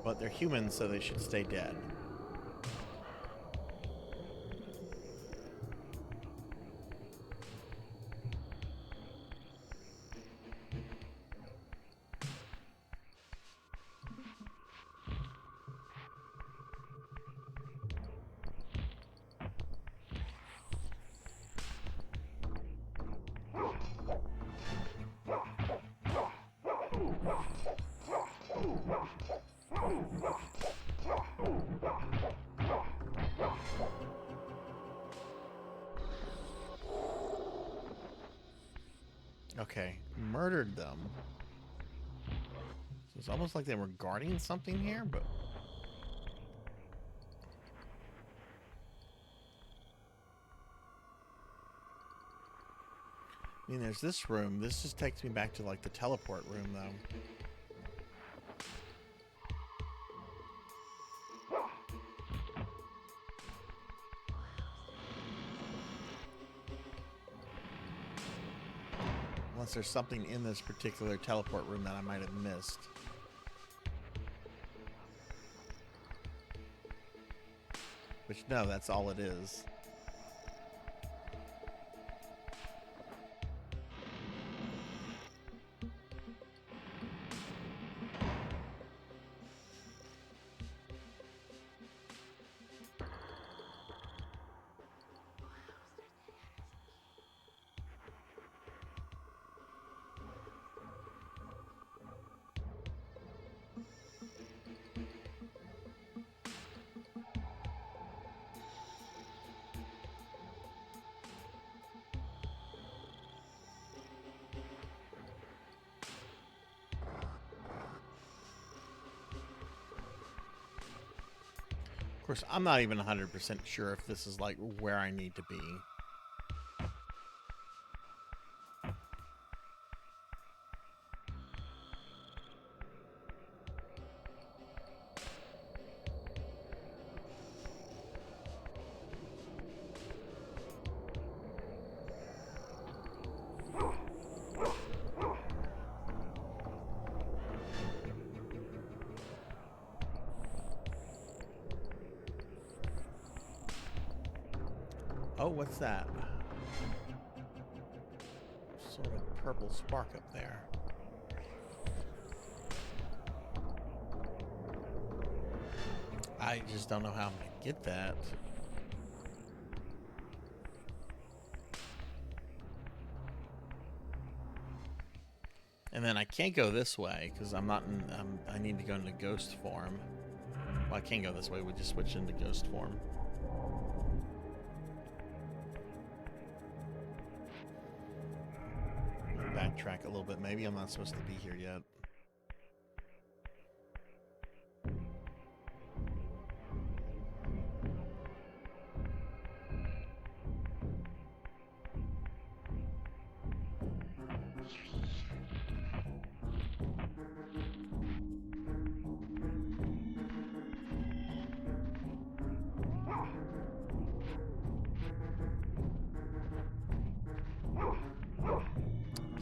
C: But they're humans, so they should stay dead. Okay, murdered them. So it's almost like they were guarding something here, but... I mean, there's this room. This just takes me back to, like, the teleport room, though. Unless there's something in this particular teleport room that I might have missed. Which, no, that's all it is. course, I'm not even 100% sure if this is like where I need to be. Oh, what's that? Sort of a purple spark up there. I just don't know how I'm gonna get that. And then I can't go this way because I'm not in. I need to go into ghost form. Well, I can't go this way. We just switch into ghost form. Backtrack a little bit. Maybe I'm not supposed to be here yet.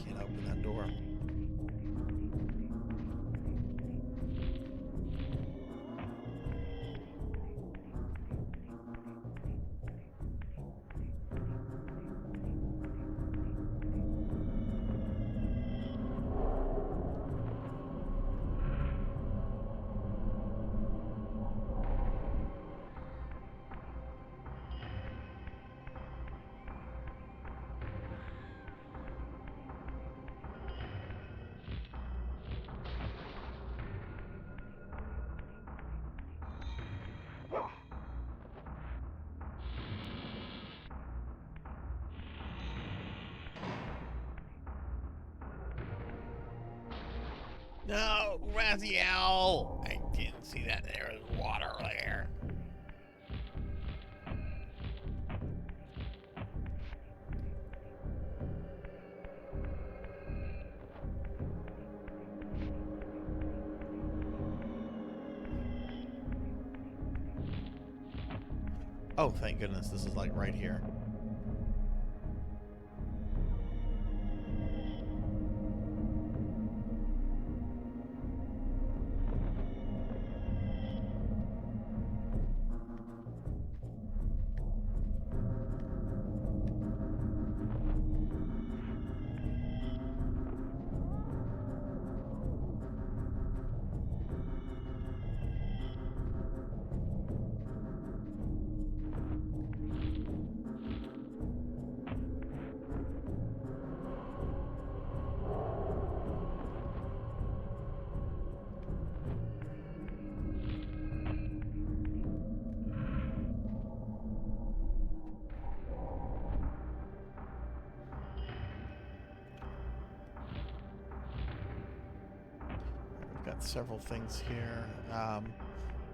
C: Can't open that door. No, Raziel! I didn't see that. There was water there. Oh, thank goodness. This is like right here. Got several things here.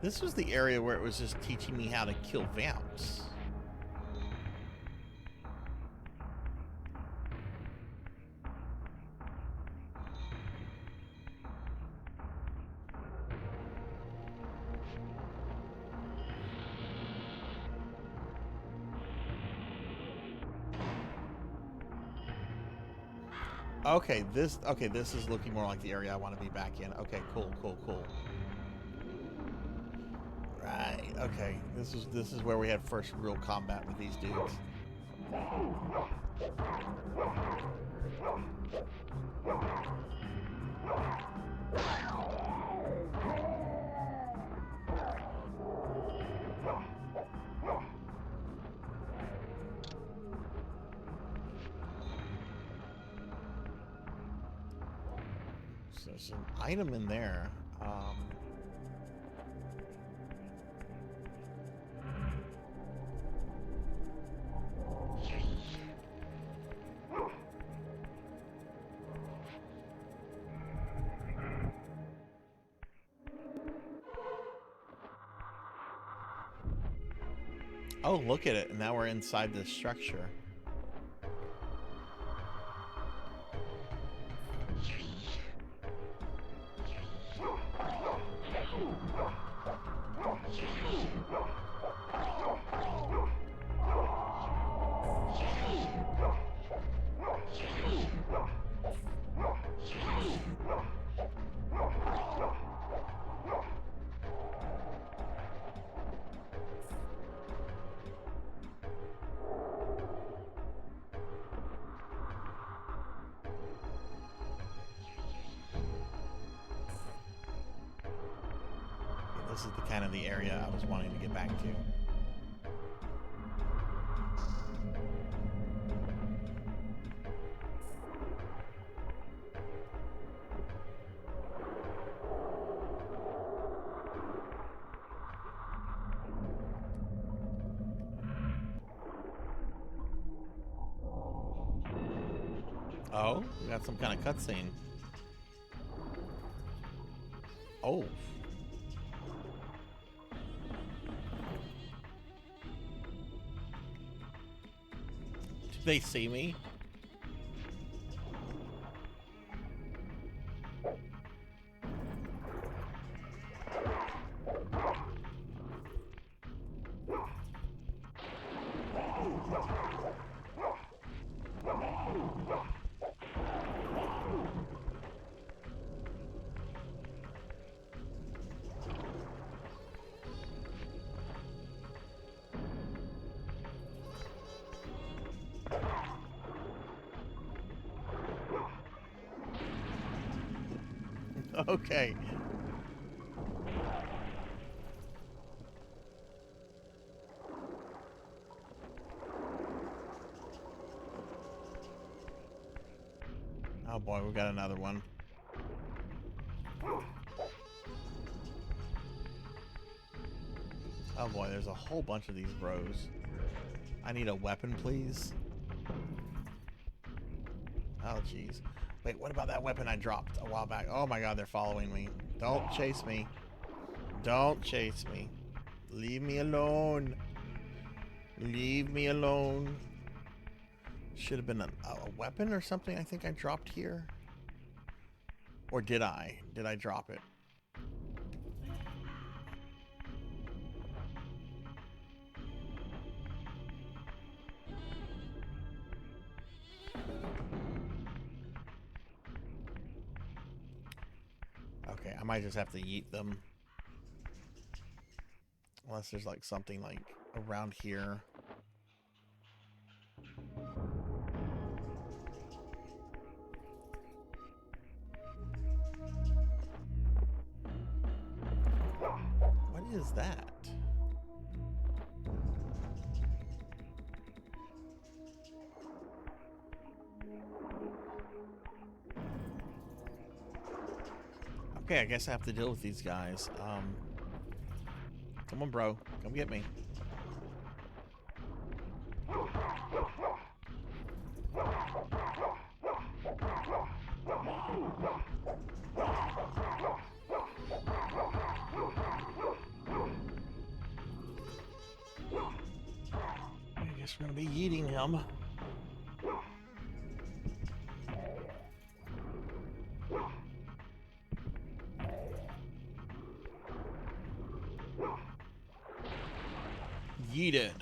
C: This was the area where it was just teaching me how to kill vamps. Okay, this is looking more like the area I want to be back in. Okay, cool. Right. Okay. This is where we had first real combat with these dudes. So there's an item in there. Oh, look at it. And now we're inside this structure. This is the kind of the area I was wanting to get back to. Oh, we got some kind of cutscene. Oh. Did they see me? Okay. Oh boy, we got another one. Oh boy, there's a whole bunch of these bros. I need a weapon, please. Oh jeez. Wait, what about that weapon I dropped a while back? Oh my god, they're following me. Don't chase me. Don't chase me. Leave me alone. Leave me alone. Should have been a weapon or something I think I dropped here. Or did I? Did I drop it? Okay, I might just have to yeet them. Unless there's like something like around here. What is that? Okay, I guess I have to deal with these guys. Come on, bro. Come get me. I guess we're gonna be eating him. Yeeted.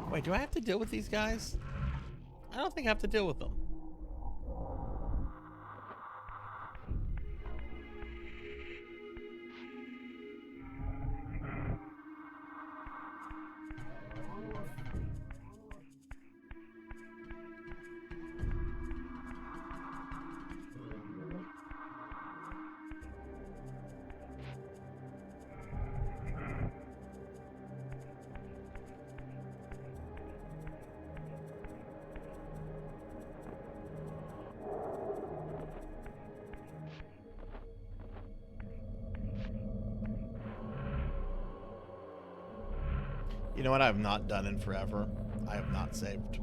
C: Wait, do I have to deal with these guys? I don't think I have to deal with them. You know what I have not done in forever? I have not saved.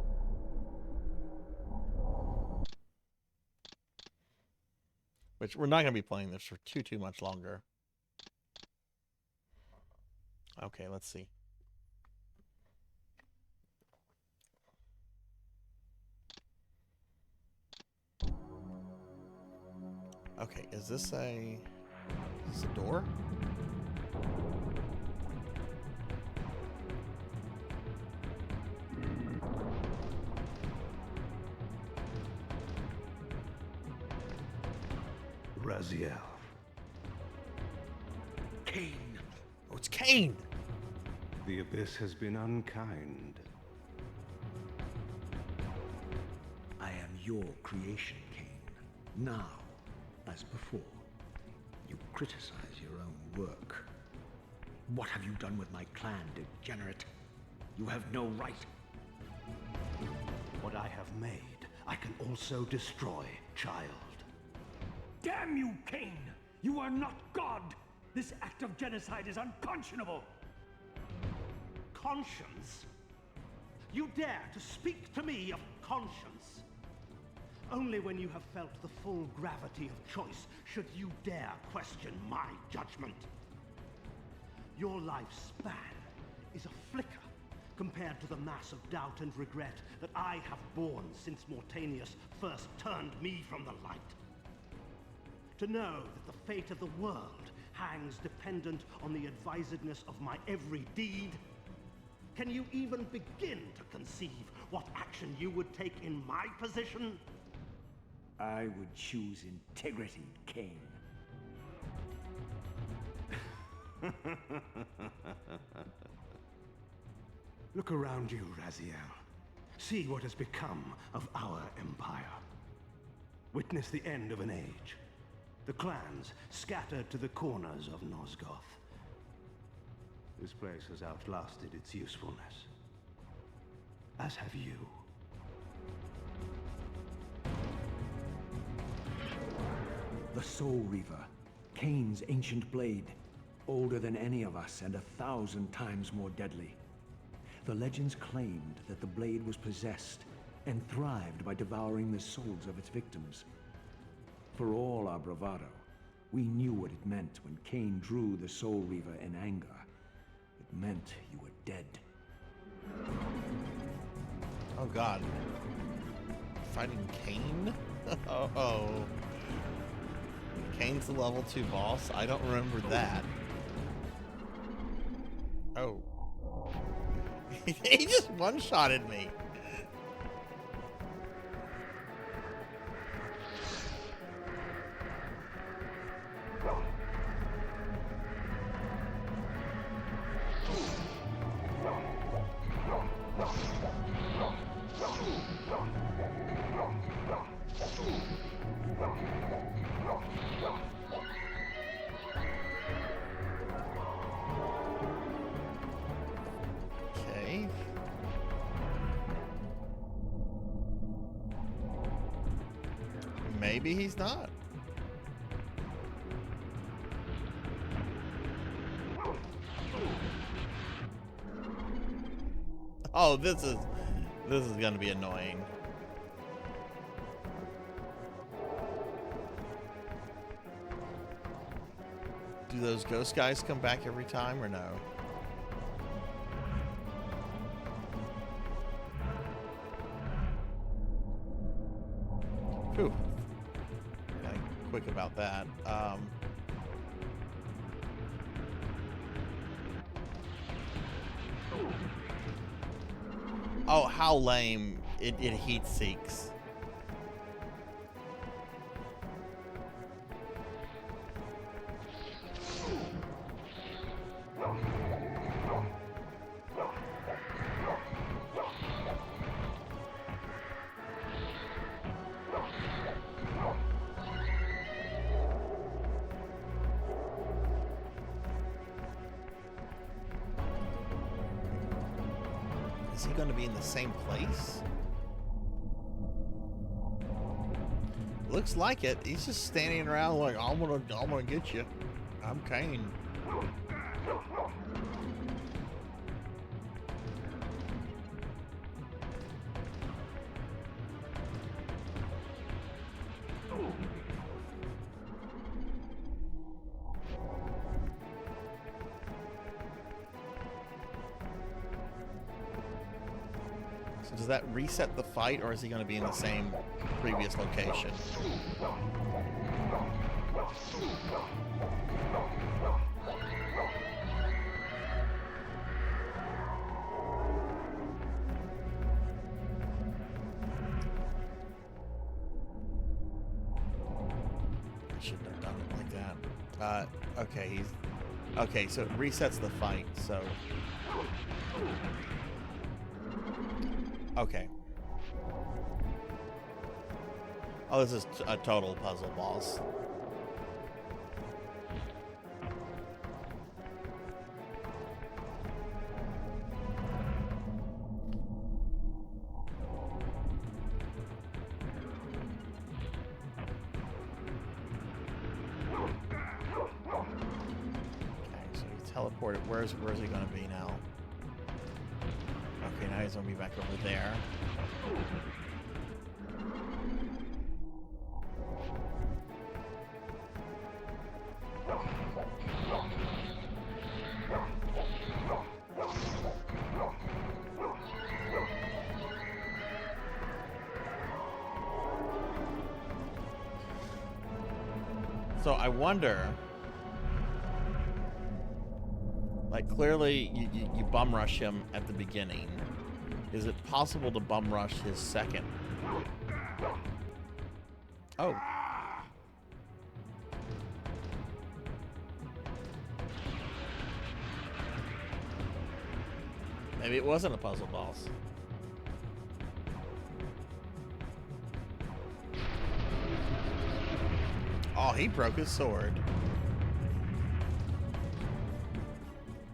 C: Which we're not going to be playing this for too much longer. Okay, let's see. Okay, is this a door?
B: Raziel.
E: Kain!
C: Oh, it's Kain!
B: The Abyss has been unkind.
E: I am your creation, Kain. Now, as before, you criticize your own work. What have you done with my clan, degenerate? You have no right.
I: What I have made, I can also destroy, child.
J: Damn you, Kain! You are not God! This act of genocide is unconscionable!
I: Conscience? You dare to speak to me of conscience? Only when you have felt the full gravity of choice should you dare question my judgment. Your lifespan is a flicker compared to the mass of doubt and regret that I have borne since Mortanius first turned me from the light. To know that the fate of the world hangs dependent on the advisedness of my every deed? Can you even begin to conceive what action you would take in my position?
J: I would choose integrity, Kain.
I: Look around you, Raziel. See what has become of our empire. Witness the end of an age. The clans scattered to the corners of Nosgoth. This place has outlasted its usefulness. As have you.
E: The Soul Reaver, Kain's ancient blade, older than any of us and 1,000 times more deadly. The legends claimed that the blade was possessed and thrived by devouring the souls of its victims. For all our bravado, we knew what it meant when Kain drew the Soul Reaver in anger. It meant you were dead.
C: Oh god. Fighting Kain? Uh-oh. Kain's the level 2 boss? I don't remember that. Oh. He just one-shotted me. Okay. Maybe he's not. Oh, this is gonna be annoying. Do those ghost guys come back every time or no? Whew. Okay, quick about that. Oh, how lame. It heat seeks. Is he going to be in the same place? Looks like it. He's just standing around like, I'm gonna get you. I'm Kain. Does that reset the fight, or is he going to be in the same previous location? I shouldn't have done it like that. Okay, okay, so it resets the fight, so... Okay. Oh, this is a total puzzle boss. Teleported. Where's he gonna be now? Okay, now he's gonna be back over there. So I wonder. Like, clearly, you bum rush him at the beginning. Is it possible to bum rush his second? Oh. Maybe it wasn't a puzzle boss. Oh, he broke his sword.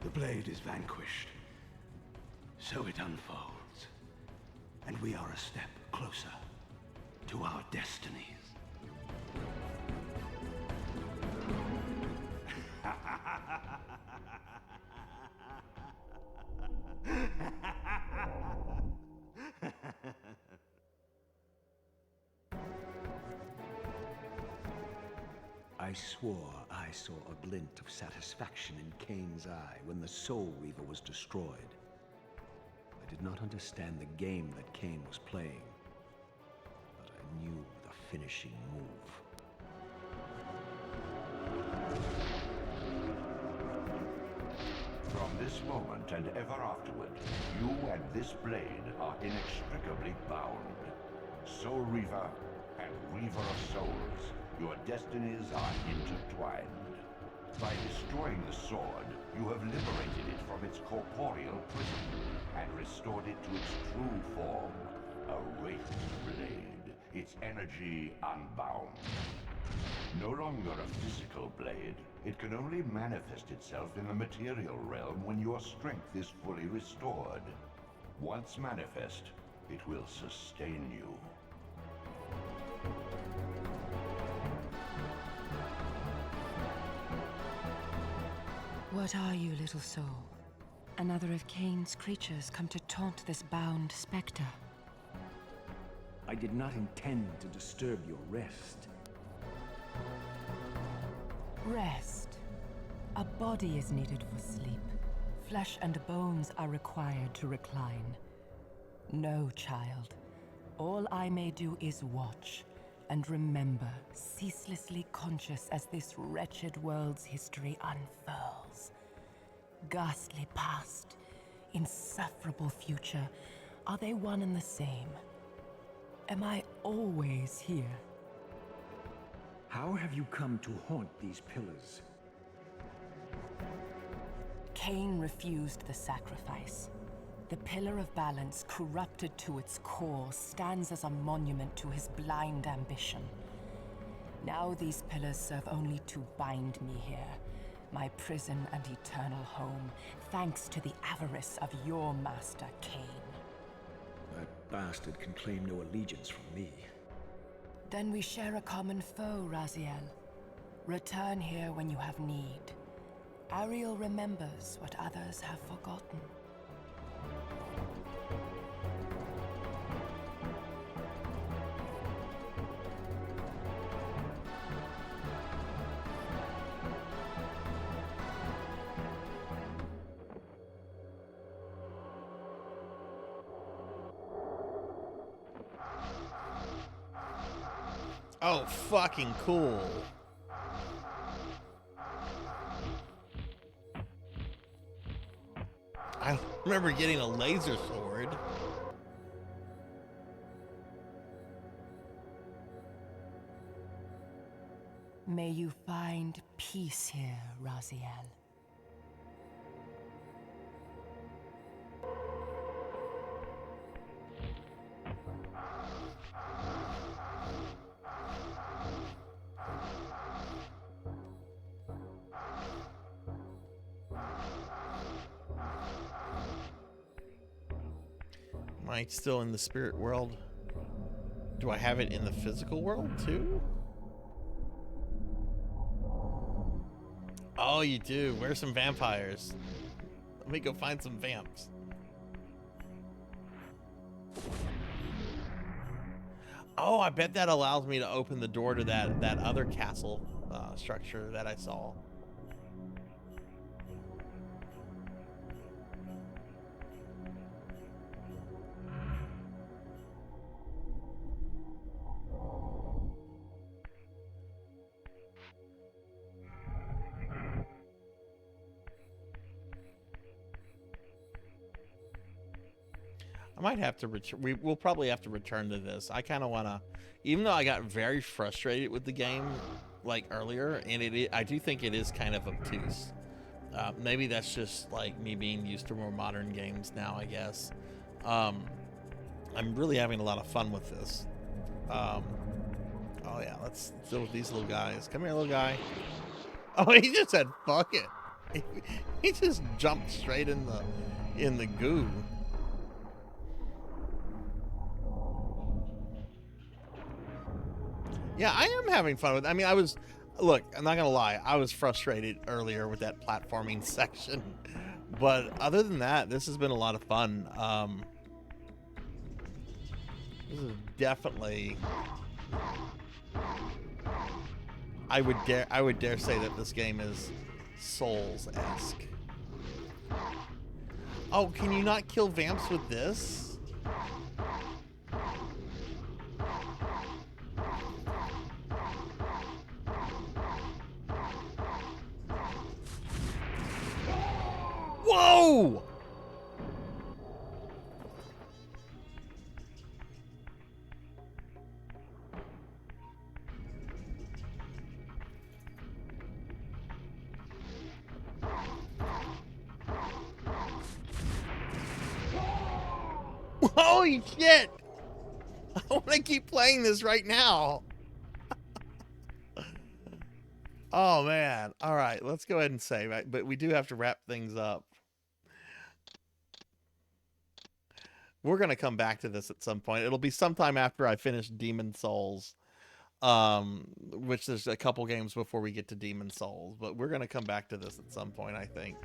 I: The blade is vanquished. So it unfolds. And we are a step closer to our destinies.
E: I swore I saw a glint of satisfaction in Kain's eye when the Soul Reaver was destroyed. I did not understand the game that Kain was playing, but I knew the finishing move.
D: From this moment and ever afterward, you and this blade are inextricably bound. Soul Reaver and Reaver of Souls, your destinies are intertwined. By destroying the sword, you have liberated it from its corporeal prison and restored it to its true form, a wraith blade, its energy unbound. No longer a physical blade, it can only manifest itself in the material realm when your strength is fully restored. Once manifest, it will sustain you.
K: What are you, little soul? Another of Kain's creatures come to taunt this bound specter.
E: I did not intend to disturb your rest.
K: Rest. A body is needed for sleep. Flesh and bones are required to recline. No, child. All I may do is watch and remember, ceaselessly conscious as this wretched world's history unfurls. Ghastly past, insufferable future, are they one and the same? Am I always here?
E: How have you come to haunt these pillars?
K: Kain refused the sacrifice. The Pillar of Balance, corrupted to its core, stands as a monument to his blind ambition. Now these pillars serve only to bind me here, my prison and eternal home, thanks to the avarice of your master, Kain.
E: That bastard can claim no allegiance from me.
K: Then we share a common foe, Raziel. Return here when you have need. Ariel remembers what others have forgotten.
C: Oh, fucking cool. I remember getting a laser sword.
K: May you find peace here, Raziel.
C: Am I still in the spirit world? Do I have it in the physical world too? Oh, you do. Where's some vampires? Let me go find some vamps. Oh, I bet that allows me to open the door to that other castle structure that I saw. I might have to return. We'll probably have to return to this. I kind of want to, even though I got very frustrated with the game like earlier, and I do think it is kind of obtuse. Maybe that's just like me being used to more modern games now, I guess. I'm really having a lot of fun with this. Oh yeah, let's deal with these little guys. Come here, little guy. Oh, he just said fuck it. He just jumped straight in the goo. Yeah, I am having fun with it. I mean, look, I'm not gonna lie, I was frustrated earlier with that platforming section, but other than that, this has been a lot of fun. This is definitely, I would dare say that this game is Souls-esque. Oh, can you not kill vamps with this? Whoa! Holy shit! I want to keep playing this right now. Oh man. All right, let's go ahead and save it, but we do have to wrap things up. We're going to come back to this at some point. It'll be sometime after I finish Demon Souls, which there's a couple games before we get to Demon Souls, but we're going to come back to this at some point, I think.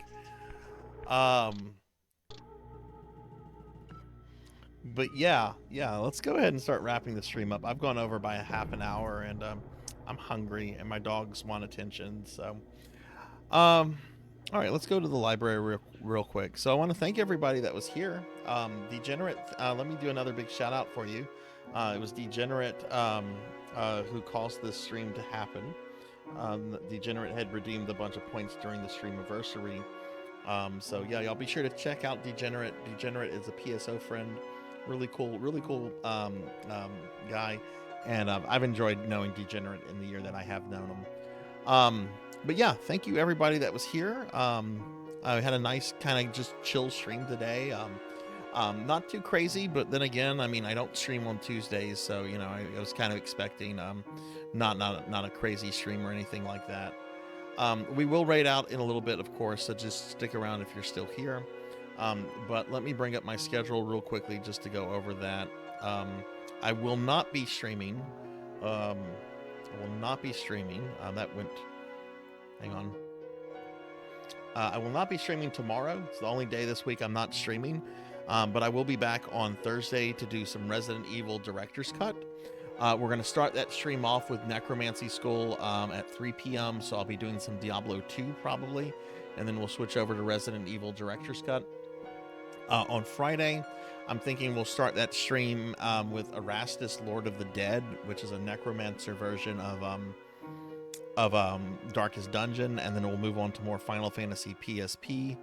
C: But yeah, let's go ahead and start wrapping the stream up. I've gone over by a half an hour, and I'm hungry, and my dogs want attention, so... All right, let's go to the library real quick. So I want to thank everybody that was here. Degenerate, let me do another big shout out for you. It was Degenerate who caused this stream to happen. Degenerate had redeemed a bunch of points during the streamiversary. So yeah, y'all be sure to check out Degenerate. Degenerate is a PSO friend. Really cool guy. And I've enjoyed knowing Degenerate in the year that I have known him. But yeah, thank you everybody that was here. I had a nice kind of just chill stream today. Not too crazy, but then again, I mean, I don't stream on Tuesdays, so you know, I was kind of expecting not a crazy stream or anything like that. We will raid out in a little bit, of course, so just stick around if you're still here. But let me bring up my schedule real quickly just to go over that. I will not be streaming. That went... Hang on. I will not be streaming tomorrow. It's the only day this week I'm not streaming. But I will be back on Thursday to do some Resident Evil Director's Cut. We're going to start that stream off with Necromancy School at 3 p.m. So I'll be doing some Diablo 2 probably. And then we'll switch over to Resident Evil Director's Cut. On Friday, I'm thinking we'll start that stream with Erastus, Lord of the Dead, which is a necromancer version of Darkest Dungeon, and then we'll move on to more Final Fantasy PSP.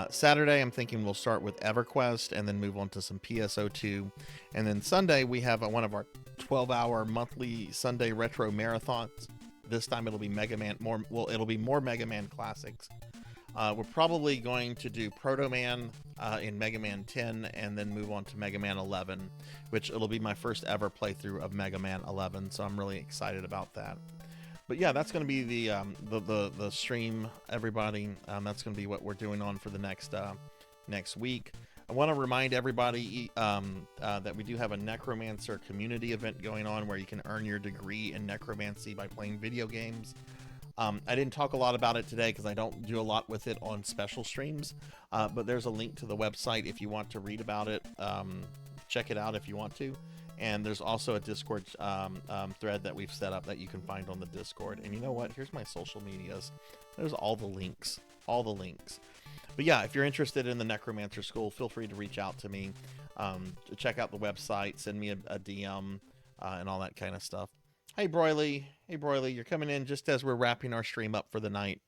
C: Saturday, I'm thinking we'll start with EverQuest and then move on to some PSO2. And then Sunday, we have one of our 12-hour monthly Sunday retro marathons. This time it'll be Mega Man, it'll be more Mega Man classics. We're probably going to do Proto Man in Mega Man 10 and then move on to Mega Man 11, which it'll be my first ever playthrough of Mega Man 11, so I'm really excited about that. But yeah, that's going to be the stream, everybody. That's going to be what we're doing on for the next week. I want to remind everybody that we do have a Necromancer community event going on where you can earn your degree in necromancy by playing video games. I didn't talk a lot about it today because I don't do a lot with it on special streams, but there's a link to the website if you want to read about it. Check it out if you want to. And there's also a Discord thread that we've set up that you can find on the Discord. And you know what? Here's my social medias. There's all the links. But yeah, if you're interested in the Necromancer School, feel free to reach out to me. Check out the website. Send me a DM and all that kind of stuff. Hey, Broily. You're coming in just as we're wrapping our stream up for the night.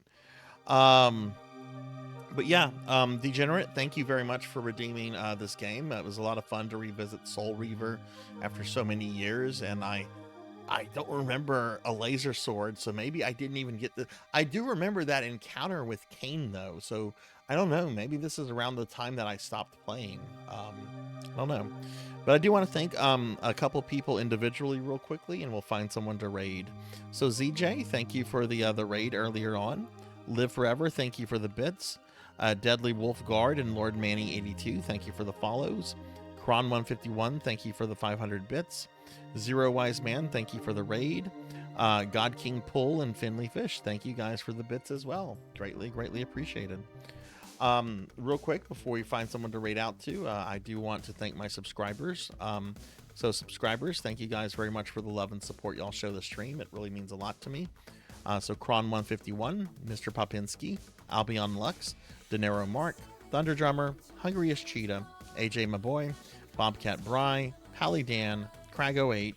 C: But yeah, Degenerate, thank you very much for redeeming this game. It was a lot of fun to revisit Soul Reaver after so many years, and I don't remember a laser sword, so maybe I didn't even get the... I do remember that encounter with Kain, though, so I don't know. Maybe this is around the time that I stopped playing. I don't know. But I do want to thank a couple people individually real quickly, and we'll find someone to raid. So ZJ, thank you for the raid earlier on. Live Forever, thank you for the bits. Deadly Wolf Guard and Lord Manny 82, thank you for the follows. Kron 151, thank you for the 500 bits. Zero Wise Man, thank you for the raid. God King Pull and Finley Fish, thank you guys for the bits as well. Greatly appreciated. Real quick, before we find someone to raid out to, I do want to thank my subscribers. So subscribers, thank you guys very much for the love and support y'all show the stream. It really means a lot to me. So Kron 151, Mr. Popinski, Albion Lux, Denero Mark, Thunder Drummer, Hungriest Cheetah, AJ My Boy, Bobcat Bry, Pally Dan, Crag 08,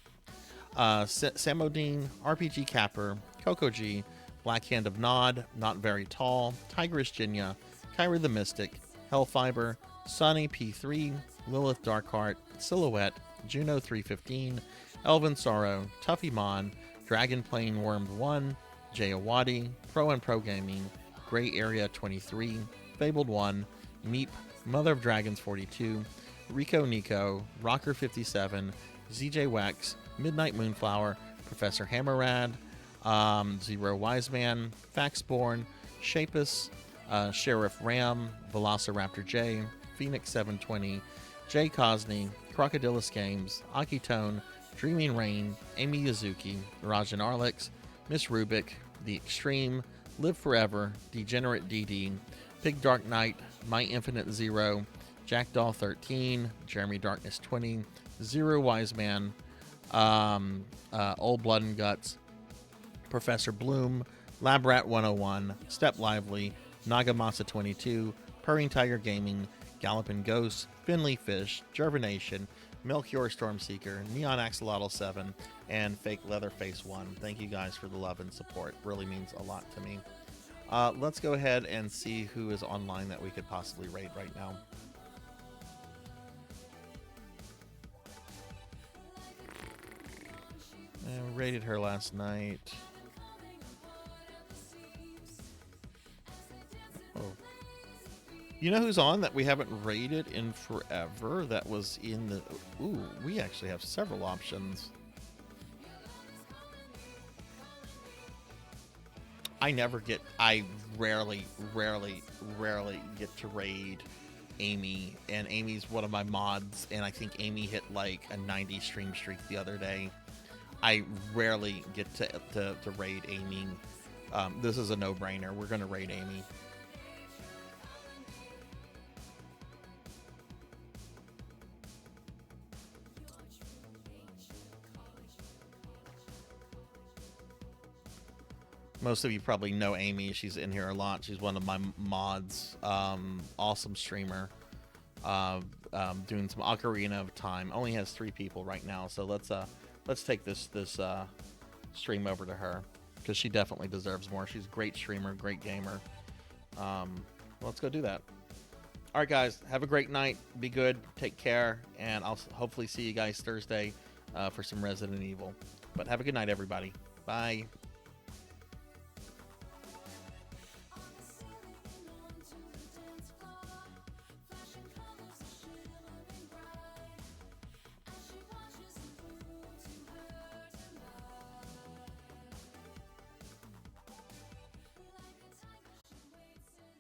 C: Samodine, RPG Capper, Coco G, Black Hand of Nod, Not Very Tall, Tigress Jinya, Kyra the Mystic, Hellfiber, Sunny P3, Lilith Darkheart, Silhouette, Juno 315, Elvin Sorrow, Tuffy Mon, Dragon Plane Wormed 1, Jay Awadi, Pro and Pro Gaming, Gray Area 23, Fabled 1, Meep, Mother of Dragons 42, Rico Nico, Rocker 57, ZJ Wax, Midnight Moonflower, Professor Hammerrad, Zero Wiseman, Faxborn, Shapus, Sheriff Ram, Velociraptor J, Phoenix 720, Jay Cosney, Crocodilus Games, Akitone, Dreaming Rain, Amy Yazuki, Rajan Arlex, Miss Rubik, The Extreme, Live Forever, Degenerate DD, Pig Dark Knight, My Infinite Zero, Jackdaw 13, Jeremy Darkness 20, Zero Wiseman, Old Blood and Guts, Professor Bloom, Labrat 101, Step Lively, Nagamasa 22, Purring Tiger Gaming, Gallopin' Ghost, Finley Fish, Gervination, Melchior Stormseeker, Neon Axolotl 7, and Fake Leatherface 1. Thank you guys for the love and support. Really means a lot to me. Let's go ahead and see who is online that we could possibly raid right now. And we raided her last night. Oh. You know who's on that we haven't raided in forever? That was in the... Ooh, we actually have several options. I rarely get to raid Amy, and Amy's one of my mods, and I think Amy hit like a 90 stream streak the other day. I rarely get to raid Amy. This is a no-brainer. We're going to raid Amy. Most of you probably know Amy. She's in here a lot. She's one of my mods. Awesome streamer. doing some Ocarina of Time. Only has 3 people right now, so let's take this stream over to her because she definitely deserves more. She's a great streamer, great gamer. Let's go do that. All right, guys, have a great night. Be good. Take care, and I'll hopefully see you guys Thursday for some Resident Evil. But have a good night, everybody. Bye.